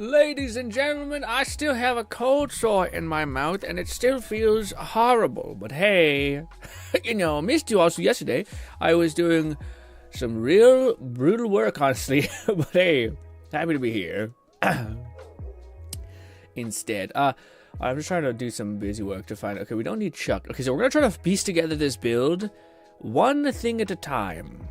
Ladies and gentlemen, I still have a cold sore in my mouth and it still feels horrible. But hey, missed you also yesterday. I was doing some real brutal work, honestly. But hey, happy to be here. Instead, I'm just trying to do some busy work to find... Okay, we don't need Chuck. Okay, so we're going to try to piece together this build one thing at a time.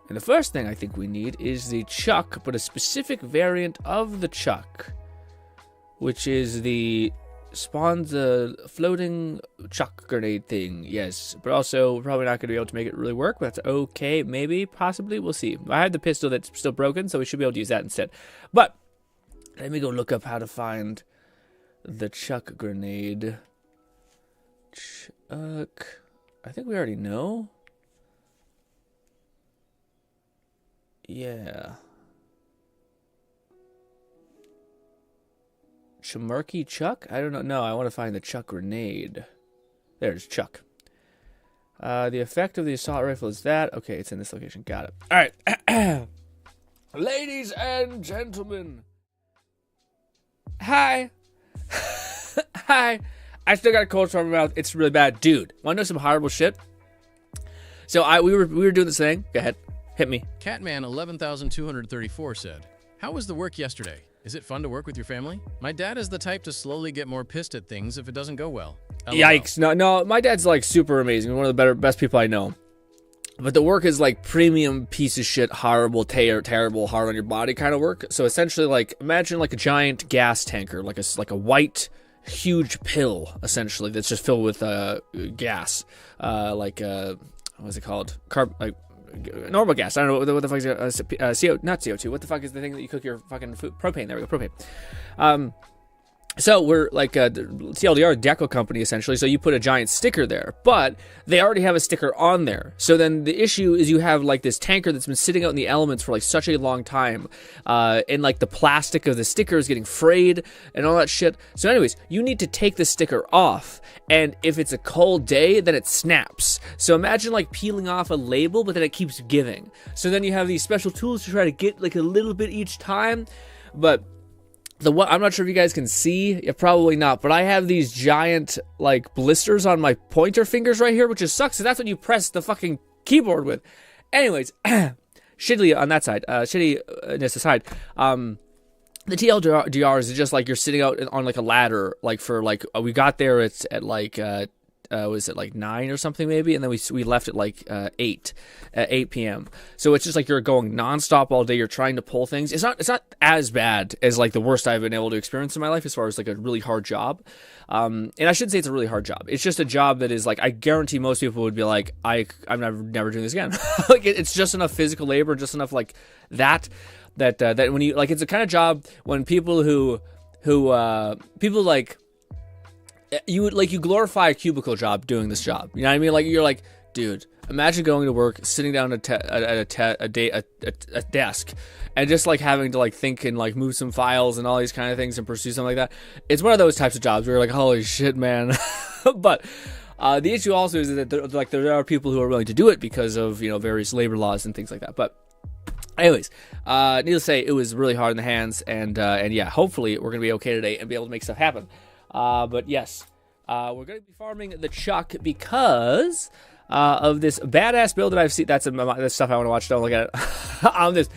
And the first thing I think we need is the Chuck, but a specific variant of the Chuck, which is the floating Chuck grenade thing. Yes, but also we're probably not going to be able to make it really work, but that's okay. Maybe, possibly, we'll see. I have the pistol that's still broken, so we should be able to use that instead. But let me go look up how to find the Chuck grenade. Chuck. I think we already know. Yeah. Chamarky Chuck? I don't know. No, I want to find the Chuck grenade. There's Chuck. The effect of the assault rifle is that. Okay, it's in this location. Got it. All right. Ladies and gentlemen. Hi. Hi. I still got a cold sore in my mouth. It's really bad. Dude, want to know some horrible shit? So we were doing this thing. Go ahead. Hit me. Catman 11,234 said, "How was the work yesterday? Is it fun to work with your family? My dad is the type to slowly get more pissed at things if it doesn't go well." LOL. Yikes. No, my dad's like super amazing. One of the best people I know. But the work is like premium piece of shit, horrible, terrible, hard on your body kind of work. So essentially, like, imagine like a giant gas tanker, like a white, huge pill, essentially, that's just filled with gas. What is it called? Normal gas. I don't know what the fuck is not CO2. What the fuck is the thing that you cook your fucking food? Propane. There we go. Propane. So we're like the TLDR deco company, essentially. So you put a giant sticker there, but they already have a sticker on there. So then the issue is you have like this tanker that's been sitting out in the elements for like such a long time, and like the plastic of the sticker is getting frayed and all that shit. So anyways, you need to take the sticker off, and if it's a cold day, then it snaps. So imagine like peeling off a label, but then it keeps giving. So then you have these special tools to try to get like a little bit each time, but I'm not sure if you guys can see. Yeah, probably not. But I have these giant, like, blisters on my pointer fingers right here, which just sucks. So that's what you press the fucking keyboard with. Anyways, shittily on that side. Shittiness aside. The TLDR is just like you're sitting out on, like, a ladder. Like, for, like, we got there at like, was it like 9 or something maybe? And then we left at like 8 p.m. So it's just like you're going nonstop all day. You're trying to pull things. It's not as bad as like the worst I've been able to experience in my life as far as like a really hard job. And I shouldn't say it's a really hard job. It's just a job that is like, I guarantee most people would be like, I'm never doing this again. Like it's just enough physical labor, just enough like that when you like, it's a kind of job when people people like, you glorify a cubicle job doing this job. You know what I mean? Like you're like, dude, imagine going to work, sitting down at a desk, and just like having to like think and like move some files and all these kind of things and pursue something like that. It's one of those types of jobs where you're like, holy shit, man. But the issue also is that there are people who are willing to do it because of various labor laws and things like that. But anyways, needless to say, it was really hard in the hands, and yeah, hopefully we're gonna be okay today and be able to make stuff happen. But yes, we're going to be farming the Chuck because of this badass build that I've seen. That's stuff I want to watch. Don't look at it.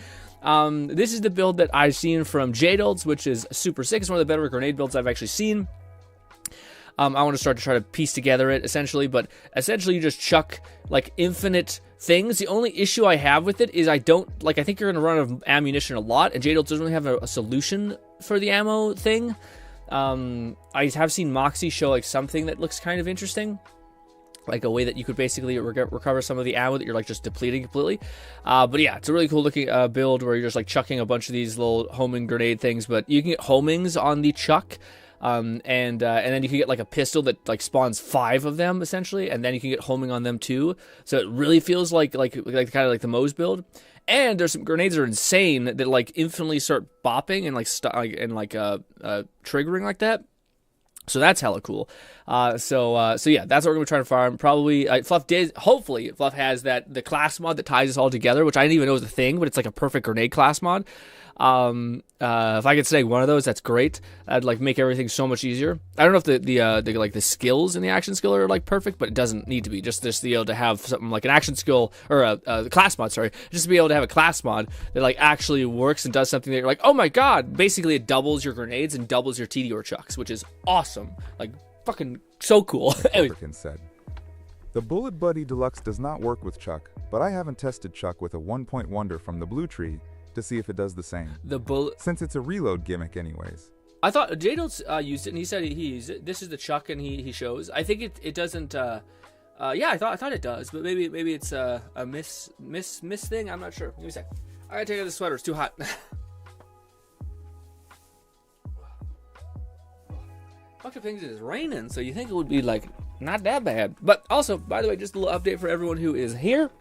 This is the build that I've seen from Jadolds, which is super sick. It's one of the better grenade builds I've actually seen. I want to start to try to piece together it, essentially. But essentially, you just chuck, like, infinite things. The only issue I have with it is I think you're going to run out of ammunition a lot, and Jadolds doesn't really have a solution for the ammo thing. I have seen Moxie show like something that looks kind of interesting, like a way that you could basically recover some of the ammo that you're like just depleting completely. But yeah, it's a really cool looking build where you're just like chucking a bunch of these little homing grenade things, but you can get homings on the Chuck. And then you can get like a pistol that like spawns 5 of them essentially, and then you can get homing on them too. So it really feels like kind of like the Moe's build. And there's some grenades that are insane that like infinitely start bopping and triggering like that. So that's hella cool. So yeah, that's what we're gonna try to farm. Probably hopefully Fluff has the class mod that ties us all together, which I didn't even know was a thing, but it's like a perfect grenade class mod. If I could snag one of those, that's great. That'd like make everything so much easier. I don't know if the skills in the action skill are like perfect, but it doesn't need to be. Just to be able to have something like an action skill or a class mod, sorry, just to be able to have a class mod that like actually works and does something that you're like, oh my god, basically it doubles your grenades and doubles your TD or chucks, which is awesome. Like fucking so cool. African said, the Bullet Buddy Deluxe does not work with Chuck, but I haven't tested Chuck with a 1-point wonder from the Blue Tree to see if it does the same. The bullet, since it's a reload gimmick anyways. I thought Jadol's used it, and he said this is the Chuck, and he shows. I think it doesn't. Yeah, I thought it does, but maybe it's a miss thing. I'm not sure. Give me a sec. I gotta take out the sweater. It's too hot. Fucked up things is raining, so you think it would be like not that bad. But also, by the way, just a little update for everyone who is here.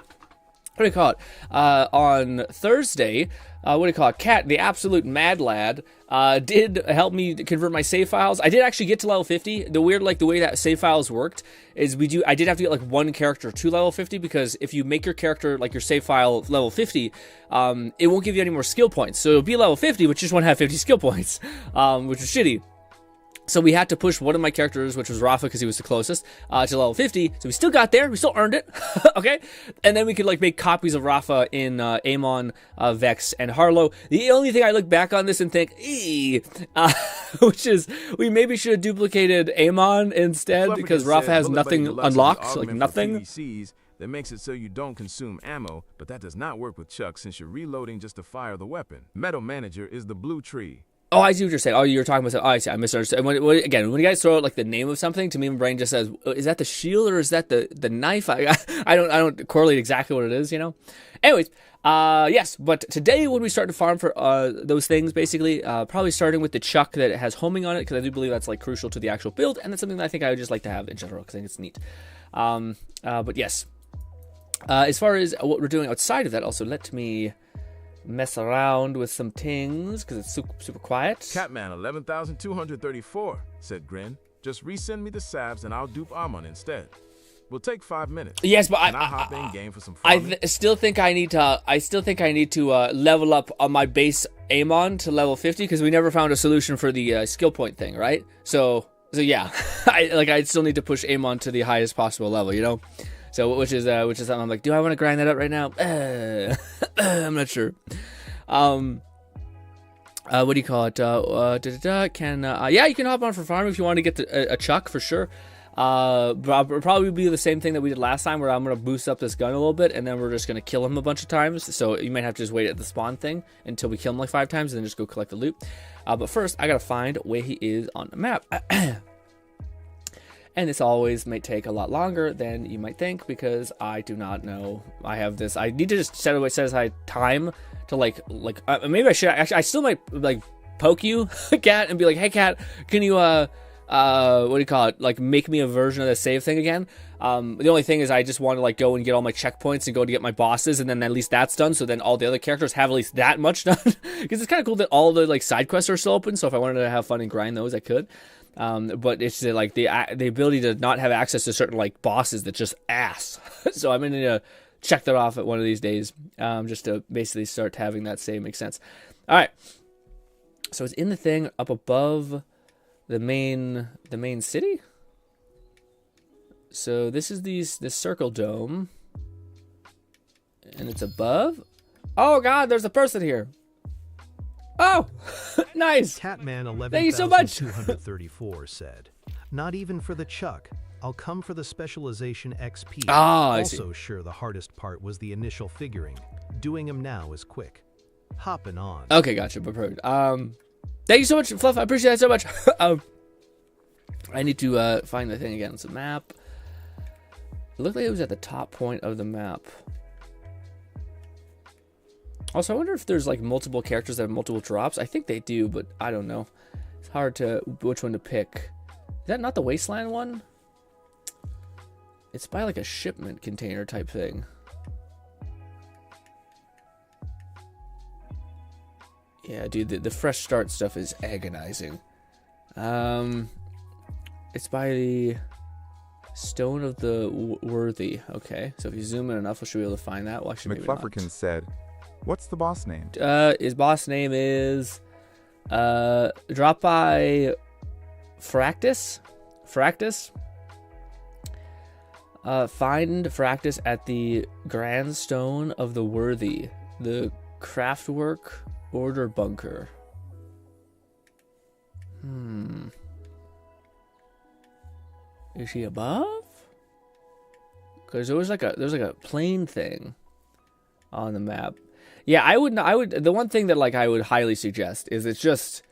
What do you call it? On Thursday, what do you call it? Cat, the absolute mad lad, did help me convert my save files. I did actually get to level 50. The way that save files worked is I did have to get like one character to level 50, because if you make your character like your save file level 50, it won't give you any more skill points. So it'll be level 50, but you just won't have 50 skill points, which is shitty. So we had to push one of my characters, which was Rafa, because he was the closest, to level 50. So we still got there. We still earned it. Okay? And then we could like make copies of Rafa in Amon, Vex, and Harlow. The only thing I look back on this and think, which is we maybe should have duplicated Amon instead, because Rafa has nothing unlocked, like nothing. That makes it so you don't consume ammo, but that does not work with Chuck since you're reloading just to fire the weapon. Metal Manager is the Blue Tree. Oh, I see what you're saying. Oh, you're talking about. Oh, I see. I misunderstood. And when you guys throw out like the name of something, to me, my brain just says, "Is that the shield or is that the knife?" I don't correlate exactly what it is, you know. Anyways, yes. But today, when we start to farm for those things, basically, probably starting with the Chuck that has homing on it, because I do believe that's like crucial to the actual build, and that's something that I think I would just like to have in general, because I think it's neat. But yes, as far as what we're doing outside of that, also let me mess around with some things because it's super quiet. Catman 11,234 said GRINN. Just resend me the sabs and I'll dupe Amon instead. We'll take 5 minutes. Yes, but I hop in game for some farming? I still think I need to level up on my base Amon to level 50, because we never found a solution for the skill point thing, right? So yeah, I still need to push Amon to the highest possible level, you know. So which is something I'm like, do I want to grind that up right now? I'm not sure. What do you call it? Yeah, you can hop on for farm if you want to get a Chuck for sure. Probably be the same thing that we did last time, where I'm gonna boost up this gun a little bit, and then we're just gonna kill him a bunch of times. So you might have to just wait at the spawn thing until we kill him like 5 times, and then just go collect the loot. But first, I gotta find where he is on the map. And this always might take a lot longer than you might think, because I do not know. I have this. I need to just set aside time to maybe I should actually. I still might like poke you, Cat, and be like, hey, Cat, can you what do you call it? Like make me a version of the save thing again. The only thing is I just want to like go and get all my checkpoints and go to get my bosses, and then at least that's done. So then all the other characters have at least that much done, because it's kind of cool that all the like side quests are still open. So if I wanted to have fun and grind those, I could. But it's like the ability to not have access to certain like bosses that's just ass. So I'm gonna need to check that off at one of these days, just to basically start having that save make sense. All right. So it's in the thing up above the main city. So this is this circle dome, and it's above. Oh God, there's a person here. Oh, nice. Catman Thank you so much. 11,234 said, not even for the Chuck. I'll come for the specialization XP. I see. Also sure the hardest part was the initial figuring. Doing them now is quick. Hopping on. Okay, gotcha. But perfect. Thank you so much, Fluff. I appreciate that so much. I need to find the thing again. It's a map. It looked like it was at the top point of the map. Also, I wonder if there's like multiple characters that have multiple drops. I think they do, but I don't know. It's hard to which one to pick. Is that not the Wasteland one? It's by like a shipment container type thing. Yeah, dude, the fresh start stuff is agonizing. It's by the Stone of the Worthy. Okay, so if you zoom in enough, we should be able to find that. Well, actually, maybe not. McFlufferkin said, What's the boss name? His boss name is drop by Fractus. Find Fractus at the Grand Stone of the Worthy, the Craftwork Order Bunker. Is she above? Because there's like a plane thing on the map. Yeah, I would. The one thing that like I would highly suggest is it's just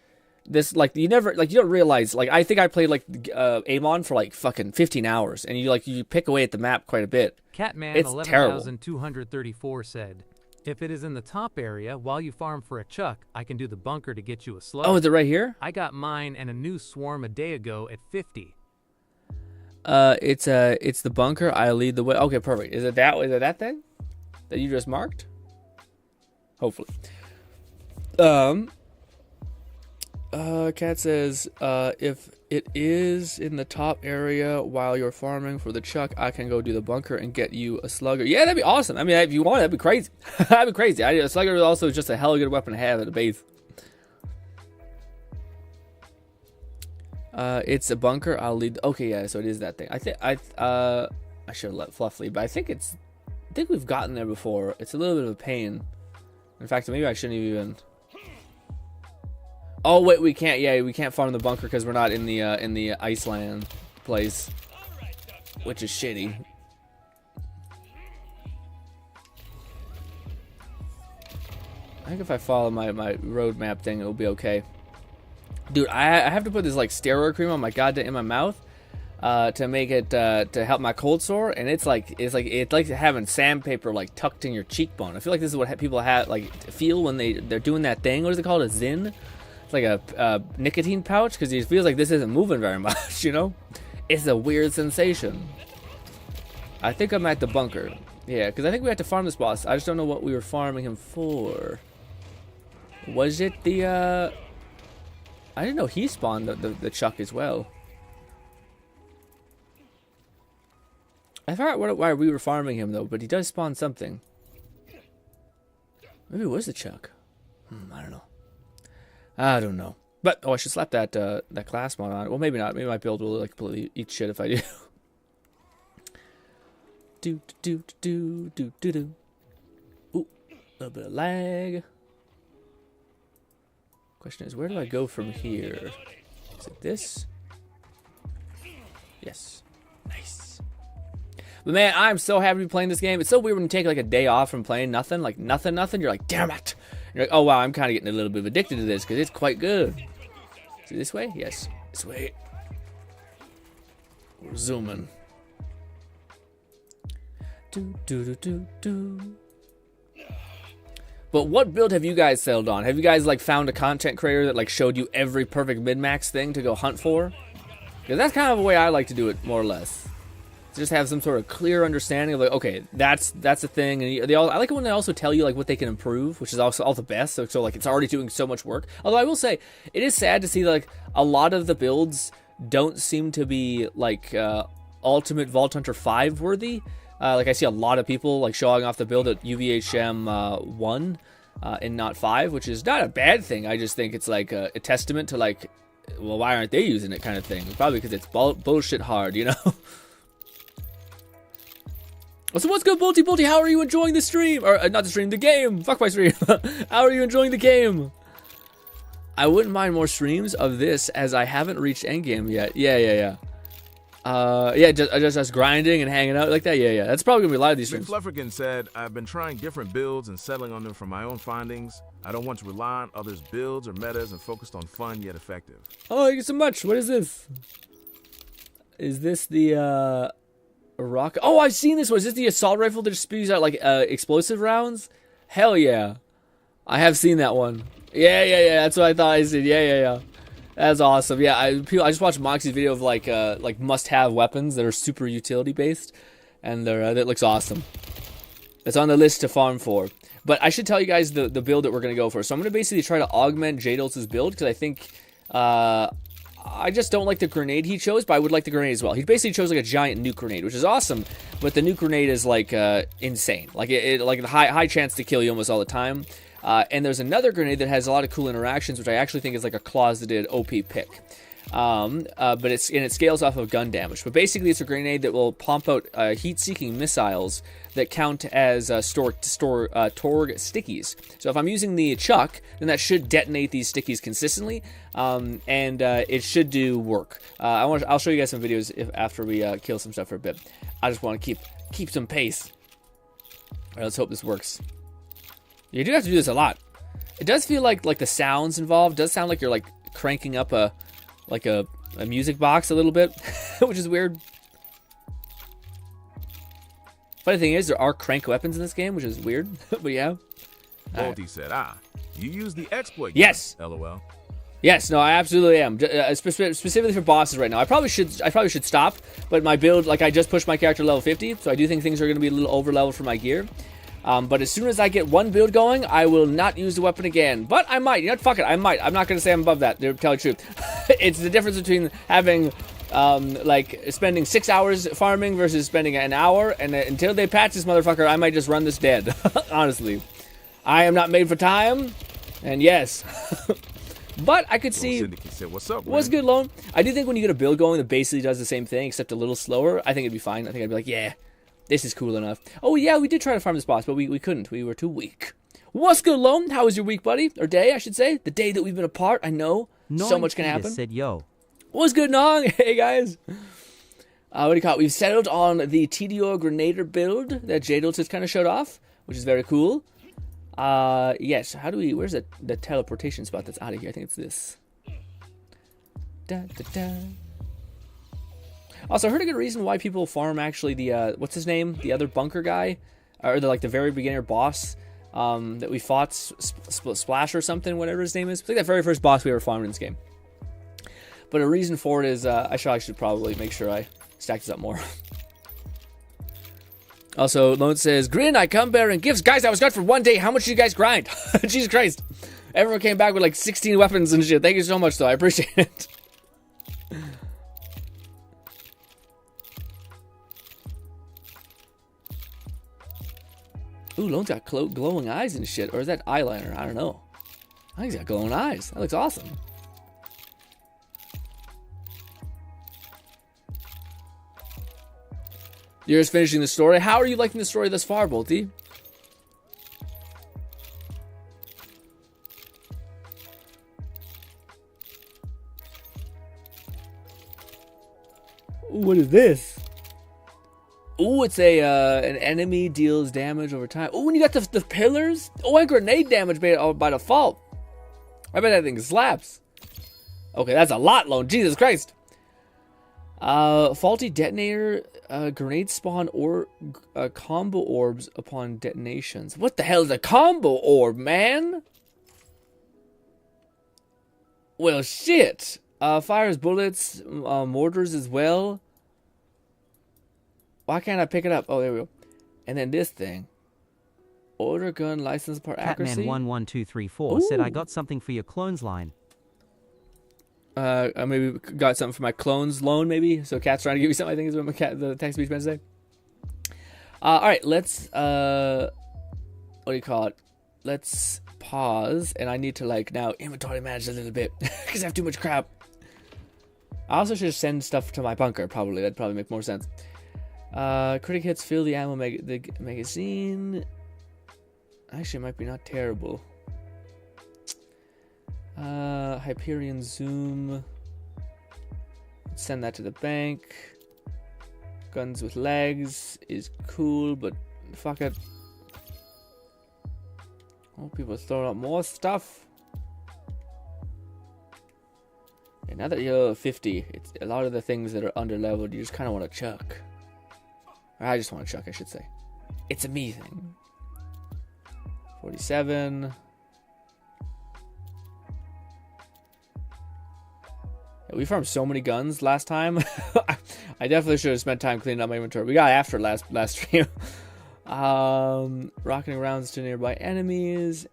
this, like, you don't realize, like, I think I played like Amon for like fucking 15 hours, and you pick away at the map quite a bit. Catman It's terrible. 11,234 said, if it is in the top area while you farm for a chuck, I can do the bunker to get you a slug. Oh, is it right here? I got mine and a new swarm a day ago at 50. It's the bunker. I lead the way. Okay, perfect. Is it that thing that you just marked? Hopefully. Cat says, if it is in the top area while you're farming for the chuck, I can go do the bunker and get you a slugger. Yeah, that'd be awesome. I mean, if you want it, that'd be crazy. That'd be crazy. A slugger is also just a hell of a good weapon to have at the base. It's a bunker. I'll lead. Okay, yeah. So it is that thing. I should have let Fluff lead, but I think we've gotten there before. It's a little bit of a pain. In fact, maybe I shouldn't even. Oh wait, we can't. Yeah, we can't farm the bunker because we're not in the Iceland place, which is shitty. I think if I follow my roadmap thing, it'll be okay. Dude, I have to put this like steroid cream on my goddamn in my mouth to make it to help my cold sore, and it's like having sandpaper like tucked in your cheekbone. I feel like this is what people feel when they're doing that thing. What is it called? A Zyn? It's like a nicotine pouch, because it feels like this isn't moving very much. You know, it's a weird sensation. I think I'm at the bunker. Yeah, because I think we had to farm this boss. I just don't know what we were farming him for. Was it the I didn't know he spawned the chuck as well. I forgot why we were farming him though, but he does spawn something. Maybe it was the chuck. I don't know. I don't know. But I should slap that class mod on it. Well, maybe not. Maybe my build will like eat shit if I do. do. Ooh, a little bit of lag. Question is, where do I go from here? Is it this? Yes. Nice. But man, I'm so happy to be playing this game. It's so weird when you take like a day off from playing nothing. Like nothing. You're like, damn it. You're like, oh wow, I'm kind of getting a little bit addicted to this because it's quite good. Is it this way? Yes. This way. We're zooming. Do. But what build have you guys settled on? Have you guys like found a content creator that like showed you every perfect min-max thing to go hunt for? Because that's kind of the way I like to do it, more or less. Just have some sort of clear understanding of like, okay, that's a thing. And I like it when they also tell you like what they can improve, which is also all the best. So like it's already doing so much work. Although I will say, it is sad to see like a lot of the builds don't seem to be like Ultimate Vault Hunter 5 worthy. Like I see a lot of people like showing off the build at UVHM 1 and not 5, which is not a bad thing. I just think it's like a testament to like, well, why aren't they using it kind of thing? Probably because it's bullshit hard, you know? So what's good, Bolty? How are you enjoying the stream? Or not the stream, the game. Fuck my stream. How are you enjoying the game? I wouldn't mind more streams of this as I haven't reached endgame yet. Yeah. Just us grinding and hanging out like that. Yeah. That's probably gonna be a lot of these streams. Flufferkin said, I've been trying different builds and settling on them from my own findings. I don't want to rely on others' builds or metas and focused on fun yet effective. Oh, thank you so much. What is this? Is this the rock? Oh, I've seen this one. Is this the assault rifle that just spews out like explosive rounds? Hell yeah. I have seen that one. Yeah. That's what I thought I said. Yeah. That's awesome. Yeah, I just watched Moxie's video of like must-have weapons that are super utility based, and that looks awesome. It's on the list to farm for. But I should tell you guys the build that we're gonna go for. So I'm gonna basically try to augment Jadol's build because I think I just don't like the grenade he chose, but I would like the grenade as well. He basically chose like a giant nuke grenade, which is awesome, but the nuke grenade is like insane. Like it like a high chance to kill you almost all the time. And there's another grenade that has a lot of cool interactions, which I actually think is like a closeted OP pick. But it scales off of gun damage. But basically, it's a grenade that will pump out heat-seeking missiles that count as Torg stickies. So if I'm using the Chuck, then that should detonate these stickies consistently, and it should do work. I'll show you guys some videos after we kill some stuff for a bit. I just want to keep some pace. All right, let's hope this works. You do have to do this a lot. It does feel like the sounds involved does sound like you're like cranking up a music box a little bit, which is weird. Funny thing is, there are crank weapons in this game, which is weird, but yeah. Baldy said, you use the exploit. Yes. LOL. Yes, no, I absolutely am. Specifically for bosses right now. I probably should stop, but my build, like I just pushed my character level 50, so I do think things are going to be a little over leveled for my gear. But as soon as I get one build going, I will not use the weapon again. But I might. You know what? Fuck it. I might. I'm not going to say I'm above that, to tell you the truth. It's the difference between having, like, spending 6 hours farming versus spending an hour. And until they patch this motherfucker, I might just run this dead. Honestly. I am not made for time. And yes. But I could see... Said, what's up, What's good, Lone? I do think when you get a build going that basically does the same thing, except a little slower, I think it'd be fine. I think I'd be like, yeah. This is cool enough. Oh, yeah, we did try to farm this boss, but we couldn't. We were too weak. What's good, Lone? How was your week, buddy? Or day, I should say. The day that we've been apart. I know. So much can happen. Said, yo. What's good, Nong? Hey, guys. What do you call it? We've settled on the TDO Grenader build that Jadel just kind of showed off, which is very cool. Yes. How do we... Where's the teleportation spot that's out of here? I think it's this. Da, da, da. Also, I heard a good reason why people farm actually the, what's his name? The other bunker guy? Or the very beginner boss that we fought, Splash or something, whatever his name is. I think that very first boss we ever farmed in this game. But a reason for it is, I should probably make sure I stack this up more. Also, Lone says, Grin, I come bearing gifts. Guys, I was gone for 1 day. How much did you guys grind? Jesus Christ. Everyone came back with like 16 weapons and shit. Thank you so much, though. I appreciate it. Ooh, Lone's got glowing eyes and shit. Or is that eyeliner? I don't know. I think he's got glowing eyes. That looks awesome. You're just finishing the story. How are you liking the story thus far, Bolty? Ooh, what is this? Ooh, it's an enemy deals damage over time. Ooh, and you got the pillars. Oh, and grenade damage by default. I bet that thing slaps. Okay, that's a lot, Lone. Jesus Christ. Faulty detonator, grenade spawn or combo orbs upon detonations. What the hell is a combo orb, man? Well, shit. Fires bullets, mortars as well. Why can't I pick it up? Oh, there we go. And then this thing. Order gun license part accuracy. Catman11234 said, I got something for your clones line. I maybe got something for my clones loan, maybe. So Cat's trying to give me something, I think is what the text speech meant to say. Alright, let's, what do you call it? Let's pause, and I need to, like, now inventory manage a little bit, because I have too much crap. I also should send stuff to my bunker, probably. That'd probably make more sense. Critic hits, fill the ammo the magazine. Actually, it might be not terrible. Hyperion Zoom. Send that to the bank. Guns with legs is cool, but fuck it. Oh, people are throwing out more stuff. Yeah, now that you're 50, it's a lot of the things that are underleveled, you just kind of want to chuck. Or I just want to chuck, I should say. It's a me thing. 47. Yeah, we farmed so many guns last time. I definitely should have spent time cleaning up my inventory. We got after last stream. Rocketing rounds to nearby enemies.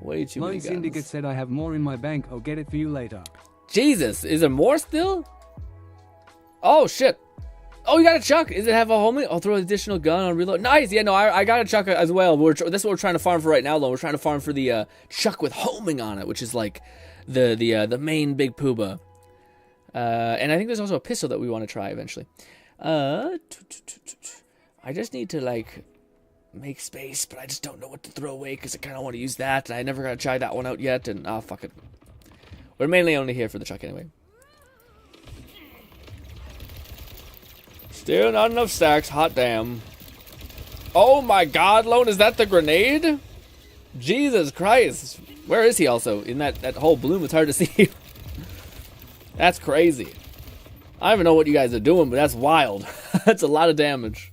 Way too many Loan Syndicate guns. said I have more in my bank. I'll get it for you later. Jesus, is there more still? Oh, shit. Oh, you got a chuck. Does it have a homing? I'll throw an additional gun on reload. Nice. Yeah, no, I got a chuck as well. That's what we're trying to farm for right now, though. We're trying to farm for the chuck with homing on it, which is like the main big pooba. And I think there's also a pistol that we want to try eventually. I just need to, like, make space, but I just don't know what to throw away because I kind of want to use that. And I never got to try that one out yet, and fuck it. We're mainly only here for the chuck anyway. Still not enough stacks. Hot damn. Oh my god, Lone, is that the grenade? Jesus Christ. Where is he also? In that whole bloom, it's hard to see. That's crazy. I don't even know what you guys are doing, but that's wild. That's a lot of damage.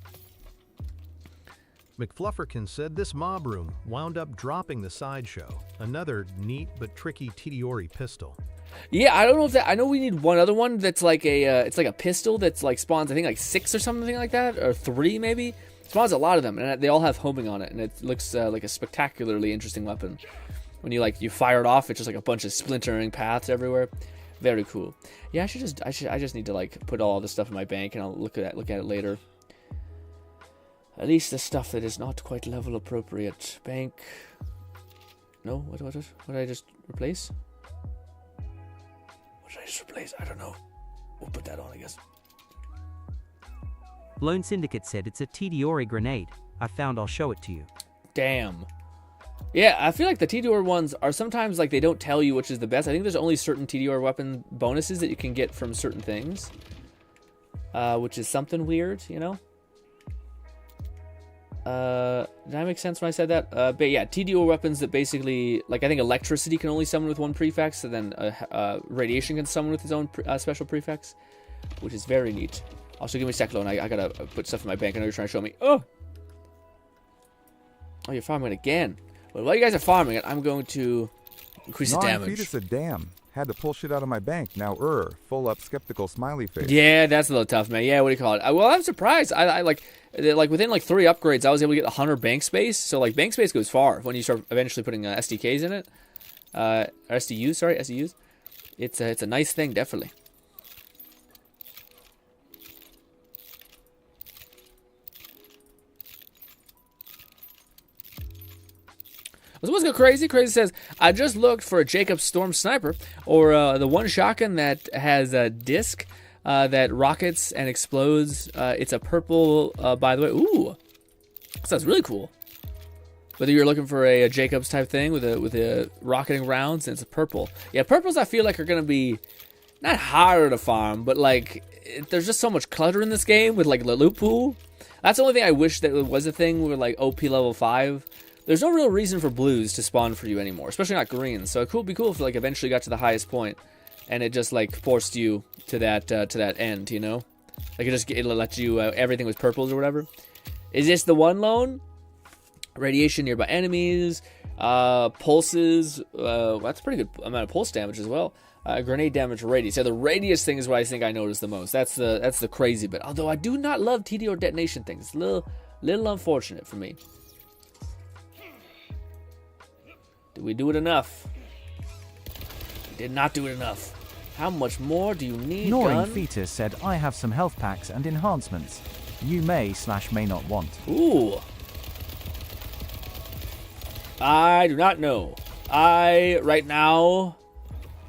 McFlufferkin said this mob room wound up dropping the sideshow. Another neat but tricky Tediori pistol. Yeah, I don't know if that. I know we need one other one that's like it's like a pistol that's like spawns. I think like 6 or something like that, or 3 maybe. Spawns a lot of them, and they all have homing on it, and it looks like a spectacularly interesting weapon. When you fire it off, it's just like a bunch of splintering paths everywhere. Very cool. Yeah, I just need to like put all this stuff in my bank, and I'll look at it later. At least the stuff that is not quite level appropriate. Bank. No, what did I just replace? What did I just replace? I don't know. We'll put that on, I guess. Lone Syndicate said it's a Tediori grenade. I found, I'll show it to you. Damn. Yeah, I feel like the TDR ones are sometimes like they don't tell you which is the best. I think there's only certain TDR weapon bonuses that you can get from certain things. Which is something weird, you know? Did that make sense when I said that? But yeah, TDO weapons that basically, like I think electricity can only summon with one prefix, and then radiation can summon with its own special prefix, which is very neat. Also, give me a sec, Lone. I gotta put stuff in my bank. I know you're trying to show me. Oh, you're farming it again. Well, while you guys are farming it, I'm going to increase the damage. Fetus a damn. Had to pull shit out of my bank. Now, full up skeptical smiley face. Yeah, that's a little tough, man. Yeah, what do you call it? Well, I'm surprised. I like within like 3 upgrades, I was able to get 100 bank space. So like bank space goes far when you start eventually putting SDKs in it. SDUs, sorry, SDUs. It's a nice thing, definitely. So let's go crazy. Crazy says, I just looked for a Jacob Storm Sniper, or the one shotgun that has a disc that rockets and explodes. It's a purple, by the way. Ooh, sounds really cool. Whether you're looking for a Jacobs type thing with a rocketing rounds, and it's a purple. Yeah, purples I feel like are gonna be not harder to farm, but like there's just so much clutter in this game with like the loot pool. That's the only thing I wish that was a thing with like OP level 5. There's no real reason for blues to spawn for you anymore, especially not greens. So it would be cool if like eventually got to the highest point, and it just like forced you to that end, you know? Like it'll let you everything with purples or whatever. Is this the one Lone? Radiation nearby enemies, pulses. That's a pretty good amount of pulse damage as well. Grenade damage radius. Yeah, the radius thing is what I think I noticed the most. That's the crazy bit. Although I do not love TDO detonation things. It's a little unfortunate for me. Did we do it enough? We did not do it enough. How much more do you need, Gnawing gun? Fetus said, I have some health packs and enhancements. You may/may not want. Ooh. I do not know. I, right now,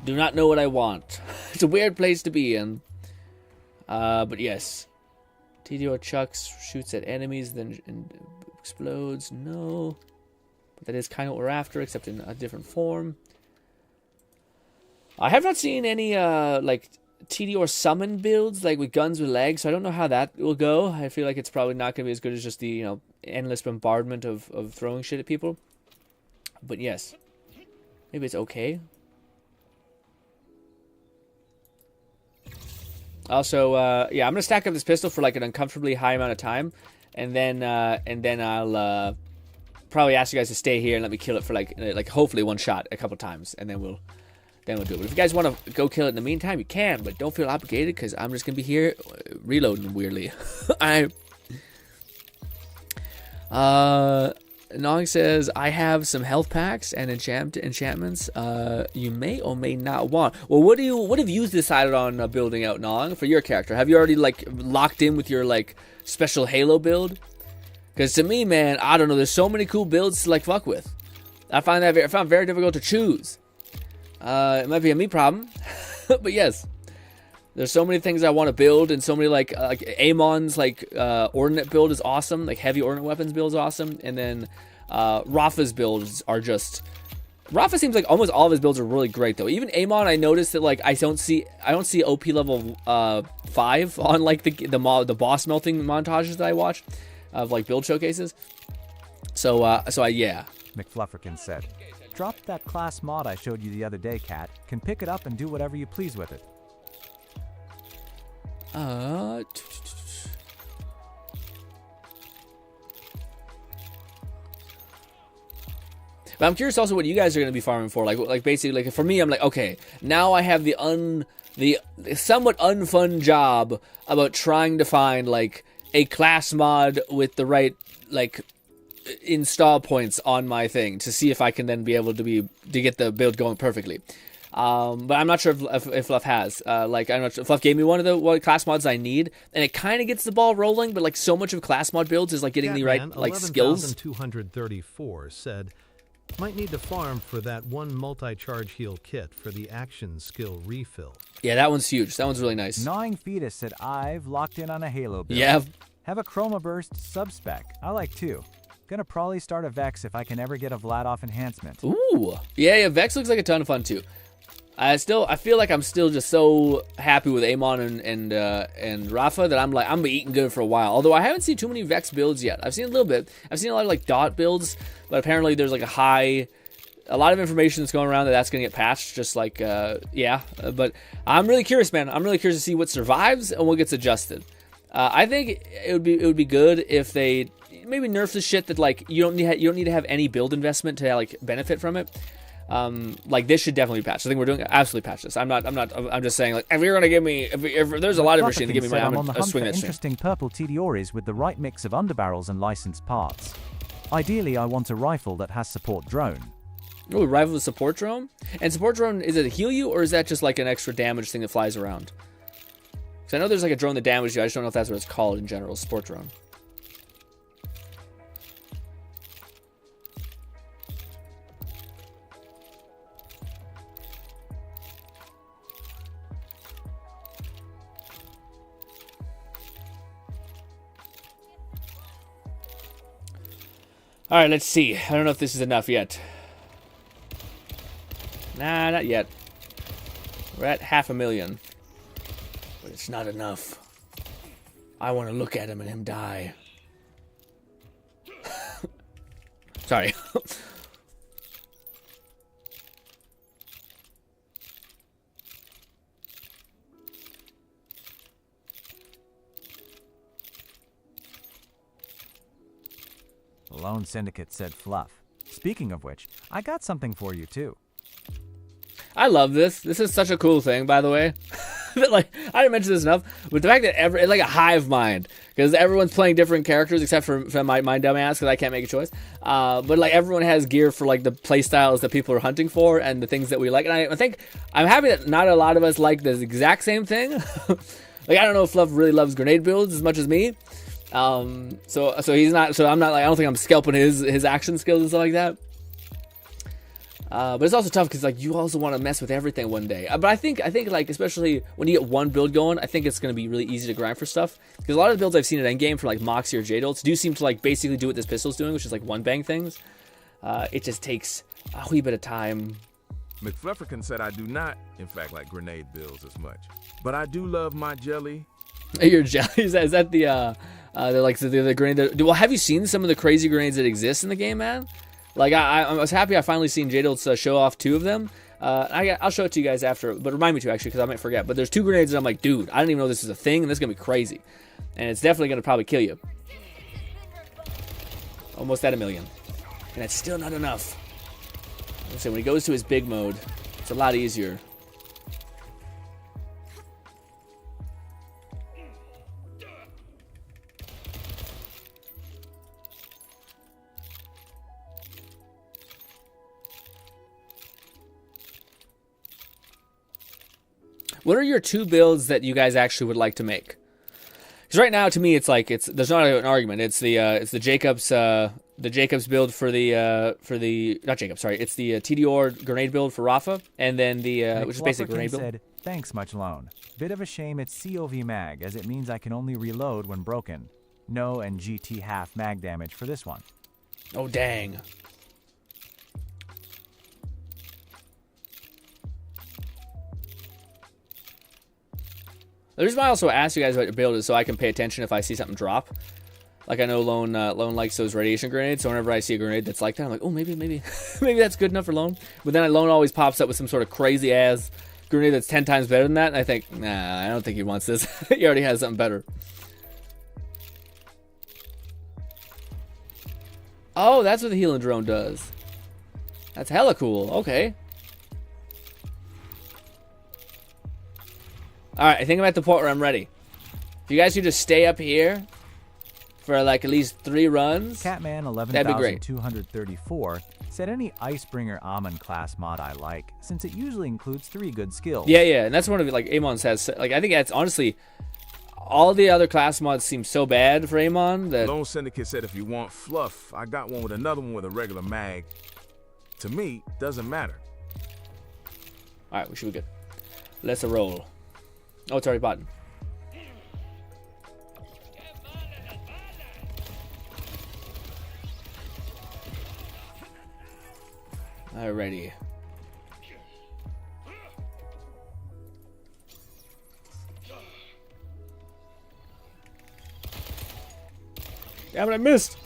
do not know what I want. It's a weird place to be in. But yes. TDO chucks, shoots at enemies, then explodes. No. That is kind of what we're after, except in a different form. I have not seen any like TDR summon builds like with guns with legs, so I don't know how that will go. I feel like it's probably not going to be as good as just the endless bombardment of throwing shit at people. But yes, maybe it's okay. Also, yeah, I'm gonna stack up this pistol for like an uncomfortably high amount of time, and then I'll probably ask you guys to stay here and let me kill it for like hopefully one shot a couple times, and then we'll do it. But if you guys want to go kill it in the meantime, you can, but don't feel obligated because I'm just gonna be here reloading weirdly. Nog says, I have some health packs and enchantments you may or may not want. Well, what have you decided on building out, Nog, for your character? Have you already like locked in with your like special Halo build? Because to me, man, I don't know. There's so many cool builds to like fuck with. I found it very difficult to choose. It might be a me problem, but yes. There's so many things I want to build, and so many like Amon's like ordnate build is awesome, like heavy ordnate weapons build is awesome, and then Rafa's builds are just. Rafa seems like almost all of his builds are really great though. Even Amon, I noticed that like I don't see OP level 5 on like the boss melting montages that I watch of like build showcases. So yeah. McFlufferkin said, "Drop that class mod I showed you the other day, Cat. Can pick it up and do whatever you please with it." But I'm curious also what you guys are going to be farming for. Like basically, like for me, I'm like, okay, now I have the somewhat unfun job about trying to find like a class mod with the right like install points on my thing to see if I can then be able to get the build going perfectly. But I'm not sure if Fluff has. Like, I'm not sure. Fluff gave me one of the class mods I need, and it kind of gets the ball rolling, but like so much of class mod builds is like getting the right like skills. 11,234 said, might need to farm for that one multi-charge heal kit for the action skill refill. Yeah, that one's huge. That one's really nice. Gnawing Fetus said, I've locked in on a Halo build. Yeah. Have a Chroma Burst sub-spec. I like two. Gonna probably start a Vex if I can ever get a Vladoff enhancement. Ooh. Yeah, Vex looks like a ton of fun too. I feel like I'm still just so happy with Amon and Rafa that I'm eating good for a while. Although I haven't seen too many Vex builds yet. I've seen a little bit. I've seen a lot of like dot builds, but apparently there's like a lot of information that's going around that's going to get patched. Just like but I'm really curious, man. I'm really curious to see what survives and what gets adjusted. I think it would be good if they maybe nerf the shit that like you don't need to have any build investment to like benefit from it. Like this should definitely be patched. I think we're doing absolutely patch this. I'm just saying like if you're gonna give me if there's a lot of machine to give me money, I'm on the hunt swing for that stream. interesting purple TDORs with the right mix of underbarrels and licensed parts. Ideally, I want a rifle that has support drone. Oh, rifle with support drone? And support drone, is it a heal you or is that just like an extra damage thing that flies around? Because I know there's like a drone that damages you. I just don't know if that's what it's called in general. Support drone. Alright, let's see. I don't know if this is enough yet. Nah, not yet. We're at 500,000. But it's not enough. I want to look at him and him die. Sorry. Lone Syndicate said Fluff. Speaking of which, I got something for you too. I love this. This is such a cool thing, by the way. Like, I didn't mention this enough, but the fact that it's like a hive mind, because everyone's playing different characters except for my dumb ass, because I can't make a choice. But like everyone has gear for like the play styles that people are hunting for and the things that we like. And I think I'm happy that not a lot of us like the exact same thing. Like I don't know if Fluff really loves grenade builds as much as me. So he's not. So I'm not like I don't think I'm scalping his action skills and stuff like that. But it's also tough because like you also want to mess with everything one day. But I think like especially when you get one build going, I think it's going to be really easy to grind for stuff because a lot of the builds I've seen at endgame for like Moxie or J-Dolts do seem to like basically do what this pistol's doing, which is like one bang things. It just takes a wee bit of time. McFlufferkin said I do not, in fact, like grenade builds as much, but I do love my jelly. Your jelly is that the grenade? Well, have you seen some of the crazy grenades that exist in the game, man? Like I was happy I finally seen J-Dolts show off 2 of them. I'll show it to you guys after, but remind me to actually because I might forget. But there's 2 grenades that I'm like, dude, I didn't even know this is a thing, and this is gonna be crazy, and it's definitely gonna probably kill you. Almost at 1 million, and that's still not enough. So when he goes to his big mode, it's a lot easier. What are your 2 builds that you guys actually would like to make? Because right now, to me, it's like there's not an argument. It's the Jacobs build for the not Jacobs, sorry. It's the TDR grenade build for Rafa, and then the which is basically grenade build. Said, "Thanks, much loan. Bit of a shame it's COV mag, as it means I can only reload when broken. No and GT half mag damage for this one." Oh dang. The reason why I also asked you guys about your build is so I can pay attention if I see something drop. Like I know Lone likes those radiation grenades, so whenever I see a grenade that's like that, I'm like, oh, maybe maybe that's good enough for Lone. But then Lone always pops up with some sort of crazy ass grenade that's 10 times better than that, and I think, nah, I don't think he wants this. He already has something better. Oh, that's what the healing drone does. That's hella cool. Okay. Alright, I think I'm at the point where I'm ready. If you guys could just stay up here for like at least 3 runs, Catman that'd be great. 11,234 said any Icebringer Amon class mod I like, since it usually includes 3 good skills. Yeah, and that's one of it. Like Amon says, like I think that's honestly all the other class mods seem so bad for Amon that. Lone Syndicate said if you want fluff, I got one with another one with a regular mag. To me, doesn't matter. All right, we should be good. Let's roll. Oh, it's already button. Alrighty. Yeah, but I missed.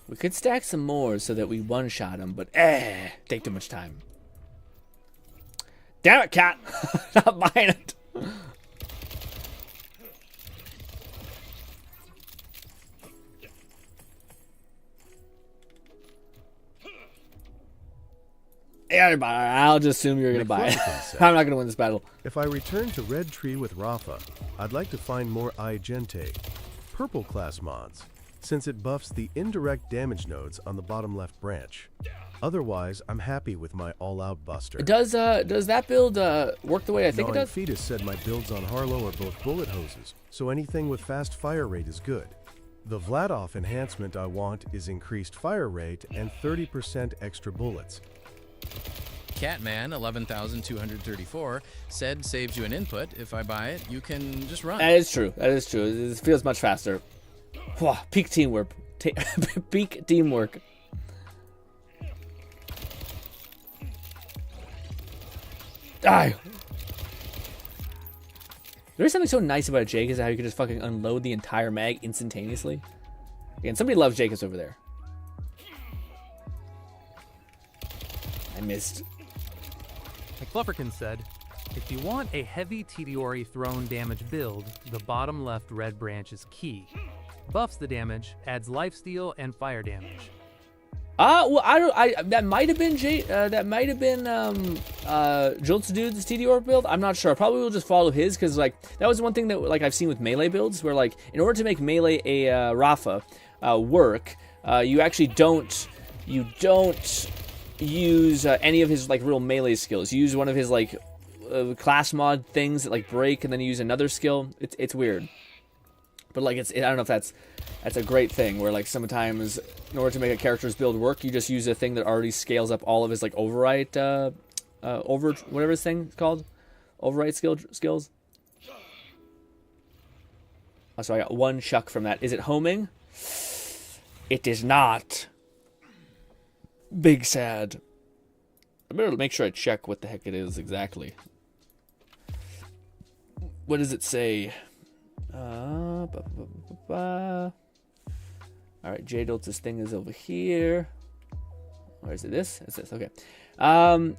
We could stack some more so that we one-shot him, but take too much time. Damn it, cat! Not buying it. Yeah, I'll just assume you're gonna buy it. I'm not gonna win this battle. If I return to Red Tree with Rafa, I'd like to find more Igente, purple class mods, since it buffs the indirect damage nodes on the bottom left branch. Otherwise, I'm happy with my all-out buster. Does that build work the way I think it does? Fetus said my builds on Harlow are both bullet hoses, so anything with fast fire rate is good. The Vladov enhancement I want is increased fire rate and 30% extra bullets. Catman 11,234 said saves you an input. If I buy it, you can just run. That is true. That is true. It feels much faster. Peak teamwork. Peak teamwork. Die. There is something so nice about Jake is how you can just fucking unload the entire mag instantaneously. Again, somebody loves Jacobs over there. I missed. Like Flufferkin said, if you want a heavy TDR thrown damage build, the bottom left red branch is key. Buffs the damage, adds lifesteal and fire damage. Well, that might have been Jolt's dude's TDR build. I'm not sure. Probably will just follow his because like that was one thing that like I've seen with melee builds where like in order to make melee a Rafa work, you actually don't use any of his like real melee skills. You use one of his like class mod things that like break, and then you use another skill. It's weird, but like I don't know if that's a great thing where like sometimes in order to make a character's build work, you just use a thing that already scales up all of his like overwrite whatever his thing is called, overwrite skills. Oh, so I got one chuck from that. Is it homing? It is not. Big sad. I better make sure I check what the heck it is exactly. What does it say? Alright, J-Dolt's thing is over here. Or is it this? It's this, okay.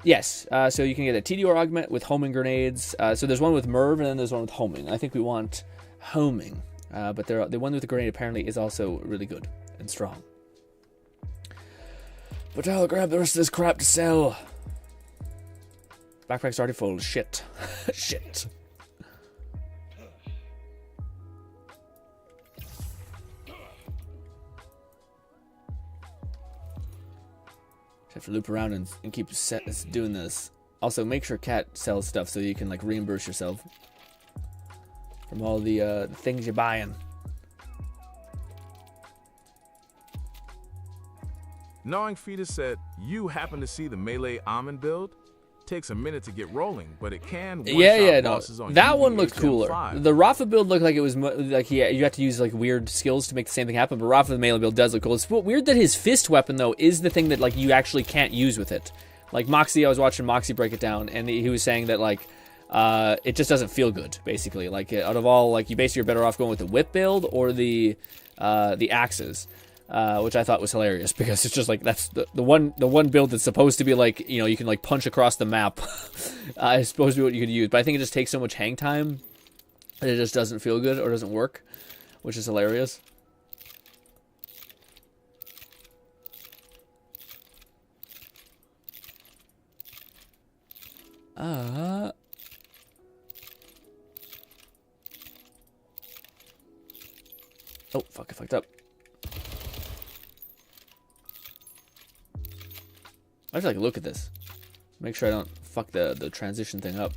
Yes, so you can get a TDR augment with homing grenades. So there's one with Merv and then there's one with homing. I think we want homing. But the one with the grenade apparently is also really good and strong. But I'll grab the rest of this crap to sell. Backpack's already full. Shit. Shit. Just have to loop around and keep doing this. Also, make sure Cat sells stuff so you can like reimburse yourself from all the things you're buying. Gnawing Fetus said, you happen to see the melee almond build? Takes a minute to get rolling, but it can Yeah, no. bosses on That one UV looked cooler. HM5. The Rafa build looked like it was like you have to use like weird skills to make the same thing happen. But Rafa the melee build does look cool. It's weird that his fist weapon though is the thing that like you actually can't use with it. Like Moxie, I was watching Moxie break it down, and he was saying that like it just doesn't feel good. Basically, like out of all, like you basically are better off going with the whip build or the axes. Which I thought was hilarious because it's just like that's the one build that's supposed to be like, you know, you can like punch across the map. It's supposed to be what you could use, but I think it just takes so much hang time that it just doesn't feel good or doesn't work, which is hilarious. Oh fuck! I fucked up. I have to like look at this. Make sure I don't fuck the transition thing up.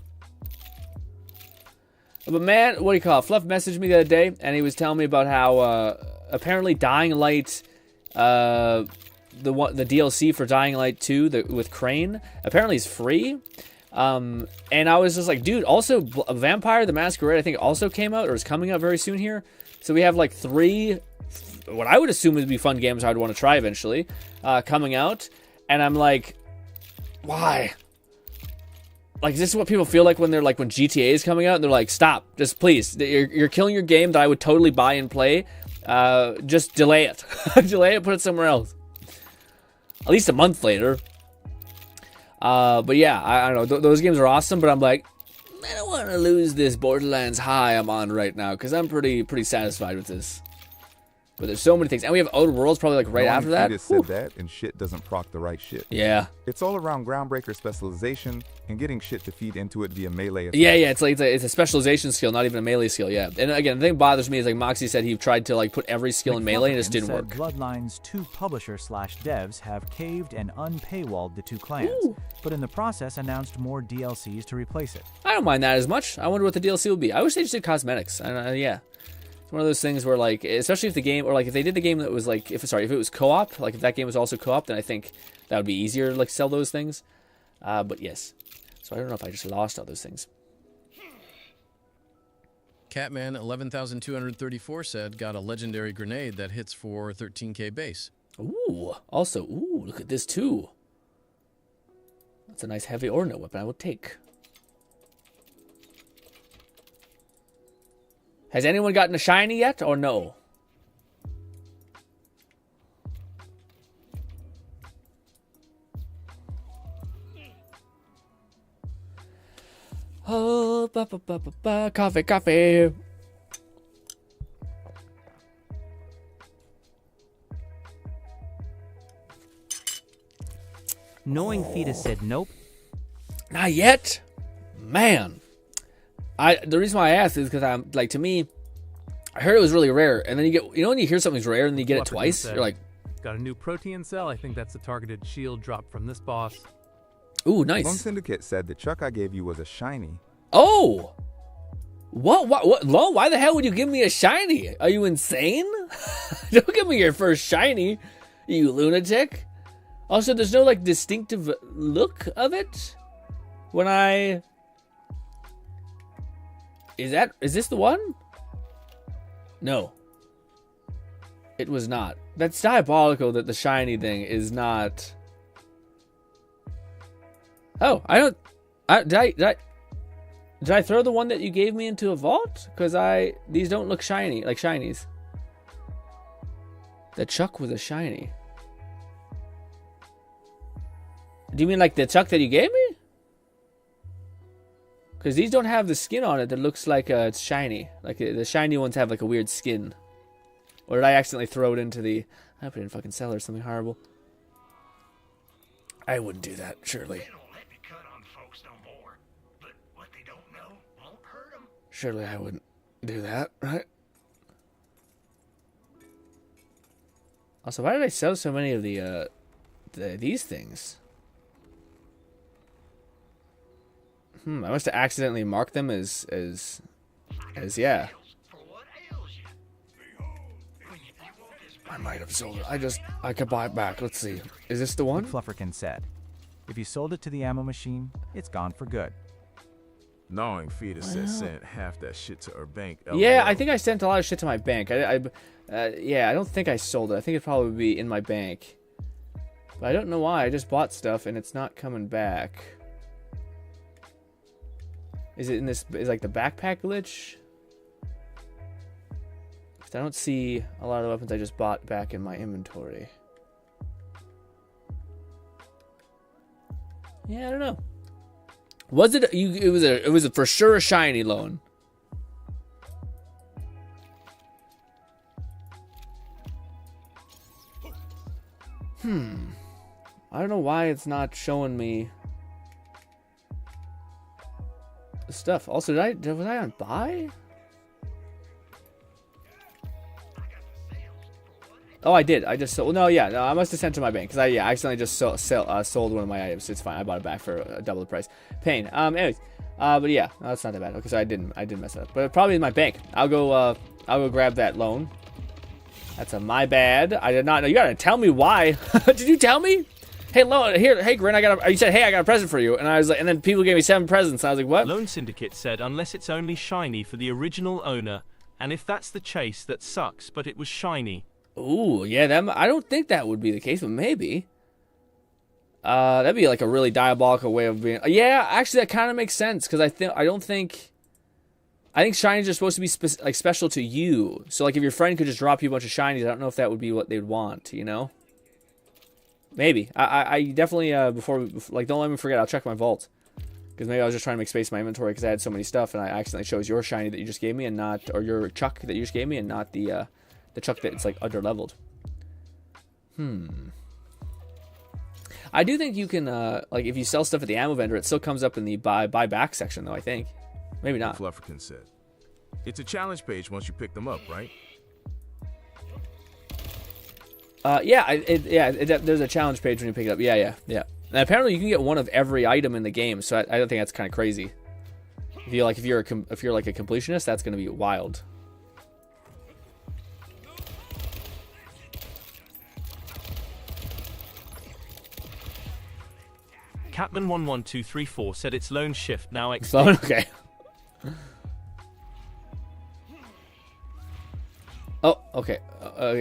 But man, what do you call it? Fluff messaged me the other day, and he was telling me about how apparently Dying Light, the DLC for Dying Light 2 with Crane, apparently is free. And I was just like, dude, also Vampire the Masquerade I think also came out or is coming out very soon here. So we have like 3, what I would assume would be fun games I'd want to try eventually, coming out. And I'm like, why? Like, is this what people feel like when they're like, when GTA is coming out and they're like, stop, just please, you're killing your game that I would totally buy and play. Just delay it. Delay it, put it somewhere else. At least a month later. But yeah, I don't know. Those games are awesome, but I'm like, I don't want to lose this Borderlands high I'm on right now because I'm pretty satisfied with this. But there's so many things. And we have Outer Worlds probably like right after that. Said that, and shit doesn't proc the right shit. Yeah. It's all around groundbreaker specialization and getting shit to feed into it via melee. Yeah, it's like it's a specialization skill, not even a melee skill. Yeah. And again, the thing that bothers me is like Moxie said he tried to like put every skill in melee and it just didn't work. Bloodlines 2 publisher/devs have caved and unpaywalled the 2 clans, but in the process announced more DLCs to replace it. I don't mind that as much. I wonder what the DLC will be. I wish they just did cosmetics. Yeah. It's one of those things where, like, especially if the game, or like if they did the game that was like, if it was co-op, like if that game was also co-op, then I think that would be easier to like sell those things. But yes, so I don't know if I just lost all those things. Catman 11,234 said got a legendary grenade that hits for 13k base. Ooh, also, look at this too. That's a nice heavy ordnance weapon I will take. Has anyone gotten a shiny yet, or no? Oh, coffee. Knowing Fetus said nope. Not yet? Man. The reason why I asked is because I'm like, to me, I heard it was really rare, and then you get, you know, when you hear something's rare and then you get it twice, you're like, got a new protein cell. I think that's a targeted shield drop from this boss. ooh, nice. Lone Syndicate said the Chuck I gave you was a shiny. Oh, what? Lone, why the hell would you give me a shiny? Are you insane? Don't give me your first shiny, you lunatic. Also, there's no like distinctive look of it when I. Is this the one? No. It was not. That's diabolical that the shiny thing is not. Oh, did I throw the one that you gave me into a vault? Because these don't look shiny, like shinies. The Chuck was a shiny. Do you mean like the Chuck that you gave me? Because these don't have the skin on it that looks like it's shiny. Like the shiny ones have like a weird skin. Or did I accidentally throw it into the... I hope I didn't fucking sell her something horrible. I wouldn't do that, surely. Surely I wouldn't do that, right? Also, why did I sell so many of these things? I must have accidentally marked them as yeah. I might have sold it. I could buy it back. Let's see. Is this the one? Flufferkin said. If you sold it to the ammo machine, it's gone for good. Gnawing Fetus said sent half that shit to her bank. Yeah, LOL. I think I sent a lot of shit to my bank. Yeah, I don't think I sold it. I think it'd probably be in my bank. But I don't know why. I just bought stuff and it's not coming back. Is it in this? Is like the backpack glitch? 'Cause I don't see a lot of the weapons I just bought back in my inventory. Yeah, I don't know. Was it? It was for sure a shiny loan. I don't know why it's not showing me the stuff. Also, was I on buy? Oh, I did. I just sold. No, yeah, no, I must have sent to my bank because I accidentally just sold one of my items. It's fine. I bought it back for double the price. Pain. Anyways, but yeah, no, that's not that bad. Okay, so I didn't mess it up, but probably in my bank. I'll go grab that loan. That's my bad. I did not know. You gotta tell me why. Did you tell me? Hey, loan here. Hey, Grin, you said, hey, I got a present for you, and I was like, and then people gave me 7 presents. And I was like, what? Loan Syndicate said, unless it's only shiny for the original owner, and if that's the chase, that sucks. But it was shiny. Ooh, yeah, I don't think that would be the case, but maybe. That'd be like a really diabolical way of being. Yeah, actually, that kind of makes sense because I think shinies are supposed to be special to you. So like if your friend could just drop you a bunch of shinies, I don't know if that would be what they'd want. You know? Maybe. I definitely before like don't let me forget. I'll check my vault because maybe I was just trying to make space in my inventory because I had so many stuff and I accidentally chose your shiny that you just gave me and not, or your chuck that you just gave me and not the chuck that's like under leveled. I do think you can like if you sell stuff at the ammo vendor, it still comes up in the buy back section though. I think maybe not. Flufferkin said, "It's a challenge page once you pick them up, right?" There's a challenge page when you pick it up. Yeah. And apparently you can get one of every item in the game, so I don't think that's kind of crazy. If you're like a completionist, that's gonna be wild. Catman11234 said it's lone shift now XP. Okay. Oh, okay.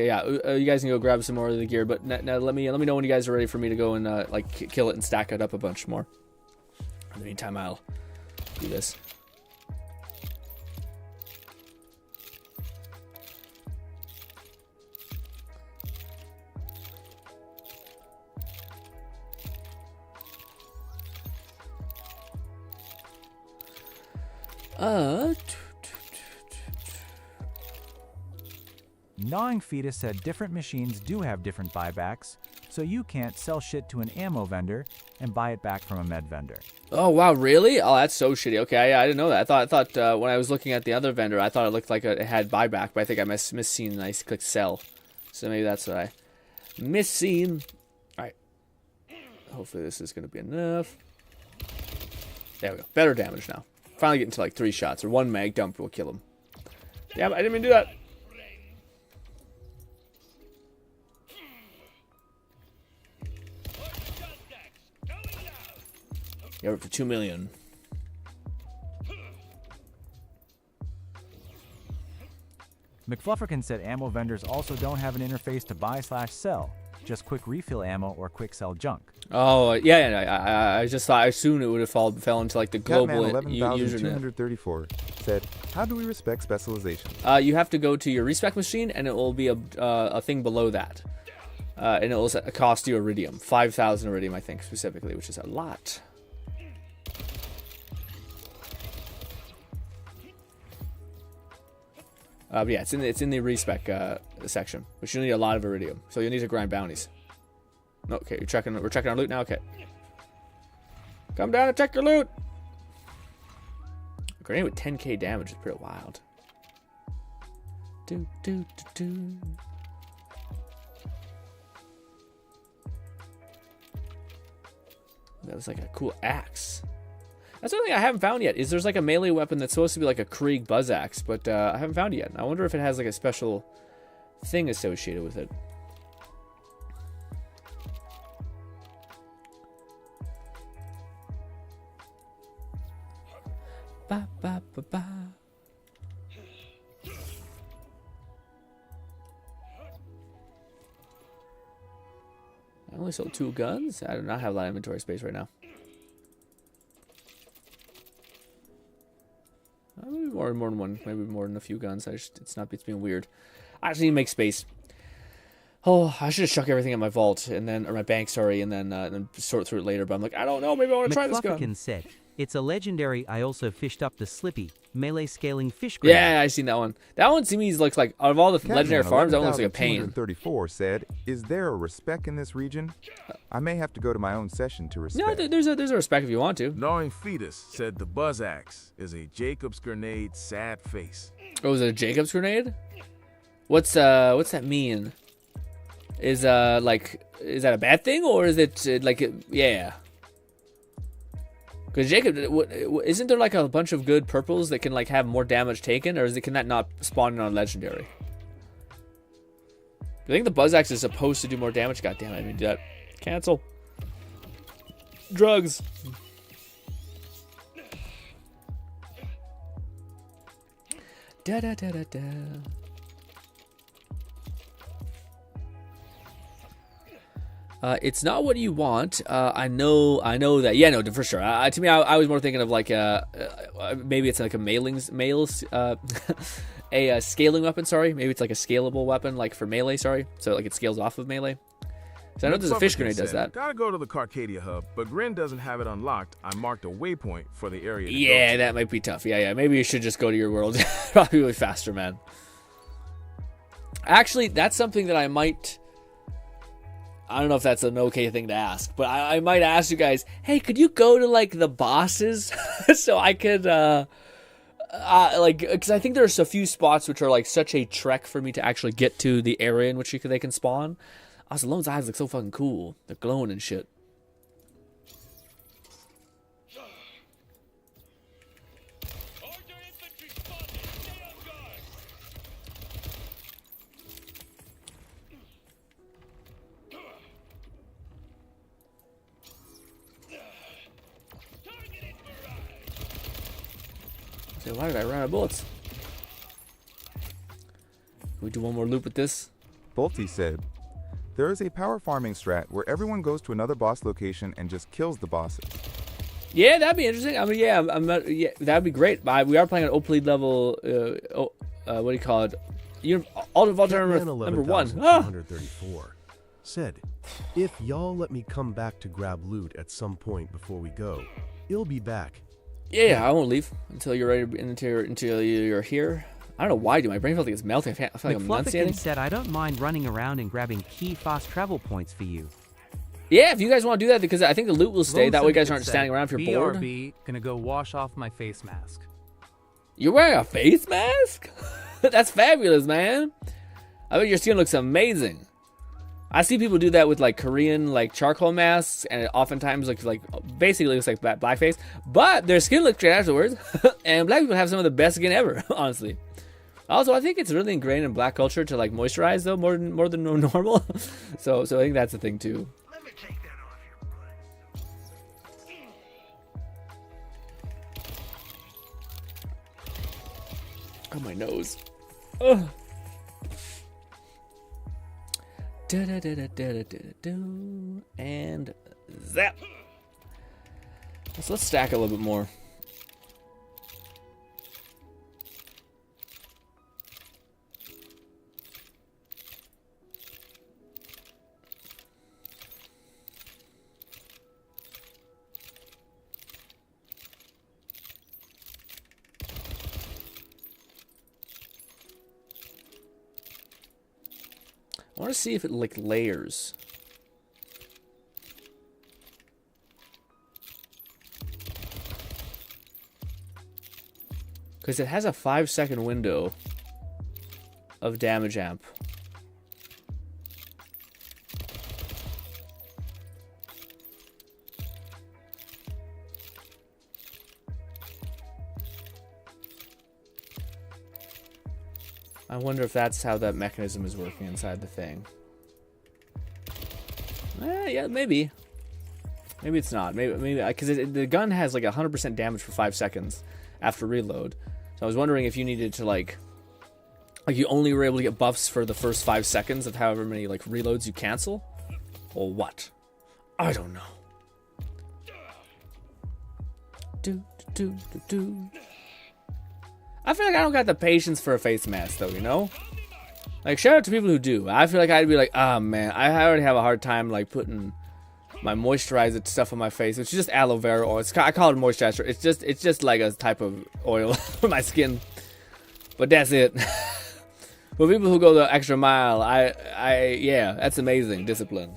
Yeah, you guys can go grab some more of the gear, but now let me know when you guys are ready for me to go and like kill it and stack it up a bunch more. In the meantime, I'll do this. Gnawing Fetus said different machines do have different buybacks, so you can't sell shit to an ammo vendor and buy it back from a med vendor. Oh wow, really? Oh, that's so shitty. Okay, I didn't know that. I thought when I was looking at the other vendor, I thought it looked like it had buyback, but I think I misseen and I clicked sell. So maybe that's what I misseen. All right. Hopefully this is gonna be enough. There we go. Better damage now. Finally getting to like 3 shots or 1 mag dump will kill him. Yeah, I didn't mean to do that. Yeah, we're up to 2 million. McFlufferkin said ammo vendors also don't have an interface to buy/sell, just quick refill ammo or quick sell junk. Oh, yeah. I just thought, I assumed it would have fell into like the global username. 11,234 said, how do we respect specialization? You have to go to your respec machine and it will be a thing below that. And it will cost you iridium. 5,000 iridium, I think, specifically, which is a lot. Yeah, it's in the respec section, which you need a lot of iridium, so you'll need to grind bounties. Okay, we're checking our loot now. Okay, come down and check your loot. A grenade with 10k damage is pretty wild. That was like a cool axe. That's something I haven't found yet. Is there's like a melee weapon that's supposed to be like a Krieg buzz axe, but I haven't found it yet. I wonder if it has like a special thing associated with it. Ba ba ba ba. I only sold 2 guns. I do not have a lot of inventory space right now. Maybe more than one. Maybe more than a few guns. It's being weird. I just need to make space. Oh, I should have chuck everything in my vault and then, or my bank, sorry, and then sort through it later. But I'm like, I don't know. Maybe I want to try this gun. Said, it's a legendary. I also fished up the Slippy melee scaling fish grenade. Yeah, I seen that one. That one to me looks like, out of all the legendary farms, that one looks like a pain. 34 said, "Is there a respec in this region? I may have to go to my own session to respec." No, there's a respec if you want to. Gnawing Fetus said the buzz axe is a Jacob's grenade sad face. Oh, is it a Jacob's grenade? What's that mean? Is that a bad thing, or is it yeah? Because Jacob, isn't there like a bunch of good purples that can like have more damage taken, or can that not spawn on legendary? I think the buzz axe is supposed to do more damage. God damn it, I didn't do that. Cancel. Drugs. Da da da da da. It's not what you want. I know that. Yeah, no, for sure. To me, I was more thinking of like maybe it's like a scaling weapon. Sorry, maybe it's like a scalable weapon, like for melee. Sorry, so like it scales off of melee. So I know there's a fish grenade does that. Gotta go to the Carcadia hub, but GRINN doesn't have it unlocked. I marked a waypoint for the area. Yeah, that might be tough. Yeah. Maybe you should just go to your world. Probably really faster, man. Actually, that's something that I might. I don't know if that's an okay thing to ask, but I might ask you guys, hey, could you go to like the bosses so I could because I think there's a few spots which are like such a trek for me to actually get to the area in which they can spawn. Salone's eyes look so fucking cool. They're glowing and shit. Why did I run out of bullets? Can we do one more loop with this? Bolty said, "There is a power farming strat where everyone goes to another boss location and just kills the bosses." Yeah, that'd be interesting. I mean, yeah, yeah, that'd be great. We are playing an Oplead level. What do you call it? Ultimate Vault number 1. 234 said, "If y'all let me come back to grab loot at some point before we go, you'll be back." Yeah, I won't leave until you're ready. Until you're here. I don't know why. My brain feels like it's melting. I feel like I'm enunciating. Said, "I don't mind running around and grabbing key fast travel points for you." Yeah, if you guys want to do that, because I think the loot will stay. That way, you guys aren't standing around if you're bored. BRB, gonna go wash off my face mask. You're wearing a face mask? That's fabulous, man. I bet your skin looks amazing. I see people do that with like Korean like charcoal masks, and it oftentimes looks like basically looks like blackface, but their skin looks great afterwards. And black people have some of the best skin ever, honestly. Also, I think it's really ingrained in black culture to like moisturize though more than normal. so I think that's a thing too. Let me take that off your butt. Oh, my nose. Ugh. And zap. So let's stack a little bit more. I want to see if it like layers. Because it has a 5-second window of damage amp. I wonder if that's how that mechanism is working inside the thing. Yeah, maybe. Maybe it's not. Maybe because the gun has like 100% damage for 5 seconds after reload. So I was wondering if you needed to like you only were able to get buffs for the first 5 seconds of however many like reloads you cancel, or what? I don't know. I feel like I don't got the patience for a face mask though, you know? Like, shout out to people who do. I feel like I'd be like, oh man, I already have a hard time like putting my moisturizer stuff on my face, which is just aloe vera oil. I call it moisturizer. It's just like a type of oil for my skin. But that's it. But people who go the extra mile, yeah, that's amazing discipline.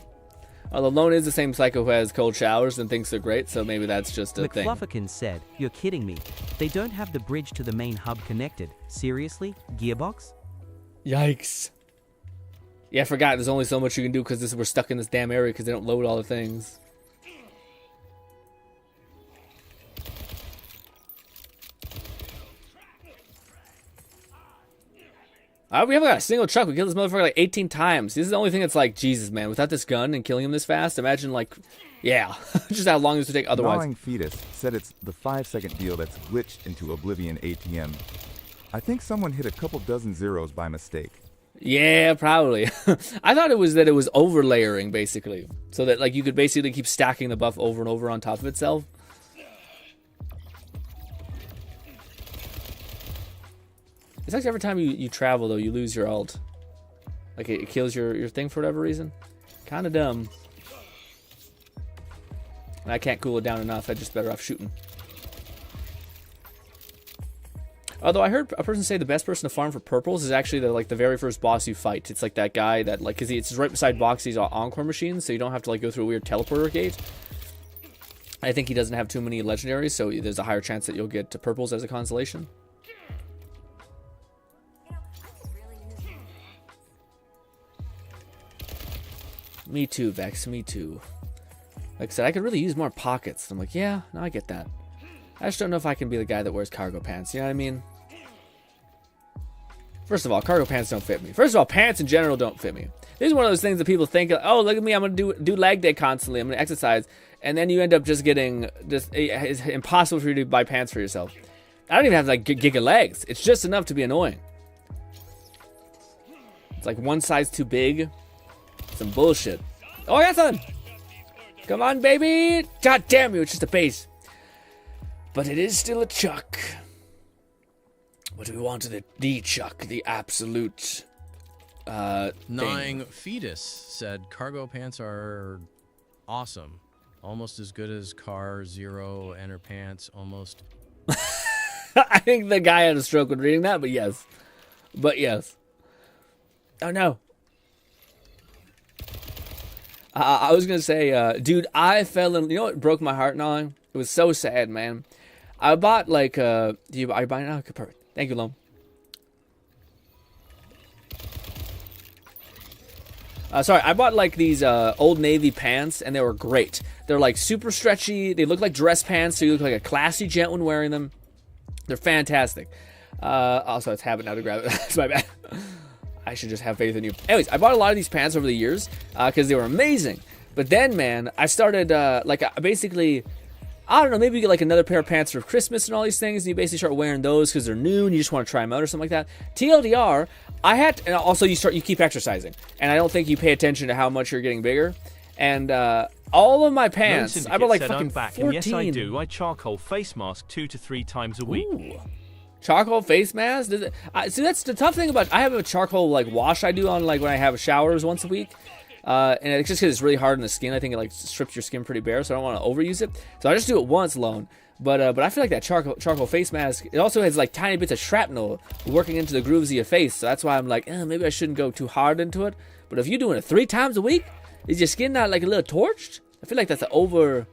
Although Lone is the same psycho who has cold showers and thinks they're great, so maybe that's just a thing. McFlufferkin said, "You're kidding me. They don't have the bridge to the main hub connected. Seriously? Gearbox?" Yikes. Yeah, I forgot there's only so much you can do because we're stuck in this damn area because they don't load all the things. We haven't got a single Chuck. We killed this motherfucker like 18 times. This is the only thing that's like, Jesus, man. Without this gun and killing him this fast, imagine like, yeah, just how long this would take otherwise. Gnawing Fetus said it's the 5-second deal that's glitched into Oblivion ATM. I think someone hit a couple dozen zeros by mistake. Yeah, probably. I thought it was over layering basically, so that like you could basically keep stacking the buff over and over on top of itself. It's like every time you travel though, you lose your ult. Like it kills your thing for whatever reason. Kind of dumb. And I can't cool it down enough. I just better off shooting. Although I heard a person say the best person to farm for purples is actually the very first boss you fight. It's like that guy that like, cause it's right beside Boxy's Encore machine, so you don't have to like go through a weird teleporter gate. I think he doesn't have too many legendaries, so there's a higher chance that you'll get to purples as a consolation. Me too, Vex, me too. Like I said, I could really use more pockets. I'm like, yeah, no, I get that. I just don't know if I can be the guy that wears cargo pants, you know what I mean? First of all, cargo pants don't fit me. First of all, pants in general don't fit me. This is one of those things that people think, oh, look at me, I'm going to do leg day constantly, I'm going to exercise, and then you end up just getting, it's impossible for you to buy pants for yourself. I don't even have like giga legs. It's just enough to be annoying. It's like one size too big. Some bullshit. Oh, I got something. Come on, baby. God damn you, it's just a base. But it is still a Chuck. What do we want to the Chuck? The absolute Gnawing Fetus said cargo pants are awesome. Almost as good as Car Zero Enter pants. Almost. I think the guy had a stroke when reading that, but yes. But yes. Oh, no. I was going to say, dude, I fell in... You know what broke my heart, Gnawing? It was so sad, man. I bought, like, are you buying it? Oh, okay, perfect. Thank you, Lone. Sorry, I bought, like, these Old Navy pants, and they were great. They're, like, super stretchy. They look like dress pants, so you look like a classy gent when wearing them. They're fantastic. Also, it's habit now to grab it. That's my bad. I should just have faith in you. Anyways, I bought a lot of these pants over the years because they were amazing. But then, man, I started, basically, I don't know, maybe you get, like, another pair of pants for Christmas and all these things, and you basically start wearing those because they're new and you just want to try them out or something like that. TLDR, and also you keep exercising. And I don't think you pay attention to how much you're getting bigger. And all of my pants, I bought, like, fucking 14. And yes, I do. I charcoal face mask 2 to 3 times a week. Ooh. Charcoal face mask? See, that's the tough thing about... I have a charcoal, like, wash I do on, like, when I have showers once a week. And it's just because it's really hard on the skin. I think it, like, strips your skin pretty bare, so I don't want to overuse it. So I just do it once alone. But I feel like that charcoal face mask, it also has, like, tiny bits of shrapnel working into the grooves of your face. So that's why I'm like, maybe I shouldn't go too hard into it. But if you're doing it 3 times a week, is your skin not, like, a little torched? I feel like that's an over...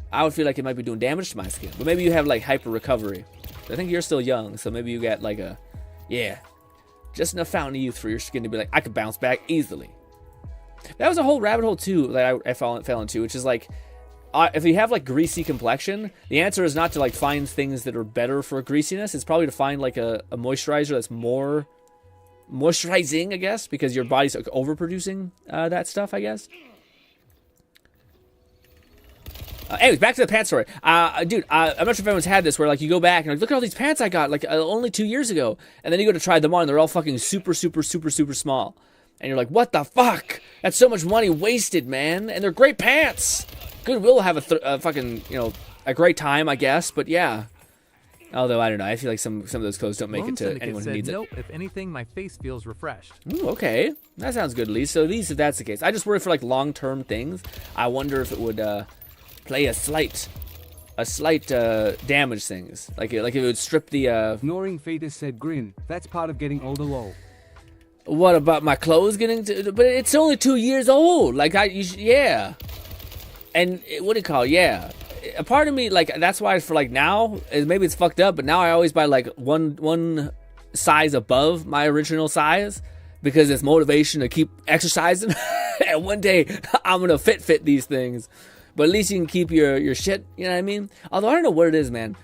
I would feel like it might be doing damage to my skin. But maybe you have, like, hyper recovery. I think you're still young, so maybe you got like just enough fountain of youth for your skin to be like, I could bounce back easily. That was a whole rabbit hole too that I fell into, which is like, if you have like greasy complexion, the answer is not to like find things that are better for greasiness. It's probably to find like a moisturizer that's more moisturizing, I guess, because your body's like, overproducing that stuff, I guess. Anyways, back to the pants story. Dude, I'm not sure if anyone's had this where, like, you go back and like, look at all these pants I got, like, only 2 years ago. And then you go to try them on and they're all fucking super, super, super, super small. And you're like, what the fuck? That's so much money wasted, man. And they're great pants. Goodwill will have a fucking, you know, a great time, I guess. But yeah. Although, I don't know. I feel like some of those clothes don't make Loan it to Syndicate anyone who said, needs nope, it. if anything, my face feels refreshed. Ooh, okay. That sounds good, at least. So these, if that's the case. I just worry for, like, long-term things. I wonder if it would, play a slight damage things, like if it would strip the. Ignoring fetus said GRINN. That's part of getting older, lol. What about my clothes getting? But it's only 2 years old. Like yeah. And what do you call it? Yeah. A part of me, like, that's why for like now, maybe it's fucked up, but now I always buy like one size above my original size because it's motivation to keep exercising. And one day I'm gonna fit these things. But at least you can keep your shit, you know what I mean? Although I don't know what it is, man.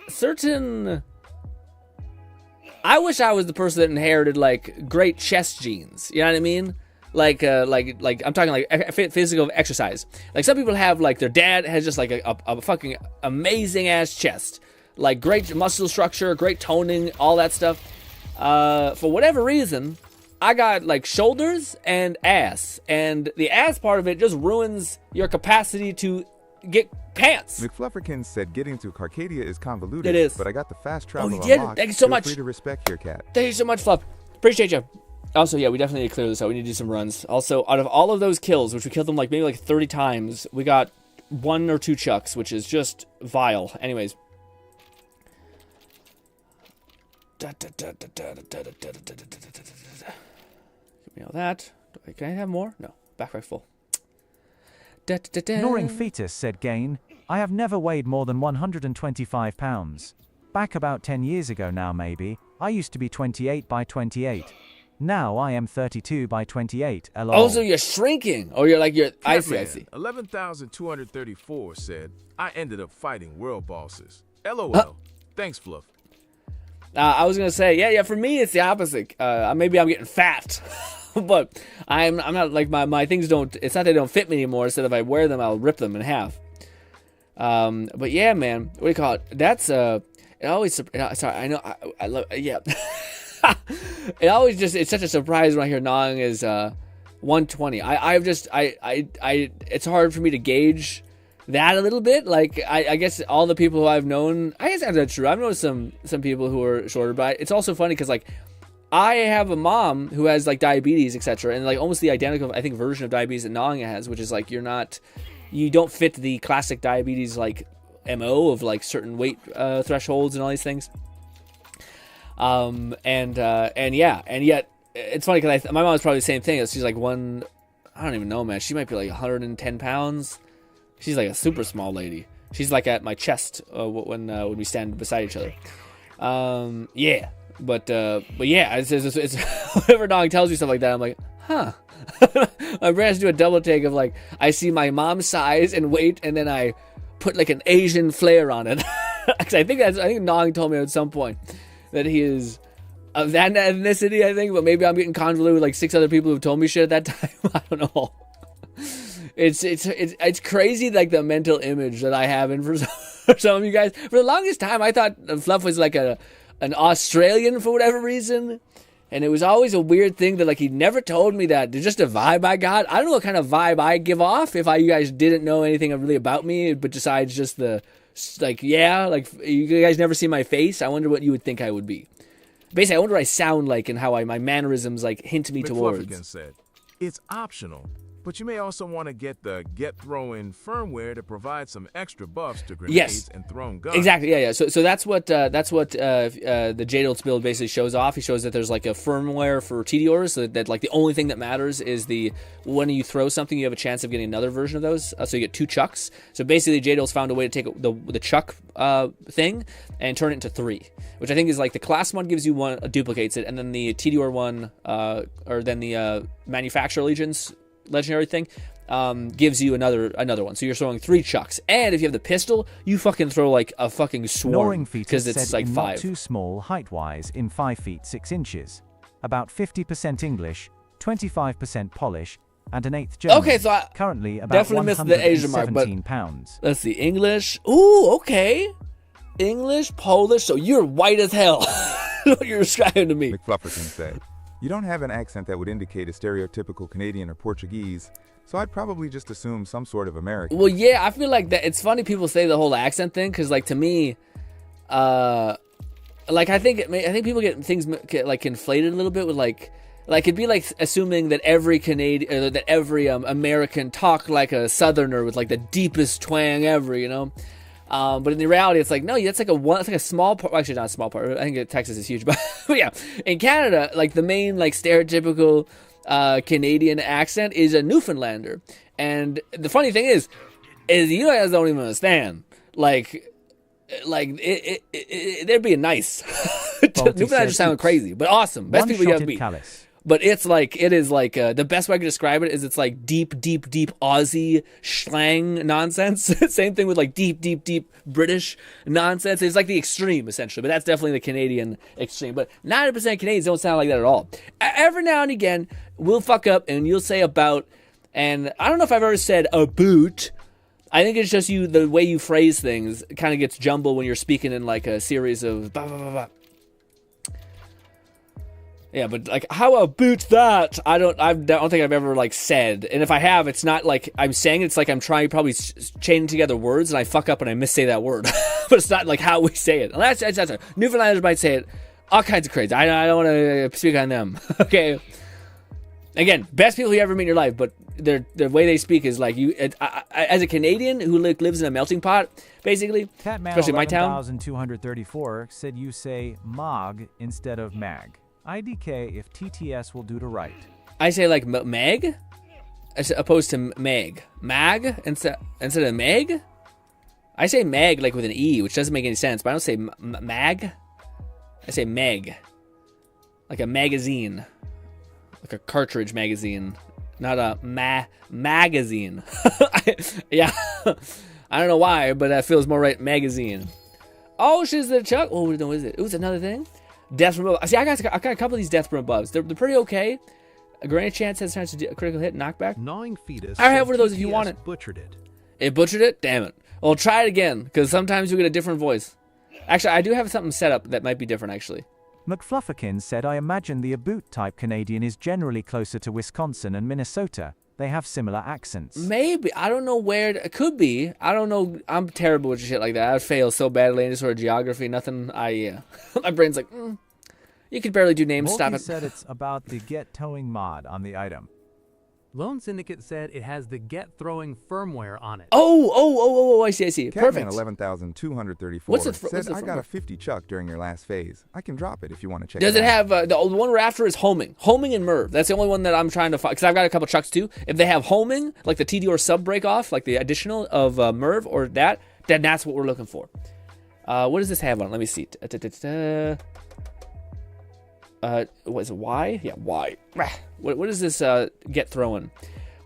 Certain... I wish I was the person that inherited, like, great chest genes. You know what I mean? Like I'm talking like physical exercise. Like some people have, like, their dad has just like a fucking amazing ass chest. Like great muscle structure, great toning, all that stuff. For whatever reason... I got like shoulders and ass, and the ass part of it just ruins your capacity to get pants. McFlufferkins said getting to Carcadia is convoluted. It is. But I got the fast travel you did? unlocked. Thank you so Feel much. free to respect your cat. Thank you so much, Fluff. Appreciate you. Also, yeah, we definitely need to clear this out. We need to do some runs. Also, out of all of those kills, which we killed them like maybe like 30 times, we got 1 or 2 chucks, which is just vile. Anyways. Give me all that. Can I have more? No. Backpack full. Ignoring fetus said Gain, I have never weighed more than 125 pounds. Back about 10 years ago now maybe, I used to be 28 by 28. Now I am 32 by 28, lol. Also, you're shrinking. Or you're like, I see. 11,234 said, I ended up fighting world bosses. LOL. Thanks, Fluff. I was going to say, yeah, for me, it's the opposite. Maybe I'm getting fat. But I'm not like my things don't. It's not that they don't fit me anymore. Instead, if I wear them, I'll rip them in half. But yeah, man, what do you call it? That's it always. Sorry, I know. I love. Yeah. It always just. It's such a surprise when I hear Nong is 120. It's hard for me to gauge that a little bit. Like I guess all the people who I've known. I guess that's true. I've known some people who are shorter, but it's also funny because like. I have a mom who has like diabetes, etc., and like almost the identical, I think, version of diabetes that Nong has, which is like you don't fit the classic diabetes like MO of like certain weight thresholds and all these things. And yet it's funny because my mom is probably the same thing. She's like I don't even know, man. She might be like 110 pounds. She's like a super small lady. She's like at my chest when we stand beside each other. Yeah. But yeah, it's whenever Dog tells me stuff like that, I'm like, huh. My brain has to do a double take of like, I see my mom's size and weight, and then I put like an Asian flair on it. Because I think Nog told me at some point that he is of that ethnicity, I think, but maybe I'm getting convoluted with like 6 other people who've told me shit at that time. I don't know. It's crazy, like the mental image that I have in for some of you guys. For the longest time, I thought Fluff was like an Australian for whatever reason, and it was always a weird thing that like he never told me that. It's just a vibe I got. I don't know what kind of vibe I give off if you guys didn't know anything really about me, but besides just the like, yeah, like you guys never see my face. I wonder what you would think I would be. Basically, I wonder what I sound like and how my mannerisms like hint me towards. Said, it's optional. But you may also want to get the Throw-In firmware to provide some extra buffs to grenades and thrown guns. Exactly, yeah. So that's what the Jadolt's build basically shows off. He shows that there's like a firmware for TDORs, so that like the only thing that matters is when you throw something, you have a chance of getting another version of those. So you get 2 chucks. So basically, Jadolt's found a way to take the chuck thing and turn it into 3, which I think is like the class one gives you 1, duplicates it, and then the TDOR one, or then the manufacturer allegiance legendary thing, gives you another one. So you're throwing 3 chucks. And if you have the pistol, you fucking throw like a fucking swarm. Snoring Fetus because it's said like in 5. not too small height-wise in 5 feet 6 inches. About 50% English, 25% Polish, and an 1/8 German. Okay, so I currently about definitely missed the Asian mark, but pounds. let's see, English. Ooh, okay. English, Polish. So you're white as hell. What you're describing to me. McFlufferton said, "You don't have an accent that would indicate a stereotypical Canadian or Portuguese, so I'd probably just assume some sort of American." Well, yeah, I feel like that. It's funny people say the whole accent thing because, like, to me, like I think people get things like conflated a little bit with like it'd be like assuming that every Canadian or that every American talk like a Southerner with like the deepest twang ever, you know. But in the reality, it's like no, that's like a small part. Actually, not a small part. I think Texas is huge, but yeah, in Canada, like the main like stereotypical Canadian accent is a Newfoundlander, and the funny thing is you guys don't even understand like they're being nice. Newfoundlanders sound crazy, but awesome. Best people you ever meet. But it is like the best way I could describe it is it's like deep Aussie slang nonsense. Same thing with like deep British nonsense. It's like the extreme essentially, but that's definitely the Canadian extreme. But 90% Canadians don't sound like that at all. Every now and again, we'll fuck up and you'll say about, and I don't know if I've ever said a boot. I think it's just the way you phrase things kind of gets jumbled when you're speaking in like a series of blah, blah, blah, blah. Yeah, but like, how about that? I don't think I've ever like said, and if I have, it's not like I'm saying it, it's like I'm trying probably chaining together words, and I fuck up and I missay that word, but it's not like how we say it. And that's Newfoundlanders might say it all kinds of crazy. I don't want to speak on them. Okay. Again, best people you ever meet in your life, but the way they speak is like you. As a Canadian who lives in a melting pot, basically, Catman especially my town. 11,234 said you say mag instead of mag. IDK if TTS will do to write. I say like mag, as opposed to mag. Mag instead of meg. I say mag like with an E, which doesn't make any sense. But I don't say mag. I say meg, like a magazine, like a cartridge magazine, not a magazine. Yeah, I don't know why, but that feels more right. Magazine. Oh, she's the Chuck. Oh no, is it? It was another thing. Death from above. See, I got a couple of these death from above. They're pretty okay. A granted chance has a chance to do a critical hit, knockback. Gnawing Fetus. I have one of those if you want it. Butchered it. It butchered it? Damn it. Well, try it again, because sometimes you get a different voice. Actually, I do have something set up that might be different, actually. McFlufferkin said, I imagine the Aboot type Canadian is generally closer to Wisconsin and Minnesota. They have similar accents. Maybe. I don't know where. It could be. I don't know. I'm terrible with shit like that. I fail so badly in any sort of geography. Nothing. My brain's like, you can barely do names. Stop it. Said it's about the get towing mod on the item. Lone Syndicate said it has the get throwing firmware on it. Oh, I see. Perfect. Catman 11,234 said, I got a 50 chuck during your last phase. I can drop it if you want to check it out. Does it have, the one we're after is homing. Homing and Merv. That's the only one that I'm trying to find, because I've got a couple chucks too. If they have homing, like the TD or sub break off, like the additional of Merv or that, then that's what we're looking for. What does this have on? Let me see. What is it? Y? Yeah, Y. What is this get throwing?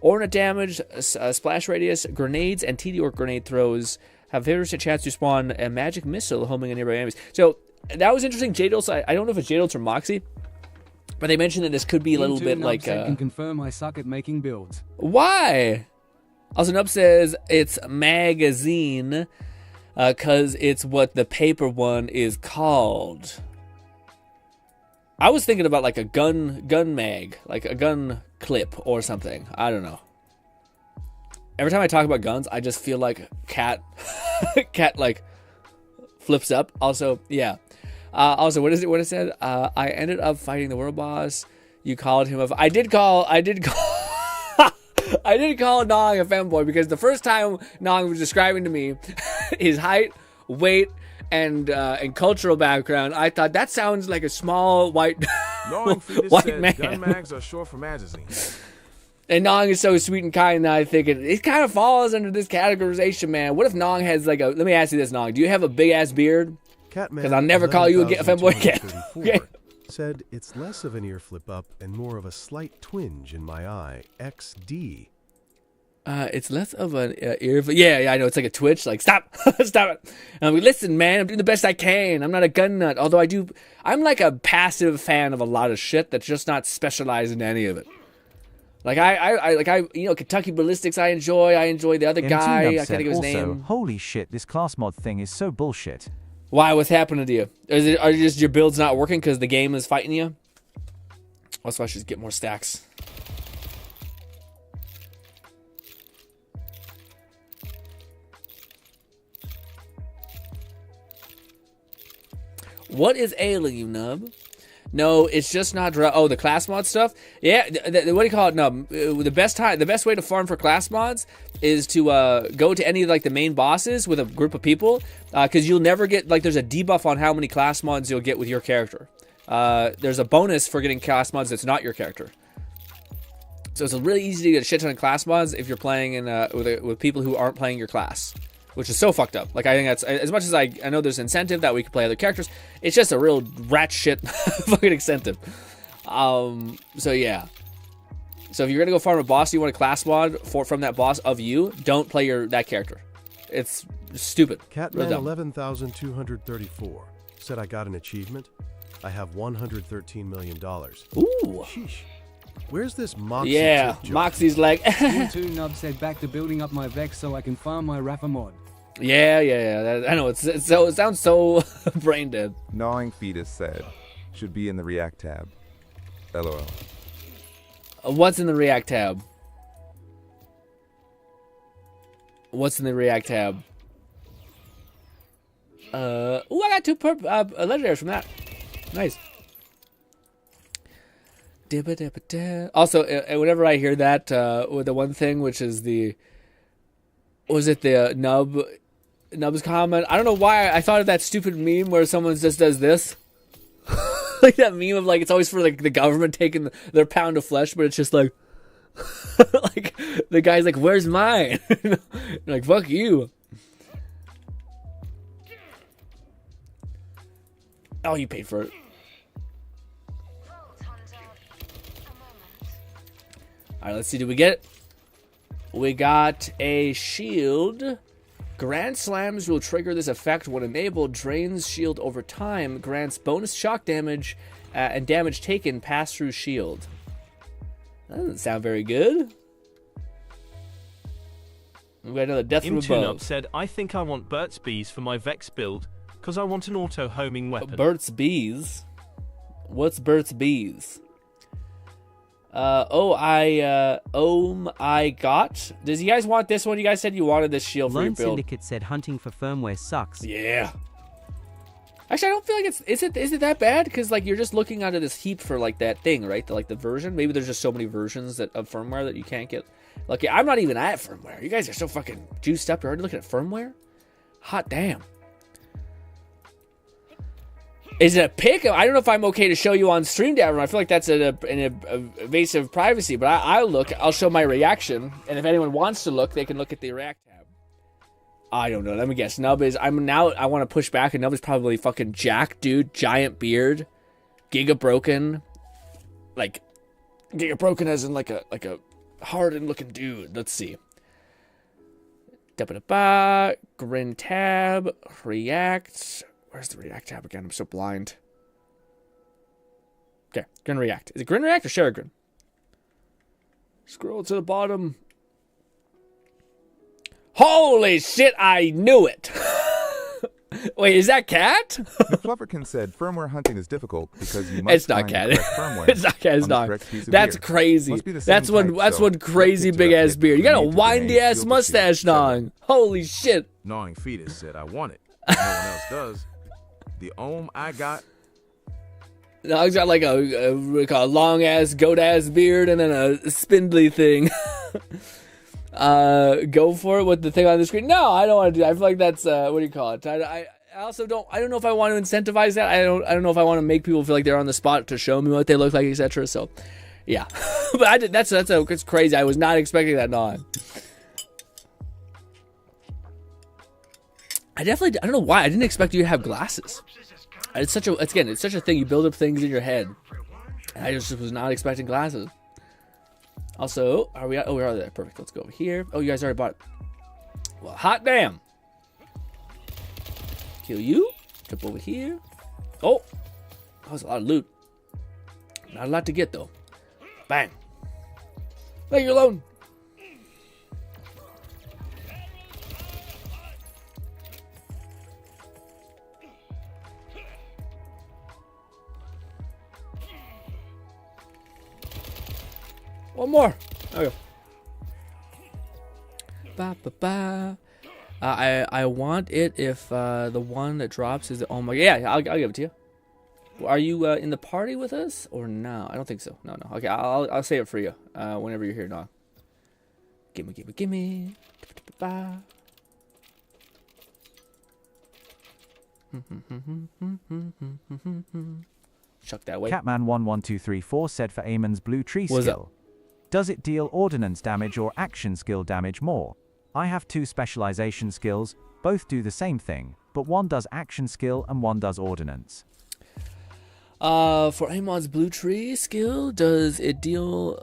Ornament damage, splash radius, grenades, and TD or grenade throws have a chance to spawn a magic missile homing in nearby enemies. So that was interesting. Jadol's, I don't know if it's Jadol's or Moxie, but they mentioned that this could be a little bit like. Can confirm I suck at making builds. Why? Also, Nub says it's magazine because it's what the paper one is called. I was thinking about like a gun mag, like a gun clip or something. I don't know. Every time I talk about guns, I just feel like cat like flips up. Also, yeah. Also, what is it? What it said? I ended up fighting the world boss. You called him I did call I did call Nong a femboy because the first time Nong was describing to me his height, weight, and cultural background, I thought that sounds like a small white white man. Gun mags are short for magazine. And Nong is so sweet and kind that I think it kind of falls under this categorization, man. What if Nong has like let me ask you this, Nong. Do you have a big ass beard? Because I'll never call you a femboy again. Okay. said it's less of an ear flip up and more of a slight twinge in my eye. XD. It's less of an ear. Yeah, I know. It's like a twitch. Like, stop, stop it. And I'm like, listen, man, I'm doing the best I can. I'm not a gun nut. Although I'm like a passive fan of a lot of shit that's just not specialized in any of it. Like I Kentucky Ballistics. I enjoy the other guy. I can't think of his name. Holy shit, this class mod thing is so bullshit. Why? What's happening to you? Are just your builds not working because the game is fighting you? Also, I should get more stacks. What is ailing you, nub? No, it's just not. Oh, the class mod stuff. Yeah, what do you call it, nub? The best way to farm for class mods is to go to any of like the main bosses with a group of people, because you'll never get like there's a debuff on how many class mods you'll get with your character. There's a bonus for getting class mods that's not your character. So it's really easy to get a shit ton of class mods if you're playing in with people who aren't playing your class. Which is so fucked up. Like, I think that's, as much as I know there's incentive that we can play other characters, it's just a real rat shit fucking incentive. So yeah. So if you're gonna go farm a boss, you want a class mod from that boss of you, don't play that character. It's stupid. Catman 11,234 said I got an achievement. I have $113 million. Ooh. Sheesh. Where's this Moxie? Yeah, Moxie's like. You too, Nub said back to building up my Vex so I can farm my Rafa mod. Yeah. I know it sounds so brain dead. Gnawing Fetus said, should be in the React tab. LOL. What's in the React tab? What's in the React tab? I got 2 legendaries from that. Nice. Also, whenever I hear that, with the one thing, which is the Nub's comment? I don't know why I thought of that stupid meme where someone just does this. Like that meme of like, it's always for like the government taking their pound of flesh, but it's just like, like the guy's like, where's mine? Like, fuck you. Oh, you paid for it. Alright, let's see. Did we get it? We got a shield. Grand Slams will trigger this effect when enabled. Drains shield over time. Grants bonus shock damage and damage taken pass through shield. That doesn't sound very good. We got another death from above. Said, I think I want Burt's Bees for my Vex build because I want an auto-homing weapon. Burt's Bees? What's Burt's Bees? I got. Does you guys want this one? You guys said you wanted this shield for your Lone build. Syndicate said hunting for firmware sucks. Yeah. Actually, I don't feel like is it that bad? Because like you're just looking out of this heap for like that thing, right? The version. Maybe there's just so many versions of firmware that you can't get. Like I'm not even at firmware. You guys are so fucking juiced up. You're already looking at firmware. Hot damn. Is it a pic? I don't know if I'm okay to show you on stream, Davin. I feel like that's an invasive privacy, but I'll show my reaction, and if anyone wants to look, they can look at the React tab. I don't know. Let me guess. Nub is. I want to push back, and Nub is probably fucking Jack, dude. Giant beard, Giga Broken, like Giga Broken as in like a hardened looking dude. Let's see. GRINN tab, React. Where's the React tab again? I'm so blind. Okay, GRINN React. Is it GRINN React or Share GRINN? Scroll to the bottom. Holy shit, I knew it! Wait, is that Cat? McFlufferkin said firmware hunting is difficult because you must it's not find Cat. the correct firmware. It's not Cat. It's on the not. correct piece of That's gear. crazy. Must be the same That's type, one so crazy click big to ass update beard. You the got a need to windy remain ass shield to mustache, shield. Gnawing. Holy shit. Gnawing Fetus said, I want it. No one else does. The ohm I got. No, he's got like a long ass goat ass beard and then a spindly thing. Go for it with the thing on the screen. No, I don't want to do that. I feel like that's what do you call it? I also don't. I don't know if I want to incentivize that. I don't know if I want to make people feel like they're on the spot to show me what they look like, etc. So, yeah. But it's crazy. I was not expecting that. Non. I don't know why. I didn't expect you to have glasses. It's such a thing. You build up things in your head. And I just was not expecting glasses. Also, are we? Oh, we are there. Perfect. Let's go over here. Oh, you guys already bought it. Well, hot damn. Kill you. Jump over here. Oh, that was a lot of loot. Not a lot to get though. Bang. Leave you alone. One more. There we go. Ba, ba, ba. I want it if the one that drops is the, oh my, yeah, I'll give it to you. Are you in the party with us or no? I don't think so. No. Okay, I'll save it for you whenever you're here, Nog. Gimme. Ba. Chuck that way. Catman11234 said for Eamon's blue tree What's skill. up? Does it deal ordnance damage or action skill damage more? I have 2 specialization skills, both do the same thing, but one does action skill and one does ordnance. For Amon's blue tree skill, does it deal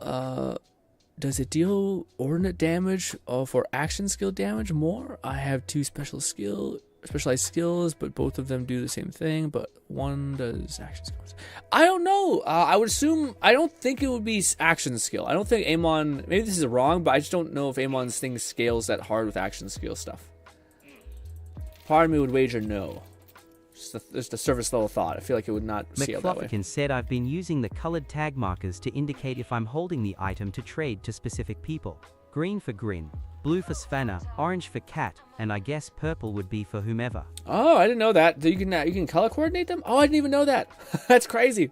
ordnate damage for action skill damage more? I have 2 specialized skills, but both of them do the same thing, but one does action skills. I don't know. I would assume, I don't think it would be action skill. I don't think Amon, maybe this is wrong, but I just don't know if Amon's thing scales that hard with action skill stuff. Part of me would wager no. Just a surface level thought. I feel like it would not scale that way. McFlufferkin said I've been using the colored tag markers to indicate if I'm holding the item to trade to specific people. Green for Grin, blue for Svanna, orange for Cat, and I guess purple would be for whomever. Oh, I didn't know that. You can color coordinate them? Oh, I didn't even know that. That's crazy.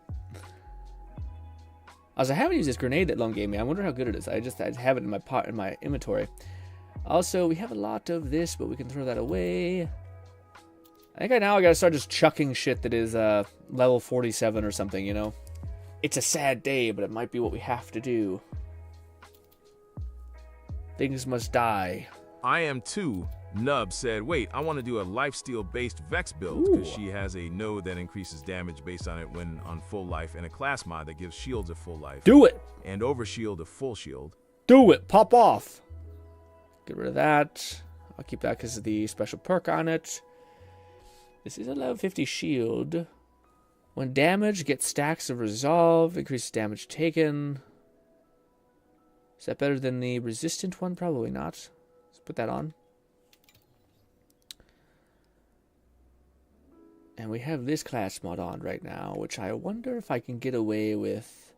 I haven't used this grenade that Lone gave me. I wonder how good it is. I have it in my inventory. Also, we have a lot of this, but we can throw that away. I think now I gotta start just chucking shit that is level 47 or something, you know? It's a sad day, but it might be what we have to do. Things must die. I am too. Nub said, wait, I want to do a lifesteal-based Vex build because she has a node that increases damage based on it when on full life and a class mod that gives shields a full life. Do it! And overshield a full shield. Do it! Pop off! Get rid of that. I'll keep that because of the special perk on it. This is a level 50 shield. When damage, get stacks of resolve. Increases damage taken. Is that better than the resistant one? Probably not. Let's put that on. And we have this class mod on right now, which I wonder if I can get away with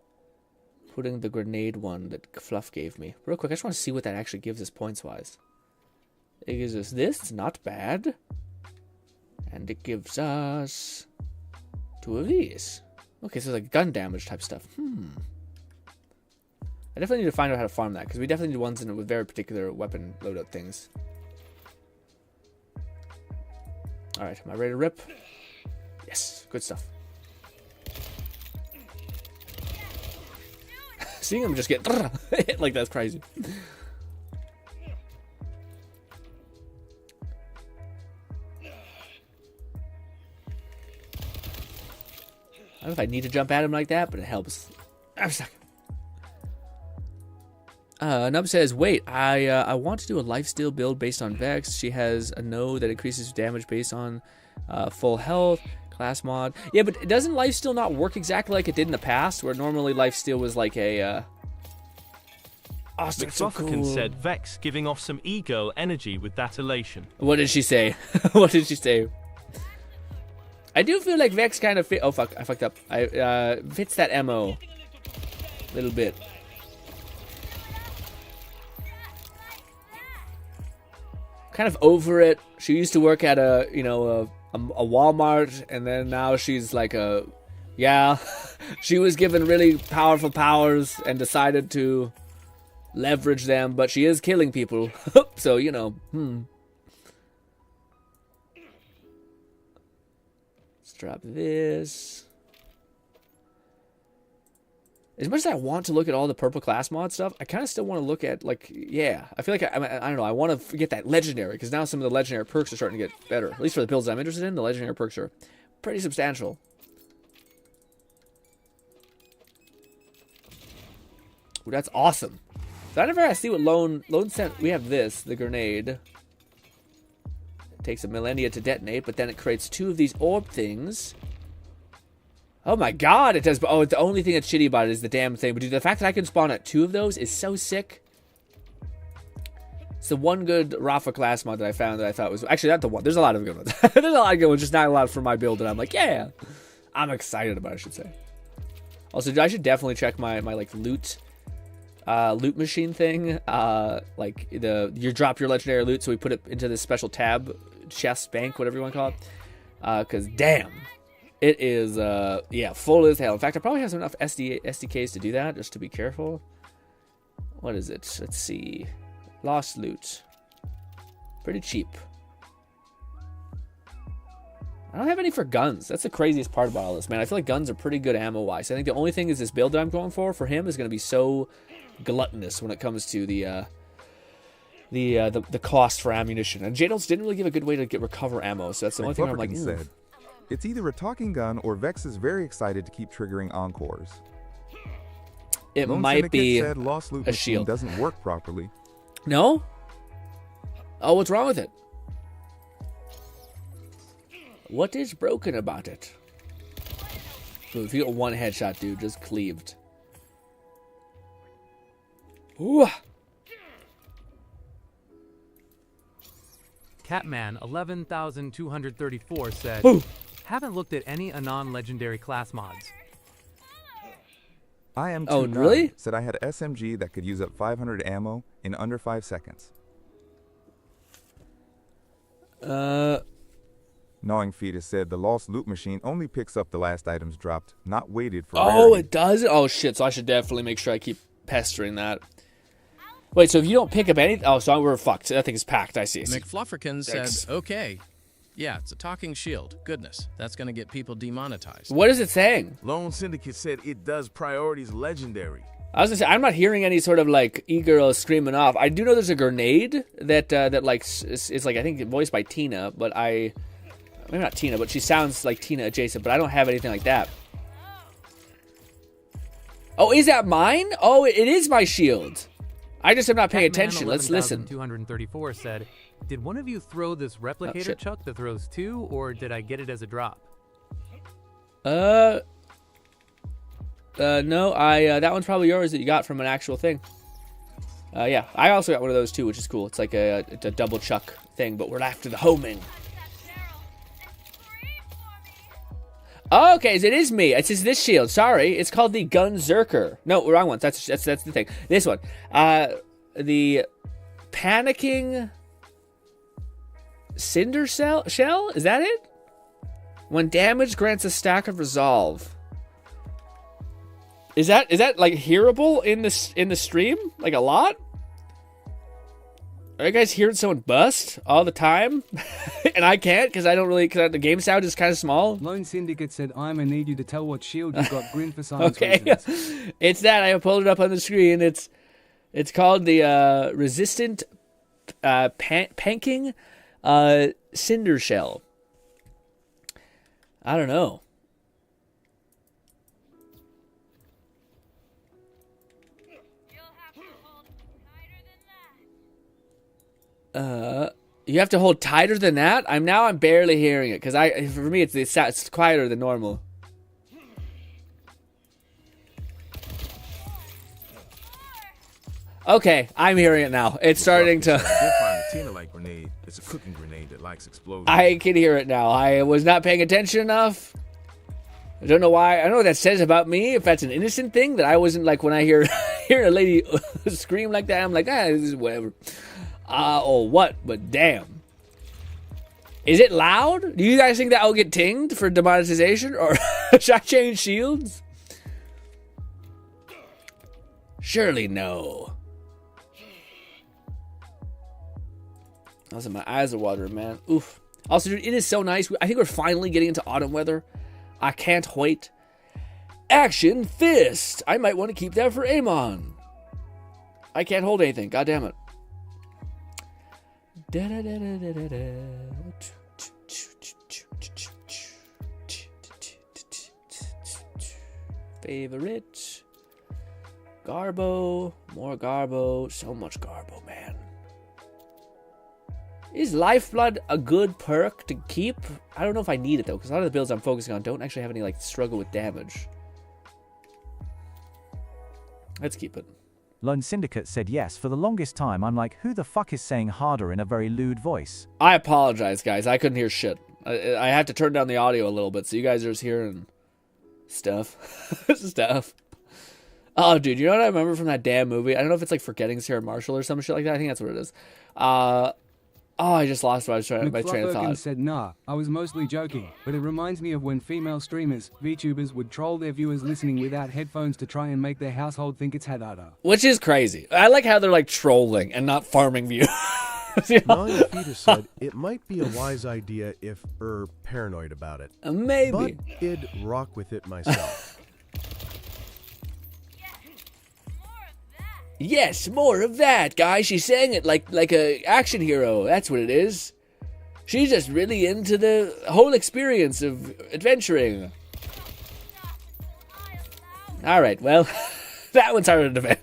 putting the grenade one that Fluff gave me. Real quick, I just want to see what that actually gives us points-wise. It gives us this. It's not bad. And it gives us 2 of these. Okay, so like gun damage type stuff. I definitely need to find out how to farm that, because we definitely need ones with very particular weapon loadout things. Alright, am I ready to rip? Yes, good stuff. Seeing him just get hit like that's crazy. I don't know if I need to jump at him like that, but it helps. I'm stuck. Nub says, wait, I want to do a lifesteal build based on Vex. She has a node that increases damage based on full health, class mod. Yeah, but doesn't lifesteal not work exactly like it did in the past, where normally lifesteal was like a... McFlufferkin said, Vex giving off some ego energy with that elation. What did she say? What did she say? I do feel like Vex kind of fit... Oh, fuck. I fucked up. Fits that MO. A little bit. Kind of over it. She used to work at a Walmart, and then now she's like she was given really powerful powers and decided to leverage them, but she is killing people. So, Let's drop this. As much as I want to look at all the purple class mod stuff, I kind of still want to look at, I feel like, I don't know, I want to get that legendary, because now some of the legendary perks are starting to get better. At least for the builds I'm interested in, the legendary perks are pretty substantial. Ooh, that's awesome. So I never had to see what Lone sent. We have this, the grenade. It takes a millennia to detonate, but then it creates 2 of these orb things. Oh my god, it does. Oh, the only thing that's shitty about it is the damn thing. But dude, the fact that I can spawn at 2 of those is so sick. It's the one good Rafa class mod that I found that I thought was actually not the one. There's a lot of good ones. There's a lot of good ones, just not a lot for my build. And I'm like, yeah, I'm excited about it, I should say. Also, I should definitely check my like loot machine thing. Like you drop your legendary loot, so we put it into this special tab, chest bank, whatever you want to call it. Cause damn, it is yeah, full as hell. In fact, I probably have enough SDKs to do that, just to be careful. What is it? Let's see. Lost loot. Pretty cheap. I don't have any for guns. That's the craziest part about all this, man. I feel like guns are pretty good ammo-wise. I think the only thing is this build that I'm going for him is going to be so gluttonous when it comes to the cost for ammunition. And Jadals didn't really give a good way to recover ammo, so that's the only thing I'm like, said, it's either a talking gun or Vex is very excited to keep triggering encores. It Lone might Syndicate be said Lost Loot a Machine shield. doesn't work properly. No? Oh, what's wrong with it? What is broken about it? So if you get one headshot, dude, just cleaved. Ooh. Catman 11,234 said, Ooh. haven't looked at any Anon legendary class mods. I am Oh, too really? dumb said I had a SMG that could use up 500 ammo in under 5 seconds. Gnawing Fetus said the Lost Loot Machine only picks up the last items dropped, not waited for Oh, rarity. it does? Oh, shit. So I should definitely make sure I keep pestering that. Wait, so if you don't pick up any... Oh, so we're fucked. That thing is packed. I see. McFlufferkin said, okay. Yeah, it's a talking shield. Goodness, that's going to get people demonetized. What is it saying? Lone Syndicate said it does priorities legendary. I was gonna say, I'm not hearing any sort of like e-girl screaming off. I do know there's a grenade that like is like, I think voiced by Tina, but maybe not Tina, but she sounds like Tina adjacent, but I don't have anything like that. Oh, is that mine? Oh, it is my shield. I just am not paying attention. Let's listen. 234 said, did one of you throw this replicator shit. chuck that throws 2, or did I get it as a drop? No, that one's probably yours that you got from an actual thing. Yeah, I also got one of those too, which is cool. It's like it's a double chuck thing, but we're after the homing. Oh, okay, so it is me. It's just this shield. Sorry, it's called the Gunzerker. No, wrong one. That's the thing. This one. The Panicking Cinder Shell? Is that it? When damage grants a stack of resolve. Is that like hearable in the stream? Like a lot? Are you guys hearing someone bust all the time? And I can't because the game sound is kind of small. Lone Syndicate said, I'm gonna need you to tell what shield you got. Grin for science Okay, reasons. it's that. I pulled it up on the screen. It's called the Resistant Panking Cinder Shell. I don't know. You have to hold tighter than that? I'm barely hearing it because for me it's quieter than normal. Okay, I'm hearing it now. It's starting to. Did find a Tina-like grenade. It's a cooking grenade that likes explosions. I can hear it now. I was not paying attention enough. I don't know why. I don't know what that says about me. If that's an innocent thing that I wasn't like when I hear a lady scream like that. I'm like, this is whatever. Or what? But damn. Is it loud? Do you guys think that I'll get tinged for demonetization? Or should I change shields? Surely no. Also, my eyes are watering, man. Oof. Also, dude, it is so nice. I think we're finally getting into autumn weather. I can't wait. Action Fist! I might want to keep that for Amon. I can't hold anything. God damn it. favorite. Garbo, more Garbo, so much Garbo, man. Is Lifeblood a good perk to keep? I don't know if I need it though, because a lot of the builds I'm focusing on don't actually have any like struggle with damage. Let's keep it. Lone Syndicate said yes. For the longest time, I'm like, who the fuck is saying harder in a very lewd voice? I apologize, guys. I couldn't hear shit. I had to turn down the audio a little bit, so you guys are just hearing stuff. stuff. Oh, dude, you know what I remember from that damn movie? I don't know if it's like Forgetting Sarah Marshall or some shit like that. I think that's what it is. I just lost what I was trying. My train of thought. Said, nah, I was mostly joking, but it reminds me of when female streamers, VTubers, would troll their viewers listening without headphones to try and make their household think it's hadada. Which is crazy. I like how they're like trolling and not farming viewers. You know? Nine Fetus said it might be a wise idea if paranoid about it. Maybe. But I'd rock with it myself. Yes, more of that, guys. She's saying it like a action hero. That's what it is. She's just really into the whole experience of adventuring. All right, well, that one's harder to defend.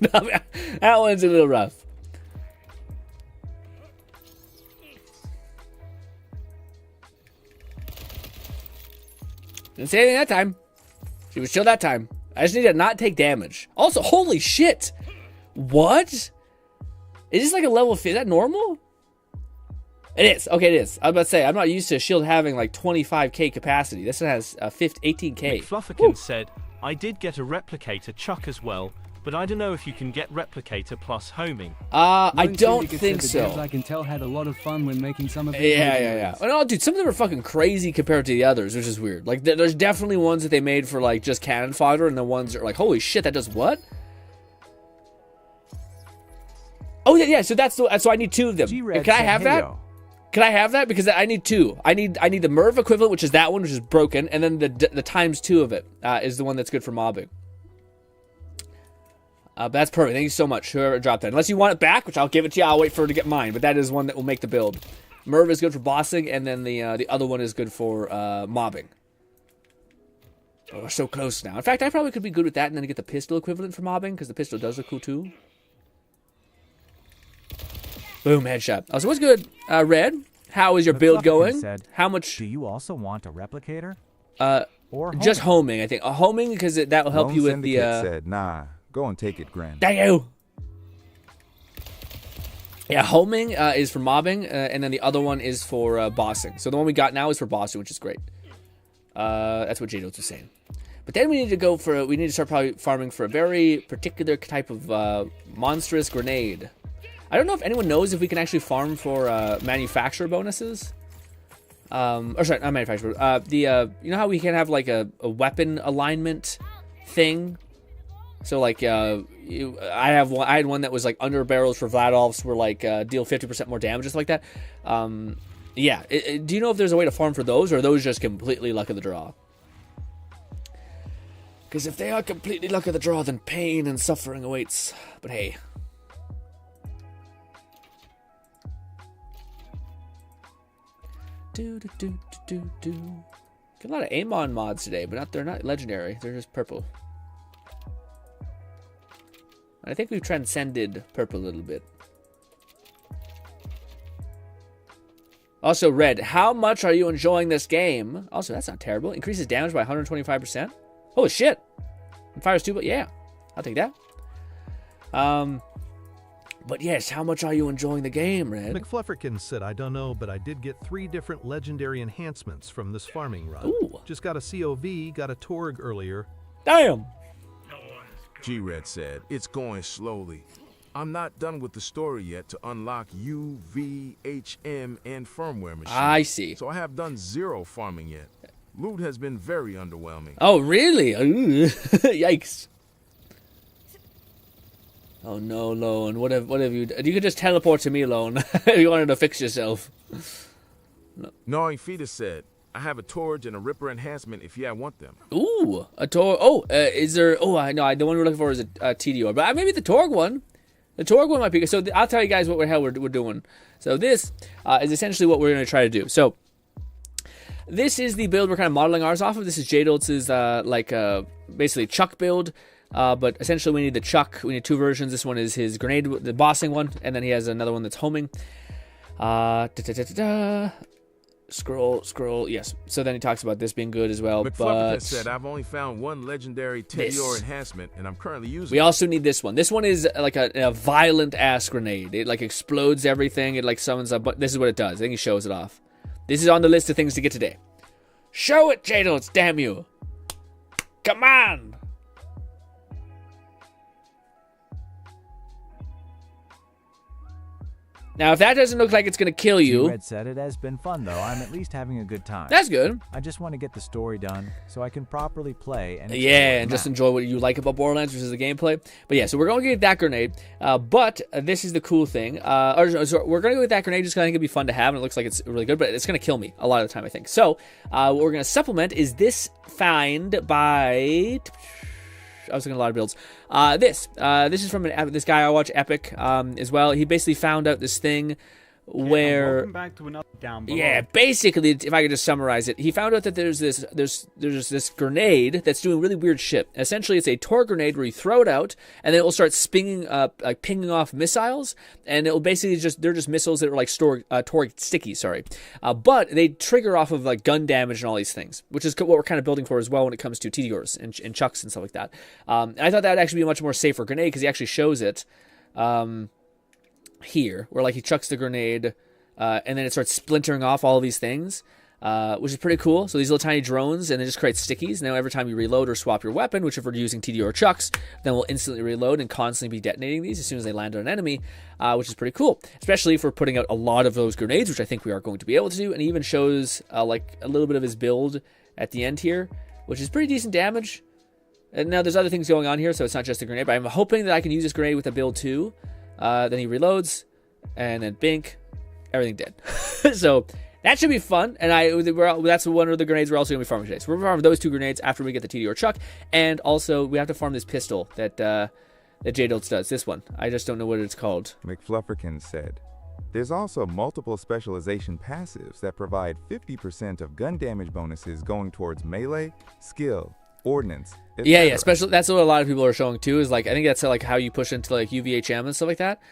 That one's a little rough. Didn't say anything that time. She was chill that time. I just need to not take damage. Also, holy shit. What? Is this like a level 50? Is that normal? It is. Okay, it is. I was about to say, I'm not used to a shield having like 25k capacity. This one has 18k. McFlufferkin said, I did get a replicator chuck as well, but I don't know if you can get replicator plus homing. I don't think so. I can tell had a lot of fun when making some of it. Yeah. No, dude, some of them are fucking crazy compared to the others, which is weird. Like, there's definitely ones that they made for like just cannon fodder, and the ones that are like, holy shit, that does what? Oh yeah. So so I need two of them. Can I have that? Can I have that? Because I need two. I need the Merv equivalent, which is that one, which is broken, and then the times 2 of it is the one that's good for mobbing. But that's perfect. Thank you so much, whoever dropped that. Unless you want it back, which I'll give it to you. I'll wait for her to get mine. But that is one that will make the build. Merv is good for bossing, and then the other one is good for mobbing. Oh, we're so close now. In fact, I probably could be good with that and then get the pistol equivalent for mobbing, because the pistol does look cool too. Boom, headshot. Oh, so what's good, Red? How is your build going? How much? Do you also want a replicator? Or just homing, I think. Homing, because that will help you with the. Said, nah, go and take it, Grin. Thank you. Yeah, homing is for mobbing, and then the other one is for bossing. So the one we got now is for bossing, which is great. That's what J-Notes was saying. But then we need to go for. We need to start probably farming for a very particular type of monstrous grenade. I don't know if anyone knows if we can actually farm for manufacturer bonuses. Or sorry, not manufacturer. You know how we can have like a weapon alignment thing. So like I had one that was like under barrels for Vladovs were like deal 50% more damage, just like that. Yeah. Do you know if there's a way to farm for those, or are those just completely luck of the draw? Because if they are completely luck of the draw, then pain and suffering awaits. But hey. Get a lot of Amon mods today, but they're not legendary. They're just purple. I think we've transcended purple a little bit. Also, Red, how much are you enjoying this game? Also, that's not terrible. Increases damage by 125%. Holy shit. And fires 2, but yeah. I'll take that. But yes, how much are you enjoying the game, Red? McFlufferkin said, I don't know, but I did get 3 different legendary enhancements from this farming run. Ooh. Just got a COV, got a Torg earlier. Damn! G-Red said, it's going slowly. I'm not done with the story yet to unlock U, V, HM, and firmware machines. I see. So I have done 0 farming yet. Loot has been very underwhelming. Oh, really? Yikes. Oh no, Lone. What have you done? You could just teleport to me, Lone, if you wanted to fix yourself. No. Gnawing Fetus said, I have a Torch and a Ripper enhancement if you want them. Ooh, a Torg. Oh, is there... Oh, I know. The one we're looking for is a TDR. But maybe the Torg one. The Torg one might be good. So I'll tell you guys what the hell we're doing. So this is essentially what we're going to try to do. So this is the build we're kind of modeling ours off of. This is Jadoltz's basically Chuck build. But essentially we need the Chuck. We need 2 versions. This one is his grenade, the bossing one, and then he has another one that's homing. Scroll. Yes. So then he talks about this being good as well. McFluffy But said, I've only found one legendary Tediore enhancement, and I'm currently using we it. also need this one. This one is like a violent ass grenade. It like explodes everything. It like summons up. But this is what it does. I think he shows it off. This is on the list of things to get today. Show it, Jadoltz, damn you! Come on! Now, if that doesn't look like it's going to kill you... Red said it has been fun, though. I'm at least having a good time. That's good. I just want to get the story done so I can properly play and yeah, and just enjoy what you like about Borderlands, which is the gameplay. But yeah, so we're going to get that grenade. But this is the cool thing. So we're going to go with that grenade just because I think it'd be fun to have, and it looks like it's really good, but it's going to kill me a lot of the time, I think. So what we're going to supplement is this find by... I was looking at a lot of builds. This is from this guy I watch, Epic, as well. He basically found out this thing where... Welcome back to another down below. Yeah, basically, if I could just summarize it, he found out that there's this grenade that's doing really weird shit. Essentially, it's a Tor grenade where you throw it out, and then it will start spinning up, like pinging off missiles, and it will basically they're just missiles that are like Tor sticky, but they trigger off of like gun damage and all these things, which is what we're kind of building for as well when it comes to Tediores and Chucks and stuff like that. And I thought that would actually be a much more safer grenade because he actually shows it. Here, where like he chucks the grenade, and then it starts splintering off all of these things, which is pretty cool. So these little tiny drones, and they just create stickies. Now every time you reload or swap your weapon, which if we're using TD or Chucks, then we'll instantly reload and constantly be detonating these as soon as they land on an enemy, which is pretty cool. Especially if we're putting out a lot of those grenades, which I think we are going to be able to do. And he even shows like a little bit of his build at the end here, which is pretty decent damage. And now there's other things going on here, so it's not just a grenade, but I'm hoping that I can use this grenade with a build too. Then he reloads, and then bink, everything dead. So that should be fun. And that's one of the grenades we're also going to be farming today. So we're farming those 2 grenades after we get the TD or Chuck, and also we have to farm this pistol that Jadoltz does. This one, I just don't know what it's called. McFlufferkin said, there's also multiple specialization passives that provide 50% of gun damage bonuses going towards melee, skill, ordnance. Yeah. Special. That's what a lot of people are showing too. Is like I think that's like how you push into like UVHM and stuff like that.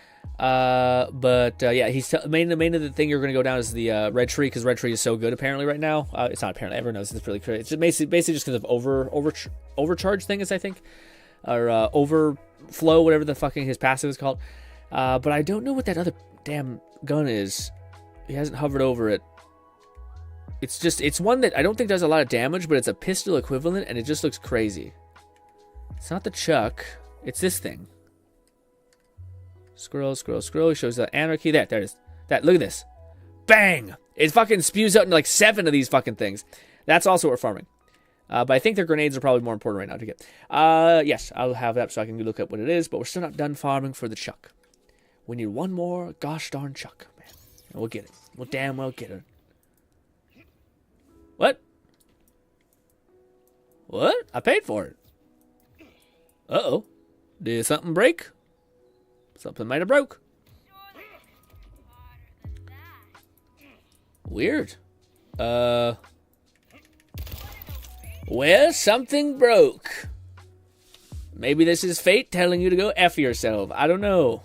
Yeah, he's main of the thing you're going to go down is the red tree because red tree is so good apparently right now. It's not apparently. Everyone knows it's really crazy. It's just basically just because of overcharge thing is I think, or overflow, whatever the fucking his passive is called. But I don't know what that other damn gun is. He hasn't hovered over it. It's one that I don't think does a lot of damage, but it's a pistol equivalent, and it just looks crazy. It's not the Chuck. It's this thing. Scroll. He shows the anarchy. There it is. Look at this. Bang! It fucking spews out into like 7 of these fucking things. That's also what we're farming. But I think their grenades are probably more important right now to get. Yes, I'll have that so I can look up what it is, but we're still not done farming for the Chuck. We need one more gosh darn Chuck, man. And we'll get it. We'll damn well get it. What? I paid for it. Uh-oh. Did something break? Something might have broke. Weird. Well, something broke. Maybe this is fate telling you to go F yourself. I don't know.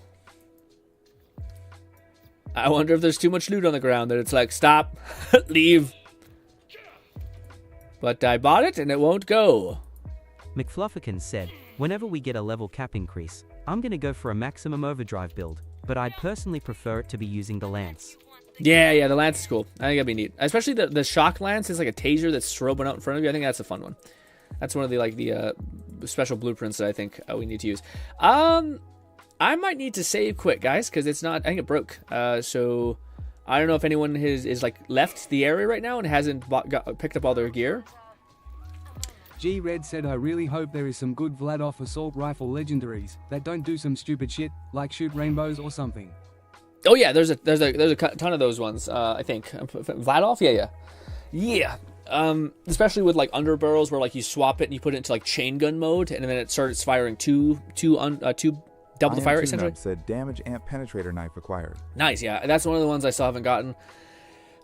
I wonder if there's too much loot on the ground that it's like, stop, leave. But I bought it and it won't go. McFlufferkin said, whenever we get a level cap increase, I'm gonna go for a maximum overdrive build, but I'd personally prefer it to be using the Lance. Yeah, the Lance is cool. I think that'd be neat. Especially the Shock Lance is like a taser that's strobing out in front of you. I think that's a fun one. That's one of the special blueprints that I think we need to use. I might need to save quick, guys, because it's not, I think it broke. So I don't know if anyone is like left the area right now and hasn't picked up all their gear. G-Red said, I really hope there is some good Vladov assault rifle legendaries that don't do some stupid shit, like shoot rainbows or something. Oh yeah, there's a ton of those ones, I think. Vladov? Yeah. Especially with like underbarrels where like you swap it and you put it into like chain gun mode and then it starts firing two double the fire essentially. Said damage amp penetrator knife acquired. Nice, yeah. That's one of the ones I still haven't gotten.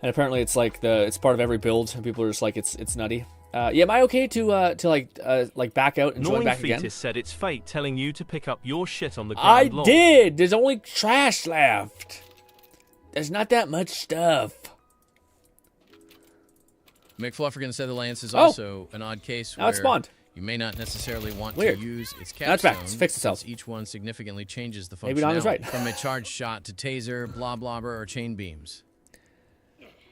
And apparently it's like it's part of every build, and people are just like it's nutty. Yeah, am I okay to like back out and join Gnawing back Fetus again? said it's fate telling you to pick up your shit on the ground. I did. There's only trash left. There's not that much stuff. McFlufferkin said the Lance is also an odd case Now it where spawned. you may not necessarily want Weird. to use its Now it's capstone. back. It's fixed itself. since each one significantly changes the functionality. Maybe Don is right. From a charged shot to taser, blah blobber, or chain beams.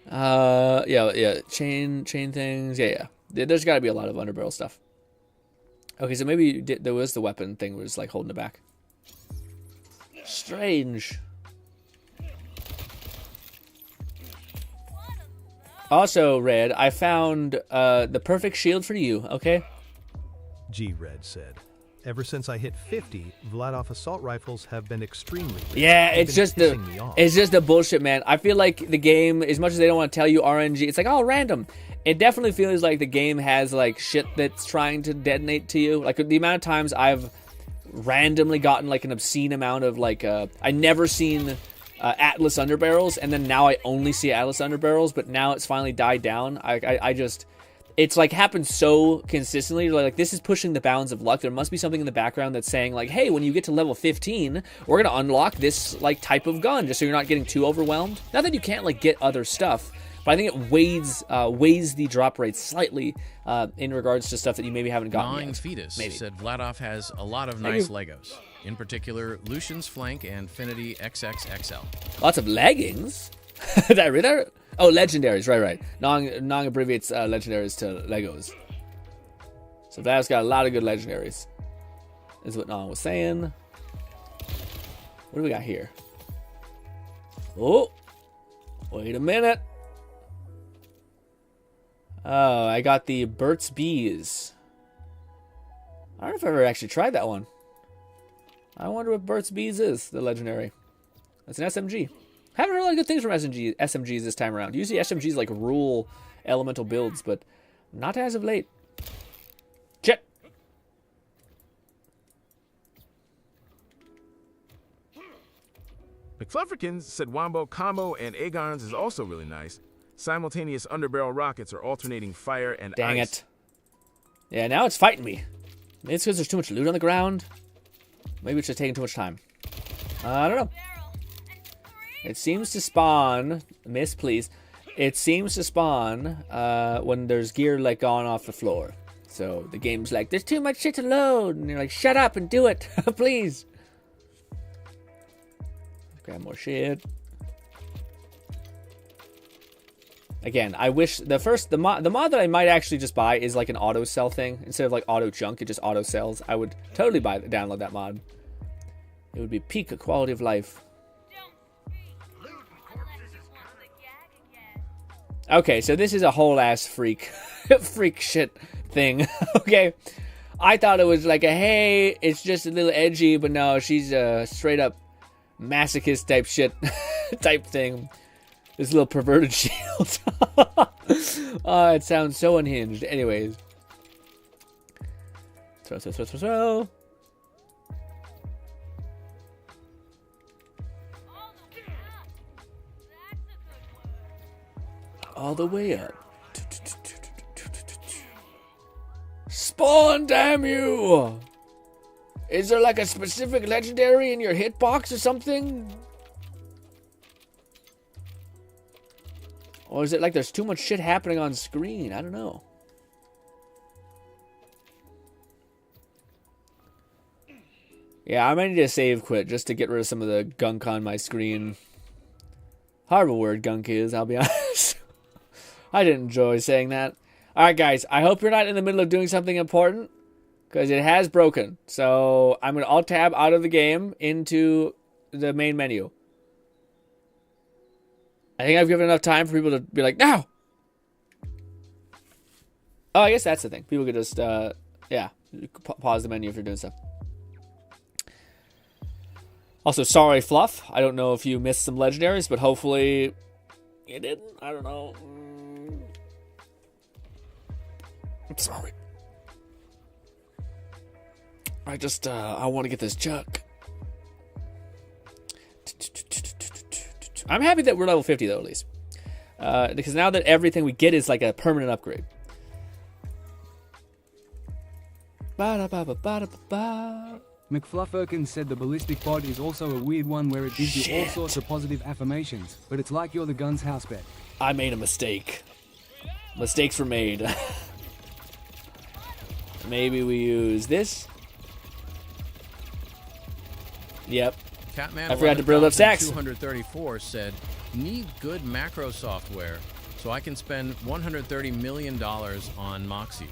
Yeah. Chain things. Yeah. There's got to be a lot of underbarrel stuff. Okay, so maybe there was the weapon thing was like holding it back. Strange. Also, Red, I found the perfect shield for you, okay? G-Red said. Ever since I hit 50, Vladov assault rifles have been extremely rare. Yeah, They've it's been just pissing me off. the bullshit, man. I feel like the game, as much as they don't want to tell you RNG, it's like, oh, random. It definitely feels like the game has like shit that's trying to detonate to you. Like the amount of times I've randomly gotten like an obscene amount of like I never seen Atlas underbarrels, and then now I only see Atlas underbarrels, but now it's finally died down. I just, it's like happened so consistently. Like this is pushing the bounds of luck. There must be something in the background that's saying like, hey, when you get to level 15, we're gonna unlock this like type of gun, just so you're not getting too overwhelmed. Not that you can't like get other stuff, but I think it weighs the drop rate slightly in regards to stuff that you maybe haven't gotten Gnawing yet. Fetus Maybe. said Vladov has a lot of Thank nice you. Legos. In particular, Lucian's Flank and Infinity XXXL. Lots of leggings. Did I read that? Oh, legendaries. Right. Nong abbreviates legendaries to Legos. So Vlad's got a lot of good legendaries. Is what Nong was saying. What do we got here? Oh, wait a minute. Oh, I got the Burt's Bees. I don't know if I've ever actually tried that one. I wonder what Burt's Bees is, the legendary. That's an SMG. Haven't heard a lot of good things from SMGs this time around. Usually SMGs like rule elemental builds, but not as of late. Jet. McFlufferkins said Wombo Combo and Aegon's is also really nice. Simultaneous underbarrel rockets are alternating fire and Dang ice. it. Yeah, now it's fighting me. Maybe it's because there's too much loot on the ground. Maybe it's just taking too much time. I don't know. It seems to spawn... Miss, please. It seems to spawn when there's gear like gone off the floor. So the game's like, there's too much shit to load. And you're like, shut up and do it. Please. Grab more shit. Again, I wish the mod that I might actually just buy is like an auto sell thing instead of like auto junk. It just auto sells. I would totally download that mod. It would be peak quality of life. Okay, so this is a whole ass freak shit thing. Okay, I thought it was like a hey, it's just a little edgy, but no, she's a straight up masochist type shit type thing. This little perverted shield. Oh, it sounds so unhinged. Anyways. Throw. All the way up. Spawn, damn you! Is there like a specific legendary in your hitbox or something? Or is it like there's too much shit happening on screen? I don't know. Yeah, I might need to save quit just to get rid of some of the gunk on my screen. Horrible word gunk is, I'll be honest. I didn't enjoy saying that. Alright guys, I hope you're not in the middle of doing something important, because it has broken. So I'm going to alt-tab out of the game into the main menu. I think I've given enough time for people to be like, no! Oh, I guess that's the thing. People could just, yeah, pause the menu if you're doing stuff. Also, sorry, Fluff. I don't know if you missed some legendaries, but hopefully you didn't. I don't know. I'm sorry. I just, I want to get this chuck. I'm happy that we're level 50, though, at least. Because now that everything we get is like a permanent upgrade. Ba-da-ba-ba-ba-da-ba-ba. McFlufferkin said the ballistic bod is also a weird one where it gives you all sorts of positive affirmations, but it's like you're the gun's house pet. I made a mistake. Mistakes were made. Maybe we use this. Yep. Catman I forgot to build up stacks. 234 said, need good macro software so I can spend $130 million on Moxie.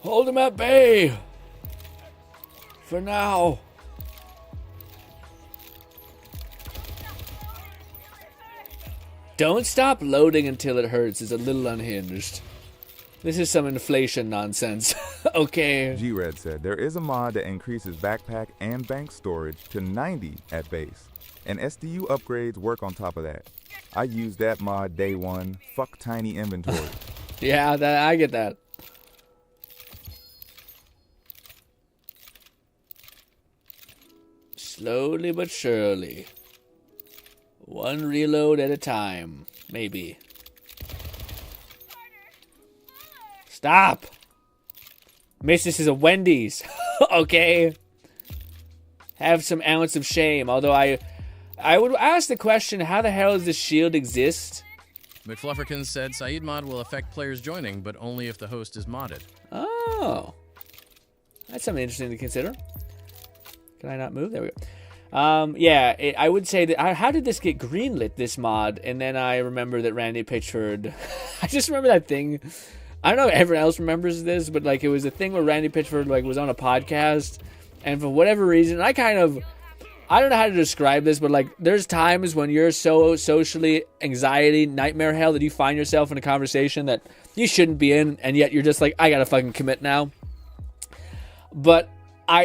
Hold him at bay. For now. Don't stop loading until it hurts is a little unhinged. This is some inflation nonsense. Okay. G-Red said, there is a mod that increases backpack and bank storage to 90 at base. And SDU upgrades work on top of that. I used that mod day one. Fuck tiny inventory. Yeah, I get that. Slowly but surely. One reload at a time. Maybe. Stop! Miss, this is a Wendy's. Okay? Have some ounce of shame. Although I would ask the question, how the hell does this shield exist? McFlufferkin said Saeed mod will affect players joining, but only if the host is modded. Oh. That's something interesting to consider. Can I not move? There we go. Yeah, I would say that. How did this get greenlit, this mod? And then I remember that Randy Pitchford. I just remember that thing. I don't know if everyone else remembers this, but like it was a thing where Randy Pitchford like was on a podcast, and for whatever reason, I don't know how to describe this, but like there's times when you're so socially anxiety, nightmare hell that you find yourself in a conversation that you shouldn't be in, and yet you're just like, I gotta fucking commit now. But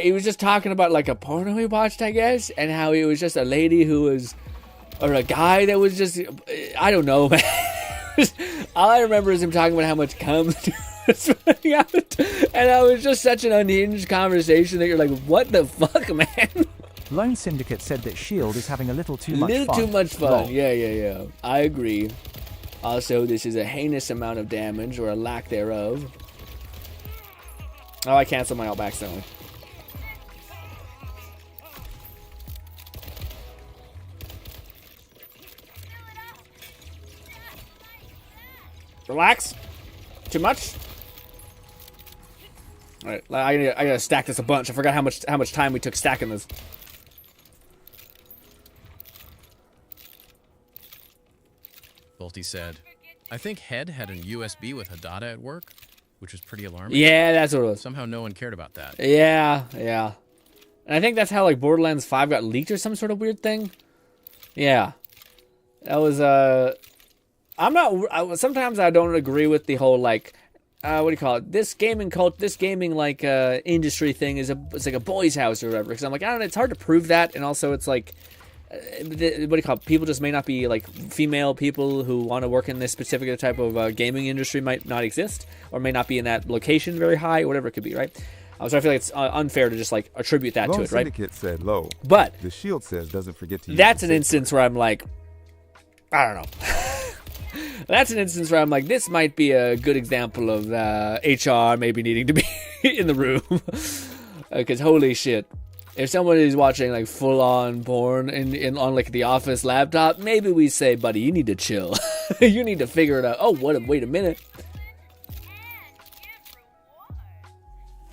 he was just talking about like a porno he watched, I guess, and how he was just a lady who was, or a guy that was just, I don't know, man. All I remember is him talking about how much cum was running out, and that was just such an unhinged conversation that you're like, what the fuck, man? Lone Syndicate said that Shield is having a little too much fun. Too much fun. Lol. Yeah. I agree. Also, this is a heinous amount of damage, or a lack thereof. Oh, I canceled my ult accidentally. Relax. Too much. All right, I gotta stack this a bunch. I forgot how much time we took stacking this. Bolty said, I think Head had a USB with Hadada at work, which was pretty alarming. Yeah, that's what it was. Somehow no one cared about that. Yeah. And I think that's how like Borderlands 5 got leaked or some sort of weird thing. Yeah. That was sometimes I don't agree with the whole like what do you call it? This gaming like industry thing it's like a boys' house or whatever. Because I'm like, I don't know, it's hard to prove that, and also it's like what do you call it? People just may not be like female people who want to work in this specific type of gaming industry might not exist, or may not be in that location very high, or whatever it could be, right? So I feel like it's unfair to just like attribute that to it, right? Syndicate said low, but the shield says doesn't forget to use that's an instance where I'm like, I don't know. That's an instance where I'm like, this might be a good example of HR maybe needing to be in the room. Because holy shit. If somebody is watching like full-on porn on like the office laptop, maybe we say, buddy, you need to chill. You need to figure it out. Oh, wait a minute.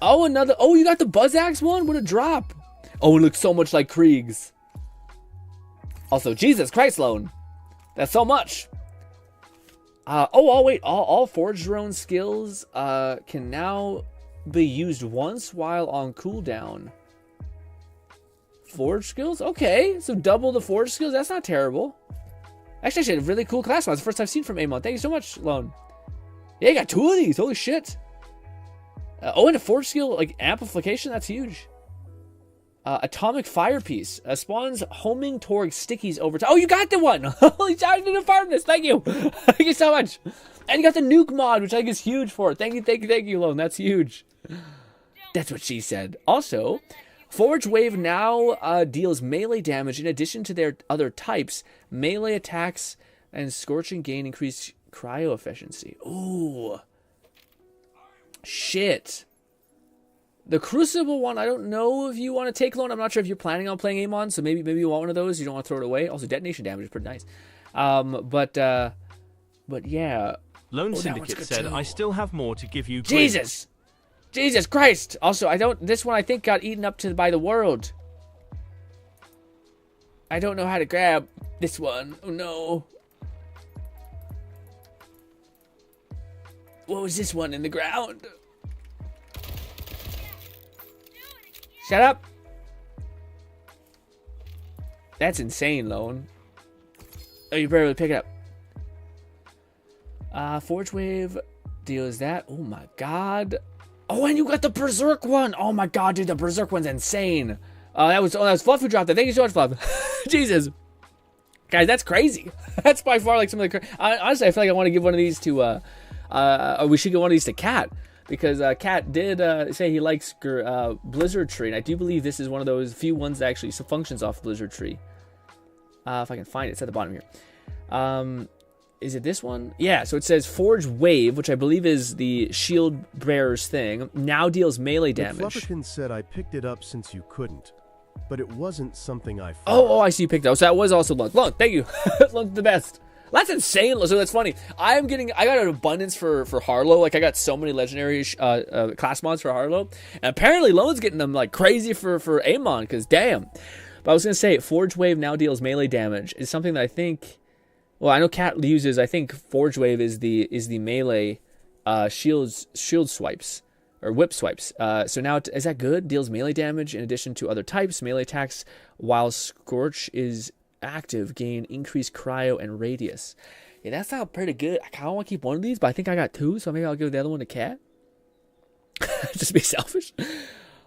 Oh, you got the Buzz Axe one? What a drop. Oh, it looks so much like Krieg's. Also, Jesus Christ, Lone. That's so much. Wait. All Forge Drone skills can now be used once while on cooldown. Forge skills? Okay, so double the Forge skills. That's not terrible. Actually, a really cool class mod. It's the first I've seen from Amon. Thank you so much, Lone. Yeah, you got 2 of these. Holy shit. And a Forge skill, like amplification. That's huge. Atomic Fire Piece spawns homing towards stickies over time. Oh, you got the one! Holy shit, I didn't farm this. Thank you. Thank you so much. And you got the nuke mod, which I think is huge for it. Thank you, Lone. That's huge. That's what she said. Also, Forge Wave now deals melee damage in addition to their other types. Melee attacks and Scorching gain increased cryo efficiency. Ooh. Shit. The Crucible one, I don't know if you want to take loan. I'm not sure if you're planning on playing Amon, so maybe you want one of those. You don't want to throw it away. Also, detonation damage is pretty nice. But yeah. Lone Syndicate said, too. I still have more to give you. Jesus! Jesus Christ! Also, this one I think got eaten up by the world. I don't know how to grab this one. Oh no. What was this one in the ground? Shut up. That's insane, Lone. Oh, you better really pick it up. Forge Wave deals that. Oh my god. Oh, and you got the Berserk one. Oh my god, dude, the Berserk one's insane. That was Fluff who dropped that. Thank you so much, Fluff. Jesus. Guys, that's crazy. That's by far like some of the... honestly, I feel like I want to give one of these to... we should give one of these to Kat. Because Kat did say he likes Blizzard Tree. And I do believe this is one of those few ones that actually functions off Blizzard Tree. If I can find it. It's at the bottom here. Is it this one? Yeah, so it says Forge Wave, which I believe is the Shield Bearer's thing. Now deals melee damage. Flufferkin said I picked it up since you couldn't. But it wasn't something I found. Oh, I see you picked it up. So that was also Lunk. Lunk, thank you. Lunk's the best. That's insane. So that's funny. I got an abundance for Harlow. Like, I got so many legendary class mods for Harlow. And apparently Lone's getting them like crazy for Amon, because damn. But I was going to say, Forge Wave now deals melee damage. Is something that I think... Well, I know Cat uses, I think Forge Wave is the melee shield swipes. Or whip swipes. So now, is that good? Deals melee damage in addition to other types. Melee attacks while Scorch is active gain increased cryo and radius. Yeah, that sounds pretty good. I kind of want to keep one of these, but I think I got two, so maybe I'll give the other one to Cat. Just be selfish.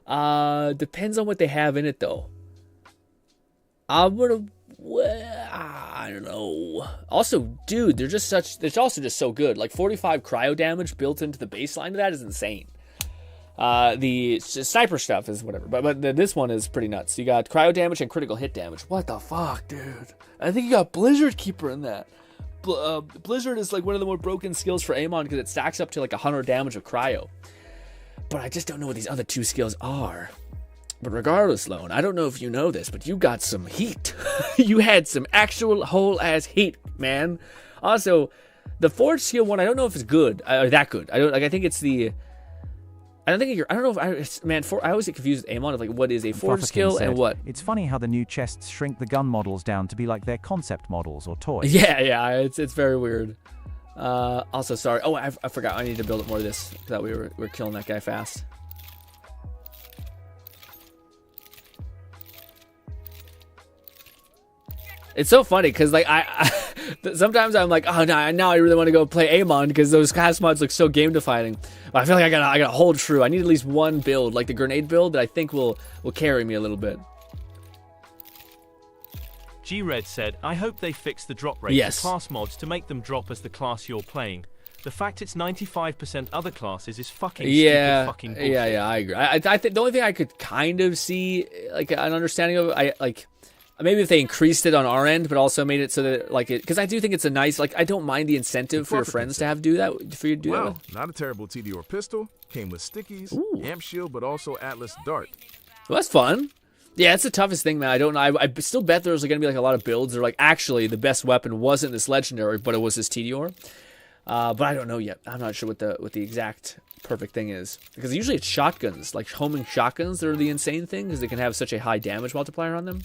Depends on what they have in it, though. I don't know. Also, dude, they're also just so good. Like 45 cryo damage built into the baseline of that is insane. The sniper stuff is whatever, but this one is pretty nuts. You got cryo damage and critical hit damage. What the fuck, dude? I think you got Blizzard Keeper in that. Blizzard is like one of the more broken skills for Amon because it stacks up to like 100 damage of cryo. But I just don't know what these other two skills are. But regardless, Lone, I don't know if you know this, but you got some heat. You had some actual whole-ass heat, man. Also, the Forge skill one, I don't know if it's good, or that good. I think it's the... I always get confused with Amon of like what is a Forge skill and what. It's funny how the new chests shrink the gun models down to be like their concept models or toys. Yeah, it's very weird. Also, sorry. Oh, I forgot. I need to build up more of this. I thought we were killing that guy fast. It's so funny because like sometimes I'm like, oh no, now I really want to go play Amon because those class mods look so game defining. But I feel like I gotta hold true. I need at least one build, like the grenade build, that I think will carry me a little bit. G-Red said, I hope they fix the drop rate for class mods to make them drop as the class you're playing. The fact it's 95% other classes is fucking stupid fucking bullshit. Yeah, I agree. I think the only thing I could kind of see like an understanding of maybe if they increased it on our end, but also made it so that like it, because I do think it's a nice, like I don't mind the incentive for your friends to do that, for you to do that. Wow, not a terrible TDR pistol. Came with stickies, amp shield, but also Atlas dart. Well, that's fun. Yeah, it's the toughest thing, man. I don't know. I still bet there's going to be like a lot of builds that are like, actually the best weapon wasn't this legendary, but it was this TDR. But I don't know yet. I'm not sure what the exact perfect thing is, because usually it's shotguns, like homing shotguns that are the insane thing, because they can have such a high damage multiplier on them.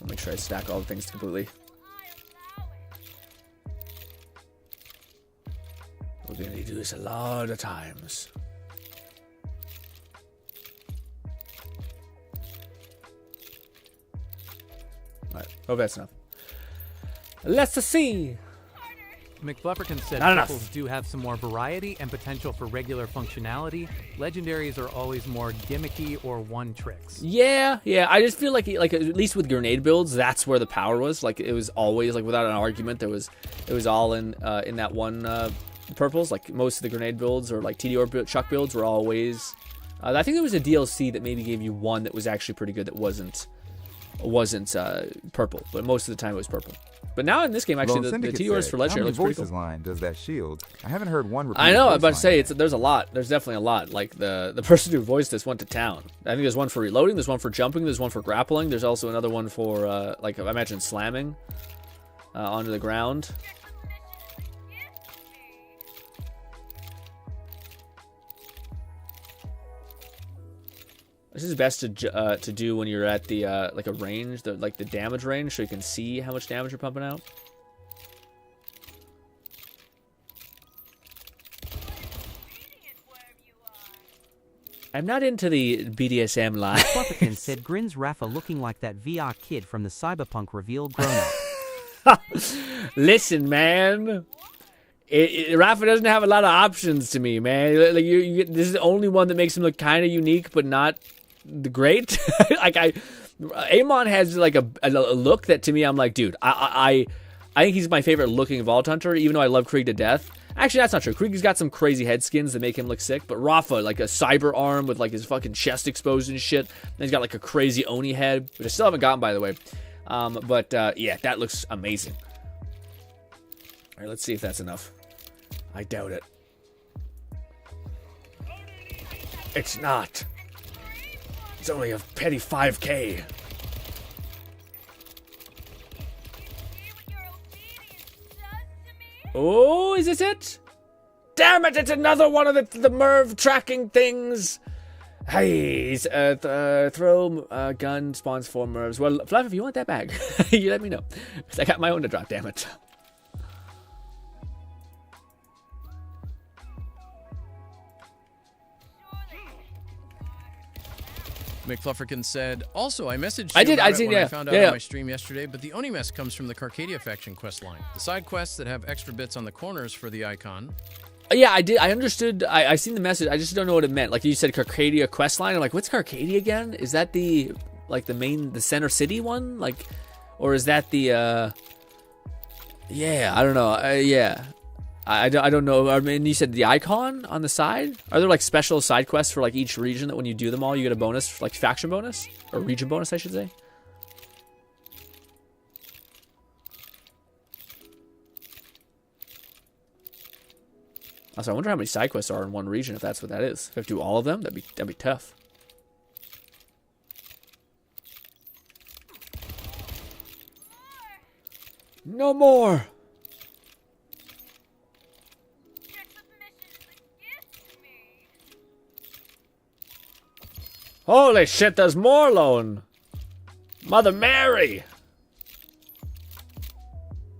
I'll make sure I stack all the things completely. We're going to do this a lot of times. Alright, hope that's enough. Let's see. McFlufferkin said Not enough. purples do have some more variety and potential for regular functionality. Legendaries are always more gimmicky or one tricks. Yeah. I just feel like at least with grenade builds, that's where the power was. Like it was always like without an argument, it was all in that one purples. Like most of the grenade builds or like TDR chuck builds were always. I think there was a DLC that maybe gave you one that was actually pretty good that wasn't purple, but most of the time it was purple. But now in this game, actually, the TDRs for Legendary looks pretty cool. Line does that shield? I haven't heard one. I know. I'm about to say there's a lot. There's definitely a lot. Like the person who voiced this went to town. I think there's one for reloading. There's one for jumping. There's one for grappling. There's also another one for like I imagine slamming onto the ground. This is best to do when you're at the like a range, the damage range, so you can see how much damage you're pumping out. I'm not into the BDSM line. Flufferkin said Grinn's Rafa looking like that VR kid from the Cyberpunk reveal grown up. Listen, man. Rafa doesn't have a lot of options to me, man. Like this is the only one that makes him look kind of unique, but not the great. Like Amon has like a look that to me I'm like, dude, I think he's my favorite looking Vault Hunter, even though I love Krieg to death. Actually, that's not true. Krieg's got some crazy head skins that make him look sick, but Rafa, like a cyber arm with like his fucking chest exposed and shit. And he's got like a crazy Oni head, which I still haven't gotten, by the way. Yeah, that looks amazing. All right, let's see if that's enough. I doubt it. It's not. It's only a petty 5K. Oh, is this it? Damn it, it's another one of the Merv tracking things. Hey, throw gun spawns 4 Mervs. Well, Fluff, if you want that bag, you let me know. Because I got my own to drop, damn it. McFlufferkin said, also, I messaged you when I found out on my stream yesterday, but the Oni mess comes from the Carcadia faction quest line. The side quests that have extra bits on the corners for the icon. Yeah, I did. I understood. I seen the message. I just don't know what it meant. Like you said, Carcadia quest line. I'm like, what's Carcadia again? Is that the center city one? Like, or is that the? Yeah, I don't know. Yeah. I don't know. I mean, you said the icon on the side? Are there like special side quests for like each region that when you do them all, you get a bonus, like faction bonus? Or region bonus, I should say? Also, I wonder how many side quests are in one region, if that's what that is. If I have to do all of them, that'd be tough. No more! Holy shit, there's more, Lone. Mother Mary.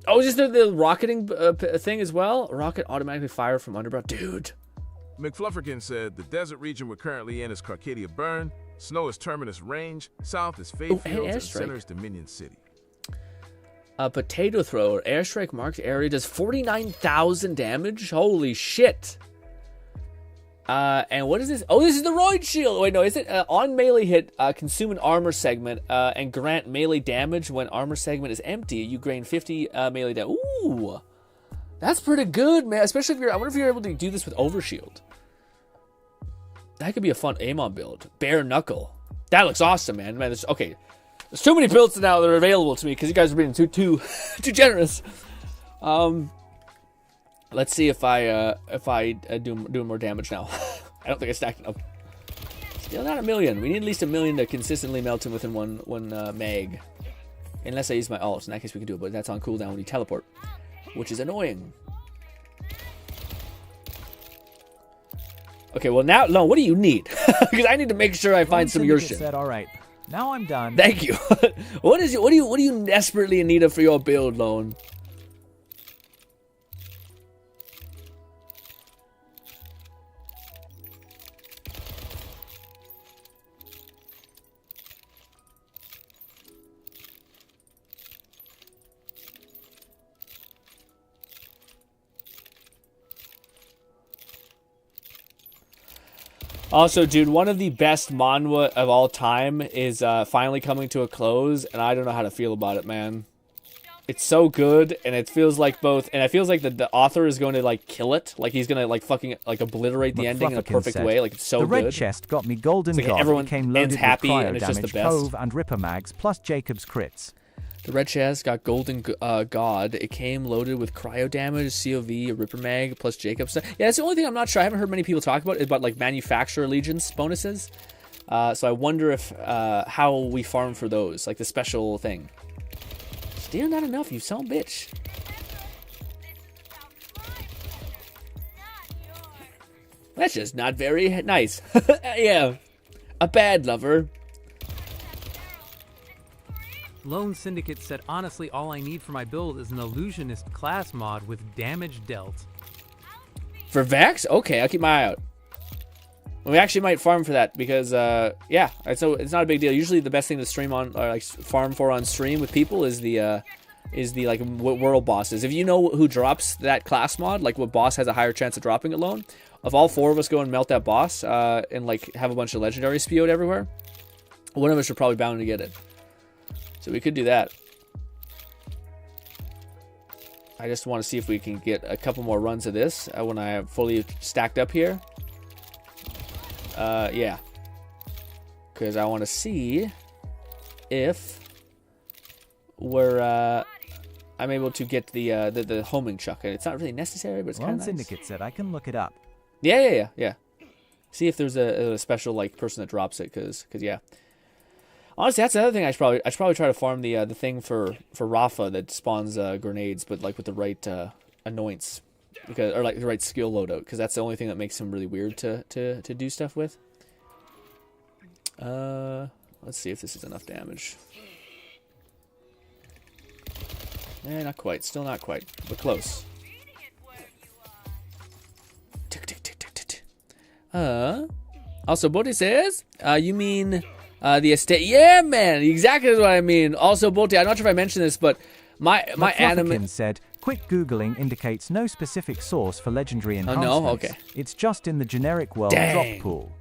Oh, is this the rocketing thing as well? Rocket automatically fire from underground. Dude. McFlufferkin said, the desert region we're currently in is Carcadia Burn, snow is Terminus Range, south is Faith Fields, and center is Dominion City. A potato thrower. Airstrike marked area does 49,000 damage. Holy shit. And what is this? Oh, this is the Roid Shield. Wait, no, is it on melee hit, consume an armor segment and grant melee damage when armor segment is empty. You gain 50 melee damage. Ooh, that's pretty good, man. Especially if I wonder if you're able to do this with Overshield. That could be a fun Amon build. Bare Knuckle. That looks awesome, man. There's too many builds now that are available to me because you guys are being too generous. Let's see if I do more damage now. I don't think I stacked enough. Still not 1 million. We need at least 1 million to consistently melt him within one mag. Unless I use my ult. In that case, we can do it, but that's on cooldown when you teleport, which is annoying. Okay, well now, Lone, what do you need? Because I need to make sure I find some of your shit. Said, all right, now I'm done. Thank you. What do you desperately need for your build, Lone? Also, dude, one of the best manhwa of all time is finally coming to a close, and I don't know how to feel about it, man. It's so good, and it feels like both, and it feels like the author is going to like kill it, like he's gonna like fucking like obliterate the ending in a perfect way, like it's so good. The red chest got me golden like god. Everyone came loaded ends happy, with cryo and it's just the damage, best. Cove and Ripper mags plus Jacob's crits. The red chest got golden god. It came loaded with cryo damage, COV, a Ripper mag plus Jacob's. Yeah, that's the only thing I'm not sure. I haven't heard many people talk about like manufacturer allegiance bonuses. So I wonder if how we farm for those, like the special thing. Still not enough, you son of a bitch. That's just not very nice. Yeah, a bad lover. Lone Syndicate said, honestly, all I need for my build is an illusionist class mod with damage dealt. For Vex? Okay, I'll keep my eye out. We actually might farm for that because, yeah, so it's not a big deal. Usually, the best thing to stream on, or like farm for on stream with people is the like world bosses. If you know who drops that class mod, like what boss has a higher chance of dropping it alone, if all 4 of us go and melt that boss, and like have a bunch of legendaries spewed everywhere, one of us are probably bound to get it. So we could do that. I just want to see if we can get a couple more runs of this when I am fully stacked up here. Yeah. Because I want to see if we're I'm able to get the homing chuck. It's not really necessary, but it's kind of nice. Syndicate said I can look it up. Yeah. See if there's a special like person that drops it, because yeah. Honestly, that's the other thing. I should probably try to farm the thing for Rafa that spawns grenades, but like with the right annoyance, because or like the right skill loadout, because that's the only thing that makes him really weird to do stuff with. Let's see if this is enough damage. Eh, not quite. Still not quite, but close. Also, Bodhi says, you mean the estate? Yeah, man, exactly what I mean. Also, Bodhi, I'm not sure if I mentioned this, but my anime said, quick Googling indicates no specific source for legendary enhancements. Oh, no? Okay. It's just in the generic world drop pool.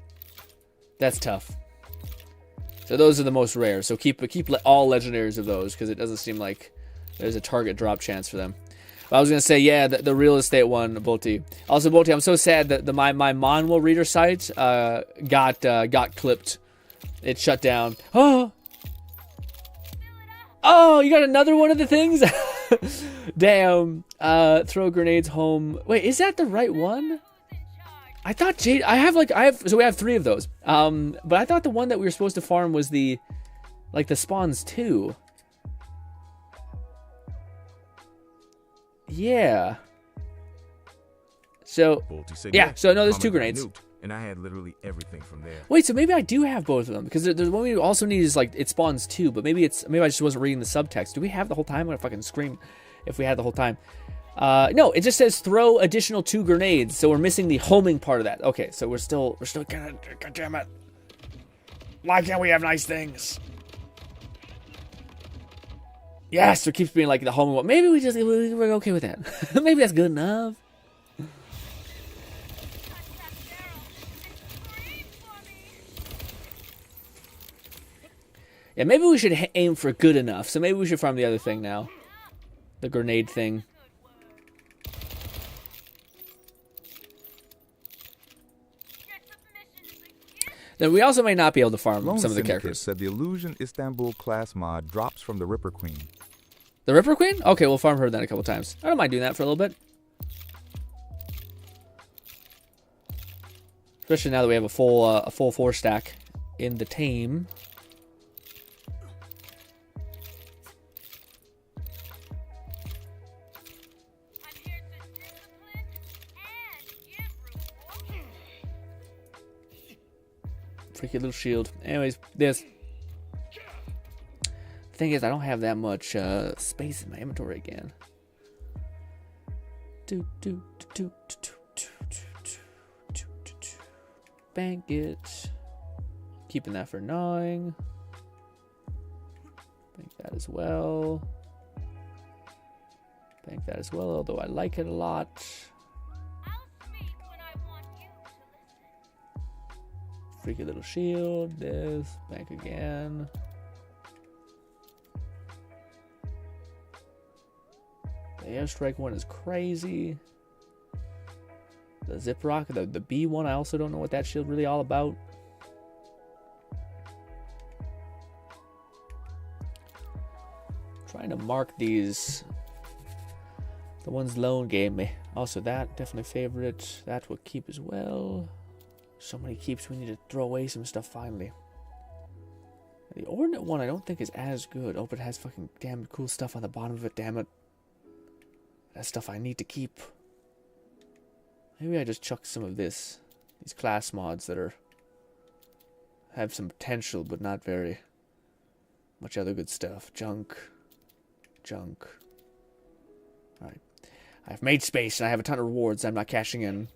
That's tough. So those are the most rare. So keep all legendaries of those, because it doesn't seem like there's a target drop chance for them. But I was gonna say, yeah, the real estate one, Bolti. Also, Bolti, I'm so sad that my Manhwa reader site got clipped. It shut down. Oh, you got another one of the things. Damn. Throw grenades home. Wait, is that the right one? I thought Jade. So we have 3 of those. But I thought the one that we were supposed to farm was the spawns too. Yeah. So yeah. So no, there's 2 grenades. And I had literally everything from there. Wait, so maybe I do have both of them, because there's one we also need is like it spawns 2, but maybe I just wasn't reading the subtext. Do we have the whole time? I'm gonna fucking scream if we had the whole time. No, it just says throw additional 2 grenades, so we're missing the homing part of that. Okay, so we're still kind of, god damn it. Why can't we have nice things? Yes, it keeps being like the homing one. Maybe we're okay with that. Maybe that's good enough. Yeah, maybe we should aim for good enough. So maybe we should farm the other thing now. The grenade thing. Then we also may not be able to farm some of the characters. Said the Illusion Istanbul class mod drops from the Ripper Queen. The Ripper Queen? Okay, we'll farm her then a couple times. I don't mind doing that for a little bit. Especially now that we have a full 4 stack in the team. Freaky little shield. Anyways, this thing is, I don't have that much space in my inventory again. Bank it. Keeping that for gnawing. Bank that as well. Bank that as well, although I like it a lot. freaky little shield. This. Back again. The airstrike one is crazy. The zip rock, the B one, I also don't know what that shield really all about. Trying to mark these. The ones Lone gave me. Also that, definitely favorite. That will keep as well. So many keeps, we need to throw away some stuff finally. The Ordnate one I don't think is as good. Oh, but it has fucking damn cool stuff on the bottom of it, damn it. That's stuff I need to keep. Maybe I just chuck some of this. These class mods that have some potential, but not very much other good stuff. Junk. Alright. I've made space and I have a ton of rewards I'm not cashing in.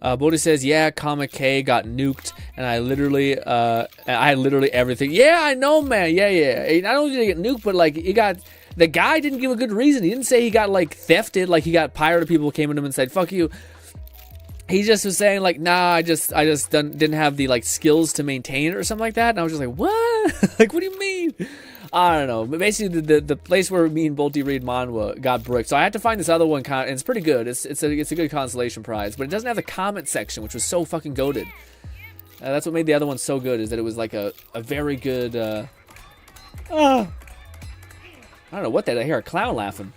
Bodhi says, yeah, Comic K got nuked, and I literally everything. Yeah, I know, man. Yeah. Not only did he get nuked, but like the guy didn't give a good reason. He didn't say he got like thefted, like he got pirated. People came to him and said, "Fuck you." He just was saying like, nah, I just didn't have the like skills to maintain it or something like that. And I was just like, what? Like, what do you mean? I don't know. But basically, the place where me and Bolty read Manhwa got bricked. So I had to find this other one, and it's pretty good. It's a good consolation prize. But it doesn't have the comment section, which was so fucking goated. That's what made the other one so good, is that it was like a very good... I don't know what that... I hear a clown laughing.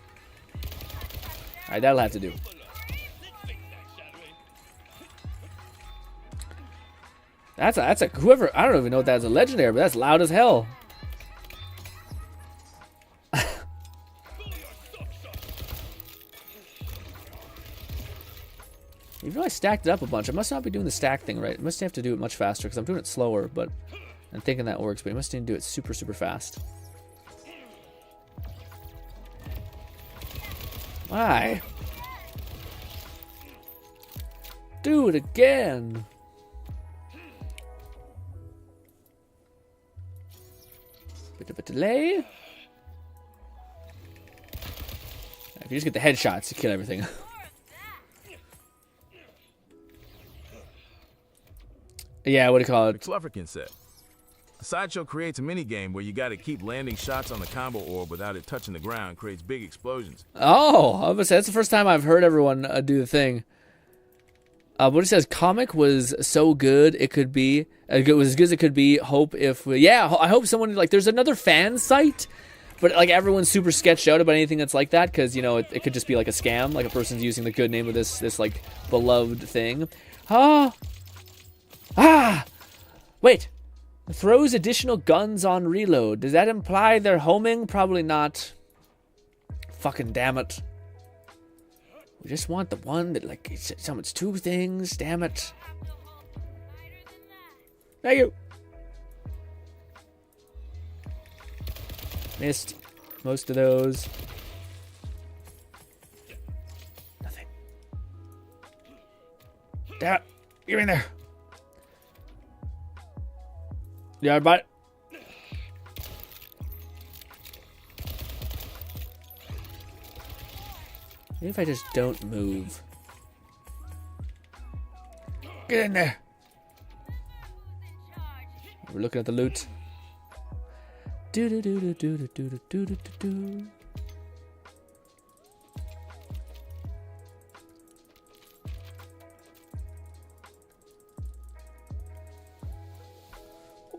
Alright, that'll have to do. That's a whoever... I don't even know if that's a legendary, but that's loud as hell. Even though I stacked it up a bunch, I must not be doing the stack thing right. I must have to do it much faster because I'm doing it slower, but I'm thinking that works, but you must need to do it super, super fast. Why? Do it again. Bit of a delay. If you just get the headshots, you kill everything. Yeah, what do you call it? McFlufferkin said, the sideshow creates a minigame where you got to keep landing shots on the combo orb without it touching the ground. Creates big explosions. Oh, I was gonna say, that's the first time I've heard everyone do the thing. What he says, comic was so good it could be. It was as good as it could be. Hope if I hope someone like there's another fan site, but like everyone's super sketched out about anything that's like that because you know it could just be like a scam, like a person's using the good name of this like beloved thing. Wait. Throws additional guns on reload. Does that imply they're homing? Probably not. Fucking damn it. We just want the one that, like, summons two things. Damn it. Thank you. Missed most of those. Nothing. Damn it. Get in there. Yeah, but maybe if I just don't move. Get in there. We're looking at the loot. Do do do do do do do do do do.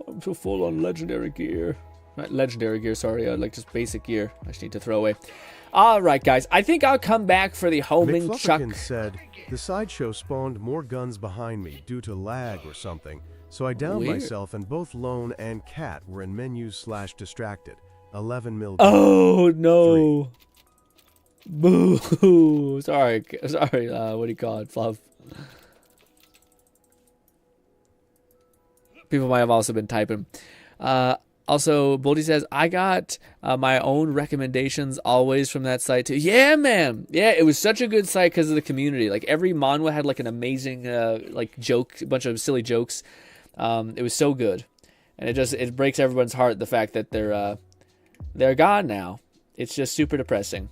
I'm so full on legendary gear. Not legendary gear, sorry. Like just basic gear. I just need to throw away. All right, guys. I think I'll come back for the homing chuck. Said, the sideshow spawned more guns behind me due to lag or something. So I downed myself and both Lone and Cat were in menus / distracted. 11 mil. Oh, no. 3. Boo. Sorry. What do you call it? Fluff. People might have also been typing. Also, Boldy says, I got my own recommendations always from that site too. Yeah, man. Yeah, it was such a good site because of the community. Like every manhwa had like an amazing like joke, a bunch of silly jokes. It was so good. And it breaks everyone's heart the fact that they're gone now. It's just super depressing.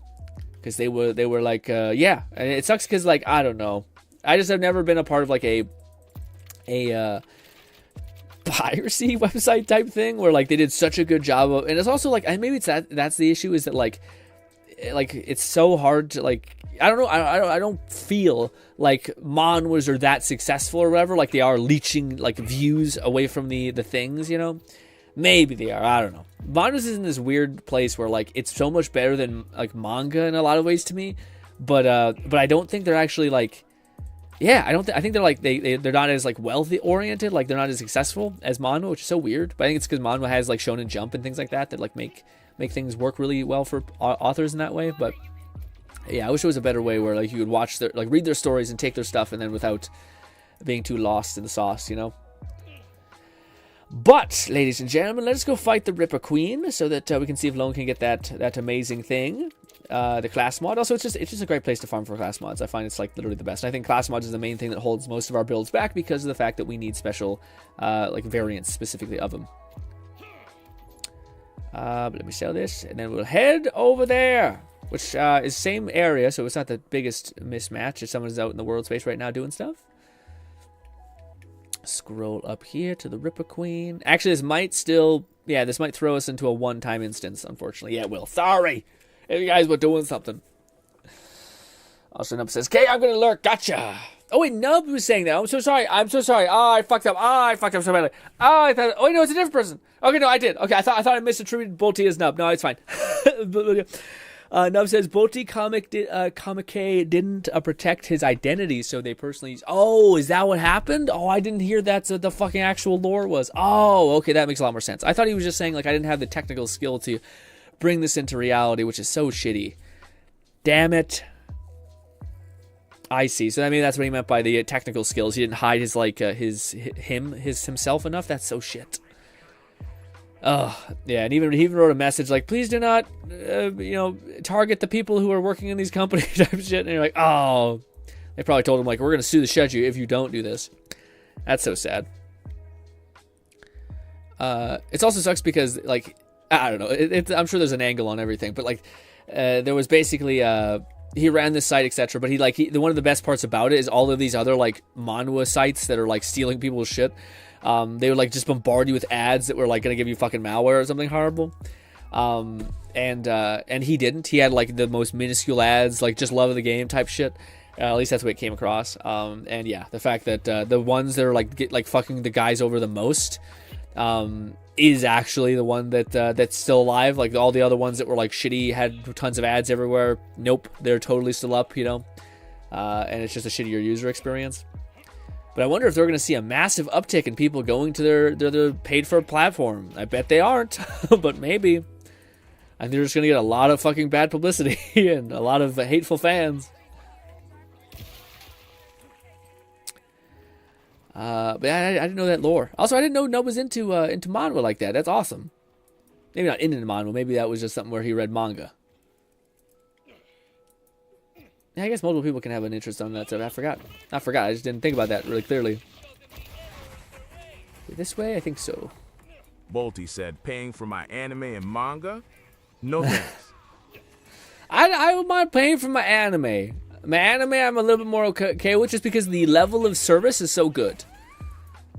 because they were like, yeah, and it sucks because like I don't know, I just have never been a part of like a piracy website type thing where like they did such a good job of, and it's also like maybe it's that's the issue is that like it's so hard to like I don't know I don't feel like manhwas are that successful or whatever, like they are leeching like views away from the things, you know. Maybe they are, I don't know. Manhwas is in this weird place where like it's so much better than like manga in a lot of ways to me, but I don't think they're actually like, yeah, I think they're like they're not as like wealthy oriented, like they're not as successful as manhwa, which is so weird. But I think it's because manhwa has like Shonen Jump and things like that like make things work really well for authors in that way. But yeah, I wish it was a better way where like you would watch their like read their stories and take their stuff and then without being too lost in the sauce, you know. But ladies and gentlemen, let's go fight the Ripper Queen so that we can see if Lone can get that amazing thing. The class mod. Also, it's just a great place to farm for class mods. I find it's like literally the best. And I think class mods is the main thing that holds most of our builds back because of the fact that we need special like variants specifically of them. But let me sell this, and then we'll head over there, which is same area, so it's not the biggest mismatch if someone's out in the world space right now doing stuff. Scroll up here to the Ripper Queen. Actually, this might throw us into a one-time instance, unfortunately. Yeah, it will. Sorry. If you guys were doing something. Also, Nub says, okay, I'm going to lurk. Gotcha. Oh, wait, Nub was saying that. I'm so sorry. Oh, I fucked up so badly. Oh, no, it's a different person. Okay, no, I did. Okay, I thought I misattributed Bolty as Nub. No, it's fine. Nub says, Bolty Comic didn't protect his identity, so they personally... Oh, is that what happened? Oh, I didn't hear that's what the fucking actual lore was. Oh, okay, that makes a lot more sense. I thought he was just saying, like, I didn't have the technical skill to bring this into reality, which is so shitty. Damn it. I see. So I mean that's what he meant by the technical skills. He didn't hide his like himself enough. That's so shit. Oh yeah, and he even wrote a message like, please do not target the people who are working in these companies type shit. And you're like, oh, they probably told him like, we're gonna sue the schedule if you don't do this. That's so sad. It also sucks because like I don't know. I'm sure there's an angle on everything, but like there was basically he ran this site, etc. But one of the best parts about it is all of these other like manhwa sites that are like stealing people's shit. They would like just bombard you with ads that were like gonna give you fucking malware or something horrible. And he didn't. He had like the most minuscule ads, like just love of the game type shit. At least that's what it came across. And yeah, the fact that the ones that are like fucking the guys over the most is actually the one that's still alive. Like all the other ones that were like shitty, had tons of ads everywhere. Nope, they're totally still up, you know. And it's just a shittier user experience. But I wonder if they're going to see a massive uptick in people going to their paid for platform. I bet they aren't, but maybe. I think they're just going to get a lot of fucking bad publicity and a lot of hateful fans. But I didn't know that lore. Also, I didn't know Nub was into manhwa like that. That's awesome. Maybe not into manhwa. Maybe that was just something where he read manga. Yeah, I guess multiple people can have an interest on that stuff. I forgot. I just didn't think about that really clearly. This way? I think so. Bolty said, paying for my anime and manga? No thanks. I don't mind paying for my anime. My anime, I'm a little bit more okay with, just because the level of service is so good.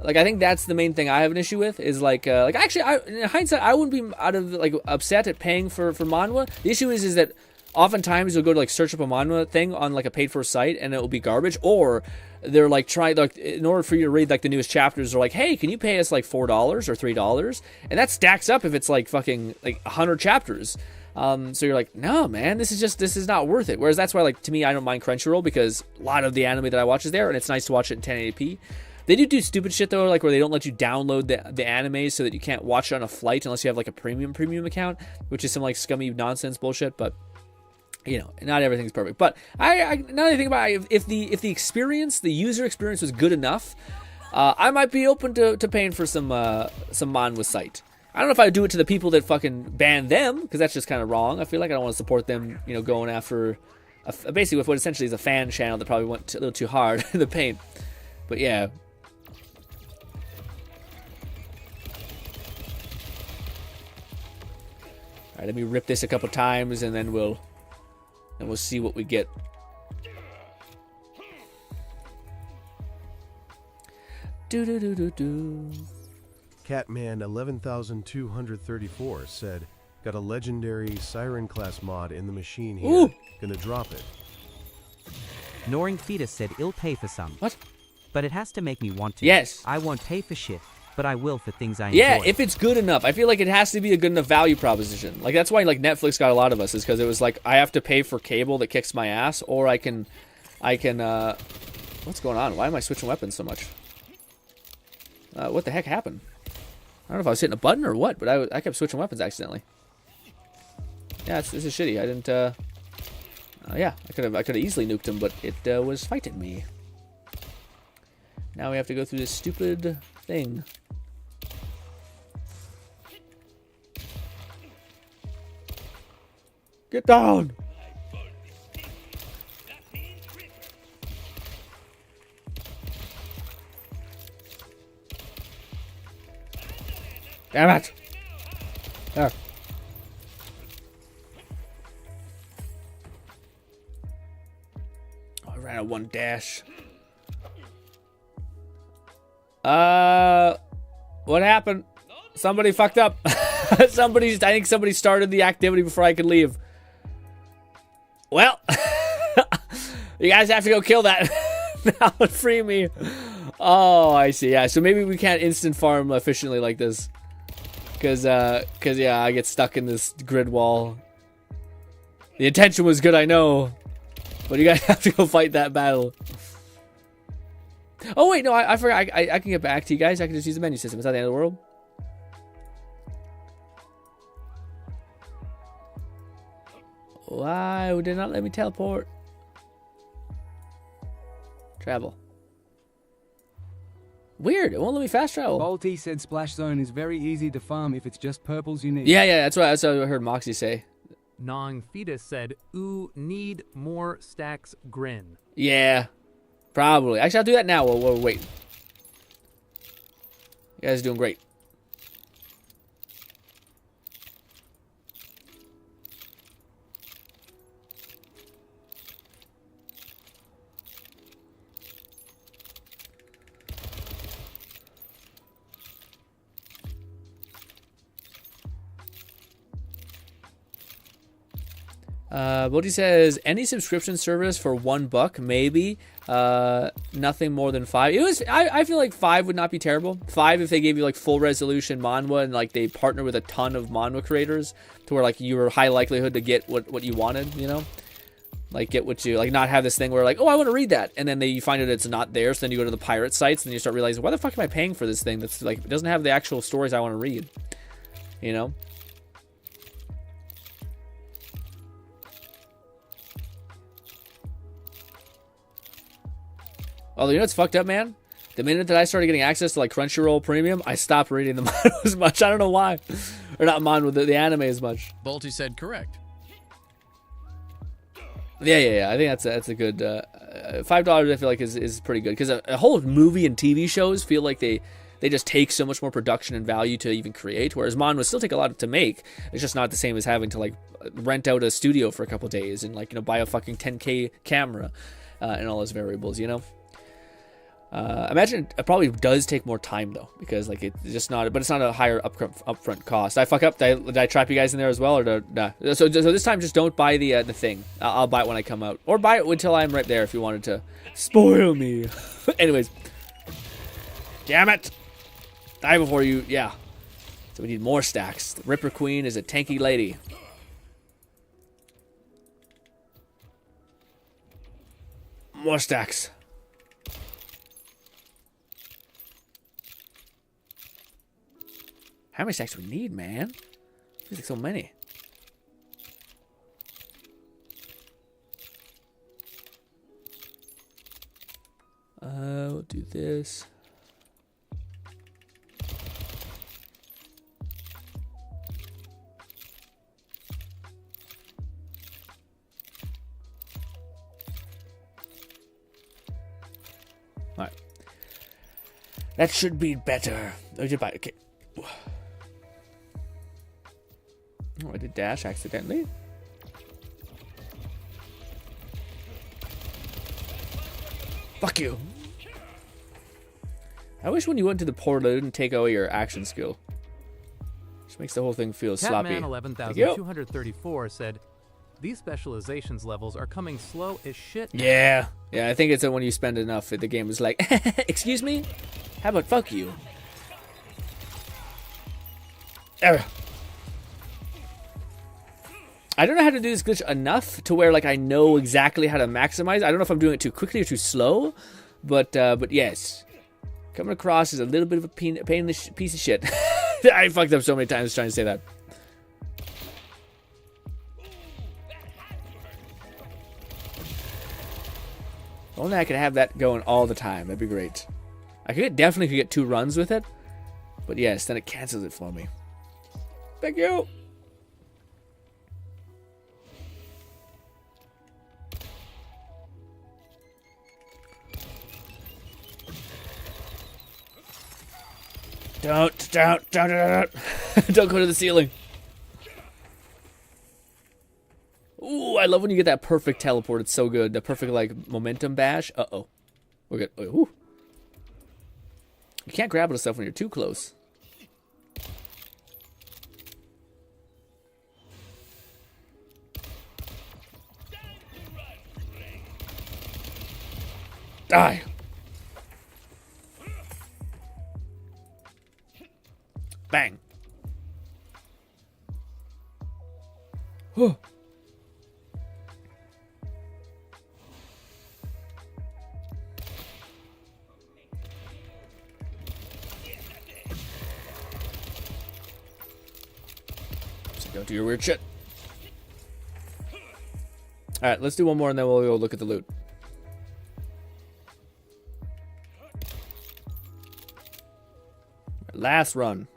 Like, I think that's the main thing I have an issue with, is like actually, in hindsight, I wouldn't be upset at paying for manhwa. The issue is that oftentimes you'll go to like search up a manhwa thing on like a paid for site and it will be garbage, or they're like in order for you to read like the newest chapters, they're like, hey, can you pay us like $4 or $3? And that stacks up if it's like fucking like 100 chapters. So you're like, no, man, this is not worth it. Whereas that's why, like, to me, I don't mind Crunchyroll, because a lot of the anime that I watch is there, and it's nice to watch it in 1080p. They do stupid shit, though, like where they don't let you download the anime so that you can't watch it on a flight unless you have like a premium account, which is some like scummy nonsense bullshit. But you know, not everything's perfect. But I now that I think about it, if the experience, the user experience was good enough, I might be open to paying for some manhwa site. I don't know if I would do it to the people that fucking ban them, because that's just kind of wrong. I feel like I don't want to support them, you know, going after basically with what essentially is a fan channel that probably went a little too hard in the paint. But yeah. All right, let me rip this a couple times, and then we'll we'll see what we get. Do. Catman 11234 said, "Got a legendary Siren class mod in the machine here. Ooh. Gonna drop it." Gnawing Fetus said, "I'll pay for some." What? But it has to make me want to. Yes. I won't pay for shit, but I will for things I enjoy. Yeah, if it's good enough. I feel like it has to be a good enough value proposition. Like, that's why, like, Netflix got a lot of us, is because it was like, I have to pay for cable that kicks my ass, or I can, what's going on? Why am I switching weapons so much? What the heck happened? I don't know if I was hitting a button or what, but I kept switching weapons accidentally. Yeah, this is shitty. I didn't, yeah, I could have easily nuked him, but it was fighting me. Now we have to go through this stupid thing. Get down! Damn it! There. Oh, I ran a one dash. What happened? Somebody fucked up. I think somebody started the activity before I could leave. Well, you guys have to go kill that. Now and free me. Oh, I see. Yeah, so maybe we can't instant farm efficiently like this. Cause yeah, I get stuck in this grid wall. The intention was good, I know. But you guys have to go fight that battle. Oh wait, no, I forgot. I can get back to you guys. I can just use the menu system. It's not the end of the world. Why did not let me teleport? Travel. Weird. It won't let me fast travel. Bolty said Splash Zone is very easy to farm if it's just purples you need. Yeah, that's what I heard Moxie say. Gnawing Fetus said, "Ooh, need more stacks, grin." Yeah, probably. Actually, I'll do that now. We'll wait. You guys are doing great. Bodhi says, any subscription service for $1, maybe. Nothing more than 5. I feel like 5 would not be terrible. 5 if they gave you like full resolution manhwa and like they partner with a ton of manhwa creators to where like you were high likelihood to get what you wanted, you know? Like get what you, like not have this thing where like, oh, I want to read that. And then you find out it's not there. So then you go to the pirate sites and you start realizing, why the fuck am I paying for this thing that's like, it doesn't have the actual stories I want to read, you know? Although, you know what's fucked up, man? The minute that I started getting access to, like, Crunchyroll Premium, I stopped reading the manga as much. I don't know why. Or not manga, the anime as much. Bolty said correct. Yeah. I think that's a good... $5 I feel like is pretty good. Because a whole movie and TV shows feel like they just take so much more production and value to even create. Whereas manga still take a lot to make. It's just not the same as having to, like, rent out a studio for a couple days and, like, you know, buy a fucking 10K camera and all those variables, you know? Imagine it probably does take more time though, because like it's just not, but it's not a higher upfront cost. I fuck up. Did I trap you guys in there as well, or nah? So this time, just don't buy the thing. I'll buy it when I come out, or buy it until I'm right there if you wanted to spoil me. Anyways, damn it, die before you. Yeah. So we need more stacks. The Ripper Queen is a tanky lady. More stacks. How many stacks do we need, man? Feels like so many. We'll do this. All right. That should be better. Okay. Oh, I did dash accidentally. Fuck you. I wish when you went to the portal, it didn't take away your action skill. Just makes the whole thing feel sloppy. Catman 11,234 said, these specializations levels are coming slow as shit. Yeah. Yeah, I think it's when you spend enough, the game is like, excuse me? How about fuck you? I don't know how to do this glitch enough to where like I know exactly how to maximize. I don't know if I'm doing it too quickly or too slow, but yes. Coming across is a little bit of a pain in the piece of shit. I fucked up so many times trying to say that. If only I could have that going all the time. That'd be great. I definitely could get 2 runs with it. But yes, then it cancels it for me. Thank you. Don't don't go to the ceiling. Ooh, I love when you get that perfect teleport. It's so good. The perfect like momentum bash. Uh-oh. We're good. Ooh. You can't grab the stuff when you're too close. Die. Bang. Whew. So don't do your weird shit. Alright, let's do one more and then we'll go look at the loot. Last run.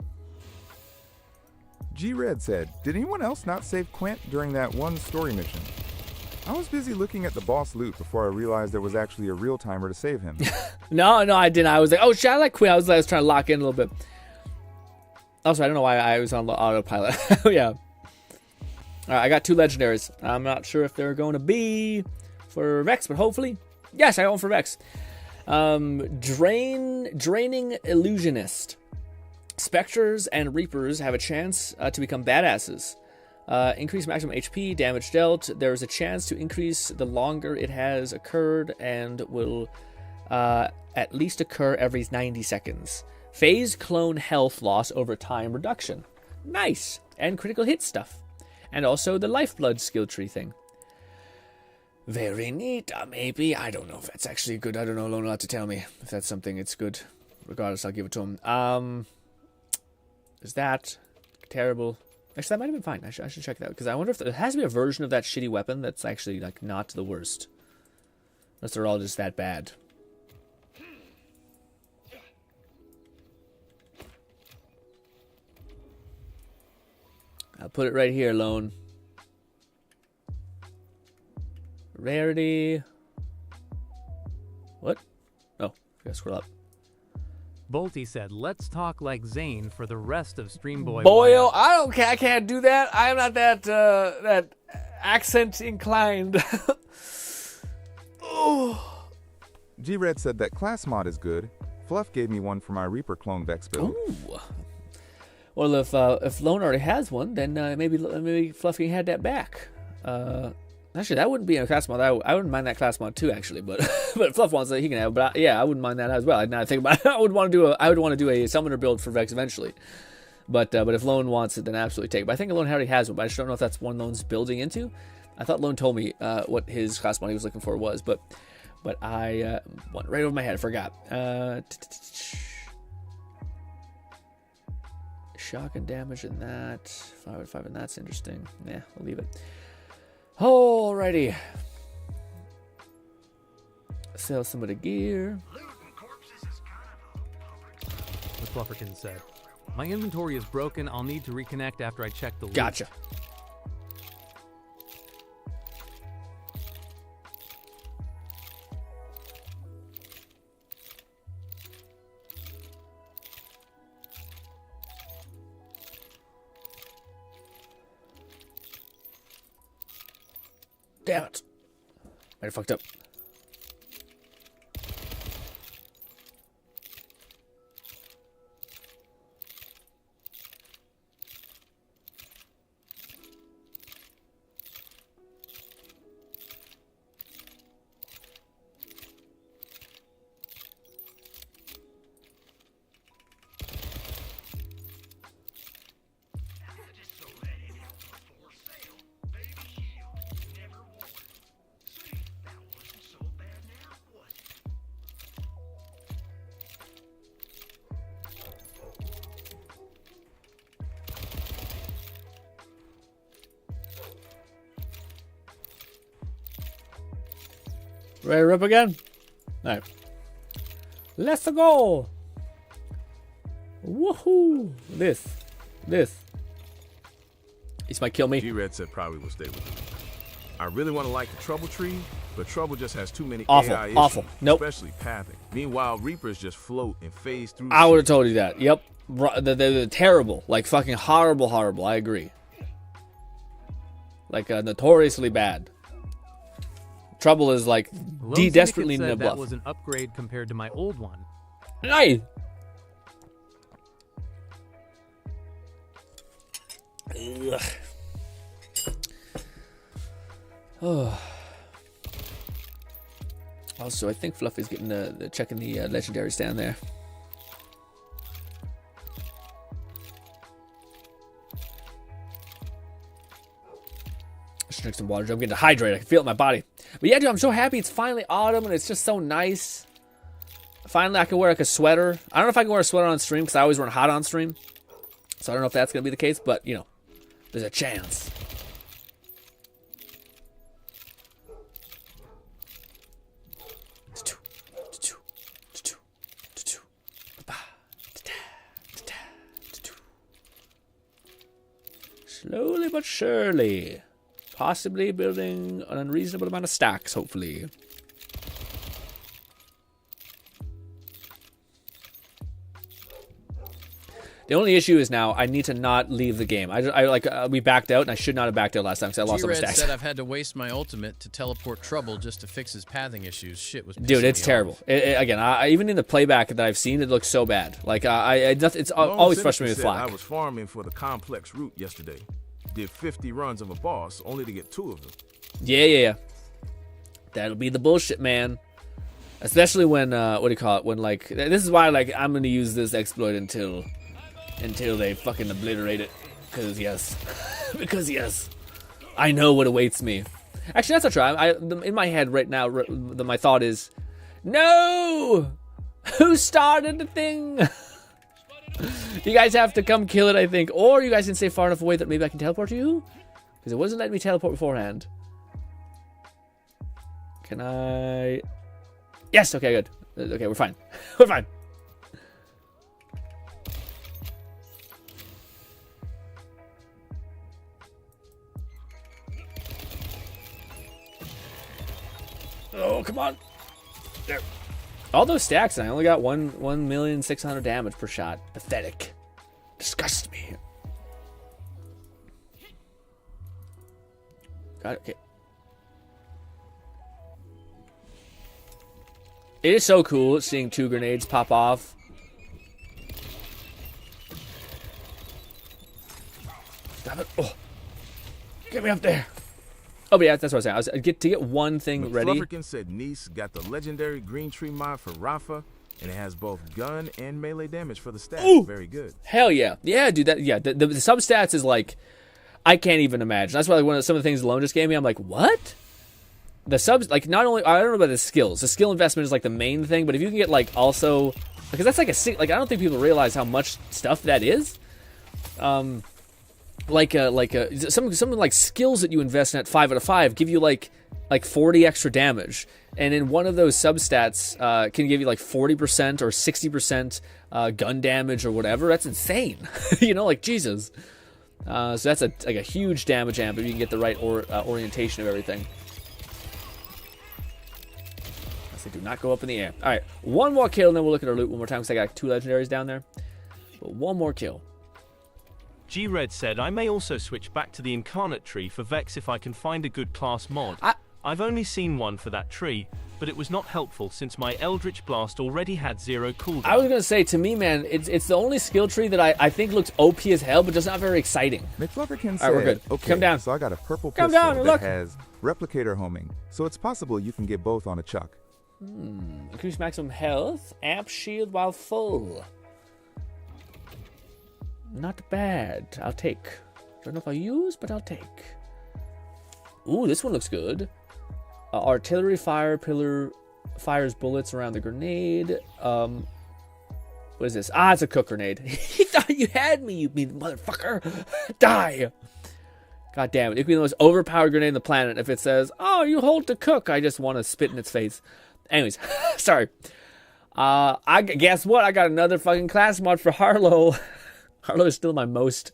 G-Red said, did anyone else not save Quint during that one story mission? I was busy looking at the boss loot before I realized there was actually a real timer to save him. No, I didn't. I was like, oh shit, I like Quint. I was trying to lock in a little bit. Also, I don't know why I was on autopilot. Yeah. Alright, I got 2 legendaries. I'm not sure if they're going to be for Vex, but hopefully. Yes, I got one for Vex. Draining Illusionist. Spectres and Reapers have a chance to become badasses. Increase maximum HP, damage dealt. There is a chance to increase the longer it has occurred and will at least occur every 90 seconds. Phase clone health loss over time reduction. Nice. And critical hit stuff. And also the lifeblood skill tree thing. Very neat. Maybe. I don't know if that's actually good. I don't know. Lone will have to tell me if that's something it's good. Regardless, I'll give it to him. Is that terrible? Actually, that might have been fine. I should check that out. Because I wonder if there has to be a version of that shitty weapon that's actually like not the worst. Unless they're all just that bad. I'll put it right here, Lone. Rarity. What? Oh, I gotta scroll up. Bolty said, let's talk like Zane for the rest of Stream Boy. Boyo, I can't do that. I'm not that that accent inclined. Oh. G-Red said that class mod is good. Fluff gave me one for my Reaper clone Vex build. Ooh. Well, if Lone already has one, then maybe Fluff can have that back. Actually, that wouldn't be a class mod. I wouldn't mind that class mod too, actually. But but if Fluff wants it, he can have it. But yeah, I wouldn't mind that as well. Now I think about it, I would want to do a summoner build for Vex eventually. But if Lone wants it, then absolutely take it. But I think Lone already has one. But I just don't know if that's one Lone's building into. I thought Lone told me what his class mod he was looking for was, but I went right over my head. I forgot. Shock and damage in that. 5 out of 5, and that's interesting. Yeah, we'll leave it. Alrighty. Sell some of the gear. The Flufferkin said, my inventory is broken. I'll need to reconnect after I check the loot. Gotcha. Damn it. Might have fucked up. Ready to rip again? All right. Let's go. Woohoo! This. This might kill me. G-Red said probably will stay with me. I really want to like the Trouble tree, but Trouble just has too many AI issues, awful. Nope. Especially pathing. Meanwhile, Reapers just float and phase through. I would have told you that. Yep. They're terrible. Like fucking horrible. I agree. Like notoriously bad. Trouble is like desperately needing a buff. That was an upgrade compared to my old one. Nice. Oh. Also, I think Fluffy's getting checking the legendaries down there. I should drink some water. I'm getting dehydrated. I can feel it in my body. But yeah, dude, I'm so happy it's finally autumn and it's just so nice. Finally, I can wear like a sweater. I don't know if I can wear a sweater on stream because I always run hot on stream. So I don't know if that's going to be the case, but you know, there's a chance. Slowly but surely. Possibly building an unreasonable amount of stacks, hopefully. The only issue is now I need to not leave the game. We backed out, and I should not have backed out last time because I lost some stacks. Said I've had to waste my ultimate to teleport Trouble just to fix his pathing issues. Shit was. Dude, it's terrible. Again, even in the playback that I've seen, it looks so bad. Like it's always frustrating me with Flock. I was farming for the complex route yesterday. Did 50 runs of a boss only to get 2 of them. Yeah. That'll be the bullshit, man. Especially when what do you call it? When like this is why like I'm gonna use this exploit until they fucking obliterate it. Because yes, I know what awaits me. Actually, that's not true. In my head right now, my thought is, no, who started the thing? You guys have to come kill it, I think, or you guys can stay far enough away that maybe I can teleport to you, because it wasn't letting me teleport beforehand. Can I? Yes. Okay. Good. Okay, we're fine. We're fine. Oh, come on. There. All those stacks, and I only got 1,600,000 damage per shot. Pathetic. Disgusts me. Got it. Okay. It is so cool seeing 2 grenades pop off. Stop it. Oh. Get me up there. Oh, but yeah, that's what I was saying. To get one thing ready. Flufferkin said Nice got the legendary green tree mod for Rafa, and it has both gun and melee damage for the stats. Ooh, very good. Hell yeah. Yeah, dude. The substats is like, I can't even imagine. That's why like, some of the things Lone just gave me, I'm like, what? The subs, like, not only, I don't know about the skills. The skill investment is like the main thing, but if you can get like also, because that's like I don't think people realize how much stuff that is. Some like skills that you invest in at 5 out of 5 give you like 40 extra damage, and in one of those substats can give you like 40% or 60% gun damage or whatever. That's insane. You know, like Jesus. So that's a huge damage amp if you can get the right orientation of everything. They do not go up in the air. All right, one more kill, and then we'll look at our loot one more time because I got 2 legendaries down there. But one more kill. G-Red said, I may also switch back to the Incarnate tree for Vex if I can find a good class mod. I've only seen one for that tree, but it was not helpful since my Eldritch Blast already had 0 cooldown. I was going to say, to me, man, it's the only skill tree that I think looks OP as hell, but just not very exciting. McFlufferkin said, all right, we're good. Okay, come down. So I got a purple pistol that has replicator homing, so it's possible you can get both on a chuck. Increase maximum health, amp shield while full. Not bad. I'll take. Don't know if I'll use, but I'll take. Ooh, this one looks good. Artillery fire pillar fires bullets around the grenade. What is this? It's a cook grenade. He thought you had me, you mean motherfucker. Die. God damn it. It could be the most overpowered grenade on the planet. If it says, oh, you hold to cook, I just want to spit in its face. Anyways, sorry. Guess what? I got another fucking class mod for Harlow. Harlow is still my most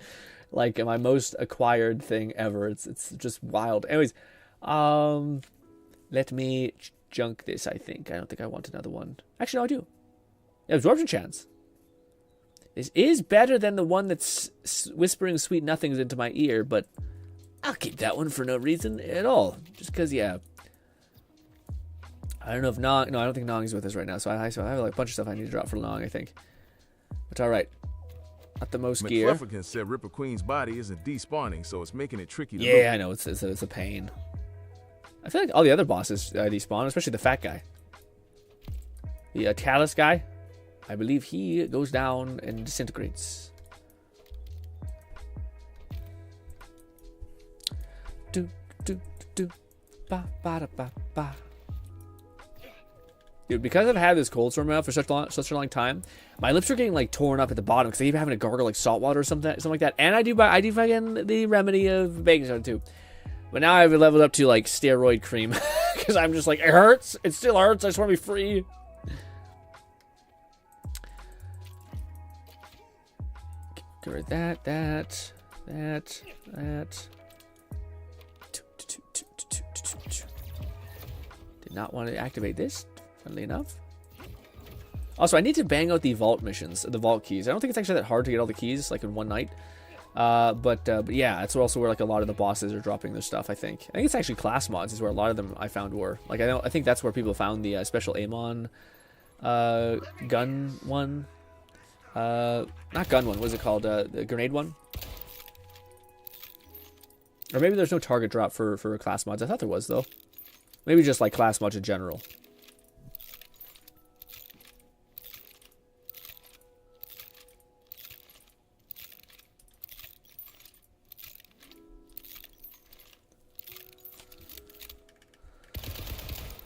acquired thing ever. It's just wild. Anyways, let me junk this, I think. I don't think I want another one. Actually, no, I do. Absorption chance. This is better than the one that's whispering sweet nothings into my ear, but I'll keep that one for no reason at all. Just because, yeah. I don't know if Nong... No, I don't think Nong is with us right now, so I have like a bunch of stuff I need to drop for Nong, I think. But alright. Not the most gear. McFlufferkin said Ripper Queen's body isn't despawning, so it's making it tricky to loot. I know. It's a pain. I feel like all the other bosses despawn, especially the fat guy. The Callus guy. I believe he goes down and disintegrates. Dude, because I've had this cold sore mouth for such a long time, my lips are getting like torn up at the bottom because I keep having to gargle like salt water or something like that. And I do fucking the remedy of baking soda too. But now I've leveled up to like steroid cream because I'm just like, it hurts. It still hurts. I just want to be free. Get rid of that. Did not want to activate this, funnily enough. Also, I need to bang out the vault missions, the vault keys. I don't think it's actually that hard to get all the keys, like in one night. But yeah, that's also where like a lot of the bosses are dropping their stuff, I think. I think it's actually class mods is where a lot of them I found were. Like, I think that's where people found the special Amon gun one. Not gun one, what is it called? The grenade one? Or maybe there's no target drop for class mods. I thought there was, though. Maybe just like class mods in general.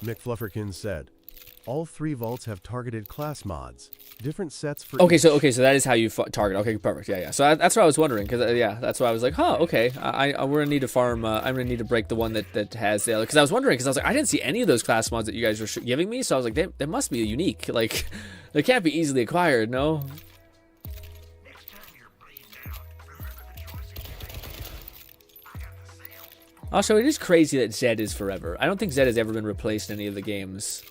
McFlufferkin said, all 3 vaults have targeted class mods. Different sets for okay, so that is how you target. Okay, perfect. Yeah. So that's what I was wondering, because yeah, that's why I was like, huh, okay. We're gonna need to farm. I'm gonna need to break the one that has the other. Because I was wondering, because I was like, I didn't see any of those class mods that you guys were giving me. So I was like, they must be unique. Like, they can't be easily acquired. No. Also, it is crazy that Zed is forever. I don't think Zed has ever been replaced in any of the games.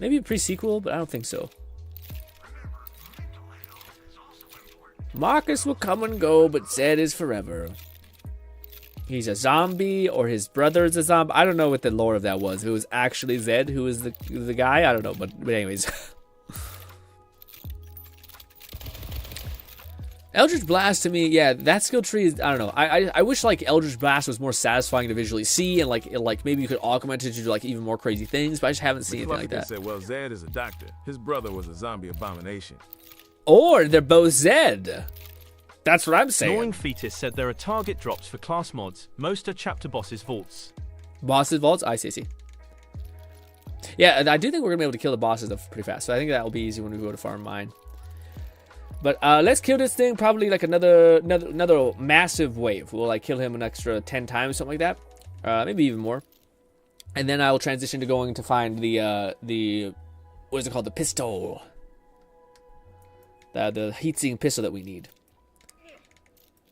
Maybe a pre-sequel, but I don't think so. Marcus will come and go, but Zed is forever. He's a zombie, or his brother is a zombie. I don't know what the lore of that was. If it was actually Zed who was the guy, I don't know. But anyways. Eldritch Blast to me, yeah, that skill tree is, I don't know. I wish like Eldritch Blast was more satisfying to visually see, and like maybe you could augment it to do like even more crazy things, but I just haven't seen anything like that. Said, well, Zed is a doctor. His brother was a zombie abomination. Or they're both Zed. That's what I'm saying. Gnawing Fetus said there are target drops for class mods. Most are chapter bosses' vaults. Bosses' vaults? I see. Yeah, I do think we're going to be able to kill the bosses pretty fast, so I think that will be easy when we go to farm mine. But let's kill this thing probably like another massive wave. We'll like kill him an extra 10 times, something like that. Maybe even more. And then I will transition to going to find the what is it called? The pistol. The heat-seeking pistol that we need.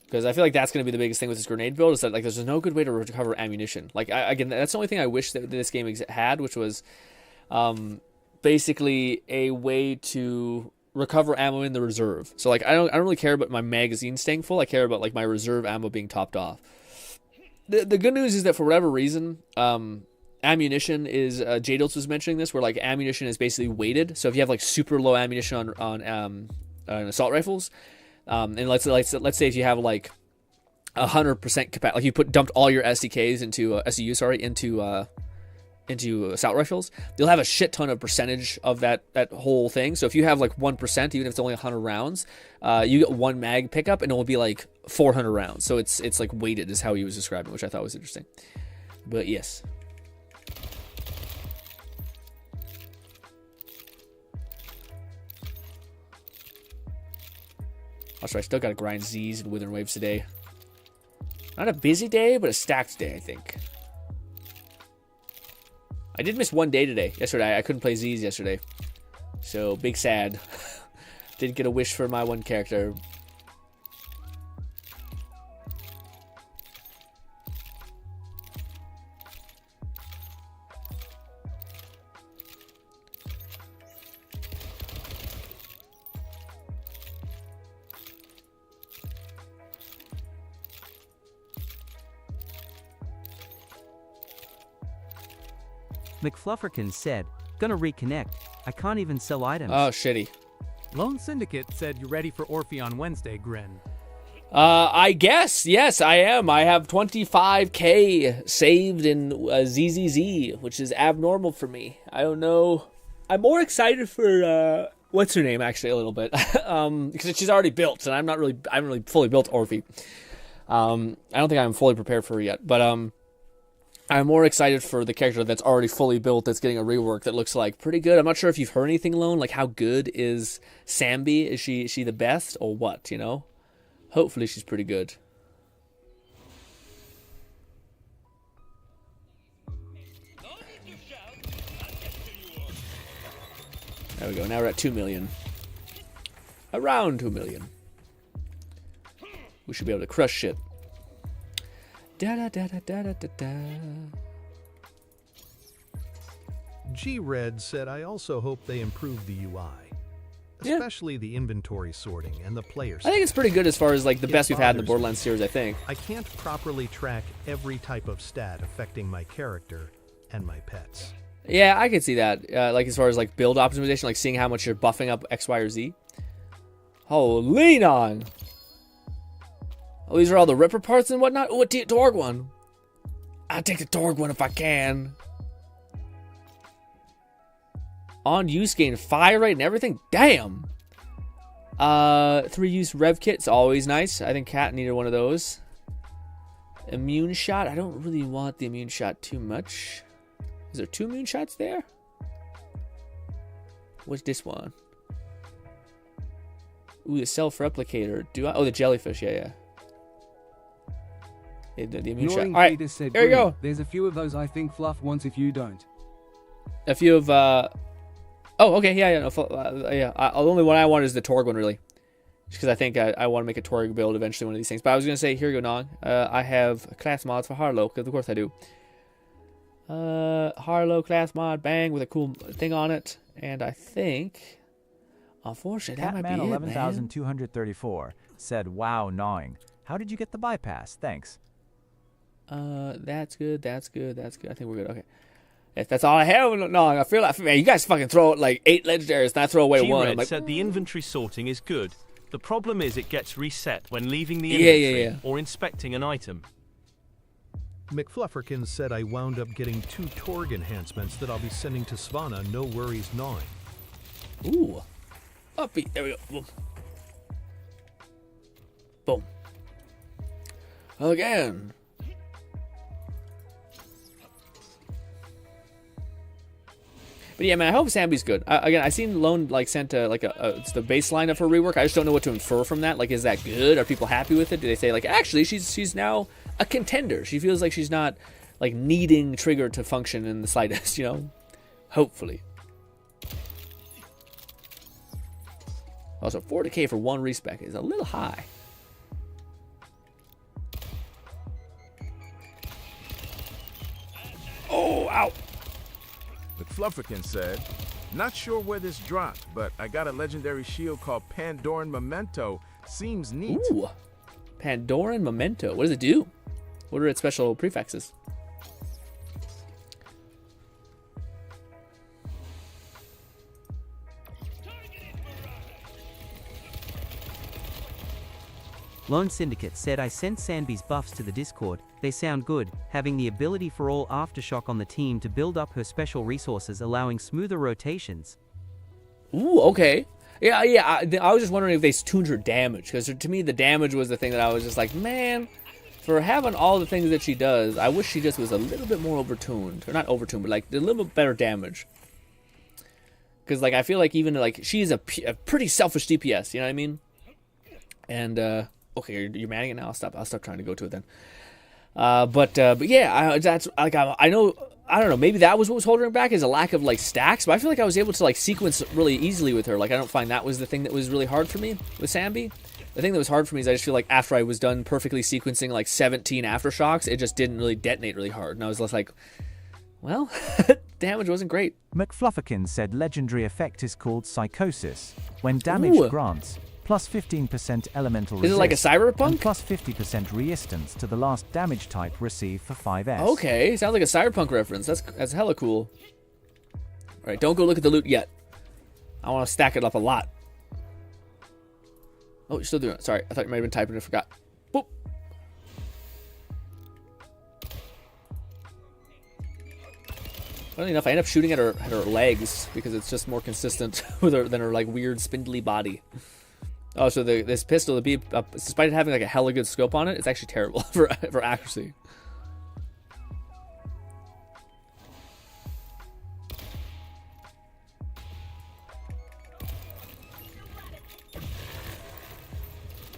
Because I feel like that's going to be the biggest thing with this grenade build, is that like there's no good way to recover ammunition. Like, again, that's the only thing I wish that this game had, which was basically a way to recover ammo in the reserve. So like I don't really care about my magazine staying full. I care about like my reserve ammo being topped off. The good news is that for whatever reason, ammunition is Jadolz was mentioning this, where like ammunition is basically weighted. So if you have like super low ammunition on assault rifles, and let's say if you have like 100% capacity, like you dumped all your SDKs into into assault rifles, you'll have a shit ton of percentage of that whole thing. So if you have like 1%, even if it's only 100 rounds, you get 1 mag pickup, and it will be like 400 rounds. So it's like weighted, is how he was describing, which I thought was interesting. But yes. Also, I still gotta grind Z's and Withering Waves today. Not a busy day, but a stacked day, I think. I did miss one day today. Yesterday, I couldn't play Z's yesterday. So, big sad. Didn't get a wish for my one character. McFlufferkin said, "Gonna reconnect. I can't even sell items." Oh, shitty. Lone Syndicate said, "You ready for Orphe on Wednesday, Grin?" I guess. Yes, I am. I have 25k saved in ZZZ, which is abnormal for me. I don't know. I'm more excited for, what's her name, actually, a little bit. Because she's already built, and I haven't really fully built Orphe. I don't think I'm fully prepared for her yet, but, I'm more excited for the character that's already fully built, that's getting a rework that looks like pretty good. I'm not sure if you've heard anything, Lone. Like, how good is Sambi? Is she the best or what, you know? Hopefully she's pretty good. There we go. Now we're at 2 million. Around 2 million. We should be able to crush shit. Da da da da da da da. G-Red said, "I also hope they improve the UI, especially the inventory sorting and the player. I think it's pretty good as far as like the best we've had in the Borderlands series. I think I can't properly track every type of stat affecting my character and my pets." Yeah, I could see that. Like as far as like build optimization, like seeing how much you're buffing up X, Y, or Z. Oh, lean on. Oh, these are all the Ripper parts and whatnot. Oh, a Torg one. I'll take the Torg one if I can. On use gain fire rate and everything. Damn. 3 use rev kit's always nice. I think Cat needed one of those. Immune shot. I don't really want the immune shot too much. Is there 2 immune shots there? What's this one? Ooh, the self-replicator. Do I? Oh, the jellyfish. Yeah, yeah. The immune shot. All right, said, here we go. There's a few of those I think Fluff wants if you don't. A few of, oh, okay, yeah. The only one I want is the Torg one, really. Just because I think I want to make a Torg build eventually, one of these things. But I was going to say, here you go, Nog. I have class mods for Harlow, because of course I do. Harlow class mod, bang, with a cool thing on it. And I think, unfortunately, that might be it, man. 11,234 said, "Wow, gnawing. How did you get the bypass? Thanks." That's good. I think we're good. Okay. If that's all I have, no, I feel like, man, you guys fucking throw out like 8 legendaries and I throw away one. G-Red said the inventory sorting is good. The problem is it gets reset when leaving the inventory or inspecting an item. McFlufferkin said, "I wound up getting 2 Torg enhancements that I'll be sending to Svanna. No worries, gnawing." Ooh. Upbeat. There we go. Boom. Boom. Again. But yeah, man, I hope Sambi's good. Again, I seen Lone like sent it's the baseline of her rework. I just don't know what to infer from that. Like, is that good? Are people happy with it? Do they say like, actually, she's now a contender? She feels like she's not like needing Trigger to function in the slightest, you know? Hopefully. Also, 40k for 1 respec is a little high. Oh, ow. McFlufferkin said, "Not sure where this dropped, but I got a legendary shield called Pandoran Memento. Seems neat." Ooh. Pandoran Memento. What does it do? What are its special prefixes? Lone Syndicate said, "I sent Sambi's buffs to the Discord. They sound good, having the ability for all Aftershock on the team to build up her special resources, allowing smoother rotations." Ooh, okay. Yeah. I was just wondering if they tuned her damage, because to me the damage was the thing that I was just like, man, for having all the things that she does, I wish she just was a little bit more overtuned, or not overtuned, but like a little bit better damage. Because like I feel like even like she's a pretty selfish DPS, you know what I mean? And Okay, you're manning it now. I'll stop trying to go to it then. But yeah, that's like I know. I don't know. Maybe that was what was holding her back, is a lack of like stacks. But I feel like I was able to like sequence really easily with her. Like I don't find that was the thing that was really hard for me with Sambi. The thing that was hard for me is I just feel like after I was done perfectly sequencing like 17 aftershocks, it just didn't really detonate really hard, and I was just like, well, damage wasn't great. McFlufferkin said legendary effect is called Psychosis. When damage grants plus 15% elemental resist. Is it like a cyberpunk? And plus 50% resistance to the last damage type received for 5S. Okay, sounds like a cyberpunk reference. That's hella cool. Alright, don't go look at the loot yet. I want to stack it up a lot. Oh, you're still doing it. Sorry, I thought you might have been typing and forgot. Boop. Funny enough, I end up shooting at her legs because it's just more consistent with her than her like weird spindly body. Oh, so this pistol, despite it having like a hella good scope on it, it's actually terrible for accuracy.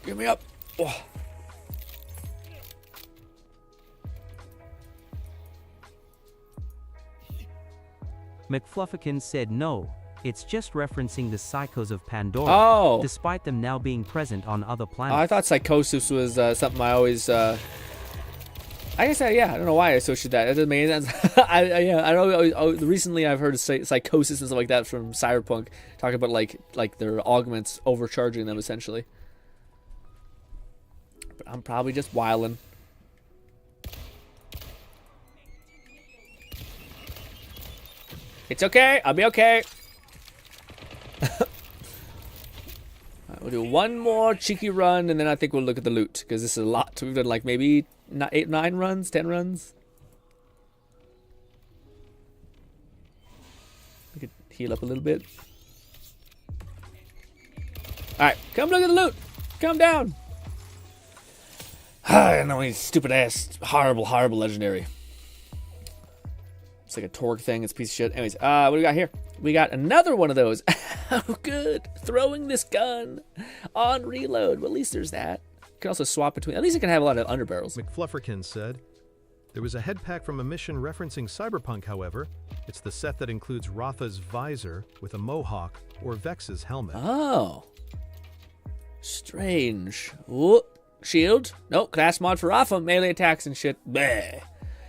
Give me up. Oh. McFlufferkin said no. It's just referencing the Psychos of Pandora, despite them now being present on other planets. I thought psychosis was something I always... I guess, yeah, I don't know why I associate that. It doesn't make any sense. I know recently I've heard of psychosis and stuff like that from Cyberpunk, talking about like their augments overcharging them, essentially. But I'm probably just wildin'. It's okay. I'll be okay. Alright, we'll do one more cheeky run, and then I think we'll look at the loot, because this is a lot. We've done like maybe 8, 9 runs, 10 runs. We could heal up a little bit. Alright, come look at the loot. Come down. I know he's stupid ass, horrible legendary. It's like a torque thing. It's a piece of shit. Anyways, what do we got here? We got another one of those. Oh, good. Throwing this gun on reload. Well, at least there's that. You can also swap between. At least it can have a lot of underbarrels. McFlufferkin said, there was a head pack from a mission referencing Cyberpunk, however. It's the set that includes Rafa's visor with a mohawk or Vex's helmet. Oh. Strange. Ooh. Shield. Nope. Class mod for Rafa. Melee attacks and shit. Bleh.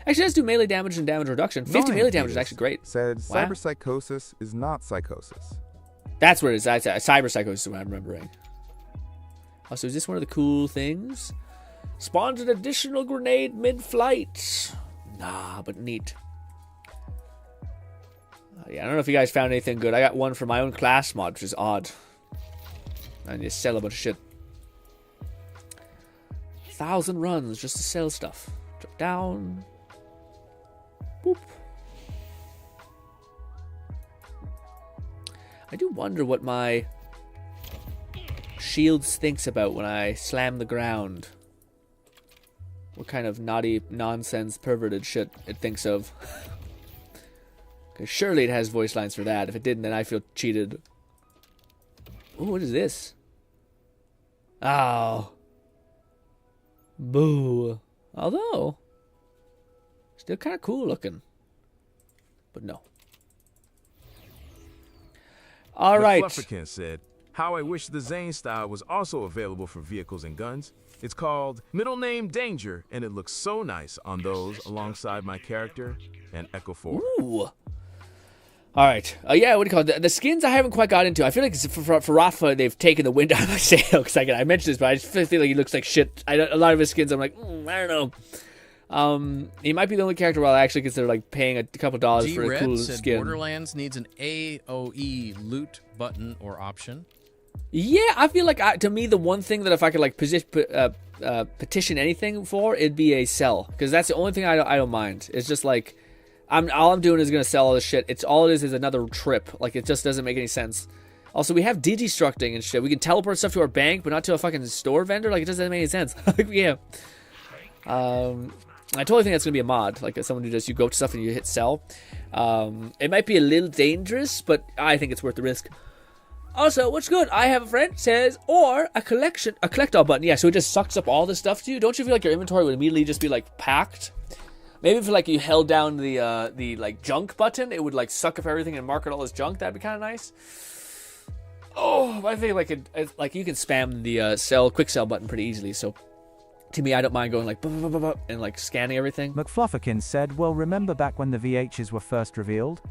Actually, let's do melee damage and damage reduction. 50 melee damage is actually great. Said cyberpsychosis is not psychosis. That's what it is. Cyberpsychosis is what I'm remembering. Also, is this one of the cool things? Spawns an additional grenade mid-flight. Nah, but neat. Yeah, I don't know if you guys found anything good. I got one for my own class mod, which is odd. I need to sell a bunch of shit. 1,000 runs just to sell stuff. Drop down. Boop. I do wonder what my shields thinks about when I slam the ground. What kind of naughty, nonsense, perverted shit it thinks of. Because surely it has voice lines for that. If it didn't, then I feel cheated. Ooh, what is this? Oh. Boo. Although, still kind of cool looking. But no. All right. McFlufferkin said, how I wish the Zane style was also available for vehicles and guns. It's called Middle Name Danger, and it looks so nice on those alongside my character and Echo 4. Ooh. All right. Yeah, what do you call it? The skins I haven't quite got into. I feel like for Rafa, they've taken the wind out of my sail. Because I mentioned this, but I just feel like he looks like shit. A lot of his skins, I'm like, I don't know. He might be the only character where I actually consider like paying a couple dollars for a cool skin. Borderlands needs an AOE loot button or option. Yeah, I feel like to me the one thing that if I could like petition anything for, it'd be a sell, because that's the only thing I don't mind. It's just like all I'm doing is gonna sell all this shit. It's all it is another trip. Like it just doesn't make any sense. Also, we have digistructing and shit. We can teleport stuff to our bank, but not to a fucking store vendor. Like it doesn't make any sense. Yeah. I totally think that's gonna be a mod, like someone who just you go to stuff and you hit sell. It might be a little dangerous, but I think it's worth the risk. Also, what's good? I have a friend says, or a collect all button. Yeah, so it just sucks up all the stuff to you. Don't you feel like your inventory would immediately just be like packed? Maybe if like you held down the like junk button, it would like suck up everything and mark it all as junk. That'd be kind of nice. Oh, I think like you can spam the quick sell button pretty easily. So to me, I don't mind going like and like scanning everything. McFlufferkin said, well, remember back when the VHs were first revealed?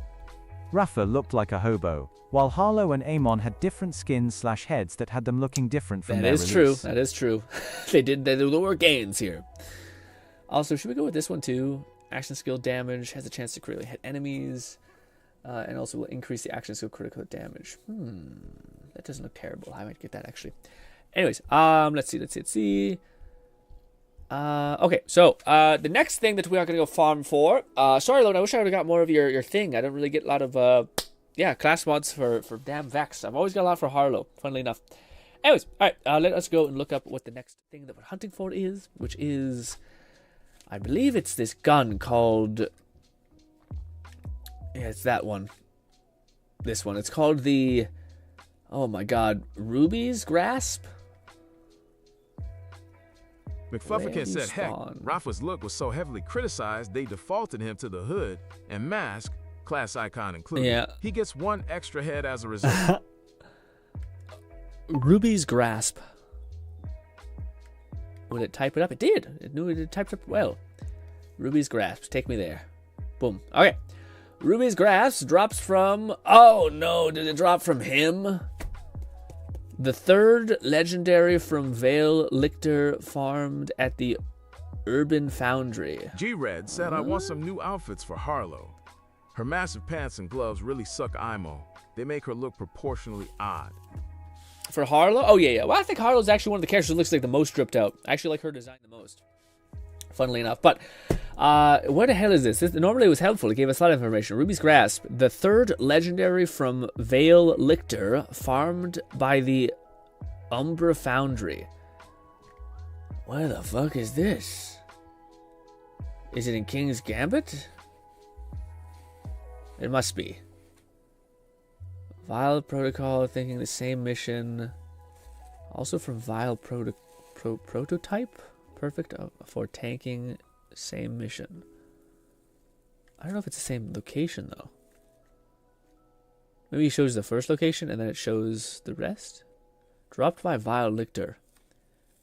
Rafa looked like a hobo, while Harlow and Amon had different skins/heads that had them looking different from their release. True. That is true. There were gains here. Also, should we go with this one too? Action skill damage has a chance to critically hit enemies, and also will increase the action skill critical damage. That doesn't look terrible. I might get that actually. Anyways, let's see. Okay, so the next thing that we are going to go farm for, sorry Lone, I wish I would have got more of your thing. I don't really get a lot of, class mods for damn Vex. I've always got a lot for Harlow, funnily enough. Anyways, alright, let us go and look up what the next thing that we're hunting for is, which is, I believe it's this gun called, it's that one. This one, it's called the, oh my god, Ruby's Grasp? McFlufferkin said, heck, Rafa's look was so heavily criticized, they defaulted him to the hood and mask, class icon included. Yeah. He gets 1 extra head as a result. Ruby's Grasp. Would it type it up? It did. It knew it typed up well. Ruby's Grasp. Take me there. Boom. Okay. Ruby's Grasp drops from... Oh, no. Did it drop from him? The 3rd legendary from Vale Lictor farmed at the Urban Foundry. G-Red said, I want some new outfits for Harlow. Her massive pants and gloves really suck IMO. They make her look proportionally odd. For Harlow? Oh, yeah. Well, I think Harlow's actually one of the characters who looks like the most stripped out. I actually like her design the most. Funnily enough. But, where the hell is this? Normally it was helpful. It gave us a lot of information. Ruby's Grasp. The 3rd legendary from Vale Lictor, farmed by the Umbra Foundry. Where the fuck is this? Is it in King's Gambit? It must be. Vile Protocol, thinking the same mission. Also from Vile Prototype? Perfect for tanking, same mission. I don't know if it's the same location, though. Maybe it shows the first location, and then it shows the rest? Dropped by Vile Lictor.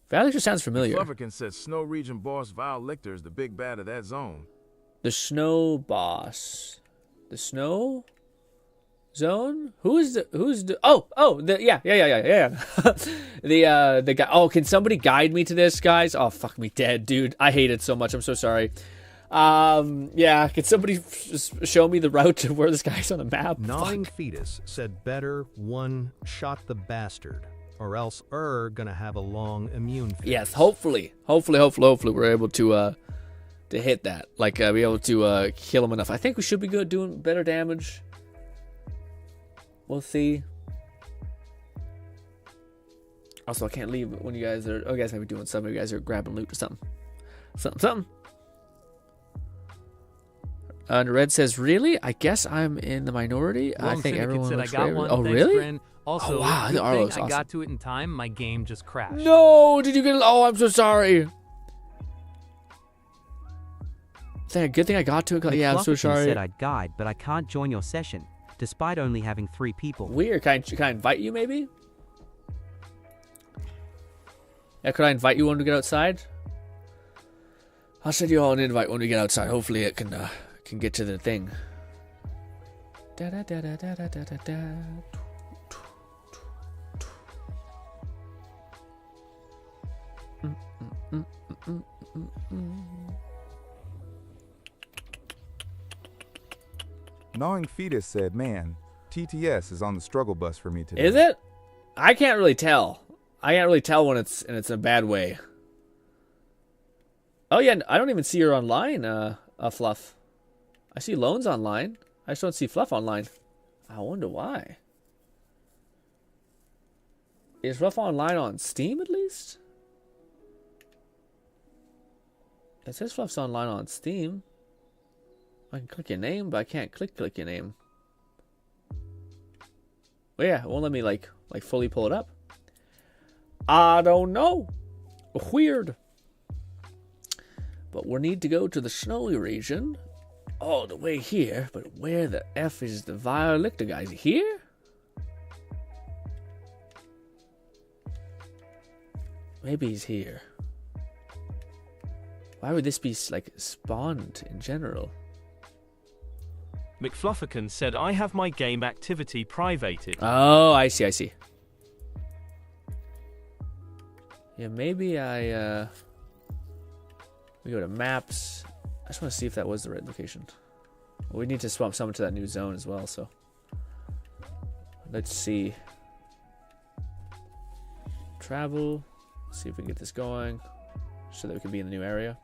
Vile Lictor sounds familiar. Flufferkin said Snow Region boss Vile Lictor is the big bad of that zone. The Snow boss. The Snow zone? Who's the the guy. Oh, can somebody guide me to this, guys? Oh, fuck me dead, dude. I hate it so much. I'm so sorry. Yeah, can somebody just show me the route to where this guy's on the map? Gnawing Fetus said better one shot the bastard, or else gonna have a long immune phase. Yes, hopefully we're able to hit that. Like, be able to kill him enough. I think we should be good doing better damage. We'll see. Also, I can't leave when you guys are... Oh, you guys might be doing something. You guys are grabbing loot or something. Something. And Red says, really? I guess I'm in the minority? Long I think everyone said looks I got great. one. Oh, Thanks, really? Grin. Also, oh, wow. good Arlo's thing I awesome. got to it in time. My game just crashed. No! Did you get... Oh, I'm so sorry. Good thing I got to it. Yeah, I'm so sorry. Said I'd guide, but I can't join your session, despite only having 3 people. Weird. Can I invite you, maybe? Yeah, could I invite you when we get outside? I'll send you all an invite when we get outside. Hopefully it can get to the thing. Da da da da da da da da da. Gnawing Fetus said, man, TTS is on the struggle bus for me today. Is it? I can't really tell. I can't really tell when it's in a bad way. Oh yeah, I don't even see her online, Fluff. I see Loans online. I just don't see Fluff online. I wonder why. Is Fluff online on Steam at least? It says Fluff's online on Steam. I can click your name, but I can't click your name. Oh yeah, it won't let me like fully pull it up. I don't know. Weird. But we need to go to the snowy region. All the way here. But where the F is the Violictor guy? Is he here? Maybe he's here. Why would this be like spawned in general? McFlufferkin said, I have my game activity privated. Oh, I see, I see. Yeah, maybe we go to maps. I just want to see if that was the right location. Well, we need to swap someone to that new zone as well, so. Let's see. Travel. See if we can get this going. So that we can be in the new area.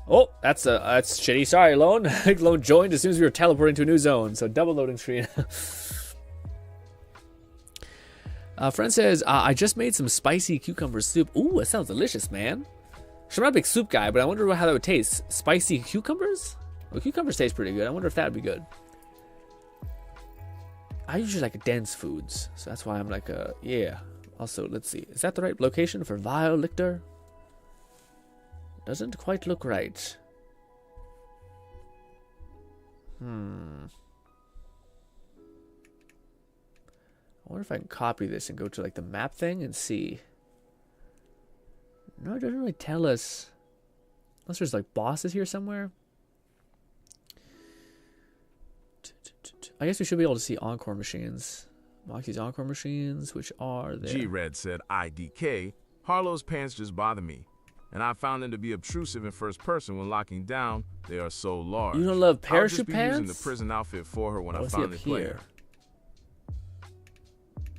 Oh, that's shitty. Sorry, Lone. Lone joined as soon as we were teleporting to a new zone. So double loading screen. Friend says, I just made some spicy cucumber soup. Ooh, that sounds delicious, man. I'm not a big soup guy, but I wonder how that would taste. Spicy cucumbers? Well, cucumbers taste pretty good. I wonder if that would be good. I usually like dense foods, so that's why I'm like, yeah. Also, let's see. Is that the right location for Violictor? Doesn't quite look right. I wonder if I can copy this and go to like the map thing and see. No, it doesn't really tell us. Unless there's like bosses here somewhere. I guess we should be able to see Encore machines. Moxie's Encore machines, which are there. G-Red said, IDK, Harlow's pants just bother me. And I found them to be obtrusive in first person when locking down. They are so large. You don't love parachute pants? I'll just be using the prison outfit for her when I finally play her.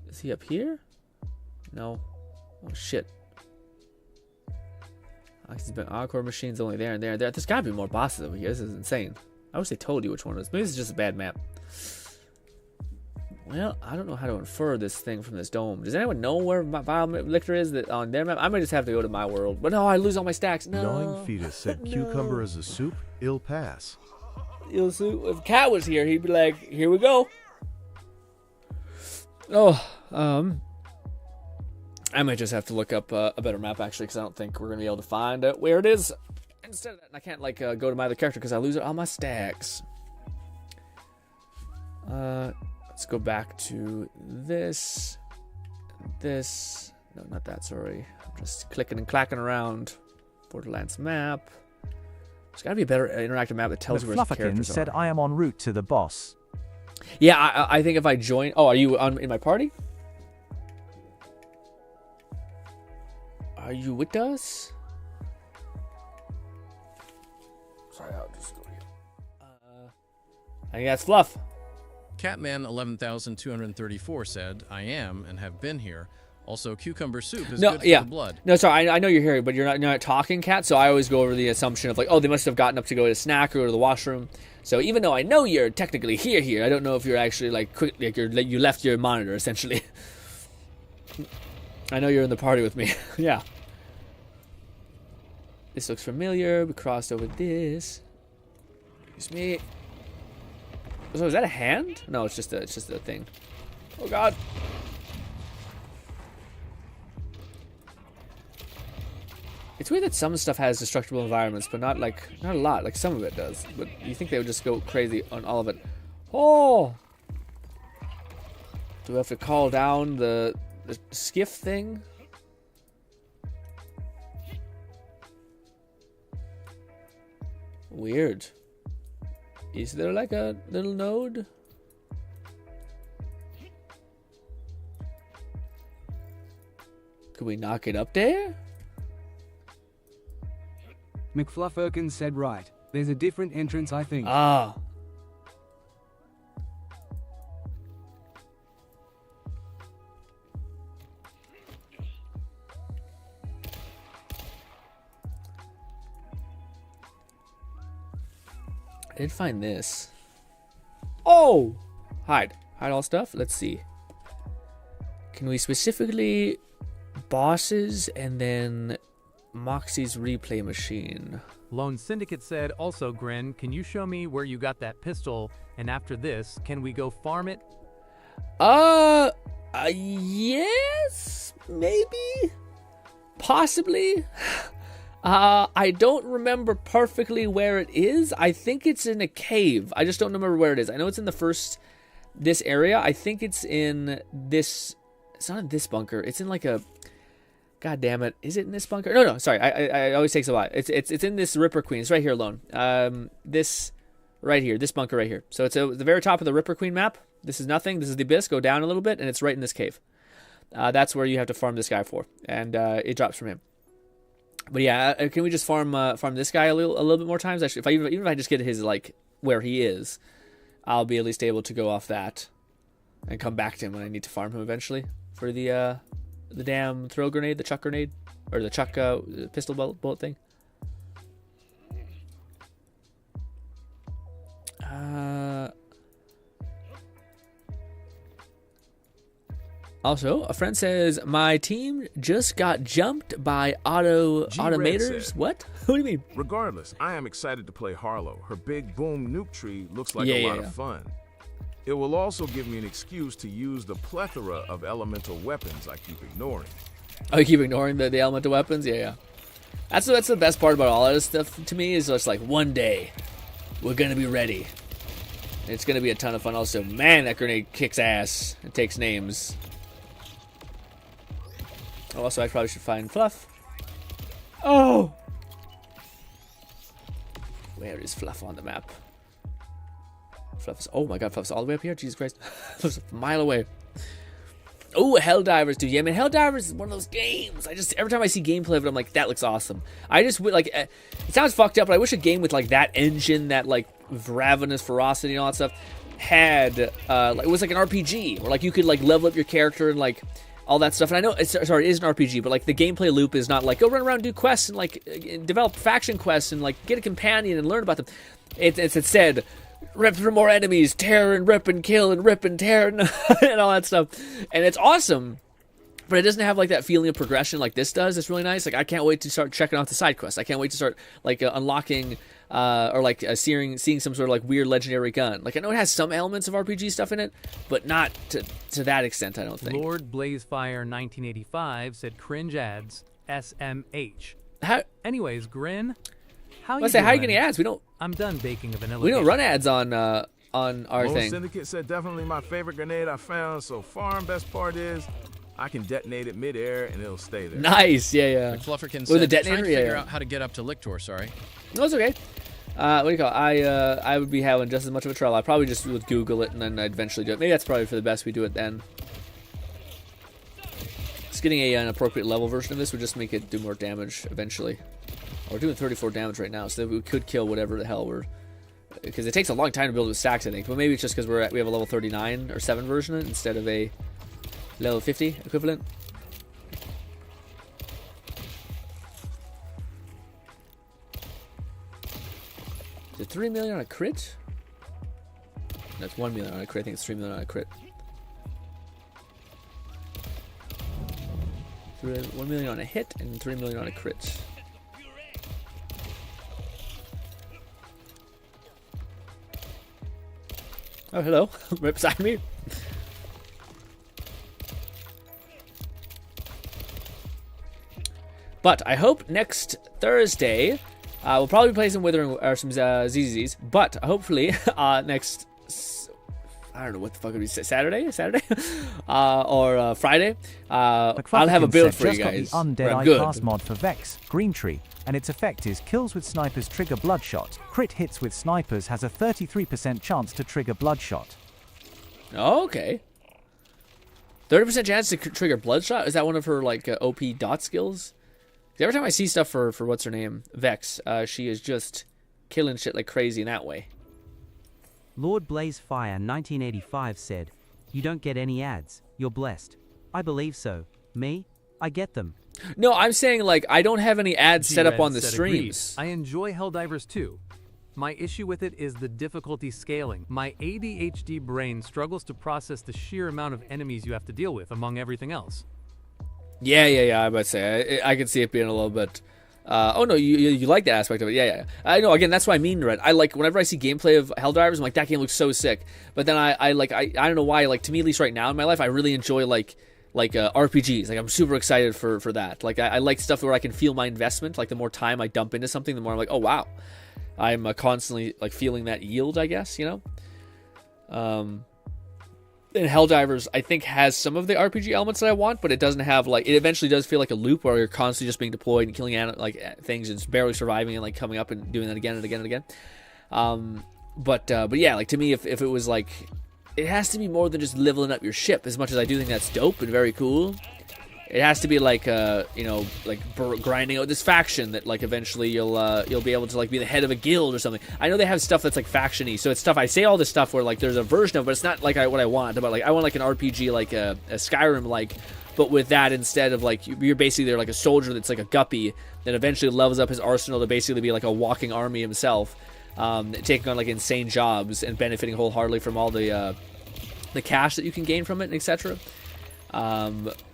Is he up here? No. Oh, shit. Moxie's been Encore machines only there and there. There's gotta be more bosses over here. This is insane. I wish they told you which one it is. Maybe this is just a bad map. Well, I don't know how to infer this thing from this dome. Does anyone know where Violictor is on their map? I might just have to go to my world. But no, I lose all my stacks. No. Gnawing Fetus said cucumber as a soup? Ill pass. Ill soup. If Cat was here, he'd be like, here we go. Oh, I might just have to look up a better map, actually, because I don't think we're going to be able to find where it is. Instead of that, I can't, like, go to my other character because I lose all my stacks. Let's go back to this. This. No, not that, sorry. I'm just clicking and clacking around. Borderlands map. There's got to be a better interactive map that tells you where the characters said, I am en route to the boss. Yeah, I think if I join... Oh, are you in my party? Are you with us? Sorry, I'll just go here. I think that's Fluff. Catman 11,234 said, I am and have been here. Also, cucumber soup is good for the blood. No, sorry, I know you're here, but you're not talking, Cat, so I always go over the assumption of like, oh, they must have gotten up to go to a snack or go to the washroom. So even though I know you're technically here, I don't know if you're actually like you left your monitor, essentially. I know you're in the party with me. Yeah. This looks familiar. We crossed over this. Excuse me. So is that a hand? No, it's just a thing. Oh God. It's weird that some stuff has destructible environments, but not a lot. Like some of it does. But you think they would just go crazy on all of it. Oh! Do we have to call down the skiff thing? Weird. Is there like a little node? Could we knock it up there? McFlufferkin said right. There's a different entrance, I think. Ah. I did find this. Oh! Hide. Hide all stuff? Let's see. Can we specifically bosses and then Moxie's replay machine. Lone Syndicate said, also, Grin, can you show me where you got that pistol? And after this, can we go farm it? Yes, maybe, possibly. I don't remember perfectly where it is. I think it's in a cave. I just don't remember where it is. I know it's in this area. I think it's in this. It's not in this bunker. It's in like a. God damn it! Is it in this bunker? No. Sorry. I always takes a lot. It's in this Ripper Queen. It's right here, Lone. This right here. This bunker right here. So it's at the very top of the Ripper Queen map. This is nothing. This is the abyss. Go down a little bit, and it's right in this cave. That's where you have to farm this guy for, and it drops from him. But yeah, can we just farm this guy a little bit more times? Actually, even if I just get his like where he is, I'll be at least able to go off that and come back to him when I need to farm him eventually for the damn throw grenade, the chuck grenade, or the chuck pistol bullet thing. Also, a friend says, my team just got jumped by automators. Said, what? What do you mean? Regardless, I am excited to play Harlow. Her big boom nuke tree looks like a lot of fun. It will also give me an excuse to use the plethora of elemental weapons I keep ignoring. Oh, you keep ignoring the elemental weapons? Yeah. That's the best part about all of this stuff to me is just like, one day, we're going to be ready. It's going to be a ton of fun. Also, man, that grenade kicks ass. It takes names. Also, I probably should find Fluff. Oh! Where is Fluff on the map? Fluff is... Oh my god, Fluff's all the way up here? Jesus Christ. Fluff's a mile away. Oh, Helldivers, dude. Yeah, man, Helldivers is one of those games. Every time I see gameplay of it, I'm like, that looks awesome. I just, like, it sounds fucked up, but I wish a game with, like, that engine, that, like, ravenous ferocity and all that stuff had, like, it was like an RPG, where, like, you could, like, level up your character and, like, all that stuff. And I know, it is an RPG, but, like, the gameplay loop is not, like, go run around and do quests and, like, develop faction quests and, like, get a companion and learn about them. It's instead... rip for more enemies, tear and rip and kill and rip and tear and, and all that stuff. And it's awesome, but it doesn't have like that feeling of progression like this does. It's really nice. Like I can't wait to start checking out the side quests. I can't wait to start like unlocking or like seeing some sort of like weird legendary gun. Like I know it has some elements of RPG stuff in it, but not to that extent, I don't think. Lord Blazefire 1985 said cringe ads SMH. Anyways, Grin, how you how are you getting ads? We don't. I'm done baking a vanilla. We don't run ads on our thing. Syndicate said definitely my favorite grenade I found so far. And best part is, I can detonate it midair and it'll stay there. Nice, yeah. McFlufferkin said, the detonator, trying to figure out how to get up to Lictor. Sorry. No, it's okay. What do you call it? I would be having just as much of a trouble. I probably just would Google it and then I'd eventually do it. Maybe that's probably for the best. We do it then. Just getting an appropriate level version of this would just make it do more damage eventually. We're doing 34 damage right now, so we could kill whatever the hell we're... Because it takes a long time to build with stacks, I think. But maybe it's just because we have a level 39 or 7 version of it instead of a level 50 equivalent. Is it 3 million on a crit? That's 1 million on a crit. I think it's 3 million on a crit. 1 million on a hit and 3 million on a crit. Oh, hello. Right beside me. But I hope next Thursday, we'll probably play some Withering or some ZZs. But hopefully, next, I don't know what the fuck it would be, Saturday or Friday, I'll have a build for you guys. Got the Undead I-Class mod for Vex, Green Tree, and its effect is kills with snipers trigger Bloodshot. Crit hits with snipers has a 33% chance to trigger Bloodshot. Oh, okay. 30% chance to trigger Bloodshot? Is that one of her like OP dot skills? Every time I see stuff for what's her name, Vex, she is just killing shit like crazy in that way. Lord Blazefire 1985 said, "You don't get any ads. You're blessed." I believe so. Me? I get them. No, I'm saying like I don't have any ads set up on the streams. I enjoy Helldivers too. My issue with it is the difficulty scaling. My ADHD brain struggles to process the sheer amount of enemies you have to deal with among everything else. Yeah. I would say I could see it being a little bit Oh no, you like that aspect of it? Yeah. I know. Again, that's what I mean, Red. I like whenever I see gameplay of Helldivers, I'm like, that game looks so sick. But then I don't know why. Like, to me, at least right now in my life, I really enjoy like RPGs. Like, I'm super excited for that. Like, I like stuff where I can feel my investment. Like, the more time I dump into something, the more I'm like, oh wow, I'm constantly like feeling that yield, I guess, you know. And Helldivers, I think, has some of the RPG elements that I want, but it doesn't have, like, it eventually does feel like a loop where you're constantly just being deployed and killing things and just barely surviving and like coming up and doing that again and again and again. But yeah, like, to me, if it was like, it has to be more than just leveling up your ship. As much as I do think that's dope and very cool, it has to be like, you know, like grinding out this faction that like eventually you'll be able to like be the head of a guild or something. I know they have stuff that's like faction-y, so it's stuff, I say all this stuff where like there's a version of it, but it's not like what I want. But like, I want like an RPG, like a Skyrim, like, but with that, instead of like, you're basically there like a soldier that's like a guppy that eventually levels up his arsenal to basically be like a walking army himself, taking on like insane jobs and benefiting wholeheartedly from all the cash that you can gain from it, etc.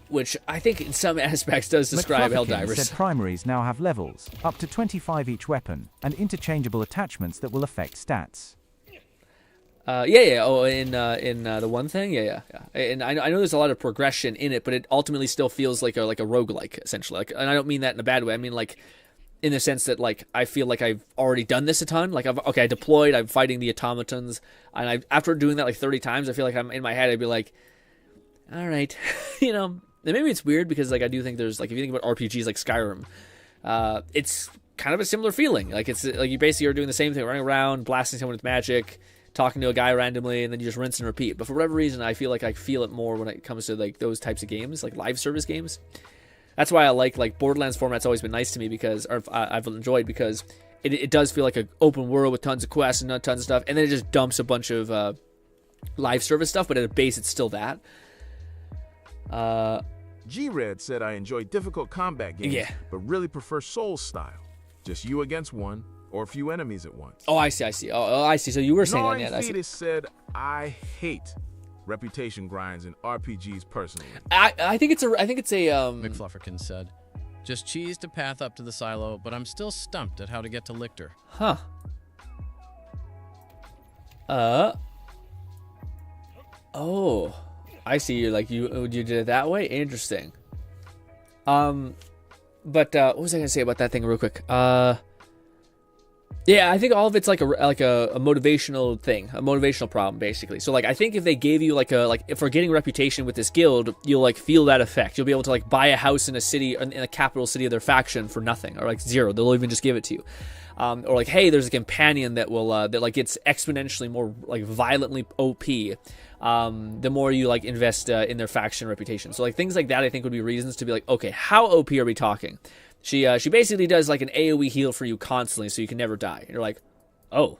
Which I think in some aspects does describe Helldivers. Said primaries now have levels, up to 25 each weapon, and interchangeable attachments that will affect stats. Yeah. Oh, in the one thing, yeah. And I know there's a lot of progression in it, but it ultimately still feels like a roguelike, essentially. Like, and I don't mean that in a bad way. I mean, like, in the sense that, like, I feel like I've already done this a ton. Like, I deployed, I'm fighting the automatons, and after doing that like 30 times, I feel like I'm in my head, I'd be like, all right, you know. And maybe it's weird because, like, I do think there's, like, if you think about RPGs like Skyrim, it's kind of a similar feeling. Like, it's like you basically are doing the same thing, running around, blasting someone with magic, talking to a guy randomly, and then you just rinse and repeat. But for whatever reason, I feel like I feel it more when it comes to like those types of games, like live service games. That's why I like Borderlands format's always been nice to me I've enjoyed because it does feel like an open world with tons of quests and tons of stuff, and then it just dumps a bunch of live service stuff, but at a base it's still that. G-Red said, I enjoy difficult combat games, but really prefer Souls style. Just you against one, or a few enemies at once. Oh, I see. Oh, I see. So you were saying that, yeah. Fetus said, I hate reputation grinds in RPGs personally. I think it's a McFlufferkin said, just cheese to path up to the silo, but I'm still stumped at how to get to Lictor. Huh. Oh. I see. You like you did it that way. Interesting. But what was I gonna say about that thing real quick? Yeah, I think all of it's like a motivational thing, a motivational problem, basically. So like, I think if they gave you if we're getting reputation with this guild, you'll like feel that effect. You'll be able to like buy a house in a city, in a capital city of their faction for nothing, or like zero. They'll even just give it to you. Or like, hey, there's a companion that will that like gets exponentially more like violently OP. The more you like invest in their faction reputation. So like things like that, I think would be reasons to be like, okay, how OP are we talking? She basically does like an AoE heal for you constantly, so you can never die. And you're like, oh,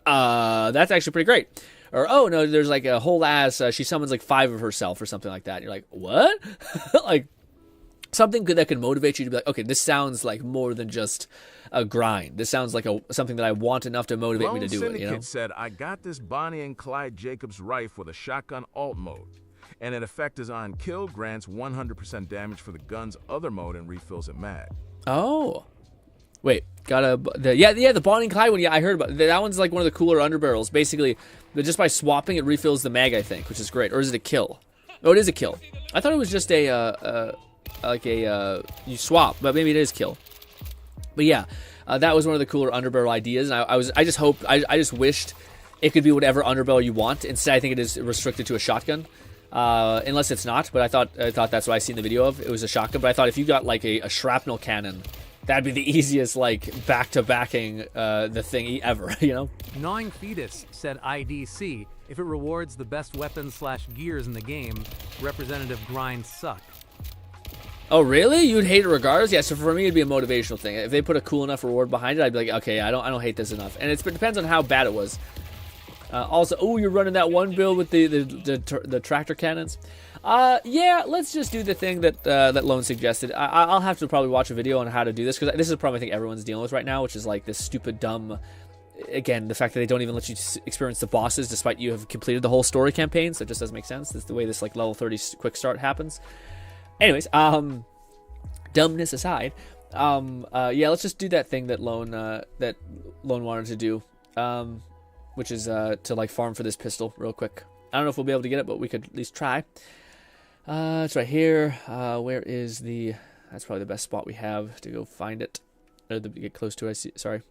that's actually pretty great. Or, oh no, there's like a whole ass. She summons like 5 of herself or something like that. And you're like, what? Like something good that can motivate you to be like, okay, this sounds like more than just a grind. This sounds like something that I want enough to motivate me to do it. You know? Said, I got this Bonnie and Clyde Jacobs rifle with a shotgun alt mode, and an effect is on kill, grants 100% damage for the gun's other mode and refills it mag. Oh, wait, the Bonnie and Clyde one. Yeah, I heard about that. One's like one of the cooler underbarrels. Basically, just by swapping it refills the mag, I think, which is great. Or is it a kill? Oh, it is a kill. I thought it was just you swap, but maybe it is kill. But yeah, that was one of the cooler underbarrel ideas, and I just wished it could be whatever underbarrel you want. Instead, I think it is restricted to a shotgun, unless it's not. But I thought that's what I see in the video of. It was a shotgun, but I thought if you got like a shrapnel cannon, that'd be the easiest like back-to-backing the thing ever. You know. Gnawing Fetus said IDC. If it rewards the best weapons/gears in the game, representative grinds suck. Oh, really? You'd hate it regardless? Yeah, so for me, it'd be a motivational thing. If they put a cool enough reward behind it, I'd be like, okay, I don't hate this enough. And it depends on how bad it was. Also, oh, you're running that one build with the tractor cannons? Yeah, let's just do the thing that Lone suggested. I'll have to probably watch a video on how to do this, because this is a problem I think everyone's dealing with right now, which is like this stupid, dumb... Again, the fact that they don't even let you experience the bosses despite you have completed the whole story campaign, so it just doesn't make sense. That's the way this like level 30 quick start happens. Anyways, dumbness aside, Yeah, let's just do that thing that Lone wanted to do, which is to like farm for this pistol real quick. I don't know if we'll be able to get it, but we could at least try. It's right here. Where is the? That's probably the best spot we have to go find it, or to get close to it. I see. Sorry.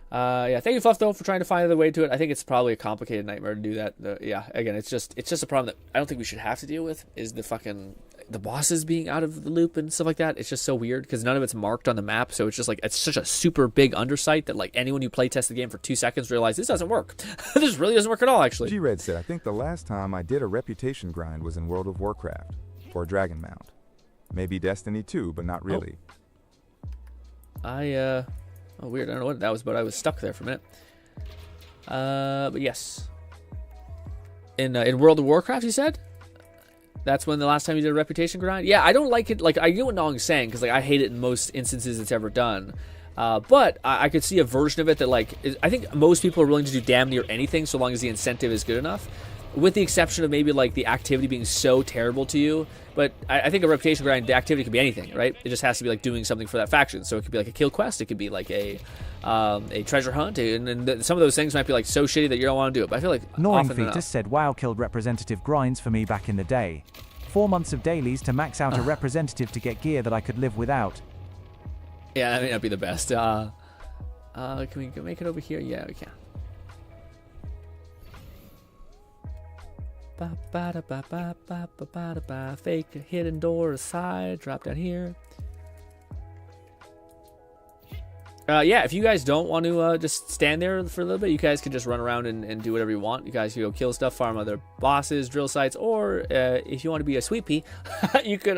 Yeah, thank you, Fluff, though, for trying to find another way to it. I think it's probably a complicated nightmare to do that. Yeah, again, it's just a problem that I don't think we should have to deal with, is the bosses being out of the loop and stuff like that. It's just so weird because none of it's marked on the map, so it's just like, it's such a super big undersight that like anyone who playtests the game for 2 seconds realizes this doesn't work. This really doesn't work at all, actually. G-Red said, I think the last time I did a reputation grind was in World of Warcraft for a Dragon Mount. Maybe Destiny 2, but not really. Oh, weird. I don't know what that was, but I was stuck there for a minute. But yes. In World of Warcraft, you said? That's when the last time you did a reputation grind? Yeah, I don't like it. Like, I get what Nong's saying, because like I hate it in most instances it's ever done. But I could see a version of it that, like, I think most people are willing to do damn near anything so long as the incentive is good enough. With the exception of maybe, like, the activity being so terrible to you. But I think a reputation grind, the activity could be anything, right? It just has to be, like, doing something for that faction. So it could be, like, a kill quest. It could be, like, a treasure hunt. And some of those things might be, like, so shitty that you don't want to do it. But I feel like Gnawing Fetus said WoW killed representative grinds for me back in the day. 4 months of dailies to max out a representative to get gear that I could live without. Yeah, that may not be the best. Can we make it over here? Yeah, we can. Fake a hidden door aside. Drop down here. Yeah, if you guys don't want to just stand there for a little bit, you guys can just run around and do whatever you want. You guys can go kill stuff, farm other bosses, drill sites, or if you want to be a sweet pea, you could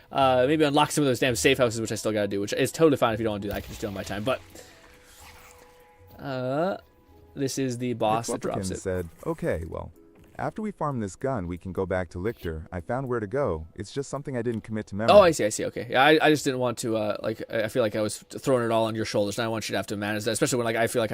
maybe unlock some of those damn safe houses, which I still gotta do, which is totally fine if you don't want to do that. I can just do it on my time. But this is the boss that drops it. Said, okay, well, after we farm this gun, we can go back to Lichter. I found where to go. It's just something I didn't commit to memory. Oh, I see. Okay. Yeah, I just didn't want to, like, I feel like I was throwing it all on your shoulders, and I want you to have to manage that, especially when, like, I feel like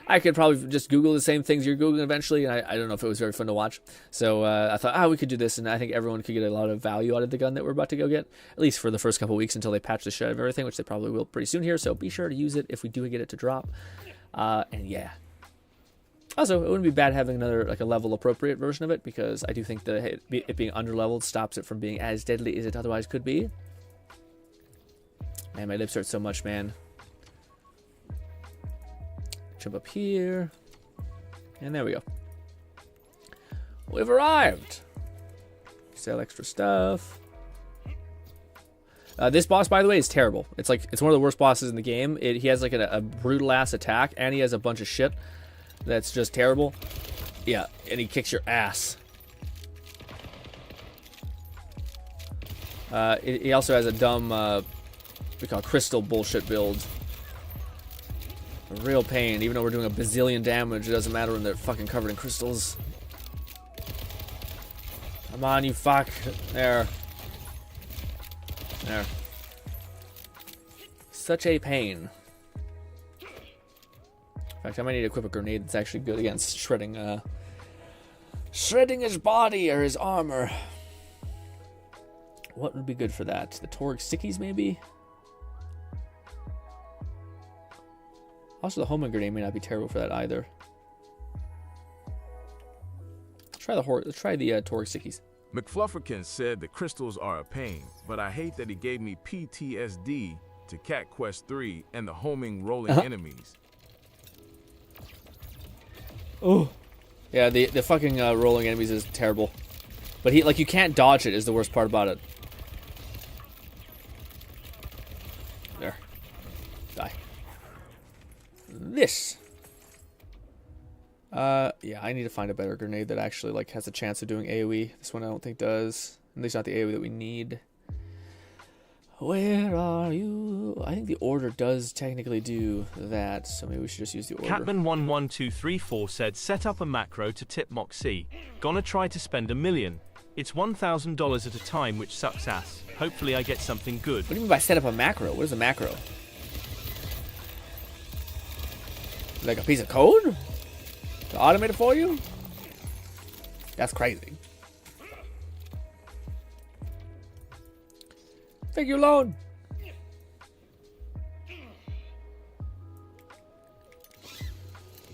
I could probably just Google the same things you're Googling eventually, and I don't know if it was very fun to watch. So I thought, we could do this, and I think everyone could get a lot of value out of the gun that we're about to go get, at least for the first couple weeks until they patch the shit out of everything, which they probably will pretty soon here, so be sure to use it if we do get it to drop. And yeah. Also, it wouldn't be bad having another, like, a level appropriate version of it, because I do think that it being underleveled stops it from being as deadly as it otherwise could be. Man, my lips hurt so much, man. Jump up here. And there we go. We've arrived. Sell extra stuff. This boss, by the way, is terrible. It's one of the worst bosses in the game. He has, like, a brutal-ass attack, and he has a bunch of shit that's just terrible. Yeah, and he kicks your ass. He also has a dumb, we call it crystal bullshit build. A real pain. Even though we're doing a bazillion damage, it doesn't matter when they're fucking covered in crystals. Come on, you fuck. There. Such a pain. In fact, I might need to equip a grenade that's actually good against shredding his body or his armor. What would be good for that? The Torg stickies, maybe? Also, the homing grenade may not be terrible for that either. Let's try the Torg stickies. McFlufferkin said the crystals are a pain, but I hate that he gave me PTSD to Cat Quest 3 and the homing rolling enemies. Oh, yeah, the fucking rolling enemies is terrible, but you can't dodge it is the worst part about it. There, die. This. Yeah, I need to find a better grenade that actually like has a chance of doing AoE. This one I don't think does. At least not the AoE that we need. Where are you? I think the order does technically do that, so maybe we should just use the order. Catman11234 said, set up a macro to tip Moxie. Gonna try to spend $1 million. It's $1,000 at a time, which sucks ass. Hopefully I get something good. What do you mean by set up a macro? What is a macro? Like a piece of code? To automate it for you? That's crazy. Thank you, Lone.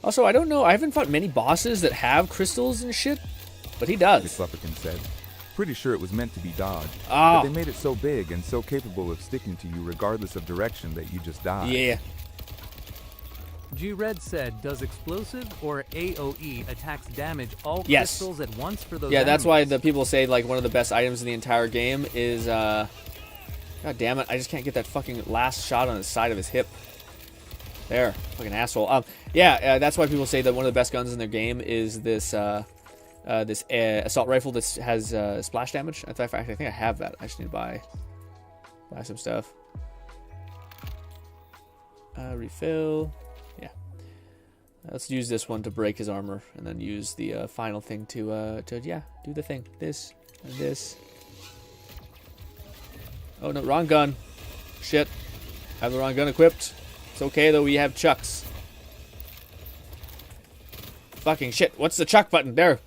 Also, I don't know. I haven't fought many bosses that have crystals and shit, but he does. McFlufferkin said. Pretty sure it was meant to be dodged. Oh. But they made it so big and so capable of sticking to you regardless of direction that you just died. Yeah. GRINN said, does explosive or AoE attacks damage all Yes. crystals at once for those Yeah, that's enemies? why the people say like one of the best items in the entire game is God damn it, I just can't get that fucking last shot on the side of his hip. There, fucking asshole. That's why people say that one of the best guns in their game is this this assault rifle that has splash damage. In fact, I think I have that. I just need to buy some stuff. Refill. Yeah. Let's use this one to break his armor, and then use the final thing to do the thing. This and this. Oh no, wrong gun. Shit. I have the wrong gun equipped. It's okay though, we have chucks. Fucking shit. What's the chuck button? There.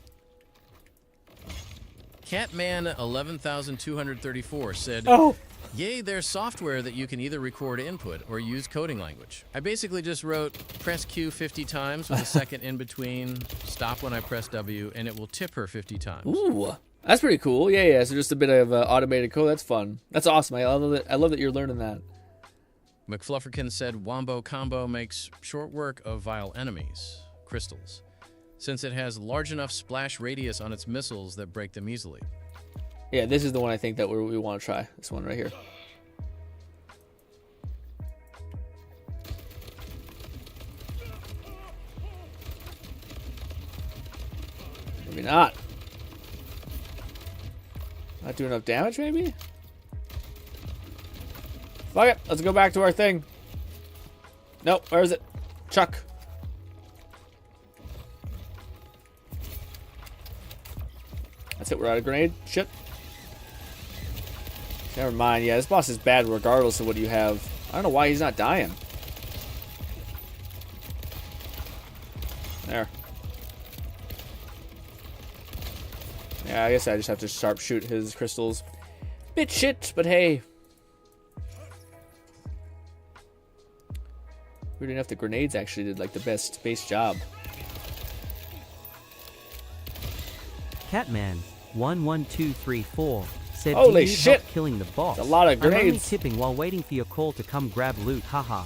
Catman 11234 said, "Oh, yay, there's software that you can either record input or use coding language. I basically just wrote press Q 50 times with a second in between, stop when I press W, and it will tip her 50 times." Ooh, that's pretty cool. Yeah. So just a bit of automated code. That's fun. That's awesome. I love it. I love that you're learning that. McFlufferkin said, Wombo Combo makes short work of vile enemies, crystals, since it has large enough splash radius on its missiles that break them easily. Yeah, this is the one I think that we want to try. This one right here. Maybe not. Not doing enough damage, maybe? Fuck it. Let's go back to our thing. Nope. Where is it? Chuck. That's it. We're out of grenade. Shit. Never mind. Yeah, this boss is bad regardless of what you have. I don't know why he's not dying. There. Yeah, I guess I just have to sharpshoot his crystals. Bit shit, but hey. Weird enough, the grenades actually did like the best base job. Catman 11234 said, "Holy "Do you need shit. help killing the boss? That's a lot of I'm only grenades." tipping while waiting for your call to come grab loot, haha."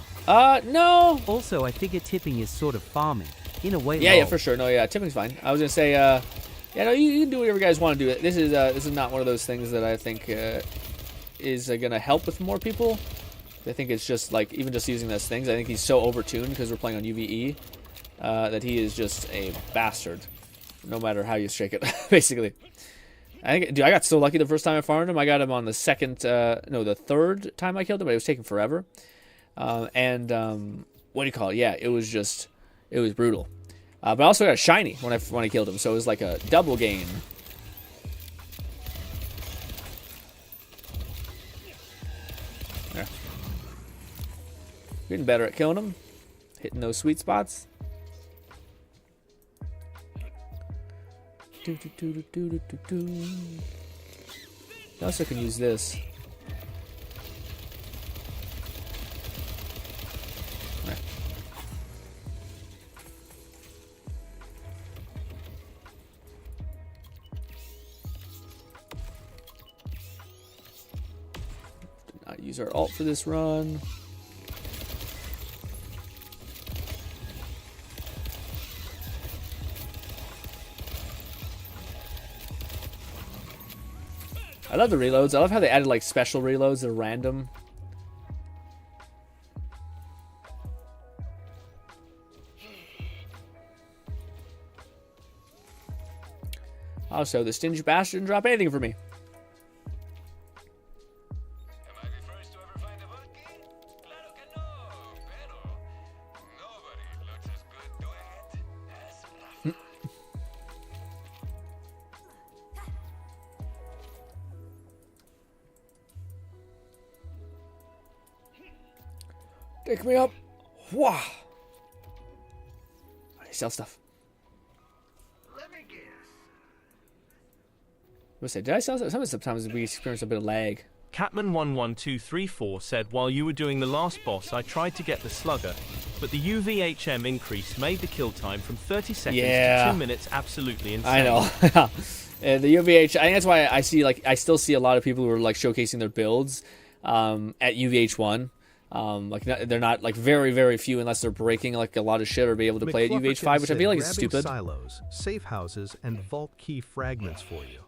No. Also, I figure tipping is sort of farming. In a way, Yeah, lol. for sure. No, yeah, tipping's fine. I was gonna say, yeah, no, you can do whatever you guys want to do. This is not one of those things that I think is gonna help with more people. I think it's just like even just using those things. I think he's so overtuned because we're playing on UVE that he is just a bastard, no matter how you shake it. Basically, I think, dude, I got so lucky the first time I farmed him. I got him on the the third time I killed him, but it was taking forever. What do you call it? Yeah, it was brutal. But I also got a shiny when I killed him, so it was like a double gain. There. Getting better at killing him, hitting those sweet spots. I also can use this. Right. Did not use our ult for this run. I love the reloads. I love how they added like special reloads that are random. Also, the stingy bastard didn't drop anything for me. Pick me up. Wow. I sell stuff. Let me guess. What's that? Did I sell stuff? Sometimes we experience a bit of lag. Catman11234 said, while you were doing the last boss, I tried to get the slugger, but the UVHM increase made the kill time from 30 seconds to 2 minutes absolutely insane. I know. And the UVH, I think that's why I still see a lot of people who are like showcasing their builds at UVH1. They're not like very, very few unless they're breaking like a lot of shit or be able to play at UVH5, which I feel like is stupid. Silos, safe houses, and vault key fragments for you.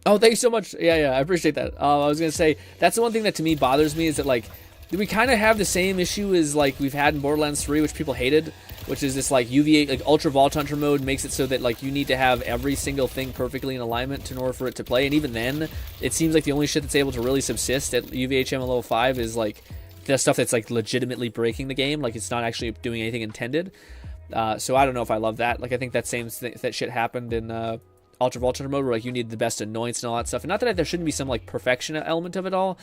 Oh, thank you so much. Yeah, I appreciate that. I was gonna say that's the one thing that to me bothers me is that like we kind of have the same issue as like we've had in Borderlands 3, which people hated, which is this like UVA like Ultra Vault Hunter mode makes it so that like you need to have every single thing perfectly in alignment in order for it to play, and even then, it seems like the only shit that's able to really subsist at UVHM level 5 is like the stuff that's like legitimately breaking the game, like it's not actually doing anything intended. So I don't know if I love that. Like I think that that shit happened in Ultra Vault Hunter mode where like you need the best anoints and all that stuff. And not that there shouldn't be some like perfection element of it all,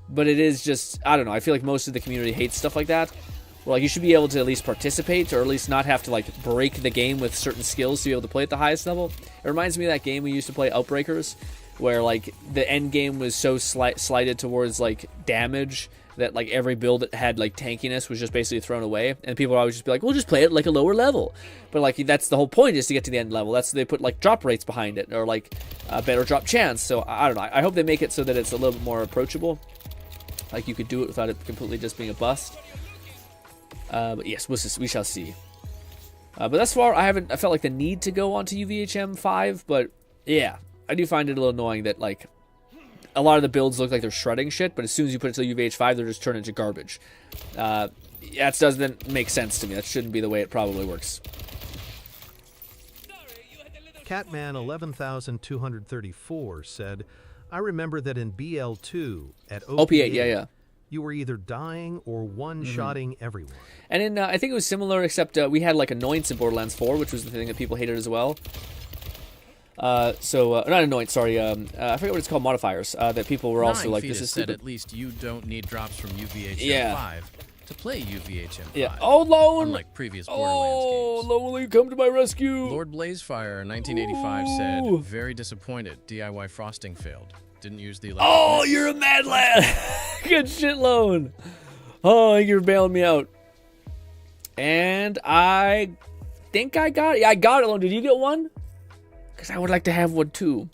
but it is just, I don't know, I feel like most of the community hates stuff like that. Well, like you should be able to at least participate, or at least not have to like break the game with certain skills to be able to play at the highest level. It reminds me of that game we used to play, Outbreakers, where like the end game was so slighted towards like damage that like every build that had like tankiness was just basically thrown away, and people would always just be like, we'll just play it like a lower level. But like that's the whole point, is to get to the end level. That's, they put like drop rates behind it, or like a better drop chance. So I don't know, I hope they make it so that it's a little bit more approachable, like you could do it without it completely just being a bust. But yes, we shall see. But thus far, I felt like the need to go onto UVHM 5, but yeah, I do find it a little annoying that like a lot of the builds look like they're shredding shit, but as soon as you put it to UVH5, they're just turned into garbage. That doesn't make sense to me. That shouldn't be the way it probably works. Catman 11234 said, I remember that in BL2 at OP8, yeah. You were either dying or one-shotting everyone. And in, I think it was similar, except we had like anoints in Borderlands 4, which was the thing that people hated as well. Not anoints, sorry. I forget what it's called, modifiers. That people were also like, this is stupid. At least you don't need drops from UVHM 5 to play UVHM 5. Yeah. Oh, Lone! Unlike previous Borderlands games. Lonely, come to my rescue! Lord Blazefire 1985 said, very disappointed. DIY frosting failed. Didn't use the electric. Oh, you're a mad lad! Good shit, Lone. Oh, you're bailing me out. And I think I got it. Yeah, I got it, Lone. Did you get one? Because I would like to have one too.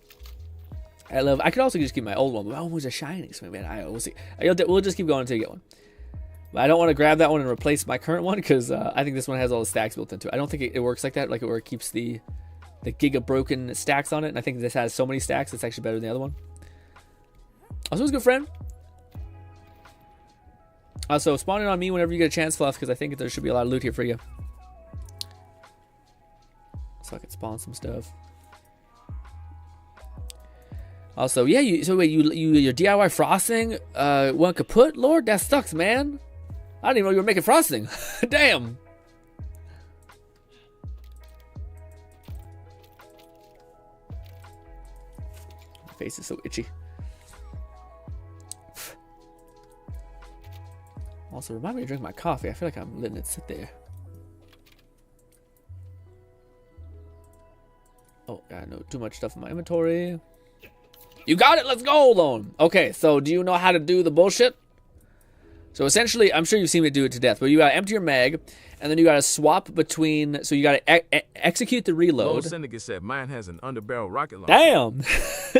I could also just keep my old one, but my old one's a shining, so maybe we'll see. We'll just keep going until you get one. But I don't want to grab that one and replace my current one, because I think this one has all the stacks built into it. I don't think it works like that, like where it keeps the giga broken stacks on it, and I think this has so many stacks, it's actually better than the other one. Also, it's a good friend. Also, spawn in on me whenever you get a chance, Fluff, because I think there should be a lot of loot here for you. So I can spawn some stuff. Also, yeah, your DIY frosting went kaput, Lord? That sucks, man. I didn't even know you were making frosting. Damn. My face is so itchy. Also, remind me to drink my coffee. I feel like I'm letting it sit there. Oh, I know too much stuff in my inventory. You got it. Let's go, Lone. Okay, so do you know how to do the bullshit? So essentially, I'm sure you've seen me do it to death, but you gotta empty your mag, and then you gotta swap between. So you gotta execute the reload. Lone Syndicate said mine has an underbarrel rocket launcher. Damn.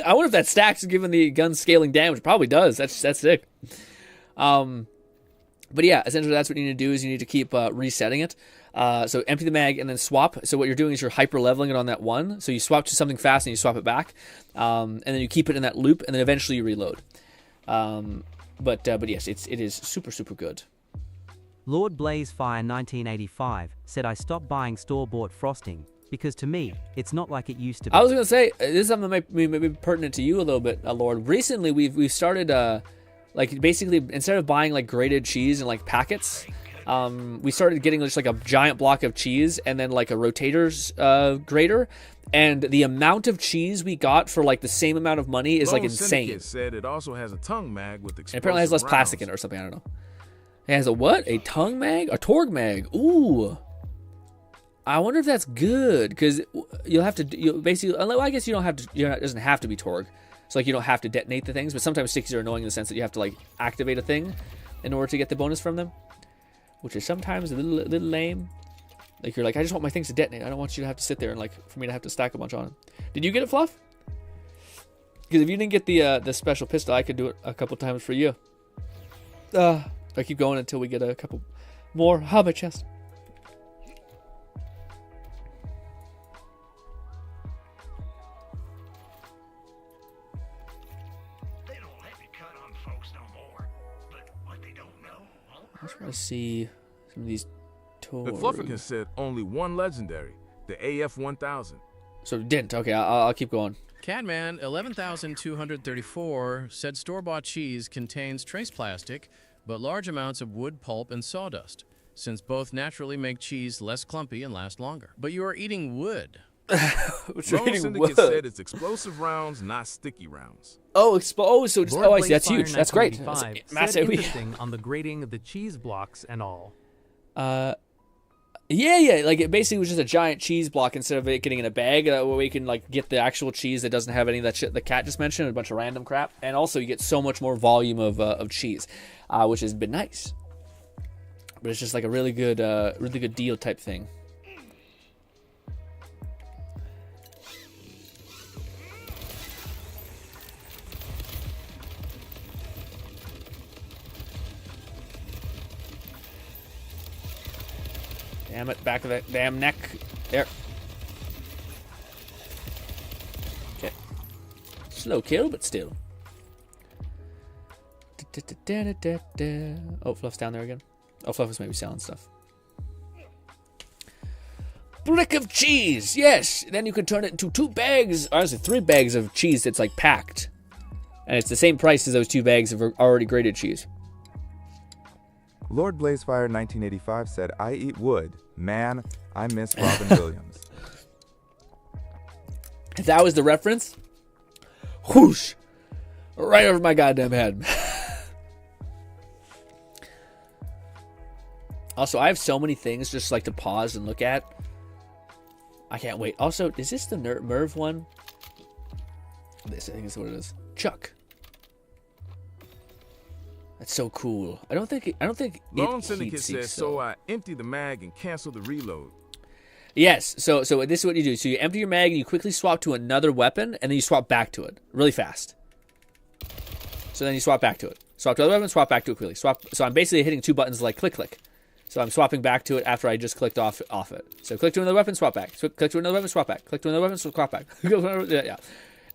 I wonder if that stacks given the gun scaling damage. Probably does. That's sick. But yeah, essentially that's what you need to do, is you need to keep resetting it. So empty the mag and then swap. So what you're doing is you're hyper leveling it on that one. So you swap to something fast and you swap it back. And then you keep it in that loop, and then eventually you reload. But yes, it is super, super good. Lord Blazefire 1985 said, I stopped buying store-bought frosting because to me, it's not like it used to be. I was going to say, this is something that may be pertinent to you a little bit, Lord. Recently, we've started... like basically, instead of buying like grated cheese in like packets, we started getting just like a giant block of cheese and then like a rotator's grater, and the amount of cheese we got for like the same amount of money is like insane. Syndicate said it also has a tongue mag with explosive apparently has less plastic in it or something. I don't know. It has a what? A tongue mag? A Torg mag? Ooh. I wonder if that's good, because you'll have to basically. Well, I guess you don't have to. It doesn't have to be Torg. So, like, you don't have to detonate the things, but sometimes stickies are annoying in the sense that you have to, like, activate a thing in order to get the bonus from them. which is sometimes a little lame. Like, you're like, I just want my things to detonate. I don't want you to have to sit there and, like, for me to have to stack a bunch on them. Did you get it, Fluff? Because if you didn't get the special pistol, I could do it a couple times for you. I keep going until we get a couple more. How my chest? They don't let me cut on folks no more. But what they don't know won't I just want to see some of these toys. McFlufferkin said only one legendary, the AF-1000. So it didn't. Okay, I'll keep going. Catman 11,234 said store-bought cheese contains trace plastic, but large amounts of wood pulp and sawdust, since both naturally make cheese less clumpy and last longer. But you are eating wood. Lone Syndicate said it's explosive rounds, not sticky rounds. Oh, so just, I see. That's huge. That's great. That's massive. Interesting on the grading of the cheese blocks and all. Yeah. Like, it basically was just a giant cheese block instead of it getting in a bag. That way we can, like, get the actual cheese that doesn't have any of that shit the cat just mentioned, a bunch of random crap. And also, you get so much more volume of cheese, which has been nice. But it's just like a really good deal type thing. Damn it, back of that damn neck. There. Okay. Slow kill, but still. Oh, Fluff's down there again. Oh, Fluff is maybe selling stuff. Brick of cheese, yes! Then you can turn it into 2 bags, or is it 3 bags of cheese that's like packed. And it's the same price as those 2 bags of already grated cheese. Lord Blazefire 1985 said, I eat wood. Man, I miss Robin Williams. If that was the reference, whoosh, right over my goddamn head. Also, I have so many things just like to pause and look at. I can't wait. Also, is this the Merv one? This, I think is what it is. Chuck. That's so cool. I don't think Lone Syndicate says, so I empty the mag and cancel the reload. Yes, so this is what you do. So you empty your mag and you quickly swap to another weapon, and then you swap back to it really fast. So then you swap back to it. Swap to other weapon, swap back to it quickly. Swap. So I'm basically hitting 2 buttons like click, click. So I'm swapping back to it after I just clicked off it. So click to another weapon, swap back. So click to another weapon, swap back. Click to another weapon, swap back. Yeah.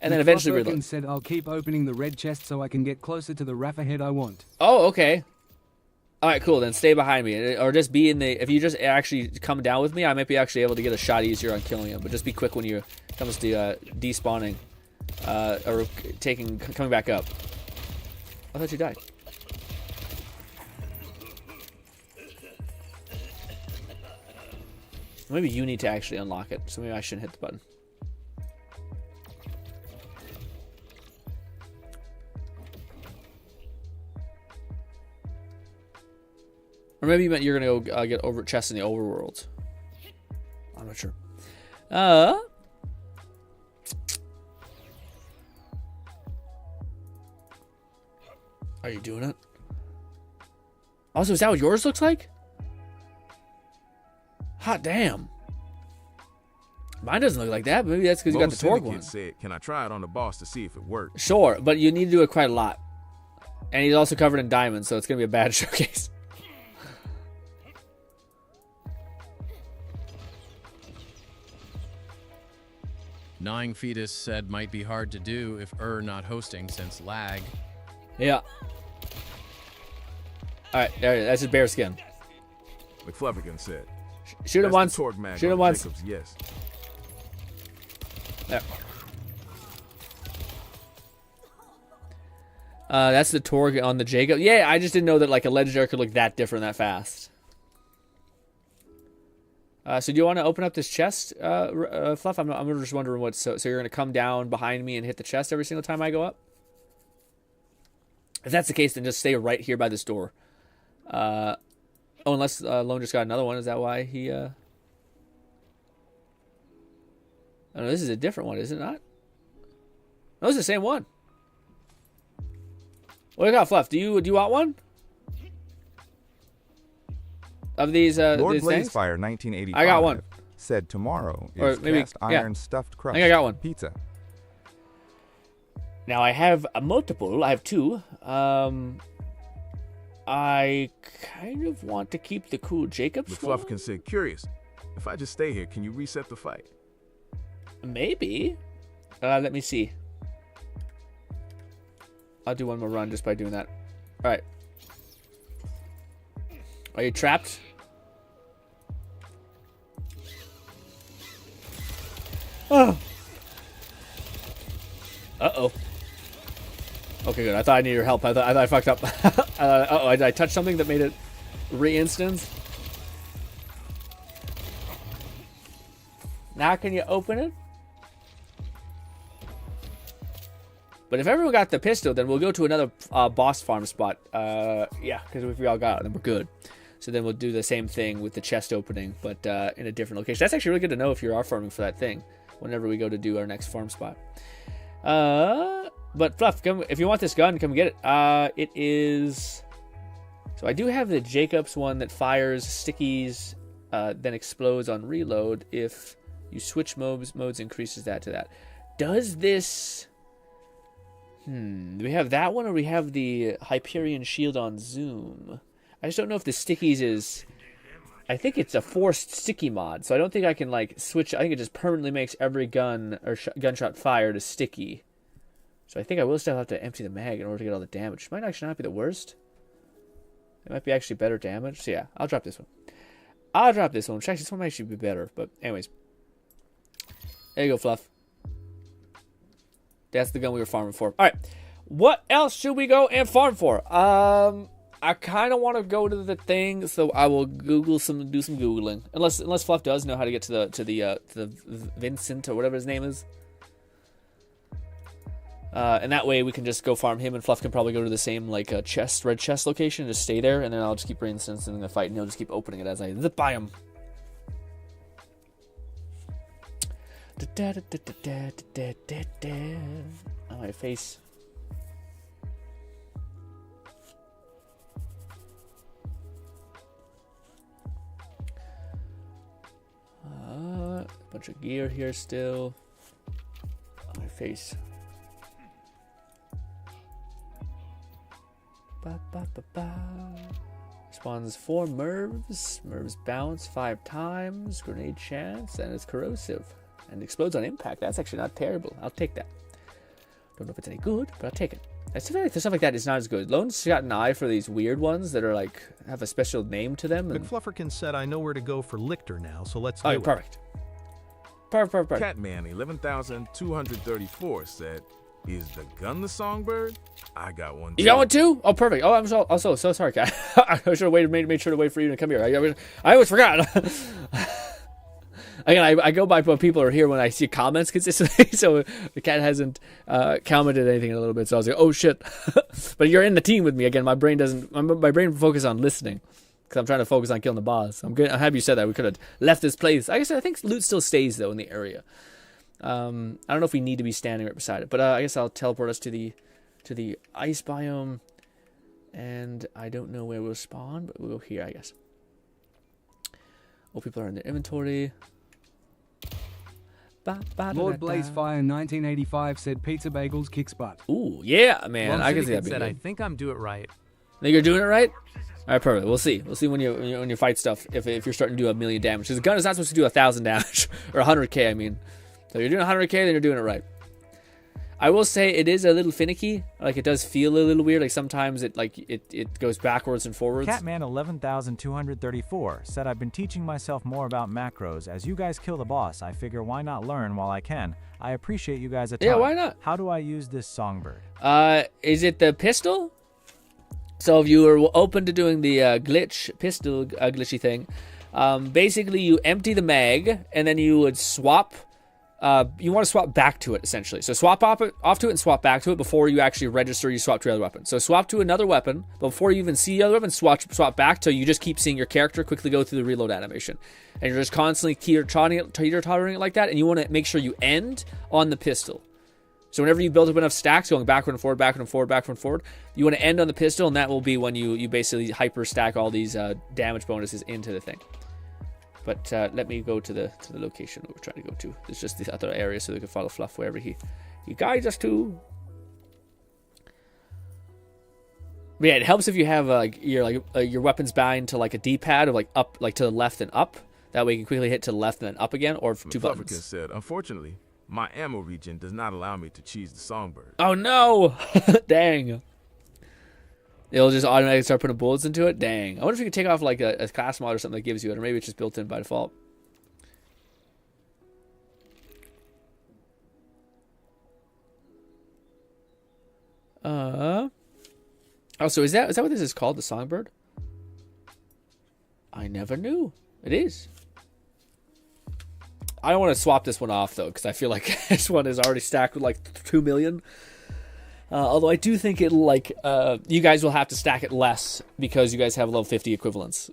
And then eventually reload. Said I'll keep opening the red chest so I can get closer to the Rafa head I want. Oh, okay. All right, cool. Then stay behind me, or just be in the. If you just actually come down with me, I might be actually able to get a shot easier on killing him. But just be quick when you comes to despawning, or coming back up. I thought you died. Maybe you need to actually unlock it, so maybe I shouldn't hit the button. Or maybe you meant you're gonna go get over chests in the overworld. I'm not sure. Are you doing it? Also, is that what yours looks like? Hot damn. Mine doesn't look like that. But maybe that's because you got the Torg one. Said, can I try it on the boss to see if it works? Sure, but you need to do it quite a lot. And he's also covered in diamonds, so it's gonna be a bad showcase. Gnawing Fetus said might be hard to do if not hosting since lag. Yeah. Alright, there, that's his bear skin. McFlufferkin said. Shoot him once. Shoot him once. Jacobs, yes. There. That's the Torg on the Jacob. Yeah, I just didn't know that like a legendary could look that different that fast. So do you want to open up this chest, Fluff? I'm just wondering what. So you're going to come down behind me and hit the chest every single time I go up? If that's the case, then just stay right here by this door. Oh, unless Lone just got another one. Is that why he... Oh, no, this is a different one, is it not? No, it's the same one. What do you got, Fluff? Do you want one? of these Lord these things? Blazefire 1985 I got one. said tomorrow Or is maybe- cast iron stuffed crust I think I got one. pizza. Now I have a multiple. I have two. I kind of want to keep the cool Jacobs one. McFluffkin said, curious. If I just stay here, can you reset the fight? Maybe. Let me see. I'll do one more run just by doing that. All right. Are you trapped? Oh. Uh-oh. Okay, good. I thought I needed your help. I thought I fucked up. Uh-oh, I touched something that made it re-instance. Now can you open it? But if everyone got the pistol, then we'll go to another boss farm spot. Yeah, because if we all got it, then we're good. So then we'll do the same thing with the chest opening, but in a different location. That's actually really good to know if you are farming for that thing whenever we go to do our next farm spot. But Fluff, come, if you want this gun, come get it. It is... So I do have the Jacobs one that fires stickies, then explodes on reload. If you switch modes increases that to that. Does this... do we have that one, or we have the Hyperion shield on zoom? I just don't know if the stickies is... I think it's a forced sticky mod, so I don't think I can like switch. I think it just permanently makes every gun or gunshot fired a sticky. So I think I will still have to empty the mag in order to get all the damage. Might actually not be the worst. It might be actually better damage. So yeah, I'll drop this one. Actually, this one might actually be better. But anyways, there you go, Fluff. That's the gun we were farming for. All right, what else should we go and farm for? I kind of want to go to the thing, so I will do some googling. Unless Fluff does know how to get to the Vincent or whatever his name is. And that way we can just go farm him, and Fluff can probably go to the same like red chest location, and just stay there, and then I'll just keep reinstancing the fight, and he'll just keep opening it as I zip by him. On my face. Bunch of gear here still. On my face. Spawns 4 Mervs. Mervs bounce 5 times. Grenade chance, and it's corrosive. And explodes on impact. That's actually not terrible. I'll take that. Don't know if it's any good, but I'll take it. I feel like the stuff like that is not as good. Lone's got an eye for these weird ones that are like have a special name to them. And... McFlufferkin said, "I know where to go for Lichter now, so let's do it." Oh, perfect. Perfect. Catman 11,234 said, "Is the gun the songbird? I got one too." You got one too? Oh, perfect. Oh, I'm so sorry, Cat. I should have made sure to wait for you to come here. I always forgot. Again, I go by what people are here when I see comments consistently, so the Cat hasn't commented anything in a little bit, so I was like, oh shit. But you're in the team with me again. My brain focuses on listening because I'm trying to focus on killing the boss. I'm happy you said that. We could have left this place. I think loot still stays though in the area. I don't know if we need to be standing right beside it, but I guess I'll teleport us to the ice biome, and I don't know where we'll spawn, but we'll go here, I guess. Oh, people are in their inventory. Lord Blazefire 1985 said pizza bagels kicks butt. Ooh, yeah, man. I can see that being good. I think I'm doing it right. Think you're doing it right? All right, perfect. We'll see. We'll see when you fight stuff if you're starting to do 1,000,000 damage. Because the gun is not supposed to do 1,000 damage or 100k. I mean, so you're doing 100k, then you're doing it right. I will say it is a little finicky. Like it does feel a little weird. Like sometimes it goes backwards and forwards. Catman 11,234 said, "I've been teaching myself more about macros. As you guys kill the boss, I figure why not learn while I can. I appreciate you guys a ton. Yeah, why not? How do I use this songbird?" Is it the pistol? So if you were open to doing the pistol glitchy thing, basically you empty the mag and then you would swap. You want to swap back to it, essentially. So swap off to it and swap back to it before you actually register you swap to your other weapon. So swap to another weapon, but before you even see the other weapon, swap back till you just keep seeing your character quickly go through the reload animation. And you're just constantly teeter-tottering it like that, and you want to make sure you end on the pistol. So whenever you build up enough stacks going backward and forward, backward and forward, backward and forward, you want to end on the pistol, and that will be when you basically hyper stack all these damage bonuses into the thing. But let me go to the location that we're trying to go to. It's just the other area so we can follow Fluff wherever he guides us to. But yeah, it helps if you have your weapons bind to like a D-pad of like up, like to the left and up. That way you can quickly hit to the left and then up again, or two buttons. Said, unfortunately, my ammo regen does not allow me to cheese the songbird. Oh no! Dang. It'll just automatically start putting bullets into it? Dang. I wonder if you could take off like a class mod or something that gives you it, or maybe it's just built in by default. Also, is that what this is called, the songbird? I never knew. It is. I don't want to swap this one off, though, because I feel like this one is already stacked with, like, 2 million. Although I do think it'll, like, you guys will have to stack it less because you guys have level 50 equivalents.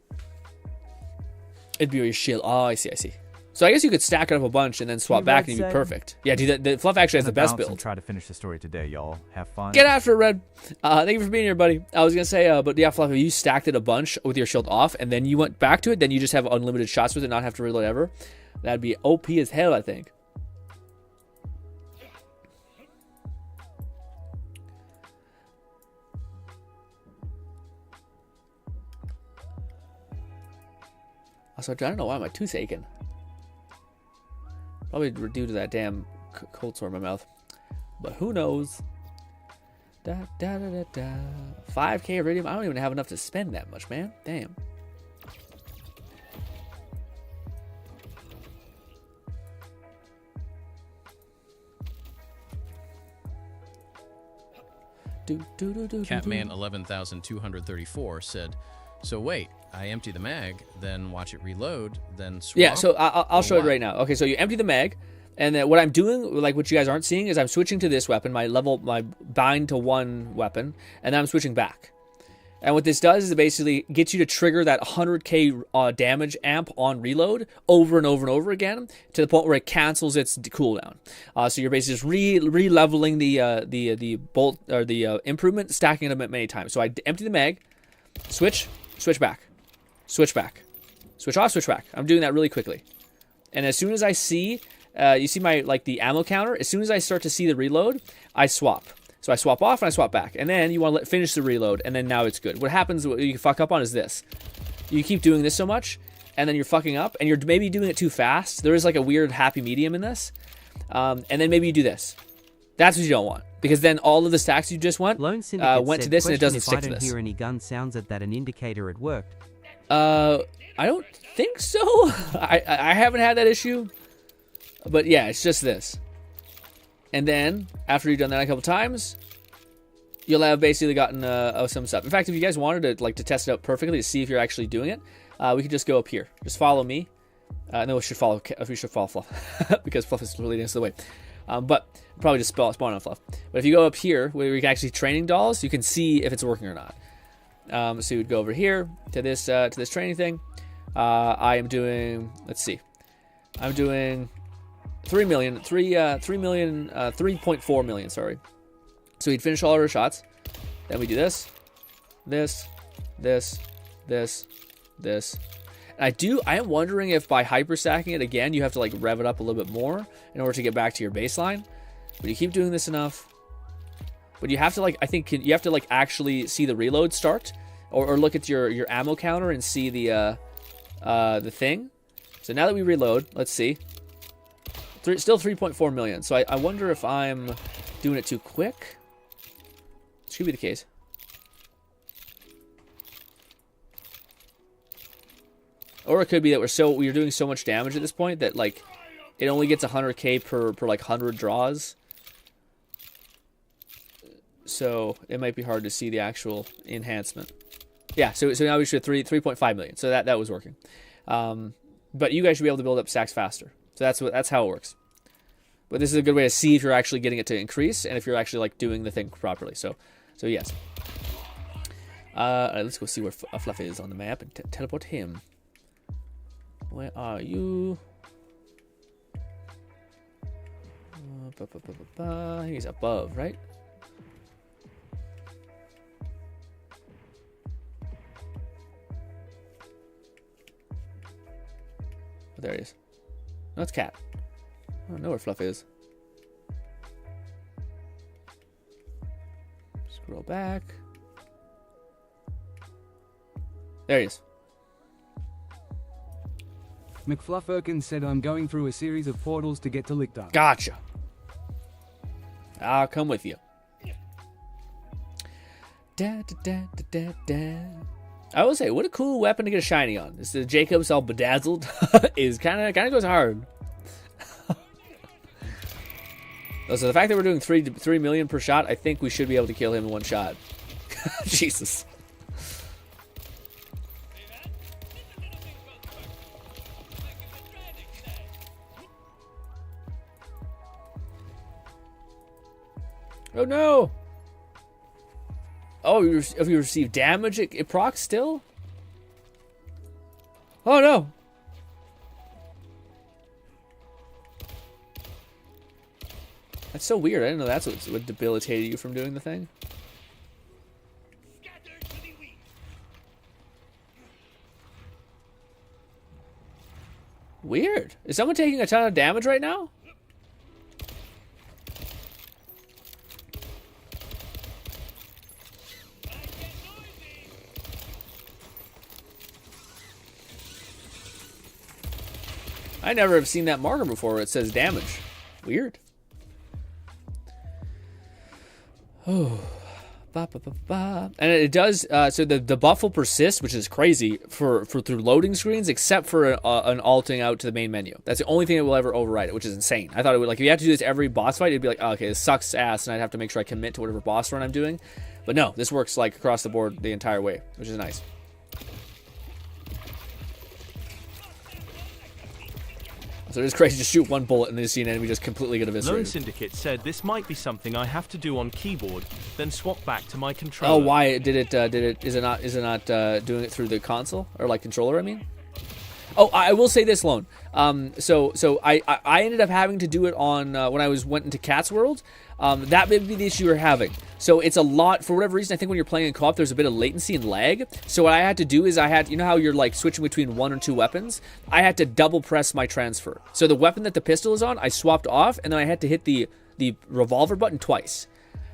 It'd be your shield. Oh, I see. So I guess you could stack it up a bunch and then swap back and it'd be perfect. Yeah, dude, the Fluff actually has the best build. Try to finish the story today, y'all. Have fun. Get after it, Red. Thank you for being here, buddy. I was going to say, but yeah, Fluff, if you stacked it a bunch with your shield off and then you went back to it, then you just have unlimited shots with it, not have to reload ever. That'd be OP as hell, I think. Also, I don't know why my tooth's aching. Probably due to that damn cold sore in my mouth. But who knows? 5K iridium? I don't even have enough to spend that much, man. Damn. Catman 11,234 said, "So wait, I empty the mag, then watch it reload, then swap." Yeah, so I'll show it right now. Okay, so you empty the mag, and then what I'm doing, like what you guys aren't seeing, is I'm switching to this weapon, my bind to 1 weapon, and then I'm switching back. And what this does is it basically gets you to trigger that 100k damage amp on reload over and over and over again to the point where it cancels its cooldown. So you're basically just re-leveling the bolt or the improvement, stacking it many times. So I empty the mag, switch back, switch off, switch back. I'm doing that really quickly. And as soon as I see, you see my the ammo counter. As soon as I start to see the reload, I swap. So I swap off and I swap back. And then you want to finish the reload, and then now it's good. What happens, what you fuck up on is this. You keep doing this so much, and then you're fucking up, and you're maybe doing it too fast. There is like a weird happy medium in this. And then maybe you do this. That's what you don't want. Because then all of the stacks you just went to this, and it doesn't stick to this. If I don't hear any gun sounds, that an indicator it worked. I don't think so. I haven't had that issue. But yeah, it's just this. And then, after you've done that a couple times, you'll have basically gotten some stuff. In fact, if you guys wanted to test it out perfectly to see if you're actually doing it, we could just go up here. Just follow me. No, we should follow Fluff because Fluff is leading us the way. But probably just spawn on Fluff. But if you go up here, where we can actually training dolls, you can see if it's working or not. So you would go over here to this training thing. I am doing. Let's see. I'm doing 3.4 million, sorry. So we'd finish all our shots. Then we do this. And I am wondering if by hyper stacking it again, you have to rev it up a little bit more in order to get back to your baseline. But you keep doing this enough. But you have to I think you have to actually see the reload start, or look at your ammo counter and see the thing. So now that we reload, let's see. Still 3.4 million. So I wonder if I'm doing it too quick. This could be the case. Or it could be that we're doing so much damage at this point that it only gets 100k per 100 draws. So it might be hard to see the actual enhancement. Yeah, so now we should 3.5 million. So that was working. But you guys should be able to build up stacks faster. So that's how it works. But this is a good way to see if you're actually getting it to increase and if you're actually doing the thing properly. So yes. All right, let's go see where Fluff is on the map and teleport him. Where are you? He's above, right? Oh, there he is. No, it's Cat. I don't know where Fluff is. Scroll back. There he is. McFluffirkin said I'm going through a series of portals to get to Lictor. Gotcha. I'll come with you. Da, da, da, da, da, da. I will say, what a cool weapon to get a shiny on. This is Jacob's all bedazzled. Is kind of goes hard. So the fact that we're doing 3 million per shot, I think we should be able to kill him in one shot. Jesus. Oh no! Oh, if you receive damage, it procs still? Oh no! That's so weird. I didn't know that's what debilitated you from doing the thing. Weird. Is someone taking a ton of damage right now? I never have seen that marker before where it says damage. Weird. Oh. And it does, so the buff will persist, which is crazy for through loading screens, except for an alting out to the main menu. That's the only thing that will ever override it, which is insane. I thought it would, like, if you had to do this every boss fight, it'd be like, oh, okay, this sucks ass, and I'd have to make sure I commit to whatever boss run I'm doing. But no, this works, like, across the board the entire way, which is nice. So it is crazy to shoot one bullet and then see an enemy just completely get eviscerated. Lone Syndicate said this might be something I have to do on keyboard, then swap back to my controller. Oh, why is it not doing it through the console or like controller? I mean. Oh, I will say this, Lone. So I ended up having to do it on when I went into Cat's World. That may be the issue you're having. So it's a lot, for whatever reason, I think when you're playing in co-op, there's a bit of latency and lag. So what I had to do is you know how you're like switching between 1 or 2 weapons? I had to double press my transfer. So the weapon that the pistol is on, I swapped off, and then I had to hit the revolver button twice.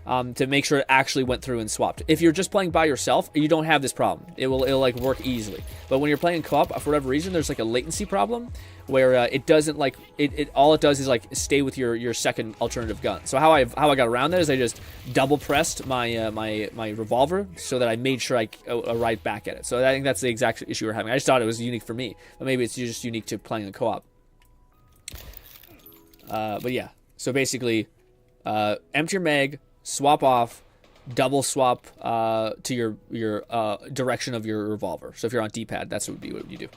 To make sure it actually went through and swapped. If you're just playing by yourself, you don't have this problem. It'll like work easily. But when you're playing co-op, for whatever reason, there's like a latency problem where it doesn't like all it does is like stay with your second alternative gun. So how I got around that is I just double pressed my my revolver so that I made sure I arrived back at it. So I think that's the exact issue we're having. I just thought it was unique for me, but maybe it's just unique to playing a co-op. But yeah, so basically, empty your mag. Swap off, double swap to your direction of your revolver. So if you're on D-pad, that's what you do.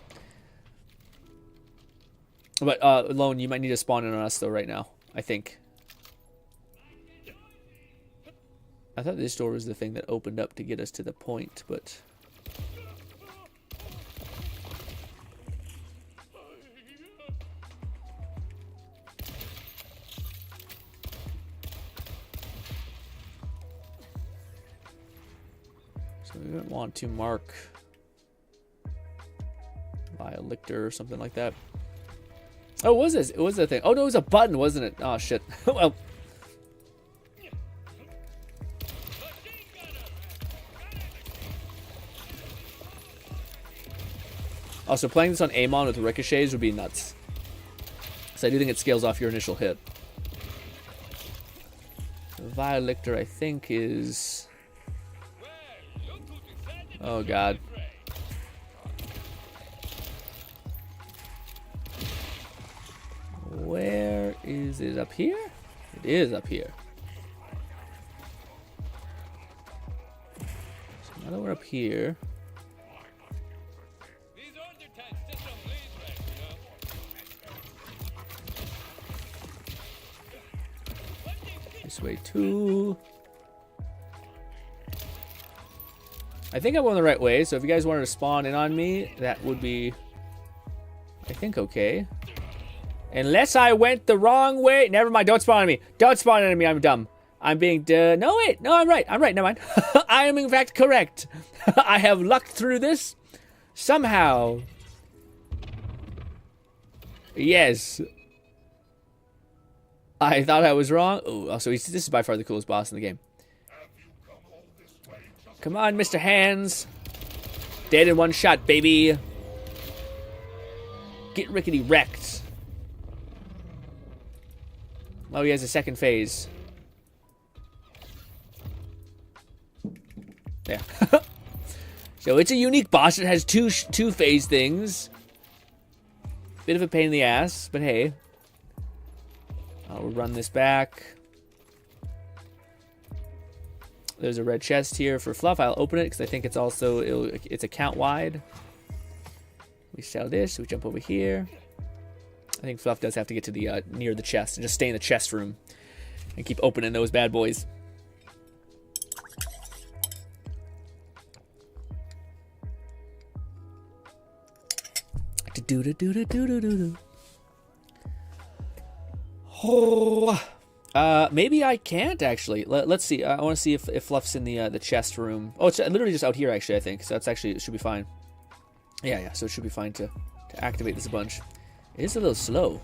But Lone, you might need to spawn in on us though right now, I think. I thought this door was the thing that opened up to get us to the point, but... So we don't want to mark by a lictor or something like that. Oh, what was this? It was the thing. Oh no, it was a button, wasn't it? Oh shit. Well. Also, playing this on Amon with ricochets would be nuts. So I do think it scales off your initial hit. The Violictor, I think, is... Oh god. Where is it? Up here? It is up here. So now that we're up here. This way too. I think I'm going the right way, so if you guys wanted to spawn in on me, that would be, I think, okay. Unless I went the wrong way. Never mind. Don't spawn on me. Don't spawn on me. I'm dumb. I'm being... no, wait. No, I'm right. I'm right. Never mind. I am, in fact, correct. I have lucked through this. Somehow. Yes. I thought I was wrong. Oh, so this is by far the coolest boss in the game. Come on, Mr. Hands. Dead in one shot, baby. Get rickety wrecked. Oh, he has a second phase. Yeah. So it's a unique boss. It has two phase things. Bit of a pain in the ass, but hey. We'll run this back. There's a red chest here for Fluff. I'll open it because I think it's also it's account wide. We sell this. We jump over here. I think Fluff does have to get to the near the chest and just stay in the chest room and keep opening those bad boys. Oh, maybe I can't actually. Let's see. I want to see if Fluff's in the chest room. Oh, it's literally just out here actually. I think so. That's actually, it should be fine. Yeah. So it should be fine to activate this a bunch. It is a little slow.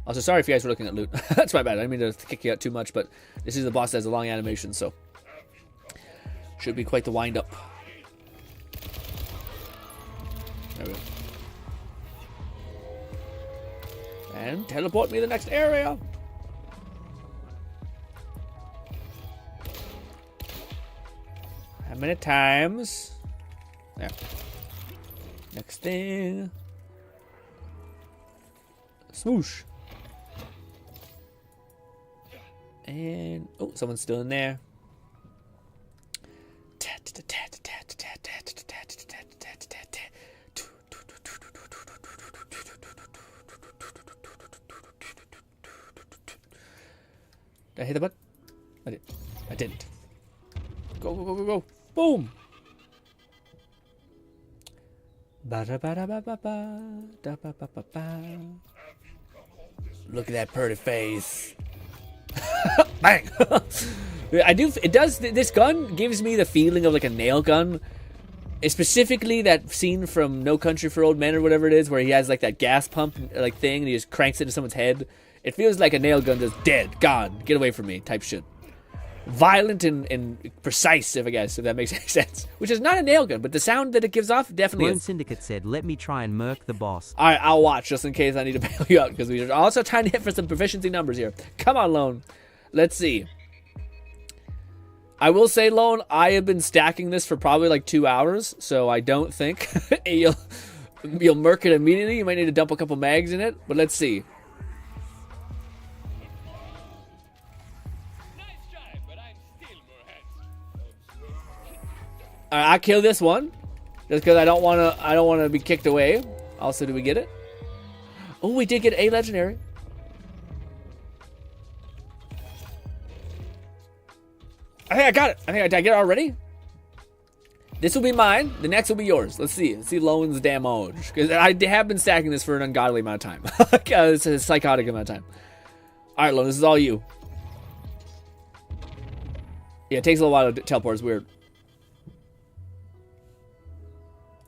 Also, sorry if you guys were looking at loot. That's my bad. I didn't mean to kick you out too much, but this is the boss that has a long animation, so should be quite the wind up. There we go. And teleport me to the next area. How many times? There. Next thing. Swoosh. And oh, someone's still in there. Did I hit the button? I did. I didn't. Go, go, go, go, go. Boom! Look at that pretty face. Bang! This gun gives me the feeling of like a nail gun. It's specifically that scene from No Country for Old Men or whatever it is, where he has like that gas pump like thing and he just cranks it into someone's head. It feels like a nail gun just dead, gone, get away from me type shit. Violent and precise, if that makes any sense. Which is not a nail gun, but the sound that it gives off definitely Lone is. Syndicate said, let me try and murk the boss. Alright, I'll watch just in case I need to bail you out, because we're also trying to hit for some proficiency numbers here. Come on, Lone. Let's see. I will say, Lone, I have been stacking this for probably like 2 hours, so I don't think you'll murk it immediately. You might need to dump a couple mags in it, but let's see. I kill this one just because I don't want to be kicked away. Also, do we get it? Oh, we did get a legendary. I think I got it. Did I get it already? This will be mine. The next will be yours. Let's see. Let's see Lone's damage, because I have been stacking this for an ungodly amount of time. It's a psychotic amount of time. All right, Lone, this is all you. Yeah, it takes a little while to teleport. It's weird.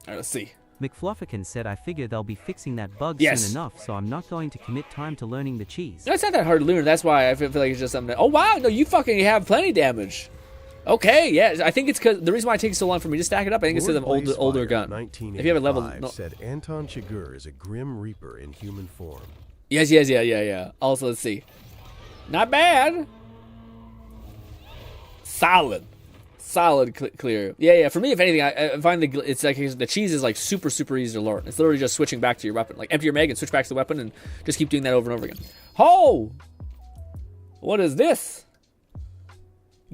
All right, let's see. McFlufferkin said, I figure they'll be fixing that bug Yes. soon enough, so I'm not going to commit time to learning the cheese. No, it's not that hard to learn. That's why I feel like it's just something that, oh, wow. No, you fucking have plenty of damage. Okay, yeah. I think it's because the reason why it takes so long for me to stack it up, I think it's because I'm older gun. If you have a level... No. Said Anton Chigurh is a grim reaper in human form. Yes. Yeah. Also, let's see. Not bad. Solid clear. Yeah. For me, if anything, I find it's like the cheese is like super easy to learn. It's literally just switching back to your weapon. Like empty your mag and switch back to the weapon and just keep doing that over and over again. Oh! What is this?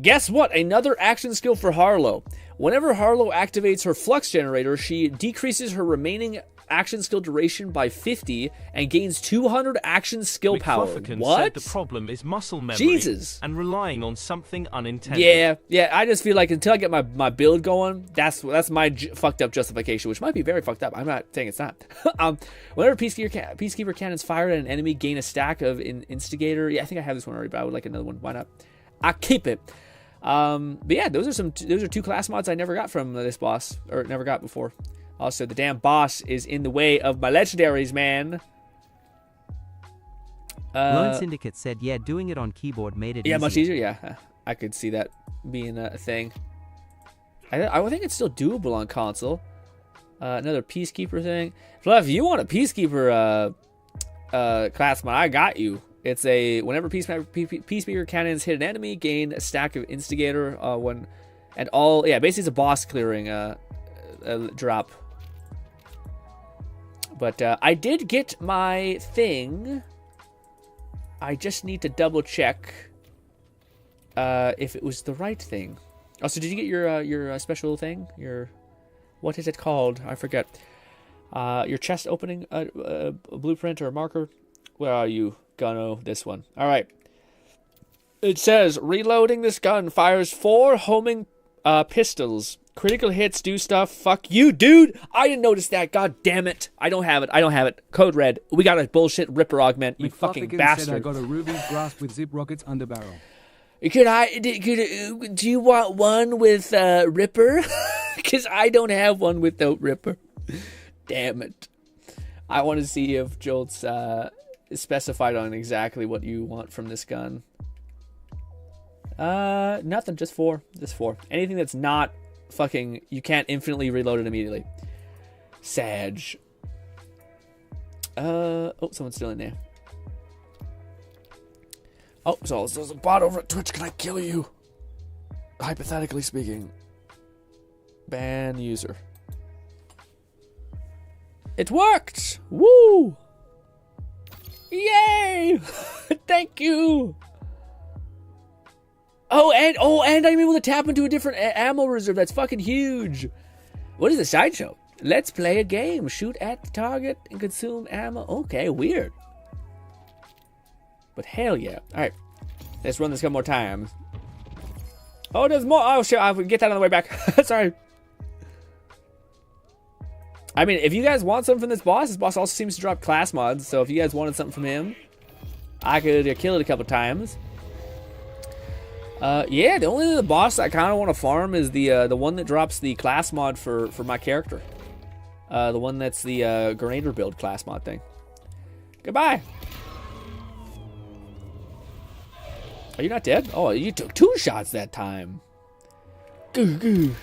Guess what? Another action skill for Harlow. Whenever Harlow activates her flux generator, she decreases her remaining action skill duration by 50 and gains 200 action skill power. What? Said the problem is muscle memory Jesus. and relying on something unintended. Yeah. I just feel like until I get my build going, that's my fucked up justification, which might be very fucked up. I'm not saying it's not. Whenever peacekeeper cannons fired at an enemy, gain a stack of instigator. Yeah, I think I have this one already, but I would like another one. Why not? I keep it. But yeah, those are 2 class mods I never got from this boss, or never got before. Also, the damn boss is in the way of my legendaries, man. Lone Syndicate said, yeah, doing it on keyboard made it easier. Yeah, much easier, yeah. I could see that being a thing. I think it's still doable on console. Another Peacekeeper thing. Fluff, if you want a Peacekeeper class mod, I got you. It's a whenever peacemaker cannons hit an enemy, gain a stack of instigator basically it's a boss clearing drop. But I did get my thing. I just need to double check if it was the right thing. Also, did you get your special thing? What is it called? I forget. Your chest opening a blueprint or a marker. Where are you? Gunno, this one. All right. It says, reloading this gun fires 4 homing pistols. Critical hits do stuff. Fuck you, dude. I didn't notice that. God damn it. I don't have it. Code red. We got a bullshit Ripper augment, you fucking bastard. Said I got a ruby's grasp with zip rockets under barrel. Do you want one with Ripper? Because I don't have one without Ripper. Damn it. I want to see if Jolt's specified on exactly what you want from this gun. Nothing. Just 4. Anything that's not fucking, you can't infinitely reload it immediately. Sag. Someone's still in there. Oh, so there's a bot over at Twitch. Can I kill you? Hypothetically speaking. Ban user. It worked! Woo! Yay! Thank you! And I'm able to tap into a different ammo reserve. That's fucking huge. What is the sideshow? Let's play a game. Shoot at the target and consume ammo. Okay, weird. But hell yeah. Alright. Let's run this a couple more times. Oh, there's more. Oh, shit. I'll get that on the way back. Sorry. I mean, if you guys want something from this boss also seems to drop class mods. So if you guys wanted something from him, I could kill it a couple times. Yeah, the only boss I kind of want to farm is the one that drops the class mod for my character. The one that's the Grenader build class mod thing. Goodbye. Are you not dead? Oh, you took 2 shots that time. Goo goo.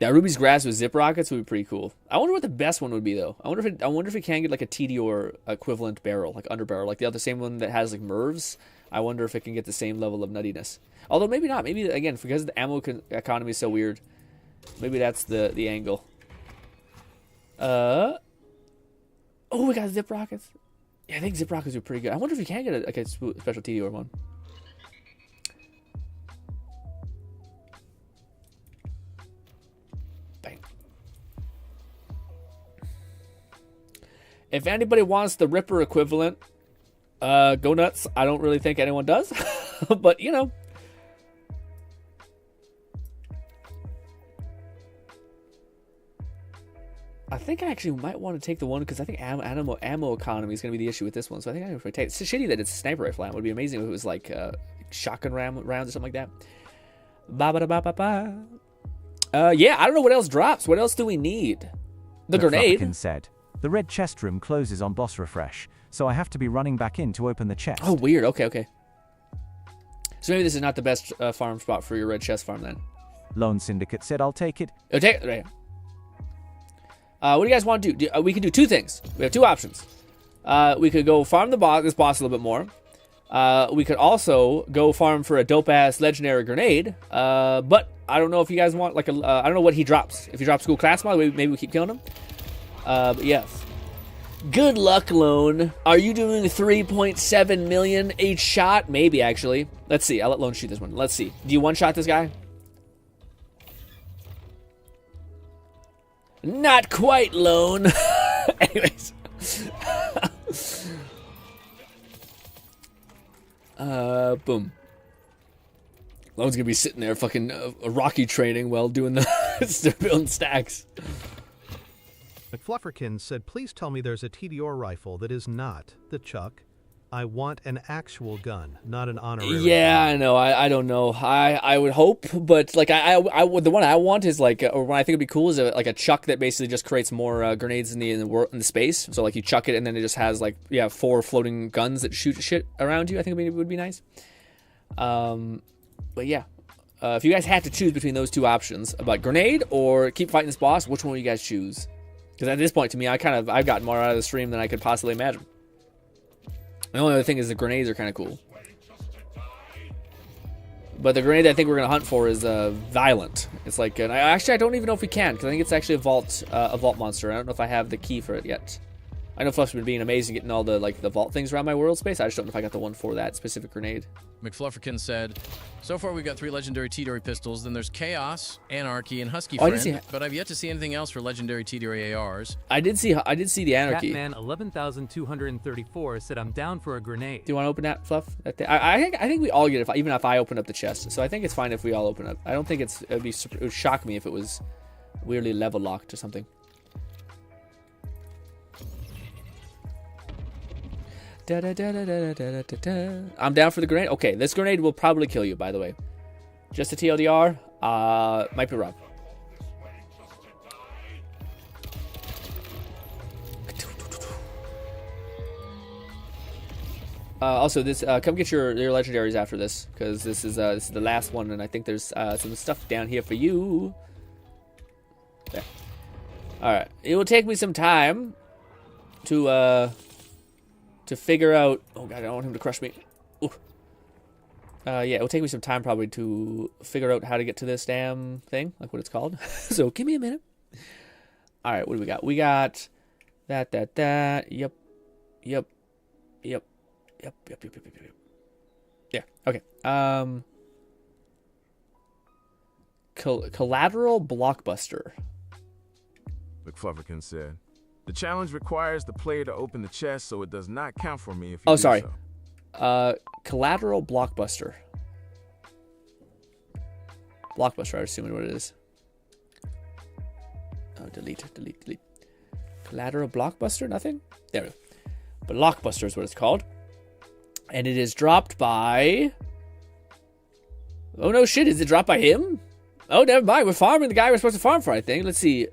Yeah, Ruby's grass with zip rockets would be pretty cool. I wonder what the best one would be though. I wonder if it can get like a TD or equivalent barrel, like under barrel, like the other same one that has like MIRVs. I wonder if it can get the same level of nuttiness. Although maybe not. Maybe again because the ammo economy is so weird. Maybe that's the angle. Oh, we got zip rockets. Yeah, I think zip rockets are pretty good. I wonder if you can get a special TD or one. Bang. If anybody wants the Ripper equivalent, go nuts. I don't really think anyone does, but you know. I think I actually might want to take the one because I think ammo economy is going to be the issue with this one. So I think I'm going to take it. It's shitty that it's a sniper rifle. It would be amazing if it was like shotgun rounds or something like that. Yeah, I don't know what else drops. What else do we need? The grenade. Said, the red chest room closes on boss refresh, so I have to be running back in to open the chest. Oh, weird. Okay. So maybe this is not the best farm spot for your red chest farm then. Lone Syndicate said, I'll take it. Oh, take it. Right. What do you guys want to do? We can do 2 things. We have 2 options. We could go farm this boss a little bit more. We could also go farm for a dope-ass legendary grenade. But I don't know if you guys want, like, I don't know what he drops. If he drops cool class mod, maybe we keep killing him. But yes. Good luck, Lone. Are you doing 3.7 million each shot? Maybe, actually. Let's see. I'll let Lone shoot this one. Let's see. Do you one-shot this guy? Not quite, Lone. Anyways. Boom. Lone's gonna be sitting there fucking Rocky training while doing the building stacks. McFlufferkin said, please tell me there's a TDR rifle that is not the Chuck. I want an actual gun, not an honorary Yeah, gun. I know. I don't know. I would hope, but like I the one I want is like, or what I think would be cool is like a chuck that basically just creates more grenades in the space. So like you chuck it and then it just has like 4 floating guns that shoot shit around you. I think it would be nice. But yeah, if you guys had to choose between those two options about grenade or keep fighting this boss, which one would you guys choose? Because at this point, to me, I've gotten more out of the stream than I could possibly imagine. The only other thing is the grenades are kind of cool. But the grenade I think we're gonna hunt for is violent. It's like, and I don't even know if we can, because I think it's actually a vault monster. I don't know if I have the key for it yet. I know Fluff's been being amazing getting all the vault things around my world space. I just don't know if I got the one for that specific grenade. McFlufferkin said, so far we've got 3 legendary T-Dory pistols, then there's Chaos, Anarchy, and Husky Friend, but I've yet to see anything else for legendary T-Dory ARs. I did see the Anarchy. Catman 11,234 said I'm down for a grenade. Do you want to open that, Fluff? I think we all get it, even if I open up the chest. So I think it's fine if we all open up. I don't think it would shock me if it was weirdly level locked or something. I'm down for the grenade. Okay, this grenade will probably kill you, by the way. Just a TLDR, might be wrong. Also, this come get your legendaries after this, because this is the last one, and I think there's some stuff down here for you. There. All right, it will take me some time to figure out. Oh god, I don't want him to crush me. Ooh. Yeah, it will take me some time probably to figure out how to get to this damn thing, like what it's called. So give me a minute. All right, what do we got? We got that. Yep. Yeah. Okay. Collateral blockbuster. McFlufferkin said, the challenge requires the player to open the chest, so it does not count for me if you do sorry. So. Collateral blockbuster. Blockbuster, I'm assuming what it is. Oh, delete. Collateral blockbuster, nothing? There we go. Blockbuster is what it's called. And it is dropped by... Oh, no shit, is it dropped by him? Oh, never mind, we're farming the guy we're supposed to farm for, I think. Let's see,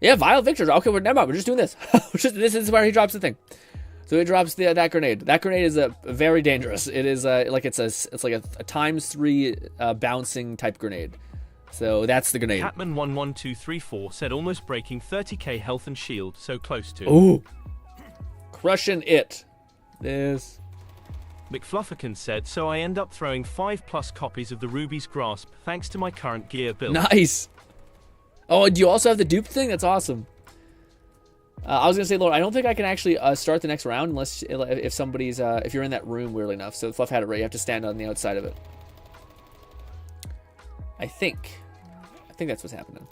yeah, Vile Victor. Okay, never mind. We're just doing this. This is where he drops the thing. So he drops that grenade. That grenade is very dangerous. It is like it's like a ×3 bouncing type grenade. So that's the grenade. Catman 11234 said almost breaking 30k health and shield, so close to. Ooh, crushing it. This. McFlufferkin said, so I end up throwing 5+ copies of the Ruby's Grasp thanks to my current gear build. Nice. Oh, do you also have the dupe thing? That's awesome. I was gonna say, Lord, I don't think I can actually start the next round unless if somebody's if you're in that room weirdly enough. So Fluff had it right. You have to stand on the outside of it. I think that's what's happening.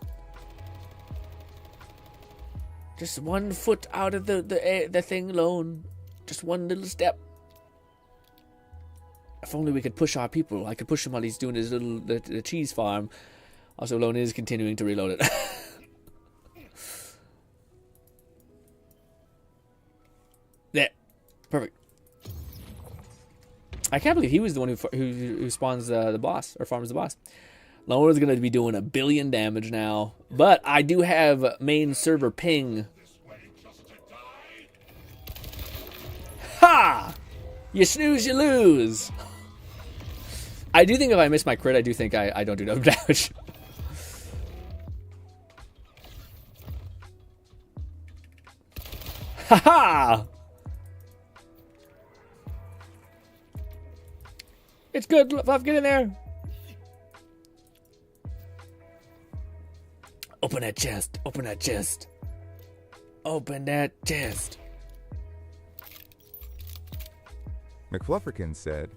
Just 1 foot out of the thing, Lone. Just one little step. If only we could push our people. I could push him while he's doing his little the cheese farm. Also, Lone is continuing to reload it. There. Perfect. I can't believe he was the one who spawns the boss, or farms the boss. Lone is going to be doing 1 billion damage now. But I do have main server ping. Ha! You snooze, you lose. I do think if I miss my crit, I do think I don't do no damage. Ha-ha! It's good, Fluff, get in there. Open that chest, open that chest. Open that chest. McFlufferkin said,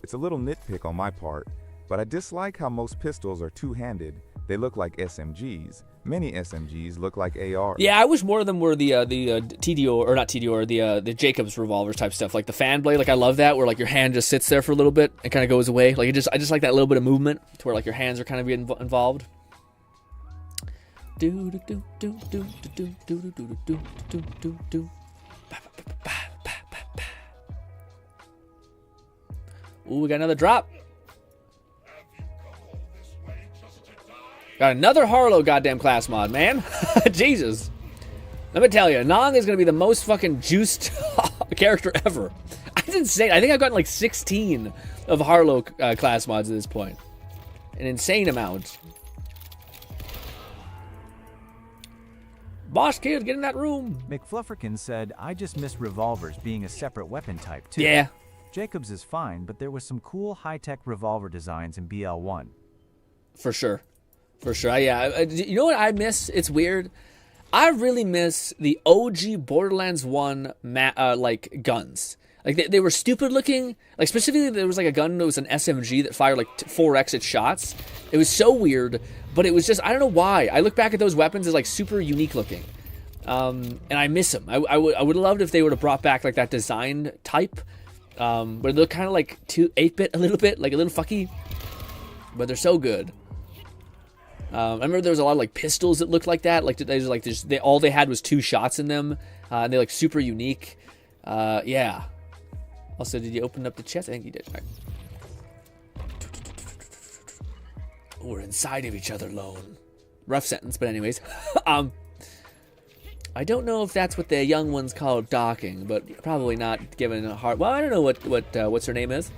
it's a little nitpick on my part, but I dislike how most pistols are two-handed, They look like SMGs. Many SMGs look like ARs. Yeah, I wish more of them were the TDO, or not TDO, or the Jacobs revolvers type stuff, like the fan blade. Like I love that, where like your hand just sits there for a little bit and kind of goes away. Like I just like that little bit of movement to where like your hands are kind of getting involved. Do do do do do do do do do do do do. Ooh, we got another drop. Got another Harlow goddamn class mod, man. Jesus. Let me tell you, Nong is going to be the most fucking juiced character ever. That's insane. I think I've gotten like 16 of Harlow class mods at this point. An insane amount. Boss kid, get in that room. McFlufferkin said, I just miss revolvers being a separate weapon type, too. Yeah. Jacobs is fine, but there was some cool high-tech revolver designs in BL1. For sure. For sure. Yeah. You know what I miss? It's weird. I really miss the OG Borderlands 1 like guns. Like they were stupid looking. Like specifically there was like a gun that was an SMG that fired like 4x its shots. It was so weird, but it was just, I don't know why. I look back at those weapons as like super unique looking. And I miss them. I would have loved if they would have brought back like that design type. But they look kind of like 8-bit a little bit, like a little fucky. But they're so good. I remember there was a lot of like pistols that looked like that. Like all they had was 2 shots in them, and they're like super unique. Yeah. Also, did you open up the chest? I think you did. Right. We're inside of each other, lone. Rough sentence, but anyways. I don't know if that's what the young ones call docking, but probably not given a heart. Well, I don't know what's her name is.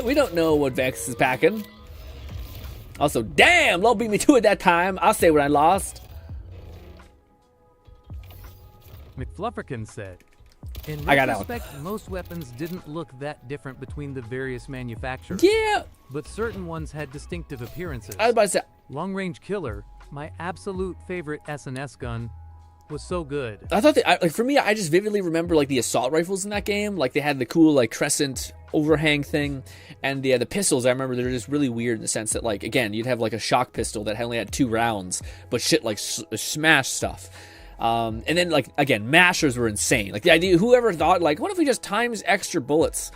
We don't know what Vex is packing. Also, damn, Low beat me to it that time. I'll say what I lost. McFlufferkin said, in I got retrospect, most weapons didn't look that different between the various manufacturers. Yeah. But certain ones had distinctive appearances. I was about to say, Long Range Killer, my absolute favorite S&S gun, was so good. I thought that, like, for me, I just vividly remember like the assault rifles in that game. Like they had the cool like crescent overhang thing, and the pistols. I remember they were just really weird in the sense that like again you'd have like a shock pistol that only had 2 rounds, but shit like smash stuff. And then like again mashers were insane. Like the idea, whoever thought like what if we just times extra bullets,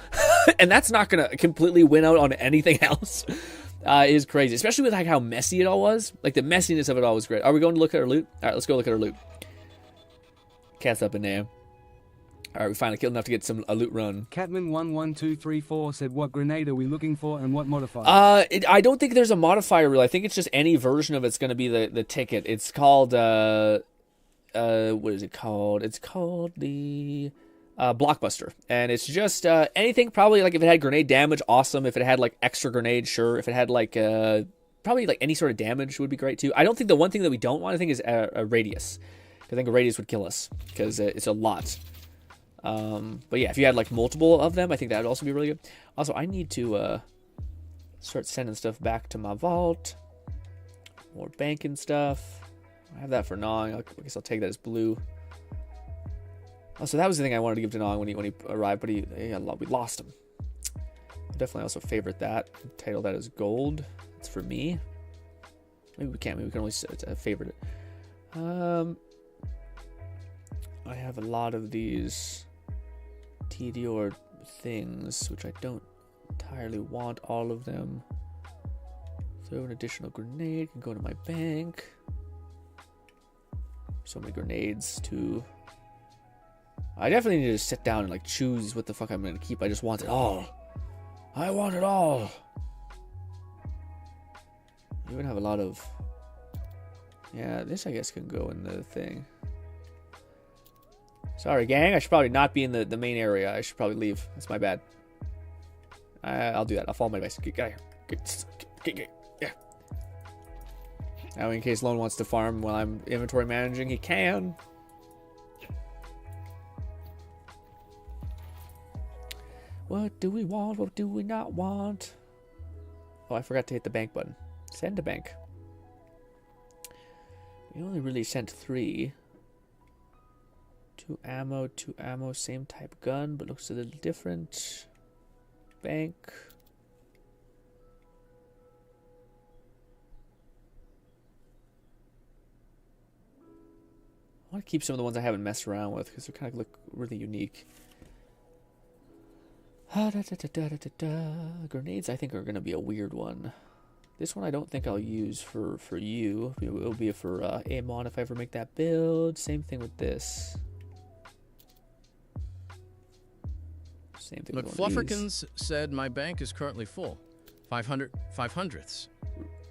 and that's not gonna completely win out on anything else. Is crazy, especially with like how messy it all was. Like the messiness of it all was great. Are we going to look at our loot? All right, let's go look at our loot. Cat's up in there. All right, we finally killed enough to get a loot run. Catman11234 said, what grenade are we looking for and what modifier? I don't think there's a modifier really. I think it's just any version of it's going to be the ticket. It's called, what is it called? It's called the Blockbuster. And it's just anything probably like if it had grenade damage, awesome. If it had like extra grenade, sure. If it had like, probably like any sort of damage would be great too. I don't think the one thing that we don't want to think is a radius. I think a radius would kill us because it's a lot. But yeah, if you had like multiple of them, I think that would also be really good. Also, I need to start sending stuff back to my vault. More banking stuff. I have that for Nong. I guess I'll take that as blue. Also, that was the thing I wanted to give to Nong when he arrived, but we lost him. I'll definitely also favorite that. Title that as gold. It's for me. Maybe we can't. Maybe we can only favorite it. I have a lot of these TDR things, which I don't entirely want all of them. Throw an additional grenade, can go to my bank. So many grenades too. I definitely need to sit down and like choose what the fuck I'm gonna keep. I just want it all. I want it all. I even have a lot of... Yeah, this I guess can go in the thing. Sorry, gang. I should probably not be in the main area. I should probably leave. That's my bad. I'll do that. I'll follow my advice. Get out of here. Yeah. Now, in case Lone wants to farm while I'm inventory managing, he can. What do we want? What do we not want? Oh, I forgot to hit the bank button. Send to bank. We only really sent 3. 2 ammo, same type gun, but looks a little different. Bank. want to keep some of the ones I haven't messed around with because they kind of look really unique. Grenades, I think, are going to be a weird one. This one I don't think I'll use for you. It'll be for Amon if I ever make that build. Same thing with this. Same thing. Look, Flufferkins said my bank is currently full. 500ths.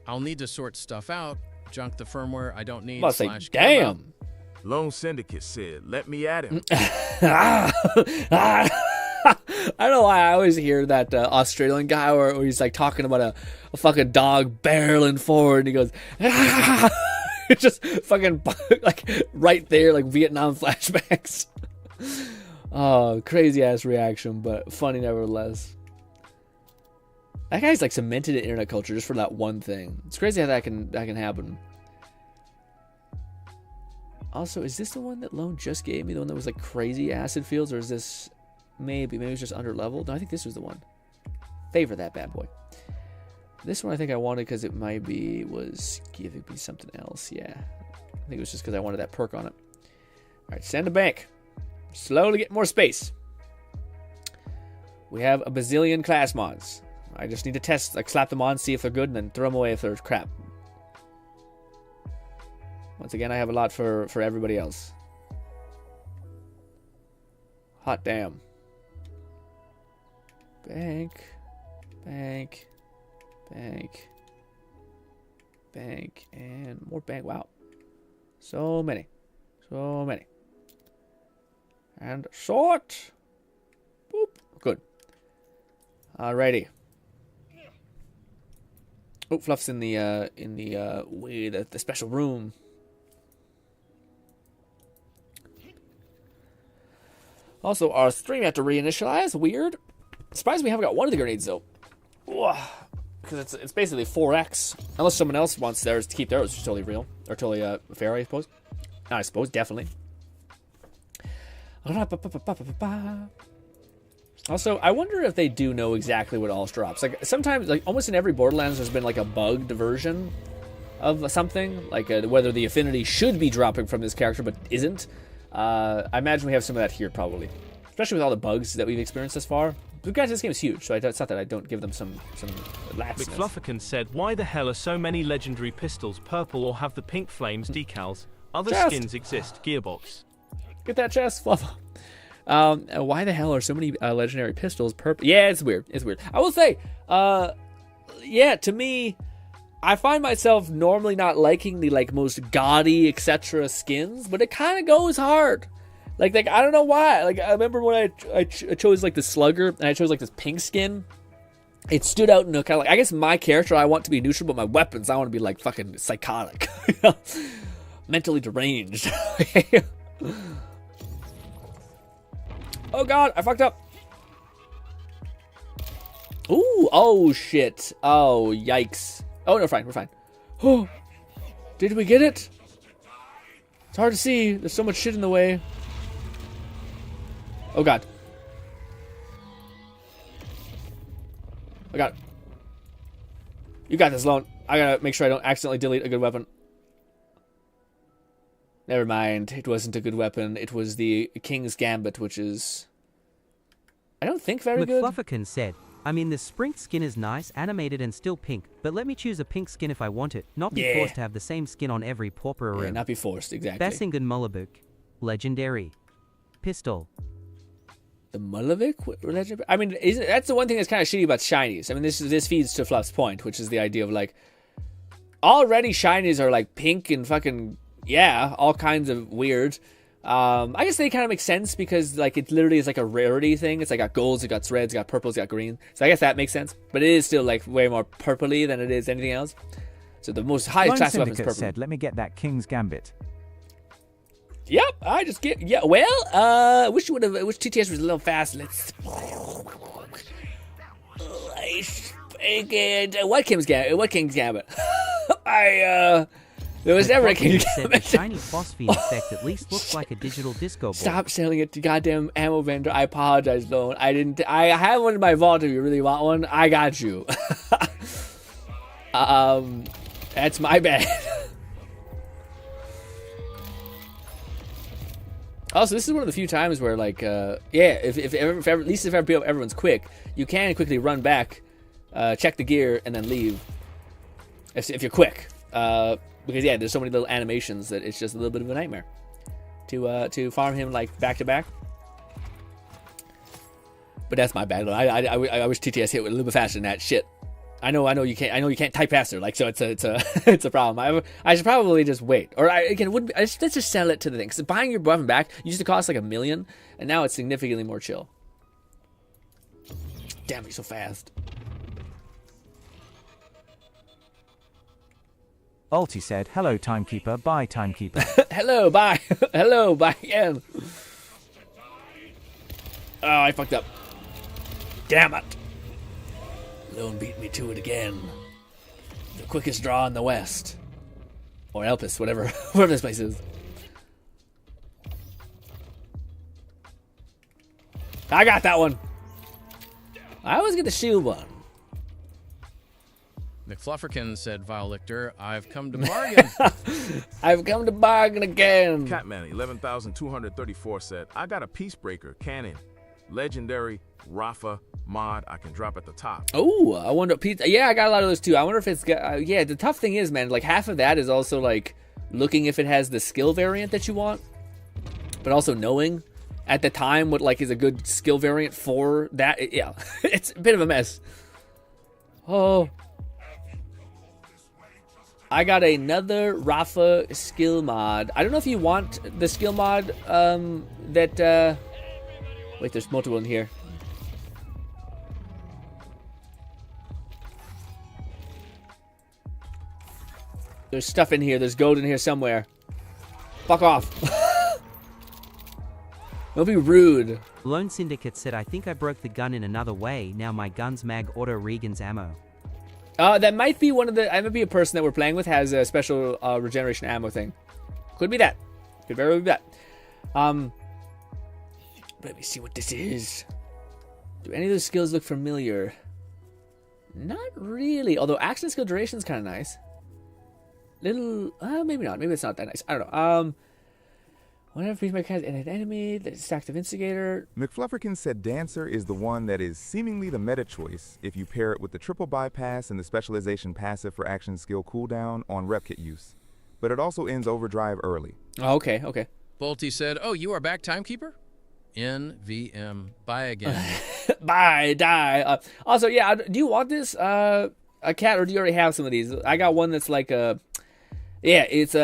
I'll need to sort stuff out. Junk the firmware I don't need. Like, damn. Lone Syndicate said, let me at him. I don't know why I always hear that Australian guy where he's like talking about a fucking dog barreling forward and he goes, it's just fucking like right there, like Vietnam flashbacks. Oh, crazy ass reaction, but funny nevertheless. That guy's like cemented in internet culture just for that one thing. It's crazy how that can happen. Also, is this the one that Lone just gave me? The one that was like crazy acid fields, or is this maybe it's just under leveled? No, I think this was the one. Favor that bad boy. This one I think I wanted because it was giving me something else. Yeah, I think it was just because I wanted that perk on it. All right, send a bank. Slowly get more space. We have a bazillion class mods. I just need to test, like slap them on, see if they're good, and then throw them away if they're crap. Once again, I have a lot for everybody else. Hot damn. Bank, bank, bank, bank, and more bank. Wow. So many. So many. And sort. Boop. Good. Alrighty. Oh, Fluff's in the special room. Also, our stream had to reinitialize. Weird. Surprised we haven't got one of the grenades though. Because it's basically 4x. Unless someone else wants theirs to keep theirs, which is totally real or totally fair, I suppose. I suppose definitely. Also, I wonder if they do know exactly what else drops. Like sometimes, like almost in every Borderlands, there's been like a bugged version of something, like whether the affinity should be dropping from this character but isn't. I imagine we have some of that here probably, especially with all the bugs that we've experienced thus far. But guys, this game is huge, so it's not that I don't give them some laxness. McFlufferkin said, "Why the hell are so many legendary pistols purple or have the pink flames decals? Other skins exist. Gearbox." Get that chest, Fluff. Why the hell are so many legendary pistols purple? Yeah, it's weird. It's weird. I will say, yeah, to me, I find myself normally not liking the like most gaudy, etc. skins, but it kind of goes hard. Like I don't know why. Like I remember when I chose like the Slugger and I chose like this pink skin. It stood out in a kind of like, I guess my character I want to be neutral, but my weapons I want to be like fucking psychotic, you know? Mentally deranged. Oh god, I fucked up. Ooh, oh shit. Oh, yikes. Oh, no, we're fine. Oh, did we get it? It's hard to see. There's so much shit in the way. Oh god. I got it. You got this, Lone. I gotta make sure I don't accidentally delete a good weapon. Never mind. It wasn't a good weapon. It was the King's Gambit, which is, I don't think, very good. McFlufferkin said, I mean, the Sprint skin is nice, animated, and still pink, but let me choose a pink skin if I want it, not be forced to have the same skin on every pauper room. Yeah, not be forced, exactly. Basingen Mullabuk. Legendary. Pistol. The Mullabuk? Legendary? I mean, that's the one thing that's kind of shitty about shinies. I mean, this feeds to Fluff's point, which is the idea of, like, already shinies are, like, pink and fucking, yeah, all kinds of weird. I guess they kind of make sense because like it literally is like a rarity thing. It's like got golds, it got reds, it got purples, it got green. So I guess that makes sense. But it is still like way more purpley than it is anything else. So the most highest class weapon is purple. Said, "Let me get that King's Gambit." Yep, I just get Well, wish TTS was a little fast. Let's. What King's Gambit? There was never a King's Gambit. The shiny phosphine effect at least looks like a digital disco ball. Stop selling it to goddamn ammo vendor. I apologize, Lone. I have one in my vault if you really want one. I got you. That's my bad. Also, this is one of the few times where, like, if everyone's quick, you can quickly run back, check the gear, and then leave. If you're quick, because there's so many little animations that it's just a little bit of a nightmare to farm him like back to back. But that's my bad. I wish TTS hit a little bit faster than that. Shit. I know you can't type faster. Like, so it's a problem. I should probably just wait. Or let's just sell it to the thing. Because buying your weapon back used to cost like $1 million, and now it's significantly more chill. Damn, he's so fast. Alti said, hello, timekeeper, bye, timekeeper. Hello, bye. Hello, bye again. Oh, I fucked up. Damn it. Lone beat me to it again. The quickest draw in the West. Or Elpis, whatever this place is. I got that one. I always get the shield one. McFlufferkin said, Vile Lictor, I've come to bargain. I've come to bargain again. Catman 11,234 said, I got a Peacebreaker cannon. Legendary Rafa mod I can drop at the top. Oh, I wonder. Yeah, I got a lot of those too. I wonder if it's got. Yeah, the tough thing is, man, like half of that is also like looking if it has the skill variant that you want, but also knowing at the time what like is a good skill variant for that. Yeah, it's a bit of a mess. Oh, I got another Rafa skill mod. I don't know if you want the skill mod that. Wait, there's multiple in here. There's stuff in here. There's gold in here somewhere. Fuck off. Don't be rude. Lone Syndicate said, I think I broke the gun in another way. Now my gun's mag auto Regan's ammo. That might be one of the... I might be a person that we're playing with has a special regeneration ammo thing. Could be that. Could very well be that. Let me see what this is. Do any of those skills look familiar? Not really. Although action skill duration is kind of nice. Little, maybe not. Maybe it's not that nice. I don't know. Whenever Peacemaker has an enemy, the stacked of Instigator. McFlufferkin said Dancer is the one that is seemingly the meta choice if you pair it with the triple bypass and the specialization passive for action skill cooldown on rep kit use. But it also ends overdrive early. Oh, okay, okay. Bolty said, oh, you are back, Timekeeper? NVM. Bye again. Bye, die. Also, yeah, do you want this, a cat, or do you already have some of these? I got one that's like a... Yeah, it's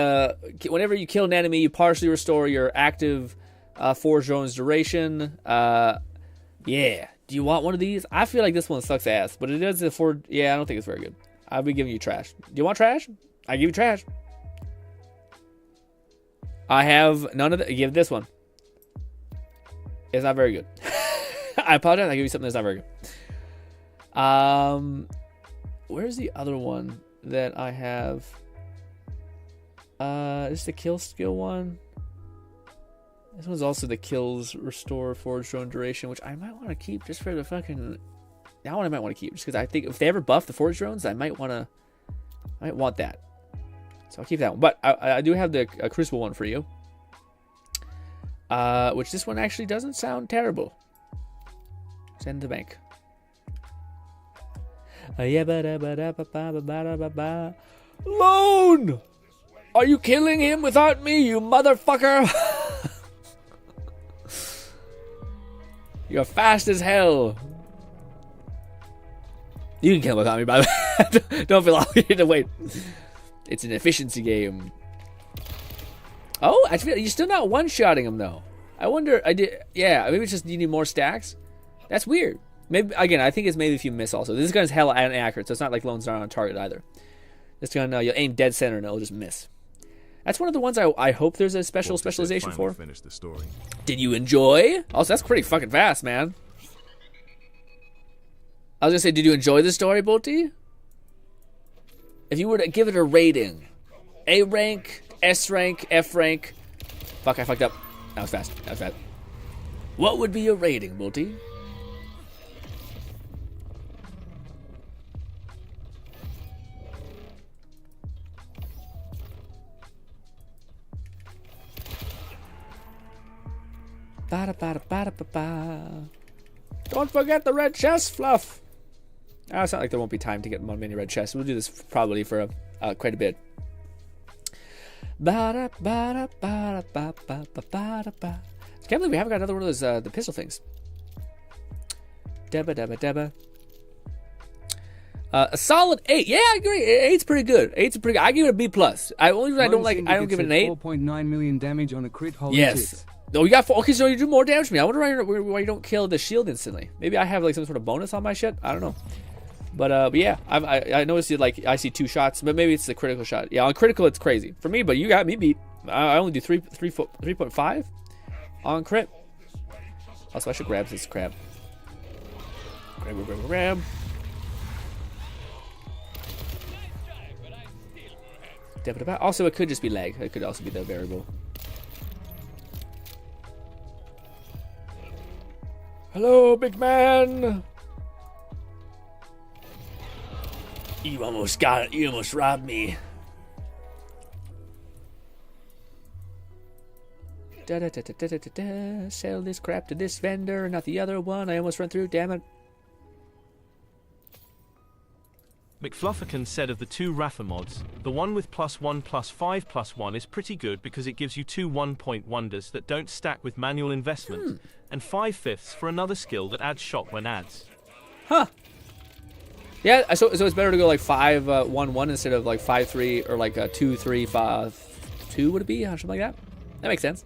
whenever you kill an enemy, you partially restore your active Forge Drone's duration. Yeah. Do you want one of these? I feel like this one sucks ass, but it does afford... Yeah, I don't think it's very good. I'll be giving you trash. Do you want trash? I give you trash. I have none of the... Give this one. It's not very good. I apologize. I give you something that's not very good. Where's the other one that I have? Is this the kill skill one? This one's also the kills restore forge drone duration, which I might want to keep just for the fucking... That one I might want to keep just because I think if they ever buff the forge drones, I might want that. So I'll keep that one. But I do have the crucible one for you. Which this one actually doesn't sound terrible. Send to the bank. Lone! Are you killing him without me, you motherfucker? You're fast as hell. You can kill him without me, by the way. Don't feel obligated to wait. It's an efficiency game. Oh, I feel you're still not one-shotting him though. I wonder. Yeah, maybe it's just you need more stacks. That's weird. Maybe again, I think it's maybe if you miss also. This gun's hella inaccurate, so it's not like Lone's not on target either. This gun, you'll aim dead center and it'll just miss. That's one of the ones I hope there's a specialization for. Finish the story. Did you enjoy? Also, that's pretty fucking fast, man. I was gonna say, did you enjoy the story, Bolty? If you were to give it a rating, A rank, S rank, F rank. Fuck, I fucked up. That was fast. That was fast. What would be your rating, Bolty? Don't forget the red chest, Fluff. It's not like there won't be time to get many red chests. We'll do this probably for quite a bit. I can't believe we haven't got another one of those the pistol things. Deba. A solid 8. Yeah, I agree. 8's pretty good. 8's pretty good. I give it a B+. I don't give it an 8. 4.9 million damage on a crit. Holy yes. shit. Oh, you got 4. Okay, so you do more damage to me. I wonder why you don't kill the shield instantly. Maybe I have like some sort of bonus on my shit. I don't know. But yeah, I noticed it, like I see 2 shots, but maybe it's the critical shot. Yeah, on critical it's crazy for me, but you got me beat. I only do 3.5 on crit. Also, I should grab this crap. Grab. Also, it could just be lag. It could also be the variable. Hello, big man. You almost got it. You almost robbed me. Sell this crap to this vendor, not the other one. I almost ran through. Damn it. McFlufferkin said of the 2 Rafa mods, the one with +1 +5 +1 is pretty good because it gives you 2 1-point wonders that don't stack with manual investment, and 5/5 for another skill that adds shock when adds. Huh. Yeah, so it's better to go like 5-1-1 instead of like 5-3 or like 2-3-5-2 would it be? Something like that? That makes sense.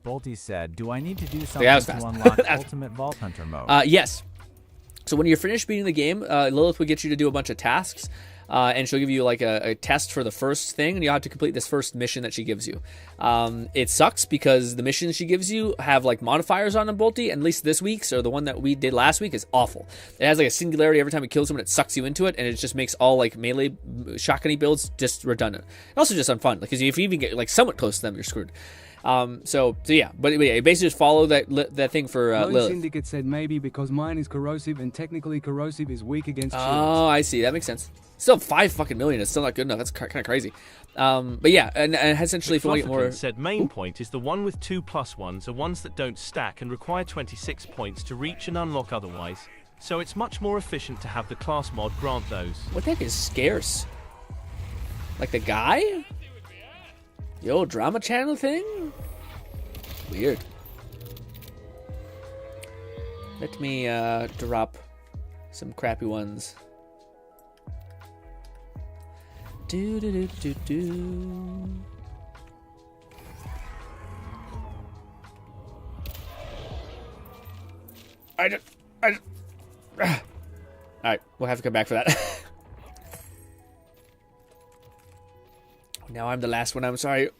Bolty said, do I need to do something to unlock Ultimate Vault Hunter mode? Yes. So when you're finished beating the game, Lilith will get you to do a bunch of tasks, and she'll give you like a test for the first thing, and you'll have to complete this first mission that she gives you. It sucks because the missions she gives you have like modifiers on them, Bolty, and at least this week's, or the one that we did last week, is awful. It has like a singularity every time you kill someone, it sucks you into it, and it just makes all like melee shotgun-y builds just redundant. And also just unfun, because if you even get like somewhat close to them, you're screwed. So yeah, but yeah, basically just follow that thing for Lilith. Syndicate said maybe because mine is corrosive and technically corrosive is weak against shields. Oh, I see. That makes sense. Still 5 fucking million. It's still not good enough. That's kind of crazy. But yeah, and essentially if you want to get more... said main point is the one with 2 +1s are ones that don't stack and require 26 points to reach and unlock otherwise. So it's much more efficient to have the class mod grant those. What the heck is scarce? Like the guy? The old drama channel thing? Weird. Let me drop some crappy ones. Do. Alright, we'll have to come back for that. Now I'm the last one, I'm sorry.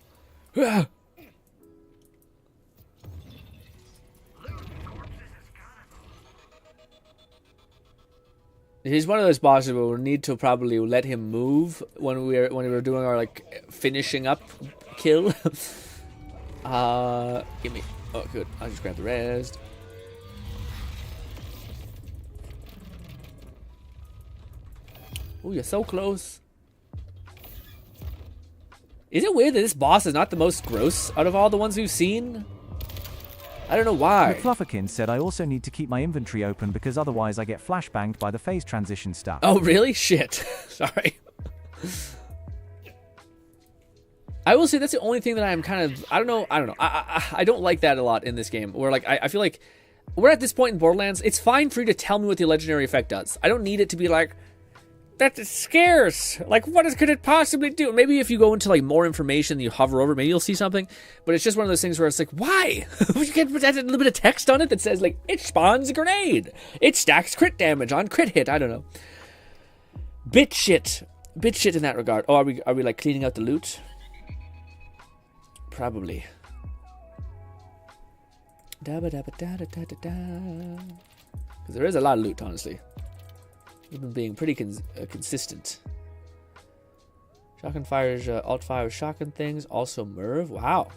He's one of those bosses where we'll need to probably let him move when we were doing our like finishing up kill. Give me. Oh, good. I'll just grab the rest. Oh, you're so close. Is it weird that this boss is not the most gross out of all the ones we've seen? I don't know why. McFlufferkin said I also need to keep my inventory open because otherwise I get flashbanged by the phase transition stuff. Oh, really? Shit. Sorry. I will say that's the only thing that I'm kind of... I don't know. I don't like that a lot in this game. Where like I feel like we're at this point in Borderlands. It's fine for you to tell me what the legendary effect does. I don't need it to be like... That's scarce. Like, could it possibly do? Maybe if you go into like more information, you hover over, maybe you'll see something. But it's just one of those things where it's like, why? You can't put that a little bit of text on it that says like, it spawns a grenade. It stacks crit damage on crit hit. I don't know. Bit shit in that regard. Oh, are we like cleaning out the loot? Probably. Because there is a lot of loot, honestly. We've been being pretty consistent. Shotgun fires, alt fires, shotgun things. Also Merv. Wow.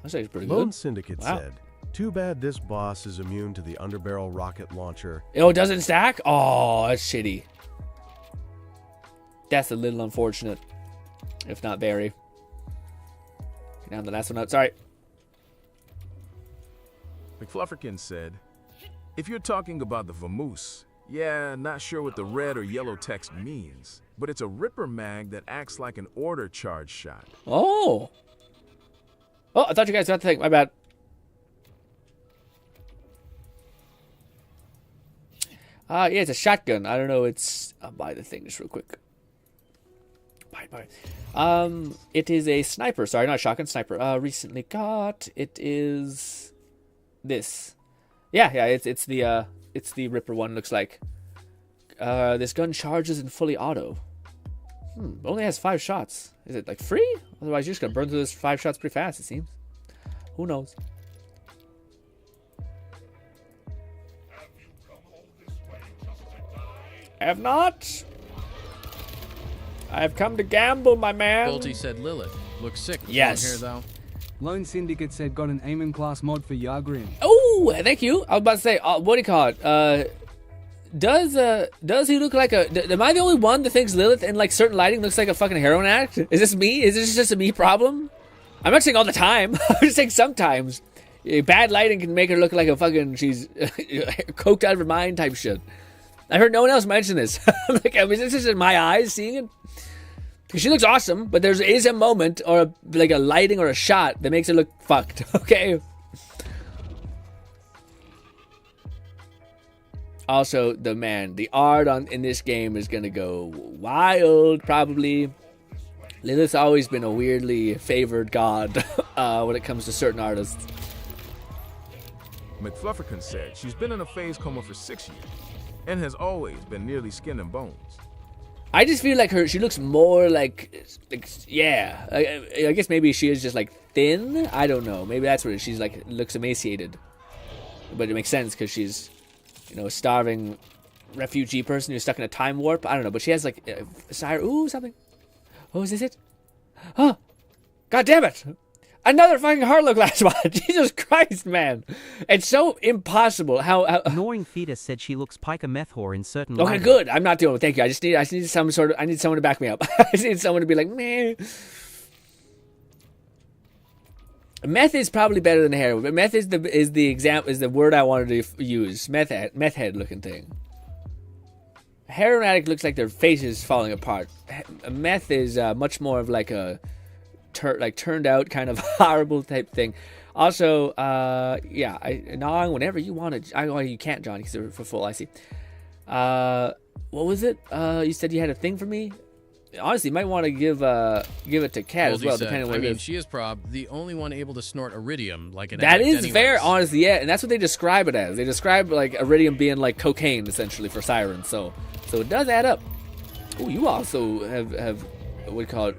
That's actually pretty good. Lone Syndicate said, too bad this boss is immune to the underbarrel rocket launcher. Oh, it doesn't stack? Oh, that's shitty. That's a little unfortunate. if not very. Down the last one out. Sorry. McFlufferkin said, if you're talking about the vamoose, yeah, not sure what the red or yellow text means, but it's a Ripper mag that acts like an order charge shot. Oh. Oh, I thought you guys got the thing. My bad. Yeah, it's a shotgun. I don't know. I'll buy the thing just real quick. Buy. It is a sniper. Sorry, not a shotgun, sniper. Recently got. It is this. Yeah, it's the Ripper one. Looks like. This gun charges in fully auto. Only has 5 shots. Is it like free? Otherwise, you're just gonna burn through those 5 shots pretty fast. It seems. Who knows? Have not. I have come to gamble, my man. Guilty said Lilith. Looks sick. Yes. Here, though. Lone Syndicate said got an aiming class mod for GRINN. Oh, thank you. I was about to say, what do you call it? Does he look like am I the only one that thinks Lilith in like certain lighting looks like a fucking heroin addict? Is this me? Is this just a me problem? I'm not saying all the time. I'm just saying sometimes. Bad lighting can make her look like a fucking, she's coked out of her mind type shit. I heard no one else mention this. Like, I mean, this is in my eyes seeing it. She looks awesome, but there is a moment or like a lighting or a shot that makes her look fucked. Okay. Also, the art in this game is gonna go wild, probably. Lilith's always been a weirdly favored god when it comes to certain artists. McFlufferkin said she's been in a phase coma for 6 years and has always been nearly skin and bones. I just feel like she looks more like yeah. I guess maybe she is just like thin. I don't know. Maybe that's what it is. She's like looks emaciated, but it makes sense because she's, a starving refugee person who's stuck in a time warp. I don't know, but she has like something. Oh, is this it? Oh, god damn it! Another fucking Harlow-Glass mod. Jesus Christ, man. It's so impossible how... Gnawing Fetus said she looks Piker meth whore in certain Okay, lighting. good. I'm not doing it. Thank you. I just need someone to back me up. I just need someone to be like, meh. Meth is probably better than heroin, but meth is the word I wanted to use. Meth head looking thing. A heroin addict looks like their face is falling apart. Meth is much more of like a turned out kind of horrible type thing. Also, gnawing whenever you want to. You can't, John, because they're for full. I see. What was it? You said you had a thing for me. Honestly, you might want to give it to Kat as well, depending on what it is. She is the only one able to snort iridium like an That addict is anyways. fair, honestly, yeah, and that's what they describe it as. They describe like iridium being like cocaine essentially for sirens. So it does add up. Oh, you also have what we call it.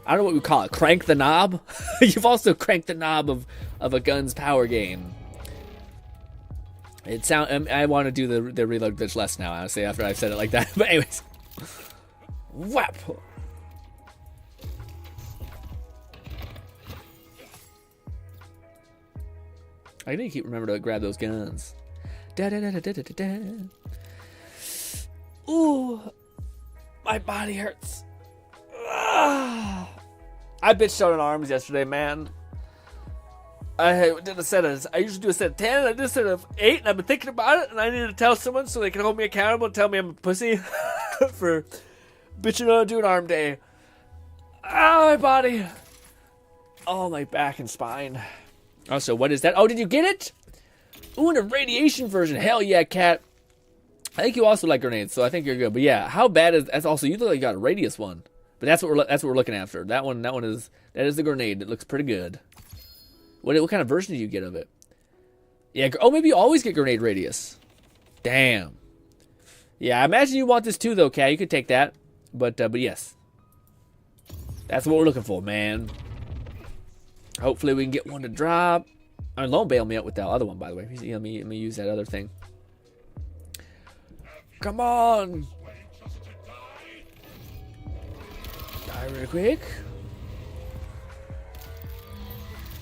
I don't know what we call it. Crank the knob. You've also cranked the knob of a gun's power gain. I want to do the reload glitch less now, honestly, after I've said it like that. But anyways. Whap! I need to keep remember to grab those guns. Ooh, my body hurts. I bitched out on arms yesterday, man. I did a set of. I usually do a set of 10. I did a set of 8, and I've been thinking about it, and I need to tell someone so they can hold me accountable and tell me I'm a pussy for bitching on doing arm day. Ah, my body. Oh, my back and spine. Also, what is that? Oh, did you get it? Ooh, in a radiation version. Hell yeah, Kat. I think you also like grenades, so I think you're good. But yeah, how bad is that's also? You look like you got a radius one, but that's what we're looking after. That is the grenade. It looks pretty good. What kind of version do you get of it? Yeah. Oh, maybe you always get grenade radius. Damn. Yeah, I imagine you want this too, though, Kat. You could take that, but yes, that's what we're looking for, man. Hopefully we can get one to drop. I mean, don't bail me out with that other one, by the way. Let me use that other thing. Come on. Die real quick.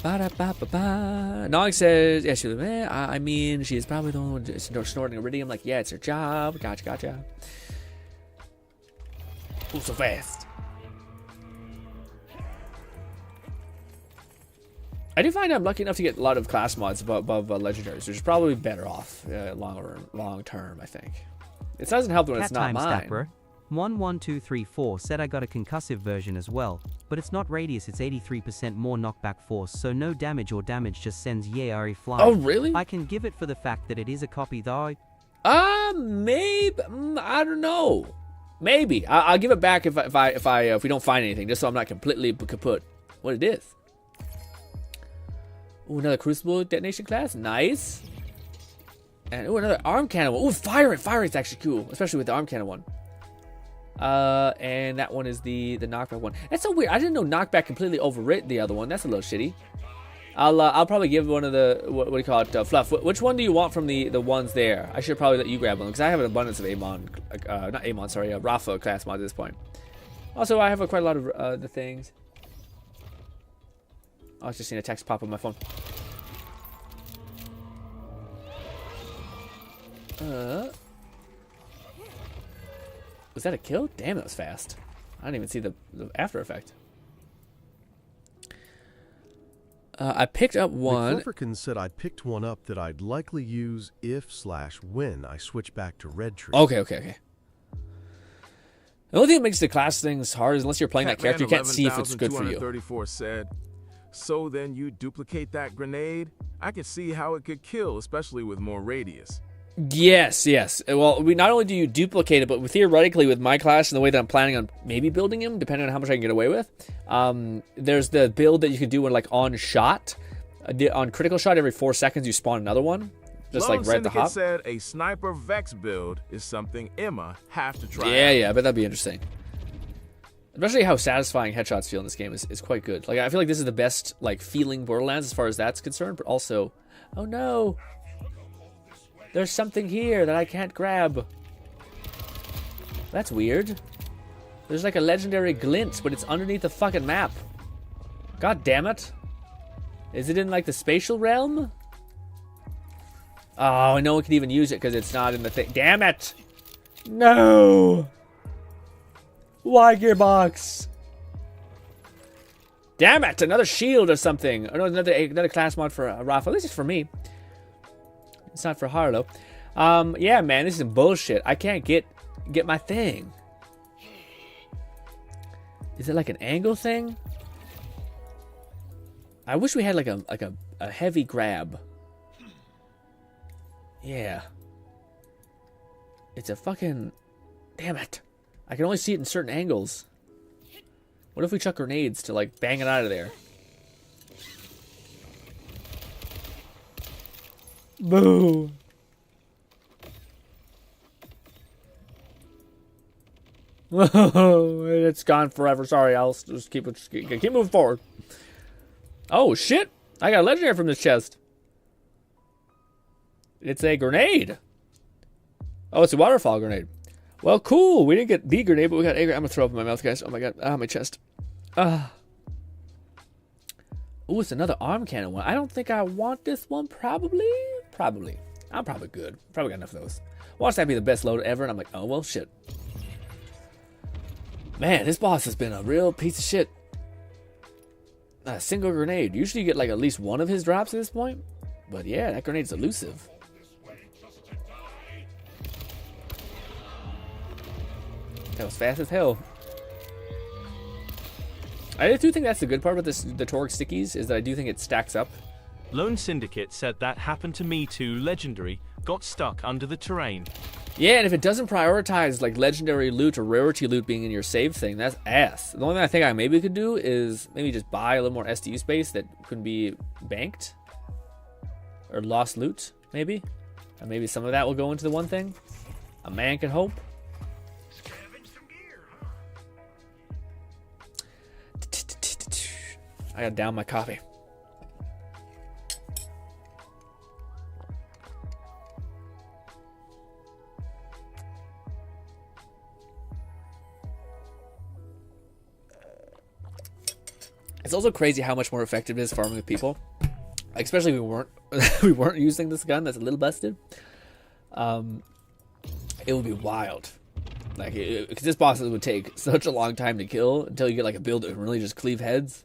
Ba-da-ba-ba-ba. Nog says, yeah, she was, I mean, she is probably the only one snorting iridium. Like, yeah, it's her job. Gotcha. Ooh, so fast. I do find I'm lucky enough to get a lot of class mods above legendaries, which is probably better off long term, I think. It doesn't help when it's not mine. Stapper 11234 said I got a concussive version as well, but it's not radius, it's 83% more knockback force, so no damage or damage just sends Ari flying. Oh, really? I can give it for the fact that it is a copy though. Maybe, I don't know. Maybe. I'll give it back if we don't find anything, just so I'm not completely kaput. What it is. Ooh, another Crucible detonation class. Nice. And ooh, another arm cannon one. Ooh, fire it's actually cool, especially with the arm cannon one. And that one is the knockback one. That's so weird. I didn't know knockback completely overwrit the other one. That's a little shitty. I'll probably give one of the what do you call it, Fluff. Which one do you want from the ones there? I should probably let you grab one because I have an abundance of Rafa class mods at this point. Also, I have quite a lot of the things. I was just seeing a text pop on my phone. Was that a kill? Damn, that was fast. I didn't even see the after effect. I picked up one. McFlufferkin said I picked one up that I'd likely use if/when I switch back to Red Tree. Okay. The only thing that makes the class things hard is unless you're playing that character, you can't see if it's good for you. 34 said, so then you duplicate that grenade? I can see how it could kill, especially with more radius. Yes. Well, not only do you duplicate it, but theoretically with my class and the way that I'm planning on maybe building him, depending on how much I can get away with, there's the build that you can do when like on shot, on critical shot every 4 seconds you spawn another one, just like right at the hop. Said a sniper Vex build is something Emma have to try. Yeah, I bet that'd be interesting. Especially how satisfying headshots feel in this game is quite good. Like I feel like this is the best like feeling Borderlands as far as that's concerned, but also, oh no. There's something here that I can't grab. That's weird. There's like a legendary glint, but it's underneath the fucking map. God damn it. Is it in like the spatial realm? Oh, no one can even use it because it's not in the thing. Damn it. No. Why, Gearbox? Damn it. Another shield or something. Or no, another class mod for Rafa. This is for me. It's not for Harlow. Yeah, man, this is some bullshit. I can't get my thing. Is it like an angle thing? I wish we had like a heavy grab. Yeah. It's a fucking... Damn it. I can only see it in certain angles. What if we chuck grenades to like bang it out of there? Boo. It's gone forever. Sorry, I'll just keep moving forward. Oh shit! I got a legendary from this chest. It's a grenade. Oh, it's a waterfall grenade. Well, cool. We didn't get the grenade, but we got a grenade. I'm gonna throw up in my mouth, guys. Oh my god. Ah, my chest. Ooh, it's another arm cannon one. I don't think I want this one. Probably. I'm probably good. Probably got enough of those. Watch that be the best load ever, and I'm like, oh, well, shit. Man, this boss has been a real piece of shit. A single grenade. Usually you get like at least one of his drops at this point. But yeah, that grenade's elusive. That was fast as hell. I do think that's the good part about the Torque stickies, is that I do think it stacks up. Lone Syndicate said that happened to me too. Legendary got stuck under the terrain. Yeah, and if it doesn't prioritize like legendary loot or rarity loot being in your save thing, that's ass. The only thing I think I maybe could do is maybe just buy a little more SDU space that could be banked. Or lost loot, maybe. And maybe some of that will go into the one thing. A man can hope. I gotta down my coffee. It's also crazy how much more effective it is farming with people. Like, especially if we weren't using this gun that's a little busted. It would be wild. Like, because this boss would take such a long time to kill until you get like a build that can really just cleave heads.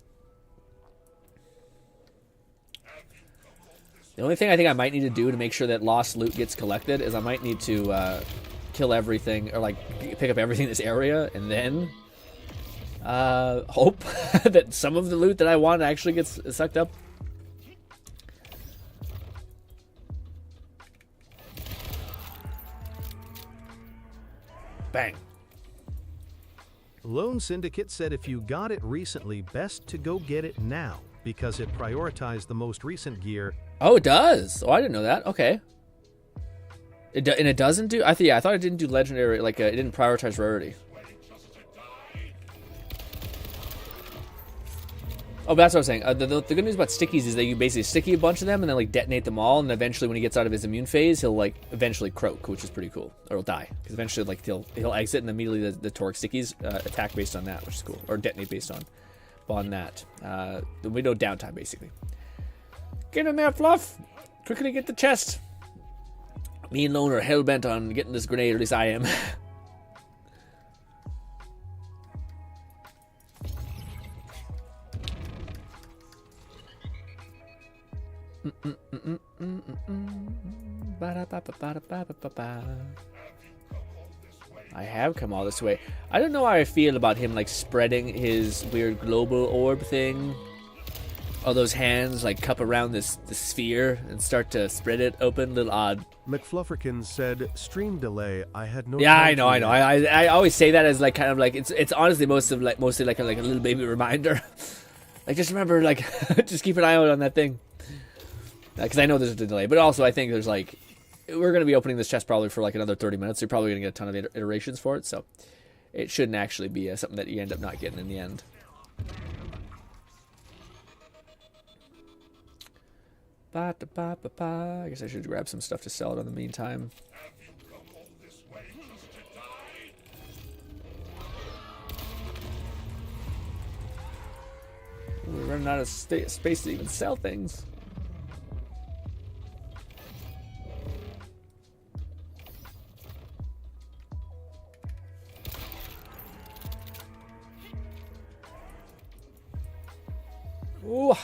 The only thing I think I might need to do to make sure that lost loot gets collected is I might need to kill everything, or like pick up everything in this area, and then hope that some of the loot that I want actually gets sucked up. Bang. Lone Syndicate said if you got it recently, best to go get it now, because it prioritized the most recent gear. Oh, it does. Oh, I didn't know that. Okay. And it doesn't do. I thought it didn't do legendary. Like it didn't prioritize rarity. Oh, but that's what I was saying. The good news about stickies is that you basically sticky a bunch of them and then like detonate them all, and eventually when he gets out of his immune phase, he'll like eventually croak, which is pretty cool, or he'll die because eventually like he'll exit and immediately the torque stickies attack based on that, which is cool, or detonate based on that. The window downtime basically. Get in there, Fluff! Quickly get the chest. Me and Lone are hell-bent on getting this grenade, or at least I am. I have come all this way. I don't know how I feel about him like spreading his weird global orb thing. All those hands like cup around the sphere and start to spread it open. A little odd. McFlufferkin said, "Stream delay. I had no." Yeah, I know. I always say that as like kind of like it's honestly mostly like a little baby reminder. Like just remember, like just keep an eye out on that thing. Because I know there's a delay, but also I think there's like we're gonna be opening this chest probably for like another 30 minutes. So you're probably gonna get a ton of iterations for it, so it shouldn't actually be something that you end up not getting in the end. I guess I should grab some stuff to sell it in the meantime. We're running out of space to even sell things. Ooh.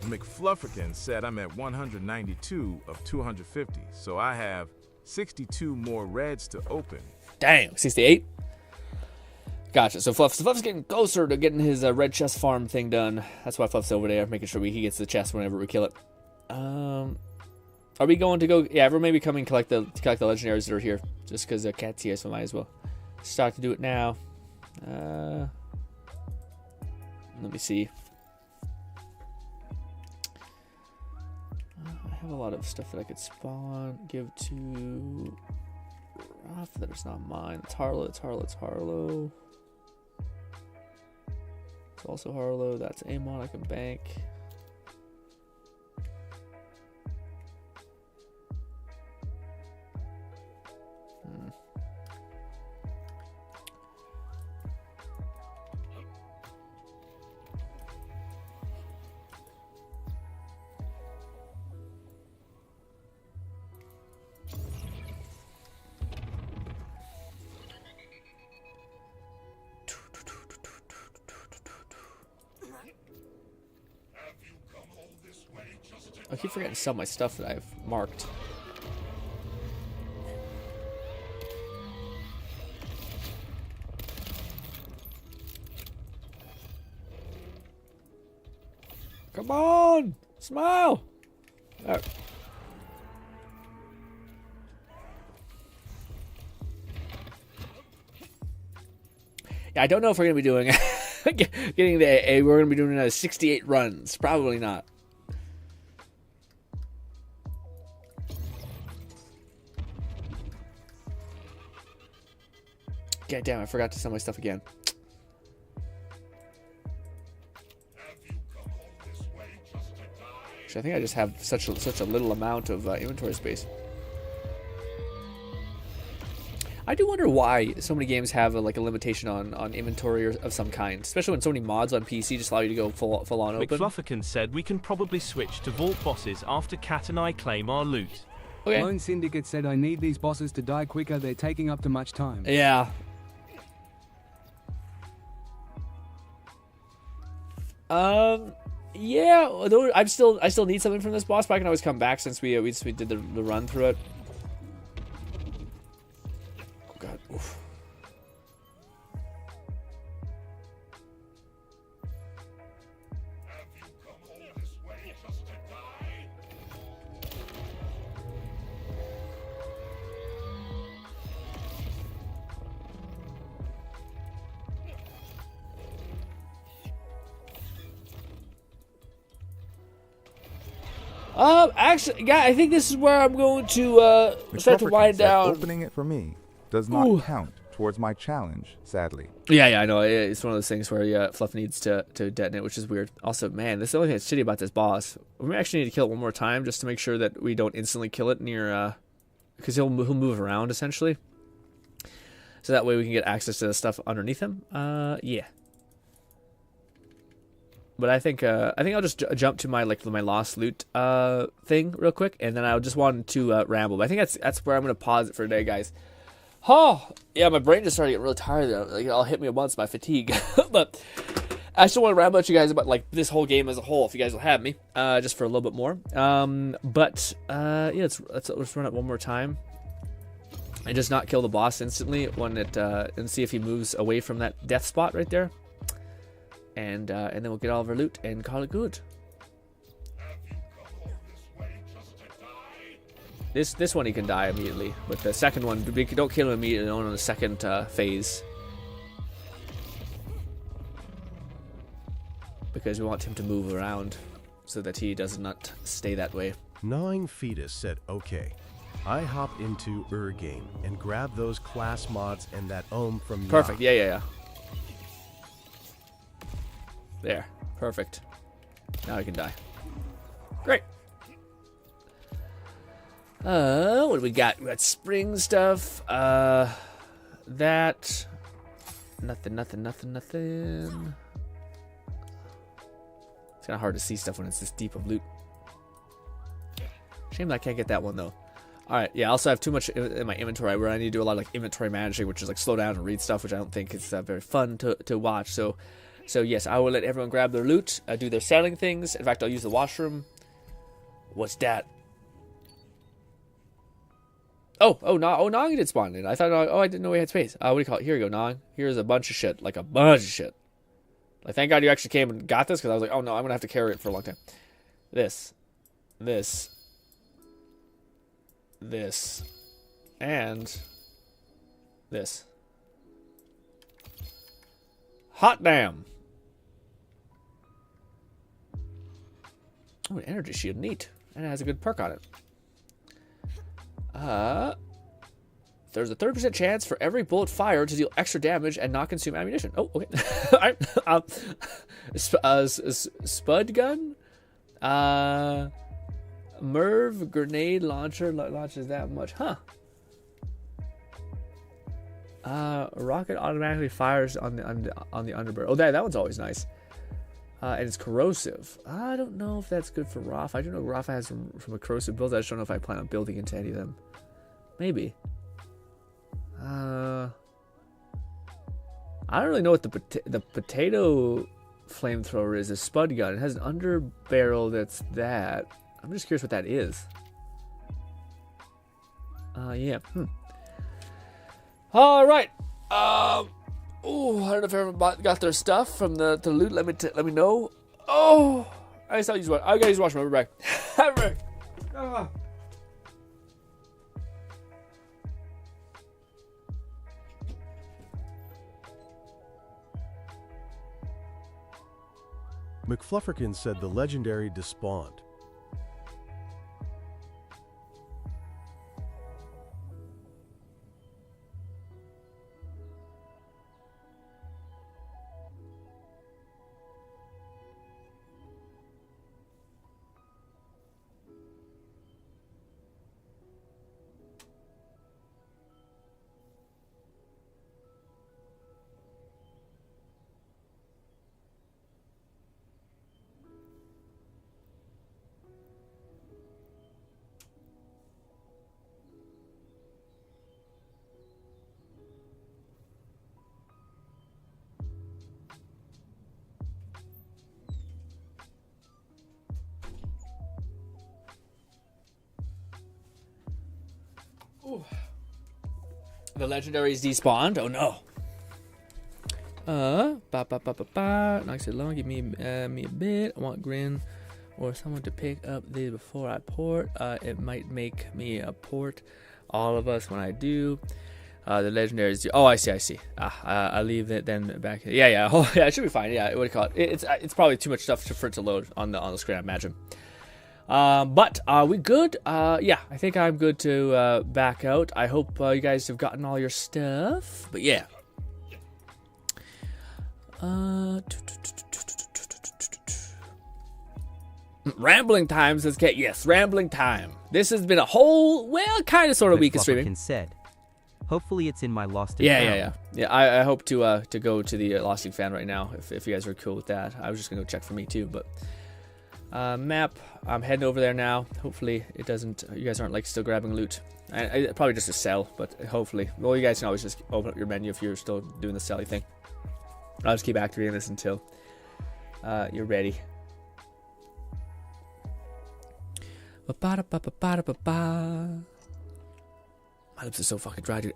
McFlufferkin said I'm at 192 of 250, so I have 62 more reds to open. Dang, 68? Gotcha. So Fluff's getting closer to getting his red chest farm thing done. That's why Fluff's over there, making sure he gets the chest whenever we kill it. Are we going to go? Yeah, we're maybe coming collect the legendaries that are here, just because Cat's here, so might as well start to do it now. Let me see. I have a lot of stuff that I could spawn, give to Raph that is not mine. It's Harlow, it's Harlow, it's Harlow. It's also Harlow, that's Amon, I can bank. I keep forgetting to sell my stuff that I've marked. Come on! Smile! Right. Yeah, I don't know if we're going to be doing getting the AA. We're going to be doing 68 runs. Probably not. God damn, I forgot to sell my stuff again. Actually, I think I just have such a little amount of inventory space. I do wonder why so many games have a limitation on inventory of some kind, especially when so many mods on PC just allow you to go full on open. McFlufferkin said we can probably switch to vault bosses after Cat and I claim our loot. Okay. Lone Syndicate said I need these bosses to die quicker, they're taking up too much time. Yeah. Yeah, although I still need something from this boss, but I can always come back since we did the run through it. Oh god. Oof. Actually, yeah, I think this is where I'm going to start to wind down. Opening it for me does not count towards my challenge, sadly. Yeah, I know. It's one of those things where Fluff needs to detonate, which is weird. Also, man, this is the only thing that's shitty about this boss. We actually need to kill it one more time just to make sure that we don't instantly kill it near, because he'll move around essentially. So that way we can get access to the stuff underneath him. Yeah. But I think I'll just jump to my lost loot thing real quick, and then I just wanted to ramble. But I think that's where I'm gonna pause it for today, guys. Oh yeah, my brain just started getting really tired. Like it'll hit me once by fatigue. But I still want to ramble at you guys about like this whole game as a whole, if you guys will have me, just for a little bit more. Yeah, let's run it one more time, and just not kill the boss instantly when it and see if he moves away from that death spot right there. And then we'll get all of our loot and call it good. This one he can die immediately, but the second one, don't kill him immediately on the second phase, because we want him to move around so that he does not stay that way. Gnawing Fetus said, "Okay, I hop into Game and grab those class mods and that ohm from Perfect. Yeah. There. Perfect. Now he can die. Great. What do we got? We got spring stuff. That. Nothing. It's kind of hard to see stuff when it's this deep of loot. Shame that I can't get that one, though. Alright, yeah, I also have too much in my inventory where I need to do a lot of like inventory managing, which is like slow down and read stuff, which I don't think is very fun to watch. So yes, I will let everyone grab their loot, do their selling things. In fact, I'll use the washroom. What's that? Nong did spawn in. I thought, I didn't know we had space. What do you call it? Here you go, Nong. Here's a bunch of shit, like a bunch of shit. Like, thank God you actually came and got this, because I was like, oh no, I'm gonna have to carry it for a long time. This, and this. Hot damn. Oh, an energy shield, neat. And it has a good perk on it. There's a 30% chance for every bullet fired to deal extra damage and not consume ammunition. Oh, okay. Alright. Spud gun? Merv grenade launcher launches that much. Huh. Rocket automatically fires on the underbarrel. Oh, that one's always nice. And it's corrosive. I don't know if that's good for Rafa. I do know Rafa has from a corrosive build. I just don't know if I plan on building into any of them. Maybe. I don't really know what the potato flamethrower is. A spud gun. It has an underbarrel that's that. I'm just curious what that is. Yeah. All right. Oh, I don't know if everyone got their stuff from the loot. Let me know. Oh, I gotta use one. I gotta use washroom. We're back. I'm back. Ah. McFlufferkin said the legendary despawned. Ooh. The legendaries despawned. Oh no. Knocks it long. Give me me a bit. I want GRINN or someone to pick up these before I port. It might make me a port. All of us when I do. The legendaries. Oh, I see. I'll leave it then back. Yeah. Oh, yeah, it should be fine. Yeah, what do you call it? It's probably too much stuff for it to load on the screen, I imagine. But are we good? Yeah, I think I'm good to back out. I hope you guys have gotten all your stuff. But yeah. Rambling time says Kate. Yes, rambling time. This has been a whole, well, kind of sort of week of streaming. Said. Hopefully it's in my Lost Yeah. I hope to go to the Lost Ink fan right now if you guys are cool with that. I was just gonna go check for me too, but map. I'm heading over there now. Hopefully it doesn't. You guys aren't like still grabbing loot. I probably just a sell, but hopefully. Well, you guys can always just open up your menu if you're still doing the selly thing. I'll just keep activating this until you're ready. My lips are so fucking dry, dude.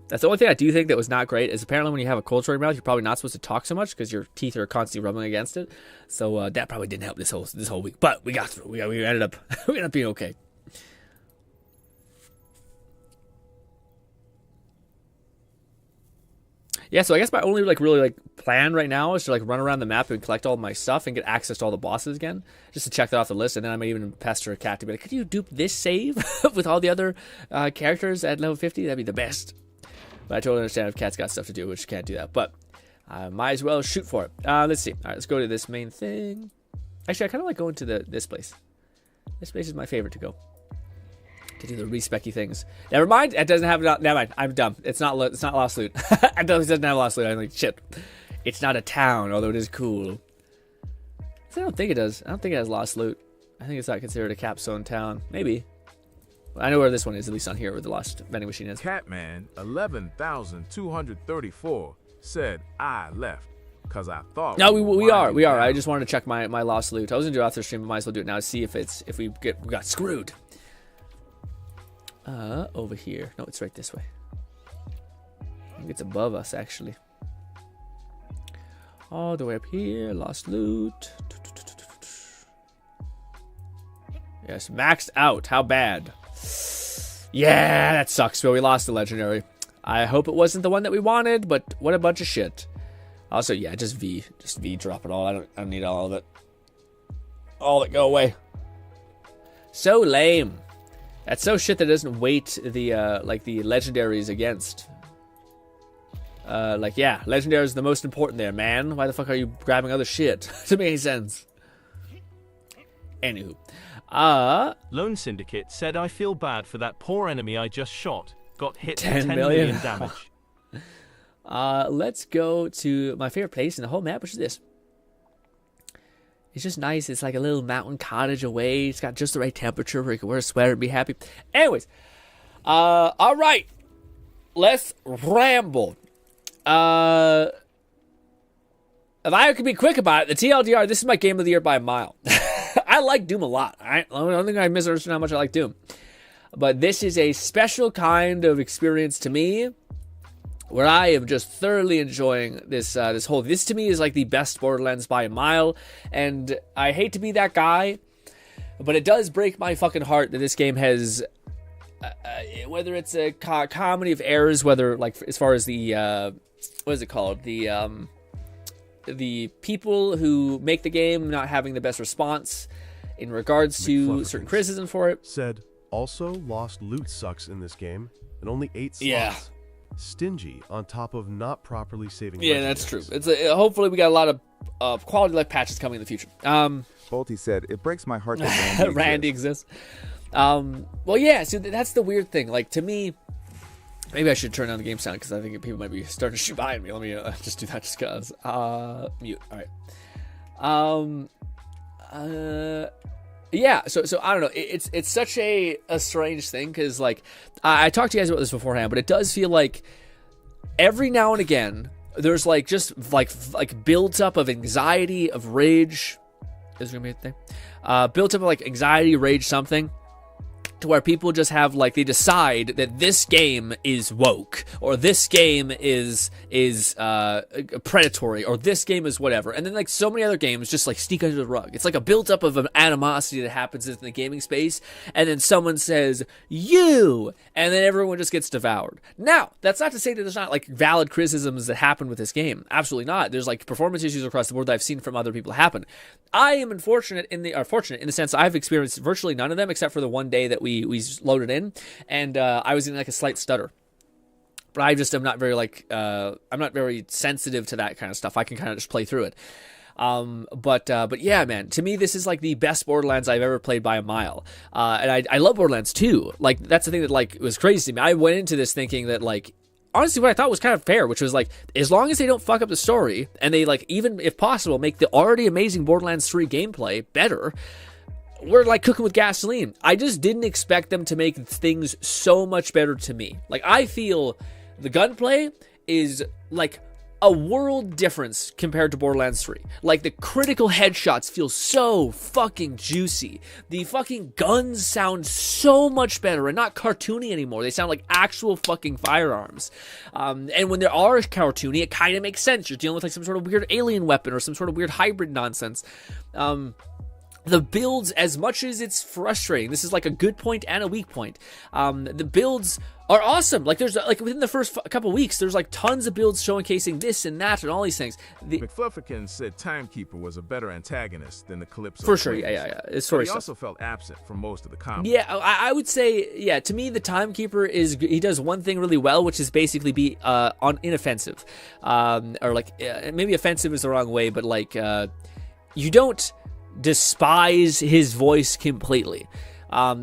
That's the only thing I do think that was not great is apparently when you have a cold sore in your mouth, you're probably not supposed to talk so much because your teeth are constantly rubbing against it. So that probably didn't help this whole week. But we got through. We ended up being okay. Yeah, so I guess my only really plan right now is to run around the map and collect all my stuff and get access to all the bosses again, just to check that off the list. And then I might even pester a cat to be like, could you dupe this save with all the other characters at level 50? That'd be the best. But I totally understand if cat's got stuff to do, which can't do that. But I might as well shoot for it. Let's see. All right, let's go to this main thing. Actually, I kind of like going to this place. This place is my favorite to go. To do the respecky things. Never mind. It doesn't have. Never mind. I'm dumb. It's not lost loot. It doesn't have lost loot. I'm like shit. It's not a town, although it is cool. I don't think it does. I don't think it has lost loot. I think it's not considered a capstone town. Maybe. I know where this one is. At least on here, where the lost vending machine is. Catman 11,234 said I left because I thought. No, we are. I just wanted to check my lost loot. I was gonna do it after stream, but might as well do it now to see if we got screwed. Over here. No, it's right this way. I think it's above us, actually. All the way up here. Lost loot. Yes, maxed out. How bad? Yeah, that sucks. Well, we lost the legendary. I hope it wasn't the one that we wanted, but what a bunch of shit. Also, yeah, just V. Just V, drop it all. I don't need all of it. All of it, go away. So lame. That's so shit that doesn't weight the the legendaries against. Yeah, legendaries is the most important there, man. Why the fuck are you grabbing other shit? Doesn't make any sense. Anywho, Lone Syndicate said I feel bad for that poor enemy I just shot. Got hit 10 million damage. Let's go to my favorite place in the whole map, which is this. It's just nice. It's like a little mountain cottage away. It's got just the right temperature where you can wear a sweater and be happy. Anyways. All right. Let's ramble. If I could be quick about it, the TLDR, this is my game of the year by a mile. I like Doom a lot. I don't think I misunderstood how much I like Doom. But this is a special kind of experience to me where I am just thoroughly enjoying this this to me is like the best Borderlands by a mile, and I hate to be that guy, but it does break my fucking heart that this game has whether it's a comedy of errors, whether as far as the what is it called, the people who make the game not having the best response in regards to certain criticism for it. Said also lost loot sucks in this game and only 8 slots. Yeah. Stingy on top of not properly saving. Yeah, that's true. It's hopefully we got a lot of quality life patches coming in the future. Bolty said it breaks my heart that Randy exists. Well, yeah. So that's the weird thing. Like to me, maybe I should turn down the game sound because I think people might be starting to shoot behind me. Let me just do that just cause. Mute. All right. Yeah, so I don't know. It's such a strange thing because I talked to you guys about this beforehand, but it does feel like every now and again there's just built up of anxiety, of rage. Is there gonna be a thing? Built up of anxiety, rage, something, to where people just have like, they decide that this game is woke, or this game is predatory, or this game is whatever, and then like so many other games just like sneak under the rug. It's like a build-up of an animosity that happens in the gaming space, and then someone says you, and then everyone just gets devoured. Now that's not to say that there's not like valid criticisms that happen with this game. Absolutely not. There's like performance issues across the board that I've seen from other people happen. I am fortunate in the sense I've experienced virtually none of them, except for the one day that we loaded in, and I was in like a slight stutter. But I just am not very like I'm not very sensitive to that kind of stuff. I can kind of just play through it. But yeah, man, to me, this is like the best Borderlands I've ever played by a mile. And I love Borderlands 2. Like, that's the thing that like was crazy to me. I went into this thinking that like, honestly, what I thought was kind of fair, which was like, as long as they don't fuck up the story, and they like, even if possible, make the already amazing Borderlands 3 gameplay better, we're like cooking with gasoline. I just didn't expect them to make things so much better to me. Like, I feel the gunplay is like a world difference compared to Borderlands 3. Like, the critical headshots feel so fucking juicy. The fucking guns sound so much better and not cartoony anymore. They sound like actual fucking firearms. And when they are cartoony, it kind of makes sense. You're dealing with like some sort of weird alien weapon or some sort of weird hybrid nonsense. The builds, as much as it's frustrating, this is like a good point and a weak point. The builds are awesome. Like, there's like within the first couple weeks, there's like tons of builds showcasing this and that and all these things. McFlufferkin said Timekeeper was a better antagonist than the Calypso. For sure, yeah. It's he also felt absent from most of the combat. Yeah, I would say, yeah. To me, the Timekeeper he does one thing really well, which is basically be inoffensive, or like maybe offensive is the wrong way, but like you don't despise his voice completely,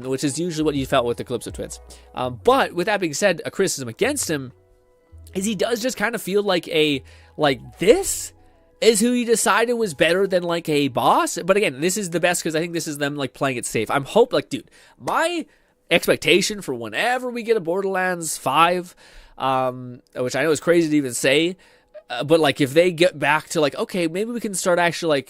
which is usually what you felt with the Calypso twins. But with that being said, a criticism against him is he does just kind of feel like this is who you decided was better than like a boss. But again, this is the best because I think this is them like playing it safe. I'm dude, my expectation for whenever we get a Borderlands 5, which I know is crazy to even say, but like if they get back to like, okay, maybe we can start actually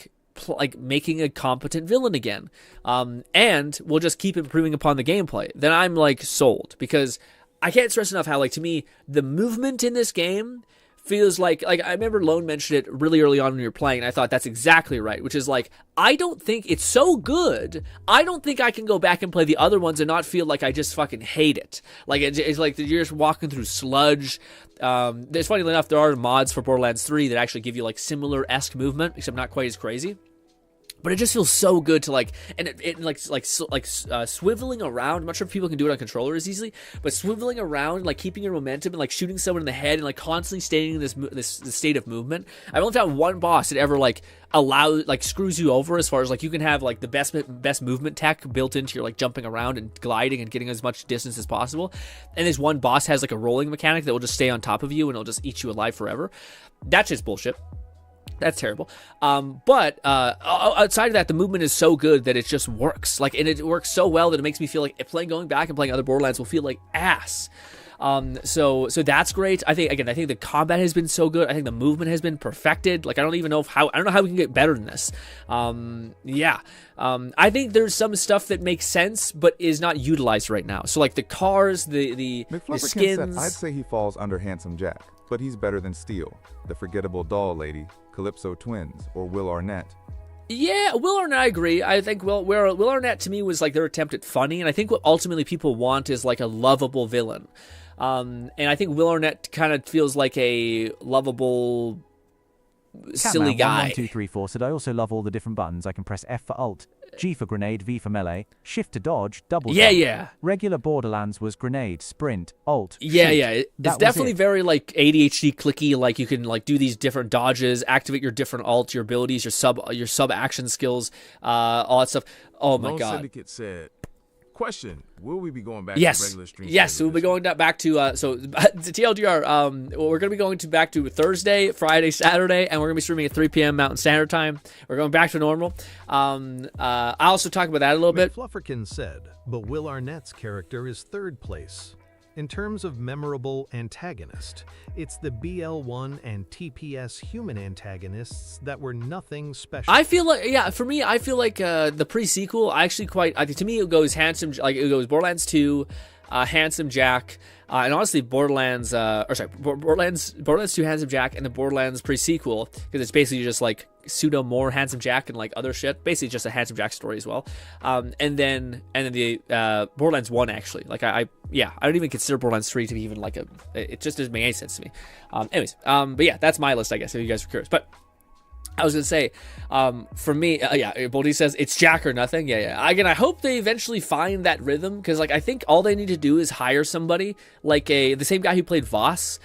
like making a competent villain again, and we'll just keep improving upon the gameplay, then I'm like sold, because I can't stress enough how like to me the movement in this game feels like I remember Lone mentioned it really early on when you were playing, and I thought that's exactly right, which is like, I don't think it's so good, I don't think I can go back and play the other ones and not feel like I just fucking hate it. Like it's like you're just walking through sludge. There's funny enough, there are mods for Borderlands 3 that actually give you like similar-esque movement, except not quite as crazy. But it just feels so good to like, and it swiveling around. I'm not sure if people can do it on controller as easily, but swiveling around, like keeping your momentum and like shooting someone in the head and like constantly staying in this state of movement. I've only found one boss that ever like screws you over as far as like you can have like the best movement tech built into your like jumping around and gliding and getting as much distance as possible. And this one boss has like a rolling mechanic that will just stay on top of you and it'll just eat you alive forever. That's just bullshit. That's terrible. But outside of that, the movement is so good that it just works. Like, and it works so well that it makes me feel like going back and playing other Borderlands will feel like ass. So that's great. I think the combat has been so good. I think the movement has been perfected. Like, I don't know how we can get better than this. I think there's some stuff that makes sense but is not utilized right now. So like the cars, the skins. Said, I'd say he falls under Handsome Jack, but he's better than Steel, the forgettable doll lady, Calypso twins, or Will Arnett. Yeah, Will Arnett, I agree. I think Will Arnett to me was like their attempt at funny, and I think what ultimately people want is like a lovable villain. And I think Will Arnett kind of feels like a lovable, silly guy. 1234 said, I also love all the different buttons. I can press F for ult, G for grenade, V for melee, shift to dodge, double jump. Yeah. Regular Borderlands was grenade, sprint, alt, Yeah. shoot. It's definitely very like ADHD clicky. Like you can like do these different dodges, activate your different alt, your abilities, your sub action skills, all that stuff. Oh my god. Syndicate said, question, will we be going back to regular stream? Yes, we'll be going back to TLDR, we're going to be going back to Thursday, Friday, Saturday, and we're going to be streaming at 3 p.m. Mountain Standard Time. We're going back to normal. I'll also talk about that a little bit. McFlufferkin said, but Will Arnett's character is third place. In terms of memorable antagonist, it's the BL1 and TPS human antagonists that were nothing special. I feel like, yeah, for me, I feel like the pre-sequel, I think to me it goes it goes Borderlands 2, Handsome Jack, and honestly Borderlands 2 Handsome Jack, and the Borderlands pre-sequel, because it's basically just like pseudo more Handsome Jack and like other shit, basically just a Handsome Jack story as well. And then the Borderlands 1, actually, like I don't even consider Borderlands 3 to be even like it just doesn't make any sense to me. But yeah, that's my list, I guess, if you guys are curious. But I was gonna say, for me, Boldy says it's Jack or nothing. Yeah. Again, I hope they eventually find that rhythm, because like I think all they need to do is hire somebody like the same guy who played Voss.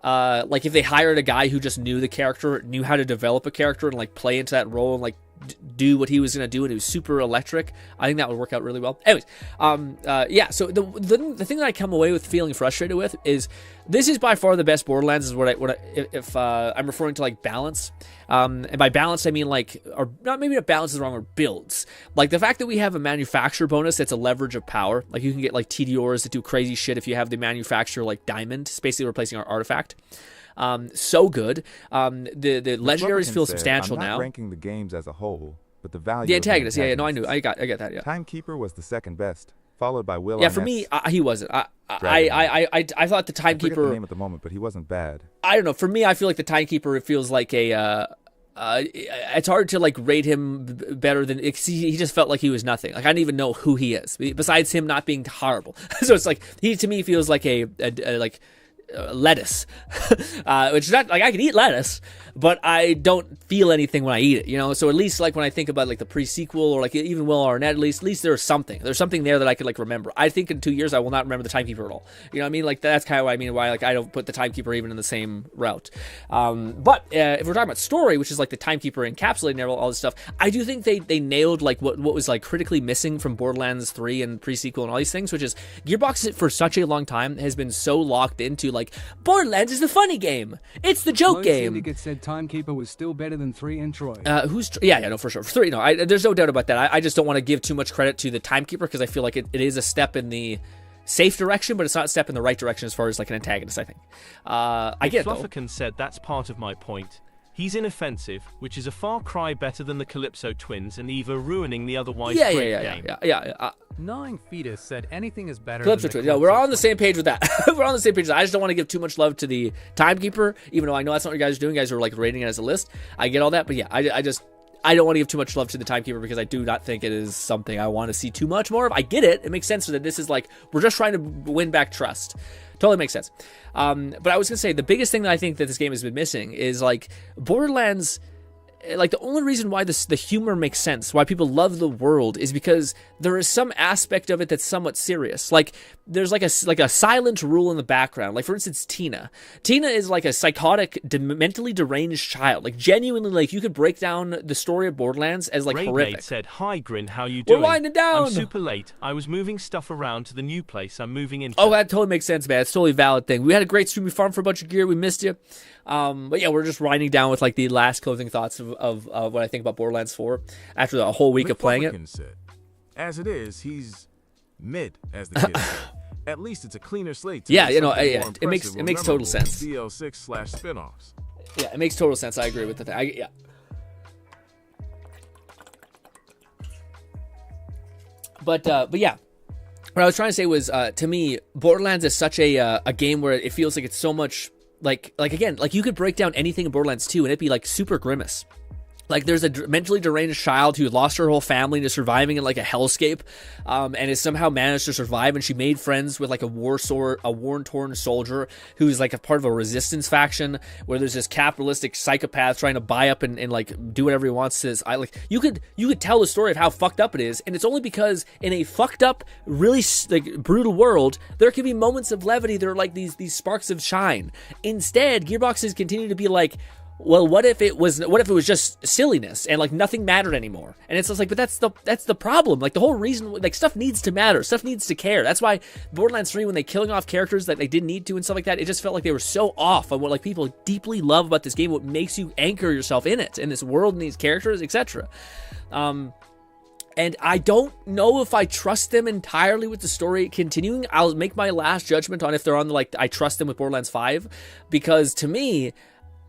Like if they hired a guy who just knew the character, knew how to develop a character and like play into that role and like do what he was gonna do, and it was super electric, I think that would work out really well. Anyways, so the thing that I come away with feeling frustrated with is this is by far the best Borderlands. Is if I'm referring to like balance, and by balance I mean like, or not, maybe not balance is wrong, or builds. Like the fact that we have a manufacturer bonus that's a leverage of power. Like you can get like TDRs that do crazy shit if you have the manufacturer like diamond. It's basically replacing our artifact. So good. The legendaries feel substantial I'm not now. Ranking the games as a whole, but the value. The antagonist, yeah, no, I knew, I get that. Yeah. Timekeeper was the second best, followed by Will. Yeah, for me, he wasn't. I thought the Timekeeper. I forget the name at the moment, but he wasn't bad. I don't know. For me, I feel like the Timekeeper, it feels like a. It's hard to like rate him better than he just felt like he was nothing. Like I don't even know who he is besides him not being horrible. So it's like he to me feels like a lettuce, which is not like I can eat lettuce, but I don't feel anything when I eat it, you know. So at least like when I think about like the pre-sequel or like even Will Arnett, at least there's something there that I could like remember. I think in 2 years I will not remember the Timekeeper at all. You know what I mean? Like that's kind of what I mean why like I don't put the Timekeeper even in the same route. But if we're talking about story, which is like the Timekeeper encapsulating all this stuff, I do think they nailed like what was like critically missing from Borderlands 3 and pre-sequel and all these things, which is Gearbox for such a long time has been so locked into like Borderlands is the funny game. It's the joke game. Syndicate said Timekeeper was still better than 3 and Troy. No, for sure. 3, no, there's no doubt about that. I just don't want to give too much credit to the Timekeeper because I feel like it is a step in the safe direction, but it's not a step in the right direction as far as like an antagonist, I think. I get it, though. Flufferkin said that's part of my point. He's inoffensive, which is a far cry better than the Calypso twins and Eva ruining the otherwise great game. Gnawing Fetus said anything is better Calypso than the twins. Calypso We're on the same page with that. We're on the same page. I just don't want to give too much love to the Timekeeper, even though I know that's not what you guys are doing. You guys are like rating it as a list. I get all that, but yeah, I don't want to give too much love to the Timekeeper because I do not think it is something I want to see too much more of. I get it. It makes sense that this is like, we're just trying to win back trust. Totally makes sense. But I was going to say, the biggest thing that I think that this game has been missing is like Borderlands. Like the only reason why the humor makes sense, why people love the world, is because there is some aspect of it that's somewhat serious. Like there's like a silent rule in the background. Like for instance, Tina is like a psychotic, mentally deranged child. Like genuinely, like you could break down the story of Borderlands as like horrific. Said, "Hi Grin, how you doing? We're winding down. I'm super late. I was moving stuff around to the new place I'm moving into." Oh, that totally makes sense, man. It's totally a valid thing. We had a great stream. We farmed for a bunch of gear. We missed you. But yeah, we're just winding down with like the last closing thoughts of what I think about Borderlands 4 after a whole week of playing it. Said, as it is, he's mid, as the kids say. At least it's a cleaner slate. It makes total sense. DL6/spinoffs. Yeah, it makes total sense. I agree with the thing. But yeah. What I was trying to say was, to me, Borderlands is such a game where it feels like it's so much. Like again, like you could break down anything in Borderlands 2 and it'd be like super grimace. Like there's a mentally deranged child who lost her whole family to surviving in like a hellscape, and has somehow managed to survive. And she made friends with like a war-torn soldier who's like a part of a resistance faction where there's this capitalistic psychopath trying to buy up and like do whatever he wants to. You could tell the story of how fucked up it is, and it's only because in a fucked up, really like brutal world, there can be moments of levity. There are like these sparks of shine. Instead, Gearboxes continue to be like, well, what if it was just silliness and like nothing mattered anymore? And it's just like, but that's the problem. Like the whole reason, like stuff needs to matter, stuff needs to care. That's why Borderlands 3, when they killing off characters that they didn't need to and stuff like that, it just felt like they were so off on what like people deeply love about this game, what makes you anchor yourself in it, in this world and these characters, etc. And I don't know if I trust them entirely with the story continuing. I'll make my last judgment on if they're on like I trust them with Borderlands 5, because to me,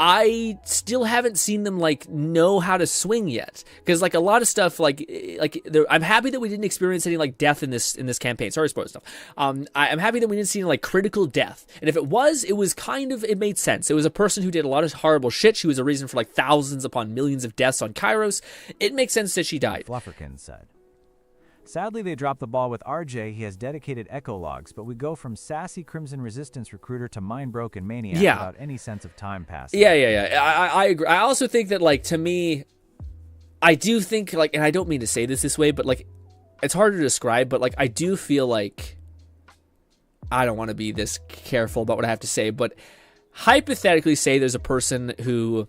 I still haven't seen them like know how to swing yet. Because like a lot of stuff, I'm happy that we didn't experience any like death in this campaign. Sorry, spoiler stuff. I'm happy that we didn't see any like critical death. And if it was kind of, it made sense. It was a person who did a lot of horrible shit. She was a reason for like thousands upon millions of deaths on Kairos. It makes sense that she died. Flufferkin said. Sadly, they dropped the ball with RJ. He has dedicated echo logs, but we go from sassy Crimson Resistance recruiter to mind-broken maniac without any sense of time passing. Yeah. I agree. I also think that, like, to me, I do think, like, and I don't mean to say this way, but, like, it's hard to describe, but, like, I do feel like, I don't want to be this careful about what I have to say, but hypothetically say there's a person who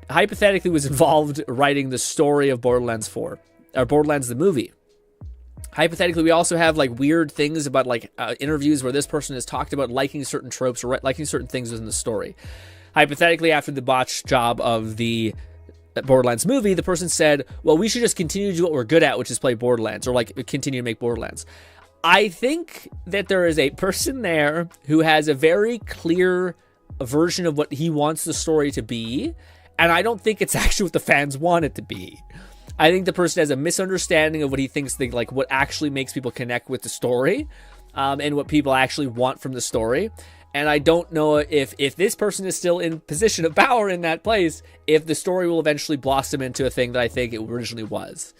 hypothetically was involved writing the story of Borderlands 4, or Borderlands the movie. Hypothetically, we also have like weird things about like interviews where this person has talked about liking certain tropes or liking certain things within the story. Hypothetically, after the botched job of the Borderlands movie, the person said, well, we should just continue to do what we're good at, which is play Borderlands, or like continue to make Borderlands. I think that there is a person there who has a very clear version of what he wants the story to be, and I don't think it's actually what the fans want it to be. I think the person has a misunderstanding of what he thinks like what actually makes people connect with the story, and what people actually want from the story. And I don't know if this person is still in position of power in that place, if the story will eventually blossom into a thing that I think it originally was.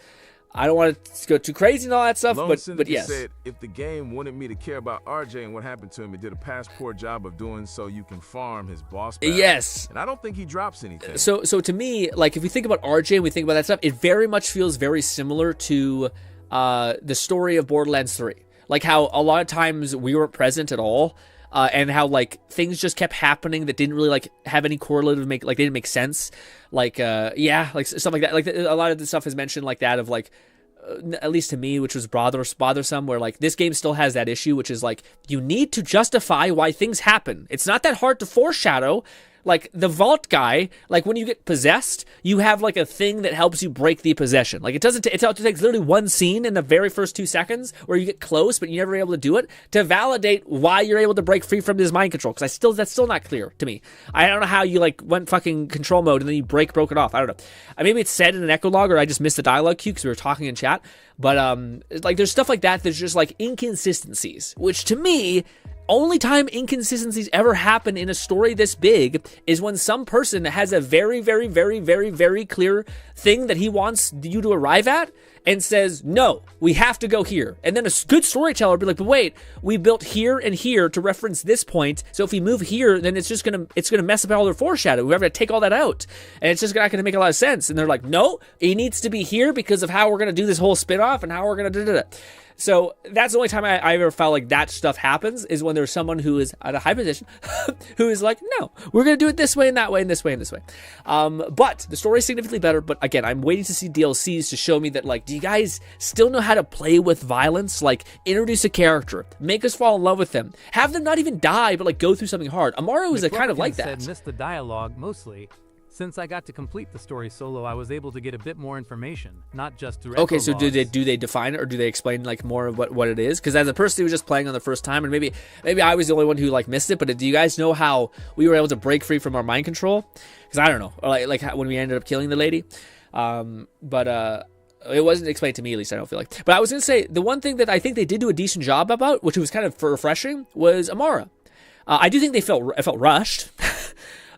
I don't want to go too crazy and all that stuff, but yes. Said, if the game wanted me to care about RJ and what happened to him, it did a past poor job of doing so you can farm his boss battle. Yes. And I don't think he drops anything. So to me, like, if we think about RJ and we think about that stuff, it very much feels very similar to the story of Borderlands 3. Like how a lot of times we weren't present at all, and how like things just kept happening that didn't really like have any correlative they didn't make sense. Like like stuff like that. Like a lot of the stuff is mentioned like that of like, at least to me, which was bothersome, where like this game still has that issue, which is like you need to justify why things happen. It's not that hard to foreshadow. Like the vault guy, like when you get possessed, you have like a thing that helps you break the possession. Like it takes literally one scene in the very first 2 seconds where you get close, but you're never able to do it to validate why you're able to break free from this mind control. Because that's still not clear to me. I don't know how you like went fucking control mode and then you broke it off. I don't know. Maybe it's said in an echo log, or I just missed the dialogue cue because we were talking in chat. But like there's stuff like that. There's just like inconsistencies, which to me, only time inconsistencies ever happen in a story this big is when some person has a very, very, very, very, very clear thing that he wants you to arrive at and says, no, we have to go here. And then a good storyteller would be like, but wait, we built here and here to reference this point. So if we move here, then it's going to mess up all their foreshadowing. We have to take all that out. And it's just not going to make a lot of sense. And they're like, no, it needs to be here because of how we're going to do this whole spin-off and how we're going to do it. So that's the only time I ever felt like that stuff happens, is when there's someone who is at a high position who is like, no, we're going to do it this way and that way and this way and this way. But the story is significantly better. But again, I'm waiting to see DLCs to show me that, like, do you guys still know how to play with violence? Like, introduce a character, make us fall in love with them, have them not even die, but like go through something hard. Amaro is a kind of like that. Missed the dialogue mostly. Since I got to complete the story solo, I was able to get a bit more information, not just direct. Okay, so do they define it, or do they explain like more of what it is? Because as a person who was just playing on the first time, and maybe I was the only one who like missed it, but do you guys know how we were able to break free from our mind control? Because I don't know, or like when we ended up killing the lady, but it wasn't explained to me, at least I don't feel like. But I was gonna say the one thing that I think they did do a decent job about, which was kind of refreshing, was Amara. I do think it felt rushed.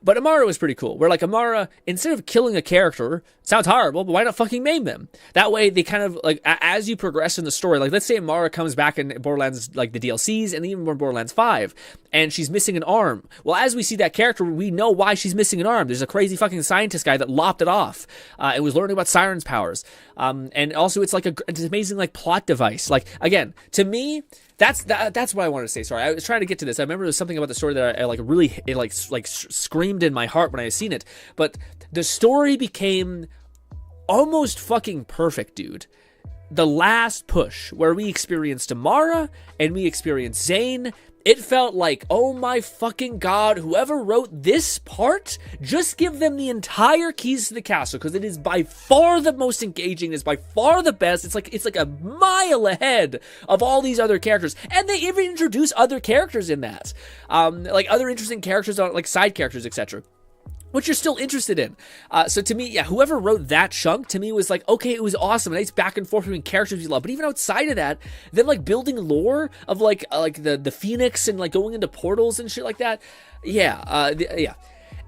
But Amara was pretty cool. Where like Amara, instead of killing a character, sounds horrible, but why not fucking maim them? That way they kind of like, as you progress in the story, like let's say Amara comes back in Borderlands, like the DLCs and even more Borderlands 5, and she's missing an arm. Well, as we see that character, we know why she's missing an arm. There's a crazy fucking scientist guy that lopped it off and was learning about Siren's powers. And also it's like it's an amazing like plot device. Like again, to me, that's what I wanted to say. Sorry, I was trying to get to this. I remember there was something about the story that I like really screamed in my heart when I seen it. But the story became almost fucking perfect, dude. The last push where we experienced Amara and we experienced Zane It felt like, oh my fucking god, whoever wrote this part, just give them the entire keys to the castle, because it is by far the most engaging, it's by far the best. It's like a mile ahead of all these other characters, and they even introduce other characters in that, like other interesting characters, like side characters, etc., which you're still interested in. So to me, yeah, whoever wrote that chunk, to me, was like, okay, it was awesome. A nice back and forth between characters you love. But even outside of that, them like building lore of like the Phoenix and like going into portals and shit like that. Yeah, yeah.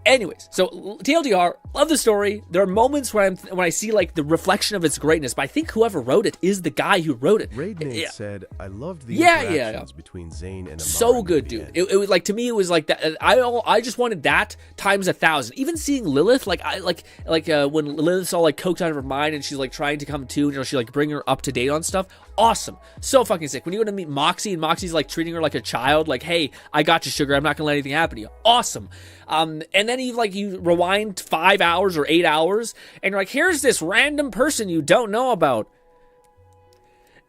Anyways, so TLDR, love the story. There are moments when I see like the reflection of its greatness, but I think whoever wrote it is the guy who wrote it. Raid Nate said, "I loved the interactions between Zane and Amar." So good, dude. It was like, to me, it was like that. I just wanted that times 1,000. Even seeing Lilith, when Lilith's all like coked out of her mind and she's like trying to come to, she like bring her up to date on stuff. Awesome. So fucking sick. When you go to meet Moxie and Moxie's like treating her like a child, like, hey, I got you, sugar. I'm not gonna let anything happen to you. Awesome. And then you rewind 5 hours or 8 hours and you're like, here's this random person you don't know about.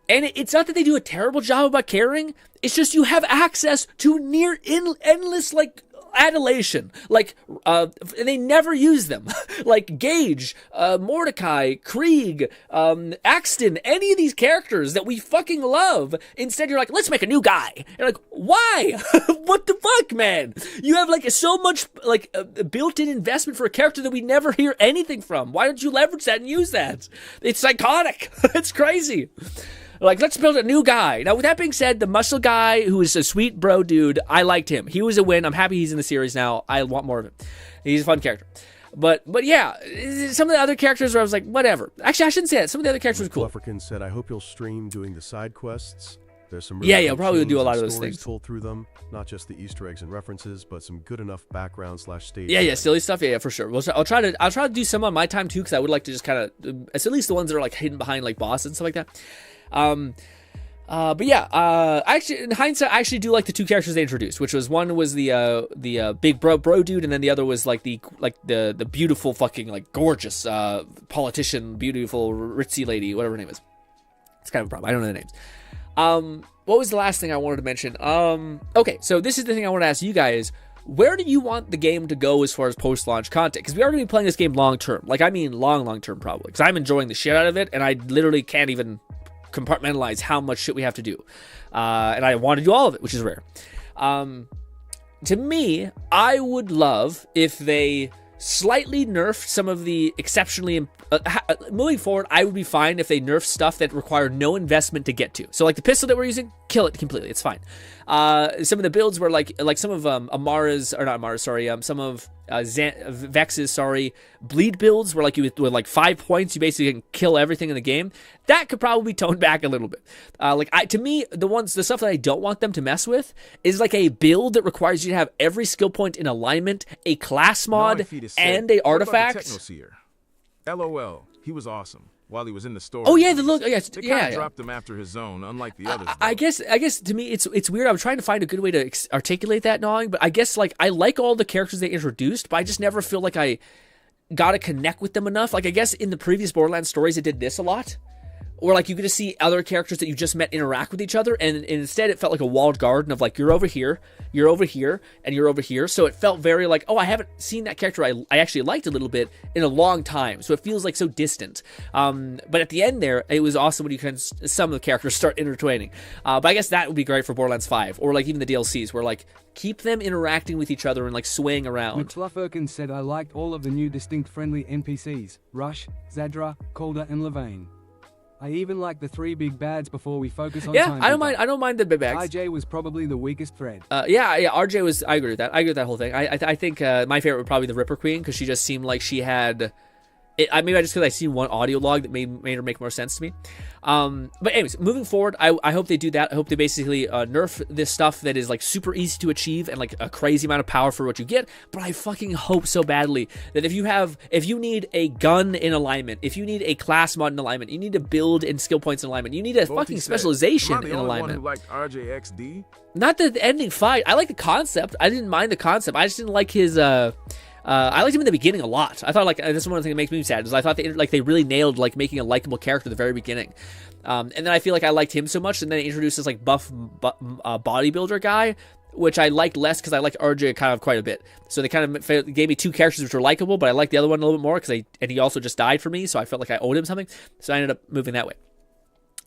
And it's not that they do a terrible job about caring. It's just you have access to near endless like adulation, like and they never use them. Like Gage, Mordecai, Krieg, Axton, any of these characters that we fucking love. Instead, you're like, let's make a new guy. You're like, why? What the fuck, man? You have like so much like built-in investment for a character that we never hear anything from. Why don't you leverage that and use that? It's psychotic. It's crazy. Like, let's build a new guy. Now, with that being said, the muscle guy, who is a sweet bro dude, I liked him. He was a win. I'm happy he's in the series now. I want more of him. He's a fun character. But yeah, some of the other characters where I was like, whatever. Actually, I shouldn't say that. Some of the other characters were cool. Flufferkin said, I hope you'll stream doing the side quests. There's some really I'll probably do a lot of those things. Told through them, not just the Easter eggs and references, but some good enough background / stage. Yeah, silly stuff. Yeah, for sure. I'll try to do some on my time too, because I would like to just kind of, at least the ones that are like hidden behind like bosses and stuff like that. But yeah, actually, in hindsight, I actually do like the two characters they introduced, which was one was the big bro dude, and then the other was like the beautiful fucking like gorgeous politician, beautiful ritzy lady, whatever her name is. It's kind of a problem. I don't know the names. What was the last thing I wanted to mention? Okay, so this is the thing I want to ask you guys. Where do you want the game to go as far as post-launch content? Because we are going to be playing this game long-term. Like, I mean long-term probably. Because I'm enjoying the shit out of it, and I literally can't even compartmentalize how much shit we have to do. And I want to do all of it, which is rare. To me, I would love if they slightly nerfed some of the exceptionally... moving forward, I would be fine if they nerfed stuff that required no investment to get to. So like the pistol that we're using, kill it completely. It's fine. Some of the builds were like some of some of Vex's, bleed builds where like you with like 5 points, you basically can kill everything in the game. That could probably be toned back a little bit. To me, the stuff that I don't want them to mess with is like a build that requires you to have every skill point in alignment, a class mod, and a artifact. LOL, he was awesome while he was in the story. Oh yeah, the look. Yes, they kind of dropped him after his zone, unlike the others. I guess to me it's weird. I'm trying to find a good way to articulate that, Gnawing, but I guess like I like all the characters they introduced, but I just never feel like I got to connect with them enough. Like I guess in the previous Borderlands stories, it did this a lot. Or like you get to see other characters that you just met interact with each other, and instead it felt like a walled garden of like you're over here, and you're over here. So it felt very like, oh, I haven't seen that character I actually liked a little bit in a long time. So it feels like so distant. But at the end there, it was awesome when you can some of the characters start intertwining. But I guess that would be great for Borderlands 5 or like even the DLCs where like keep them interacting with each other and like swaying around. McFlufferkin said, I liked all of the new distinct friendly NPCs: Rush, Zadra, Calder, and Levain. I even like the 3 big bads before we focus on time. I don't mind the big bags. RJ was probably the weakest thread. RJ was. I agree with that. I agree with that whole thing. I think my favorite would probably be the Ripper Queen because she just seemed like she had. Maybe just because I seen one audio log that made her make more sense to me. But anyways, moving forward, I hope they do that. I hope they basically nerf this stuff that is like super easy to achieve and like a crazy amount of power for what you get. But I fucking hope so badly that if you need a gun in alignment, if you need a class mod in alignment, you need to build in skill points in alignment, you need a fucking specialization in alignment. One who liked RJXD? Not the ending fight. I like the concept. I didn't mind the concept. I just didn't like his I liked him in the beginning a lot. I thought, like, this is one of the things that makes me sad, is I thought they really nailed, like, making a likable character at the very beginning. And then I feel like I liked him so much, and then they introduced this, like, buff bodybuilder guy, which I liked less because I liked RJ kind of quite a bit. So they kind of gave me two characters which were likable, but I liked the other one a little bit more and he also just died for me, so I felt like I owed him something. So I ended up moving that way.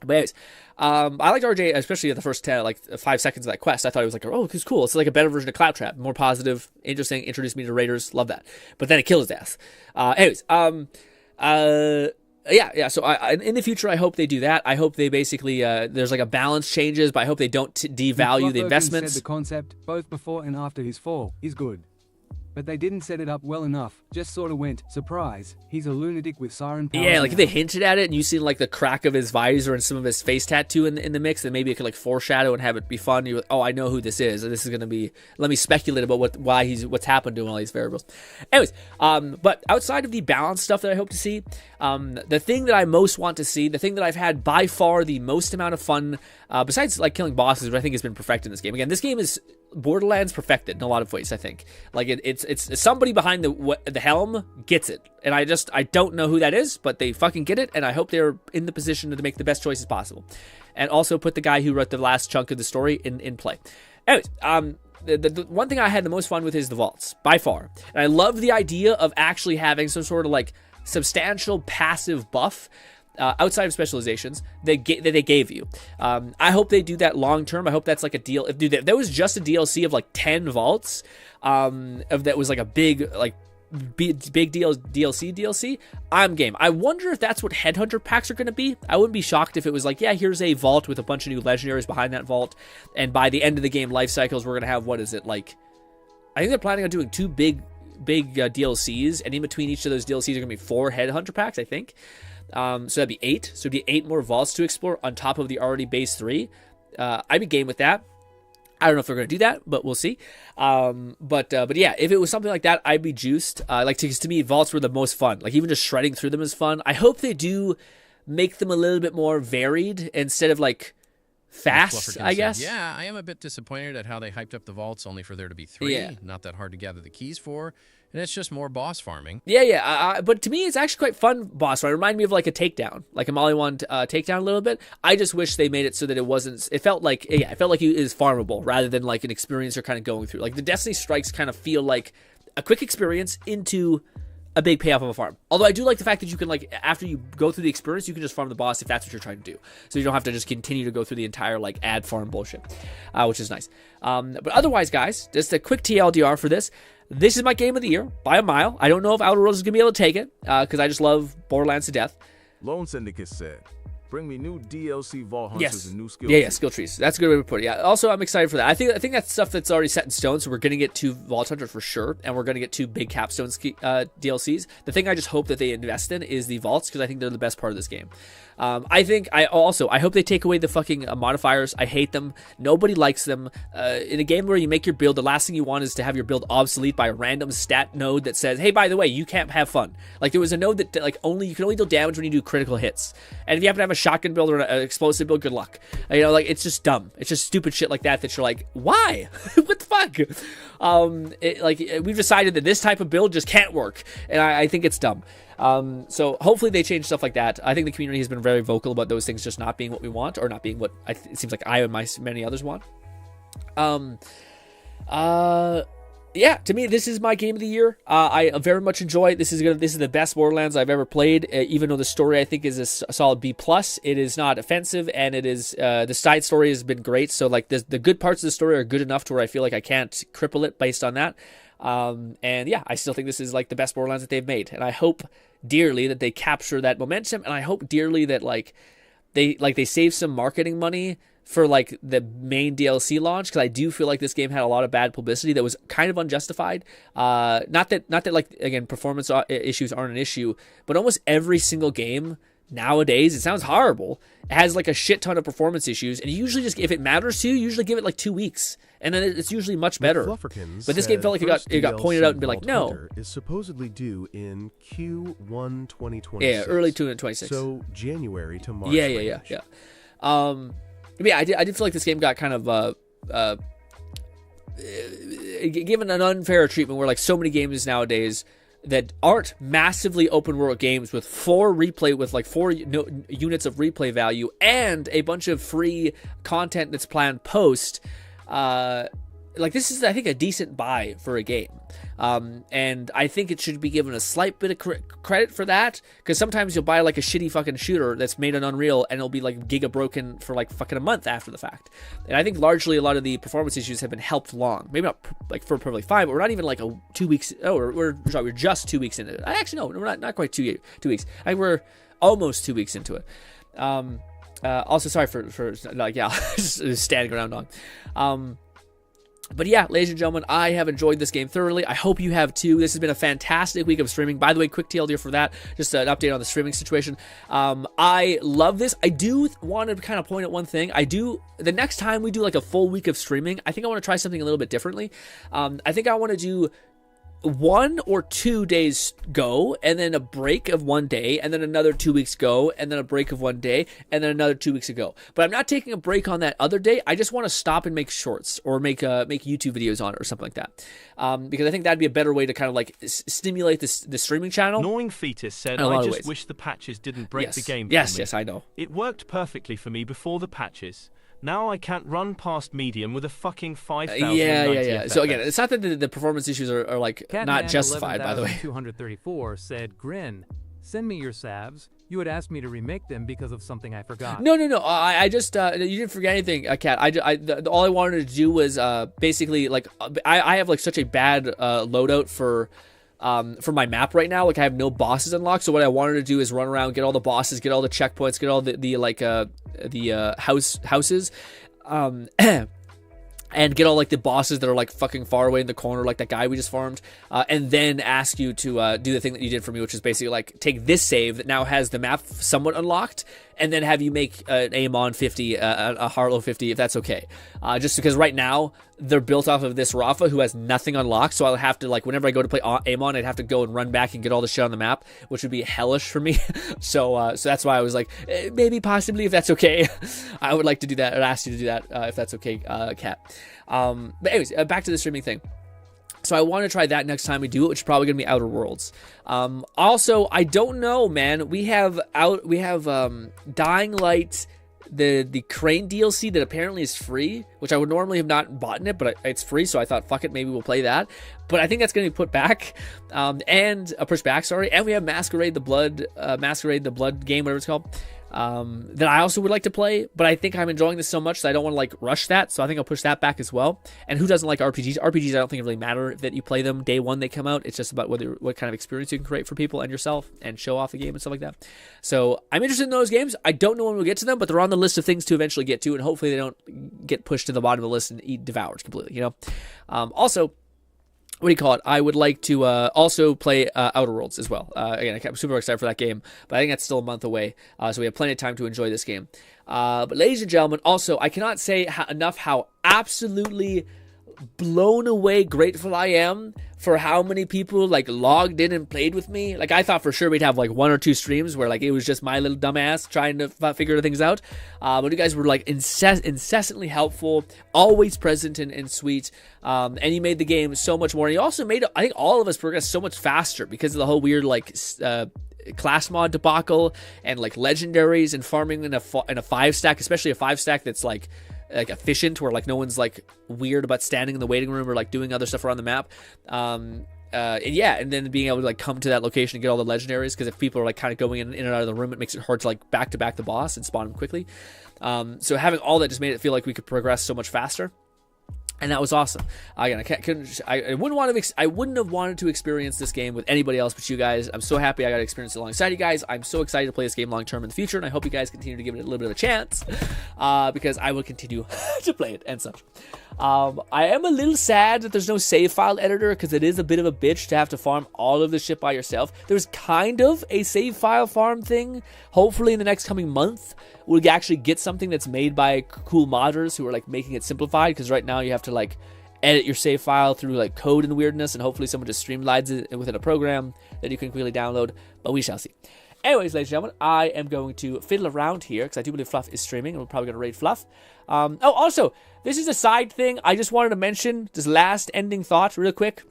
But anyways, I liked RJ, especially in the first 5 seconds of that quest. I thought it was like, oh, this is cool. It's like a better version of Claptrap, more positive, interesting, introduced me to Raiders, love that. But then it killed his ass. Yeah. So in the future, I hope they do that. I hope they basically there's like a balance changes, but I hope they don't devalue the investments. Said the concept, both before and after his fall, is good. But they didn't set it up well enough. Just sort of went, surprise, he's a lunatic with siren powers. Yeah, like if they hinted at it and you seen like the crack of his visor and some of his face tattoo in the mix, then maybe it could like foreshadow and have it be fun. You're like, oh, I know who this is. This is gonna be. Let me speculate about what's happened to him, all these variables. Anyways, but outside of the balance stuff that I hope to see, the thing that I most want to see, the thing that I've had by far the most amount of fun, besides like killing bosses, which I think has been perfected in this game. Again, this game is Borderlands perfected in a lot of ways. I think like it's somebody behind the helm gets it, and I don't know who that is, but they fucking get it, and I hope they're in the position to make the best choices possible, and also put the guy who wrote the last chunk of the story in play. Anyways, the one thing I had the most fun with is the vaults by far, and I love the idea of actually having some sort of like substantial passive buff outside of specializations that they gave you. I hope they do that long term. I hope that's like a deal. If there was just a DLC of like 10 vaults, of that was like a big DLC, I'm game. I wonder if that's what Headhunter packs are going to be. I wouldn't be shocked if it was like, yeah, here's a vault with a bunch of new legendaries behind that vault, and by the end of the game life cycles, we're going to have, what is it, like, I think they're planning on doing 2 big DLCs, and in between each of those DLCs are going to be 4 Headhunter packs, I think. So that'd be 8. So it'd be 8 more vaults to explore on top of the already base 3. I'd be game with that. I don't know if they're going to do that, but we'll see. But yeah, if it was something like that, I'd be juiced. To me, vaults were the most fun. Like even just shredding through them is fun. I hope they do make them a little bit more varied instead of like fast, I guess. Yeah, I am a bit disappointed at how they hyped up the vaults only for there to be 3. Yeah. Not that hard to gather the keys for. And it's just more boss farming. Yeah. But to me, it's actually quite fun boss farming. It reminded me of like a takedown, like a Molly 1 takedown a little bit. I just wish they made it so that it wasn't. It felt like it is farmable rather than like an experience you're kind of going through. Like the Destiny strikes kind of feel like a quick experience into a big payoff of a farm. Although I do like the fact that you can, like, after you go through the experience, you can just farm the boss if that's what you're trying to do. So you don't have to just continue to go through the entire, like, ad farm bullshit, which is nice. But otherwise, guys, just a quick TLDR for this. This is my game of the year by a mile. I don't know if Outer Worlds is going to be able to take it because I just love Borderlands to death. Lone Syndicate said, bring me new DLC Vault Hunters and new skill trees. Yeah, skill trees. That's a good way to put it. Yeah. Also, I'm excited for that. I think that's stuff that's already set in stone, so we're going to get 2 Vault Hunters for sure, and we're going to get 2 big capstone DLCs. The thing I just hope that they invest in is the vaults, because I think they're the best part of this game. I hope they take away the fucking modifiers. I hate them. Nobody likes them. In a game where you make your build, the last thing you want is to have your build obsolete by a random stat node that says, hey, by the way, you can't have fun. Like, there was a node that, like, you can only deal damage when you do critical hits. And if you happen to have a shotgun build or an explosive build, good luck. You know, like, it's just dumb. It's just stupid shit like that you're like, why? What the fuck? We've decided that this type of build just can't work. And I think it's dumb. So hopefully they change stuff like that. I think the community has been very vocal about those things just not being what we want, or not being what it seems like I and many others want. Yeah, to me, this is my game of the year. I very much enjoy it. This is the best Borderlands I've ever played, even though the story I think is a solid B+. It is not offensive, and it is the side story has been great. So like the good parts of the story are good enough to where I feel like I can't cripple it based on that. And yeah, I still think this is like the best Borderlands that they've made, and I hope dearly that they capture that momentum, and I hope dearly that they save some marketing money for like the main DLC launch, because I do feel like this game had a lot of bad publicity that was kind of unjustified. Not that like, again, performance issues aren't an issue, but almost every single game nowadays, it sounds horrible, it has like a shit ton of performance issues, and you usually just, if it matters to you, usually give it like 2 weeks, and then it's usually much better. But this game felt like it got pointed out and be like, no, is supposedly due in Q1 2026. Yeah, early 2026. So January to March. Yeah. I did feel like this game got kind of given an unfair treatment where like so many games nowadays that aren't massively open world games with four units of replay value and a bunch of free content that's planned post, like this is, I think, a decent buy for a game. And I think it should be given a slight bit of credit for that, because sometimes you'll buy like a shitty fucking shooter that's made on Unreal and it'll be like giga broken for like fucking a month after the fact. And I think largely a lot of the performance issues have been helped along. Maybe not like for perfectly fine, but we're not even like 2 weeks. Oh, we're just 2 weeks into it. Actually, no, we're not quite 2 weeks. I think we're almost 2 weeks into it. Also, sorry for like, yeah, just standing around on. But yeah, ladies and gentlemen, I have enjoyed this game thoroughly. I hope you have too. This has been a fantastic week of streaming. By the way, quick TLDR for that, just an update on the streaming situation. I love this. I do want to kind of point at one thing. The next time we do like a full week of streaming, I think I want to try something a little bit differently. I think I want to do 1 or 2 days go, and then a break of 1 day, and then another 2 weeks go, and then a break of 1 day, and then another 2 weeks ago. But I'm not taking a break on that other day. I just want to stop and make shorts or make YouTube videos on it or something like that. Because I think that'd be a better way to kind of like stimulate the streaming channel. Gnawing Fetus said, I just wish the patches didn't break the game for me. Yes, I know. It worked perfectly for me before the patches. Now I can't run past medium with a fucking 5,000. Yeah. So again, it's not that the performance issues are like not justified, by the way. 234 said, Grin, send me your salves. You had asked me to remake them because of something I forgot. No. I just you didn't forget anything, Kat. All I wanted to do was basically like I have like such a bad loadout for my map right now. Like I have no bosses unlocked, so what I wanted to do is run around, get all the bosses, get all the checkpoints, get all the houses, and get all like the bosses that are like fucking far away in the corner, like that guy we just farmed, and then ask you to do the thing that you did for me, which is basically like take this save that now has the map somewhat unlocked, and then have you make an Amon 50, a Harlow 50, if that's okay. Just because right now they're built off of this Rafa who has nothing unlocked, so I'll have to, like, whenever I go to play Amon, I'd have to go and run back and get all the shit on the map, which would be hellish for me. So that's why I was like, maybe, possibly, if that's okay, I would like to do that, or ask you to do that, if that's okay, Kat. But anyways, back to the streaming thing. So I want to try that next time we do it, which is probably going to be Outer Worlds. Also, I don't know, man. We have Dying Light, the Crane DLC that apparently is free, which I would normally have not bought in it, but it's free, so I thought, fuck it, maybe we'll play that. But I think that's going to be put back, and pushed back, sorry. And we have Masquerade the Blood game, whatever it's called, that I also would like to play, but I think I'm enjoying this so much that I don't want to like rush that, so I think I'll push that back as well. And who doesn't like RPGs? RPGs, I don't think it really matter that you play them day one they come out. It's just about what kind of experience you can create for people and yourself, and show off the game and stuff like that. So I'm interested in those games. I don't know when we'll get to them, but they're on the list of things to eventually get to, and hopefully they don't get pushed to the bottom of the list and devoured completely, you know. Also, what do you call it? I would like to also play Outer Worlds as well. Again, I'm super excited for that game, but I think that's still a month away, so we have plenty of time to enjoy this game. But ladies and gentlemen, also, I cannot say enough how absolutely blown away grateful I am for how many people like logged in and played with me. Like, I thought for sure we'd have like 1 or 2 streams where like it was just my little dumbass trying to figure things out, but you guys were like incessantly helpful, always present and sweet, and you made the game so much more. And you also made, I think, all of us progress so much faster because of the whole weird like class mod debacle and like legendaries and farming in a 5-stack, especially a 5-stack that's like efficient, where like no one's like weird about standing in the waiting room or like doing other stuff around the map. And then being able to like come to that location and get all the legendaries, because if people are like kind of going in and out of the room, it makes it hard to like back to back the boss and spawn him quickly. So having all that just made it feel like we could progress so much faster. And that was awesome. Again, I wouldn't have wanted to experience this game with anybody else but you guys. I'm so happy I got to experience it alongside you guys. I'm so excited to play this game long term in the future, and I hope you guys continue to give it a little bit of a chance, because I will continue to play it and such. I am a little sad that there's no save file editor, because it is a bit of a bitch to have to farm all of this shit by yourself. There's kind of a save file farm thing. Hopefully in the next coming month we'll actually get something that's made by cool modders who are like making it simplified, because right now you have to like edit your save file through like code and weirdness, and hopefully someone just streamlines it within a program that you can quickly download, but we shall see. Anyways, ladies and gentlemen, I am going to fiddle around here because I do believe Fluff is streaming, and we're probably going to raid Fluff. Also, this is a side thing. I just wanted to mention this last ending thought real quick.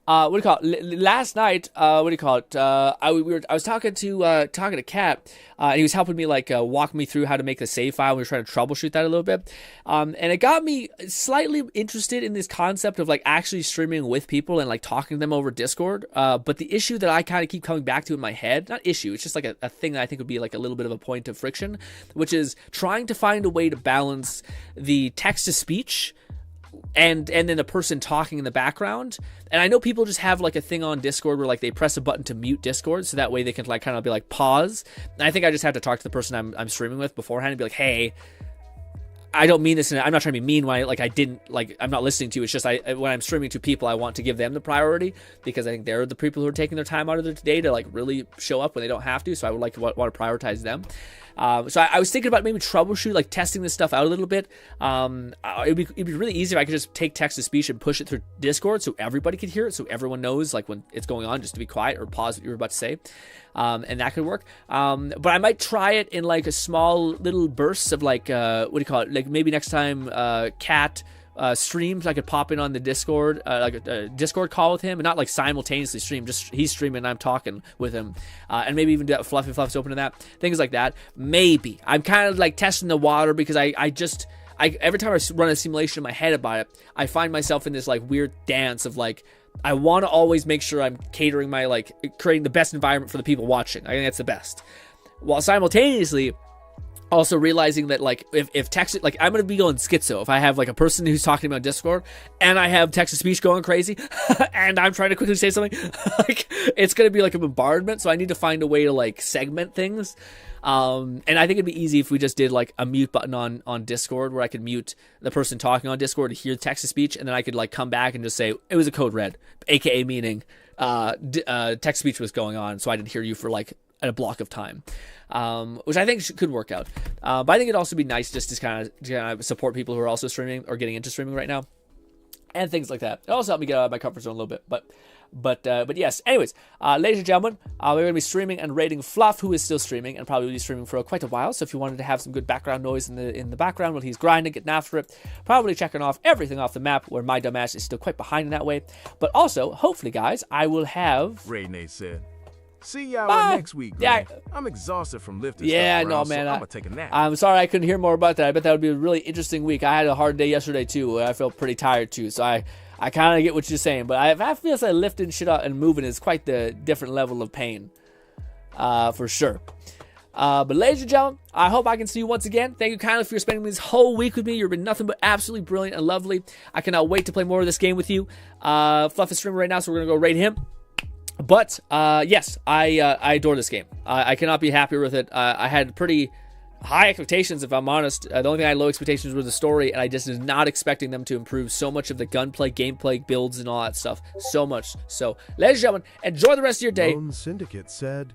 What do you call it? Last night, what do you call it? I was talking to Kat, and he was helping me walk me through how to make the save file. We were trying to troubleshoot that a little bit, and it got me slightly interested in this concept of actually streaming with people and talking to them over Discord. But the issue that I kind of keep coming back to in my head, not issue, it's just a thing that I think would be a little bit of a point of friction, which is trying to find a way to balance the text to speech and then the person talking in the background. And I know people just have a thing on Discord where they press a button to mute Discord, so that way they can kind of be pause. And I think I just have to talk to the person I'm streaming with beforehand and be hey, I don't mean this, and I'm not trying to be mean when I'm not listening to you. It's just when I'm streaming to people, I want to give them the priority, because I think they're the people who are taking their time out of their day to really show up when they don't have to. So I would want to prioritize them. So I was thinking about maybe troubleshoot, testing this stuff out a little bit. It'd be really easy if I could just take text to speech and push it through Discord so everybody could hear it, so everyone knows when it's going on, just to be quiet or pause what you were about to say. And that could work. But I might try it in a small little bursts of what do you call it? Maybe next time Cat streams, I could pop in on the Discord, a Discord call with him, and not simultaneously stream, just he's streaming and I'm talking with him, and maybe even do that Fluff's open to that, things like that. Maybe I'm kind of testing the water, because I every time I run a simulation in my head about it, I find myself in this weird dance of I want to always make sure I'm catering my creating the best environment for the people watching. I think that's the best, while simultaneously also realizing that if text I'm gonna be going schizo if I have a person who's talking to me on Discord and I have text to speech going crazy and I'm trying to quickly say something. It's gonna be a bombardment. So I need to find a way to segment things. And I think it'd be easy if we just did a mute button on Discord, where I could mute the person talking on Discord to hear the text to speech, and then I could come back and just say it was a code red, aka meaning text speech was going on, so I didn't hear you for at a block of time, which I think could work out. But I think it'd also be nice just to kind of support people who are also streaming or getting into streaming right now, and things like that. It also helped me get out of my comfort zone a little bit. But yes. Anyways, ladies and gentlemen, we're going to be streaming and rating Fluff, who is still streaming and probably will be streaming for quite a while. So if you wanted to have some good background noise in the background while he's grinding, getting after it, probably checking off everything off the map, where my dumbass is still quite behind in that way. But also, hopefully, guys, I will have. Ray Nate said. See y'all next week, man. Yeah. I'm exhausted from lifting stuff around, no, man. So I'm going to take a nap. I'm sorry I couldn't hear more about that. I bet that would be a really interesting week. I had a hard day yesterday, too. I felt pretty tired, too. So I kind of get what you're saying. But I feel like lifting shit up and moving is quite the different level of pain. For sure. But ladies and gentlemen, I hope I can see you once again. Thank you kindly for spending this whole week with me. You've been nothing but absolutely brilliant and lovely. I cannot wait to play more of this game with you. Fluff is streaming right now, so we're going to go raid him. But yes, I adore this game. I cannot be happier with it. I had pretty high expectations, if I'm honest. The only thing I had low expectations was the story, and I just was not expecting them to improve so much of the gunplay, gameplay, builds, and all that stuff. So much. So, ladies and gentlemen, enjoy the rest of your day. Lone Syndicate said,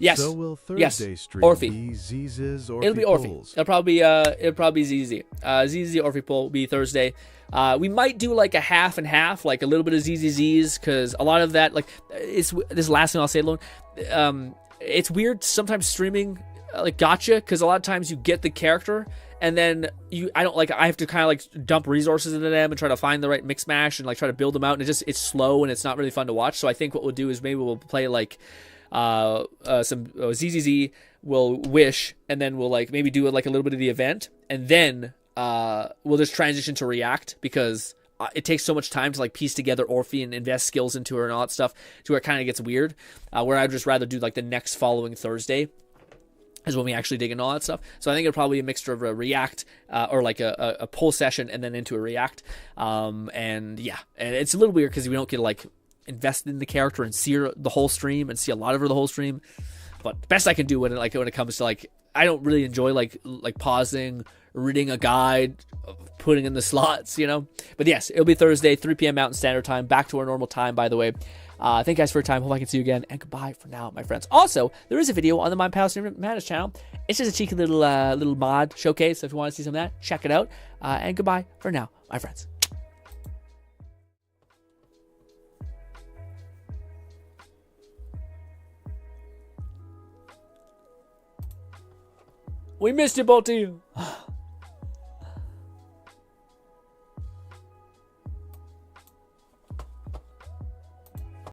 yes. So will Thursday stream be ZZ's Orphe It'll be Orphe. It'll probably be ZZ. ZZ Orphe poll will be Thursday. We might do a half and half, a little bit of ZZZ's, because a lot of that, it's this last thing I'll say alone. It's weird sometimes streaming gotcha, because a lot of times you get the character and then I have to kind of dump resources into them and try to find the right mix mash and try to build them out, and it's slow and it's not really fun to watch. So I think what we'll do is maybe we'll play some ZZZ, we'll wish, and then we'll maybe do a little bit of the event, and then we'll just transition to React, because it takes so much time to piece together Orphe and invest skills into her and all that stuff, to where it kind of gets weird, where I'd just rather do the next following Thursday is when we actually dig into all that stuff. So I think it'll probably be a mixture of a React or a poll session and then into a React. And yeah, and it's a little weird because we don't get to invest in the character and see her the whole stream and see a lot of her the whole stream. But the best I can do when it comes to I don't really enjoy pausing, reading a guide, putting in the slots, But yes, it'll be Thursday, 3 p.m. Mountain Standard Time, back to our normal time, by the way. Thank you guys for your time. Hope I can see you again. And goodbye for now, my friends. Also, there is a video on the My Palace Madness channel. It's just a cheeky little mod showcase. So if you want to see some of that, check it out. And goodbye for now, my friends. We missed you, both of you.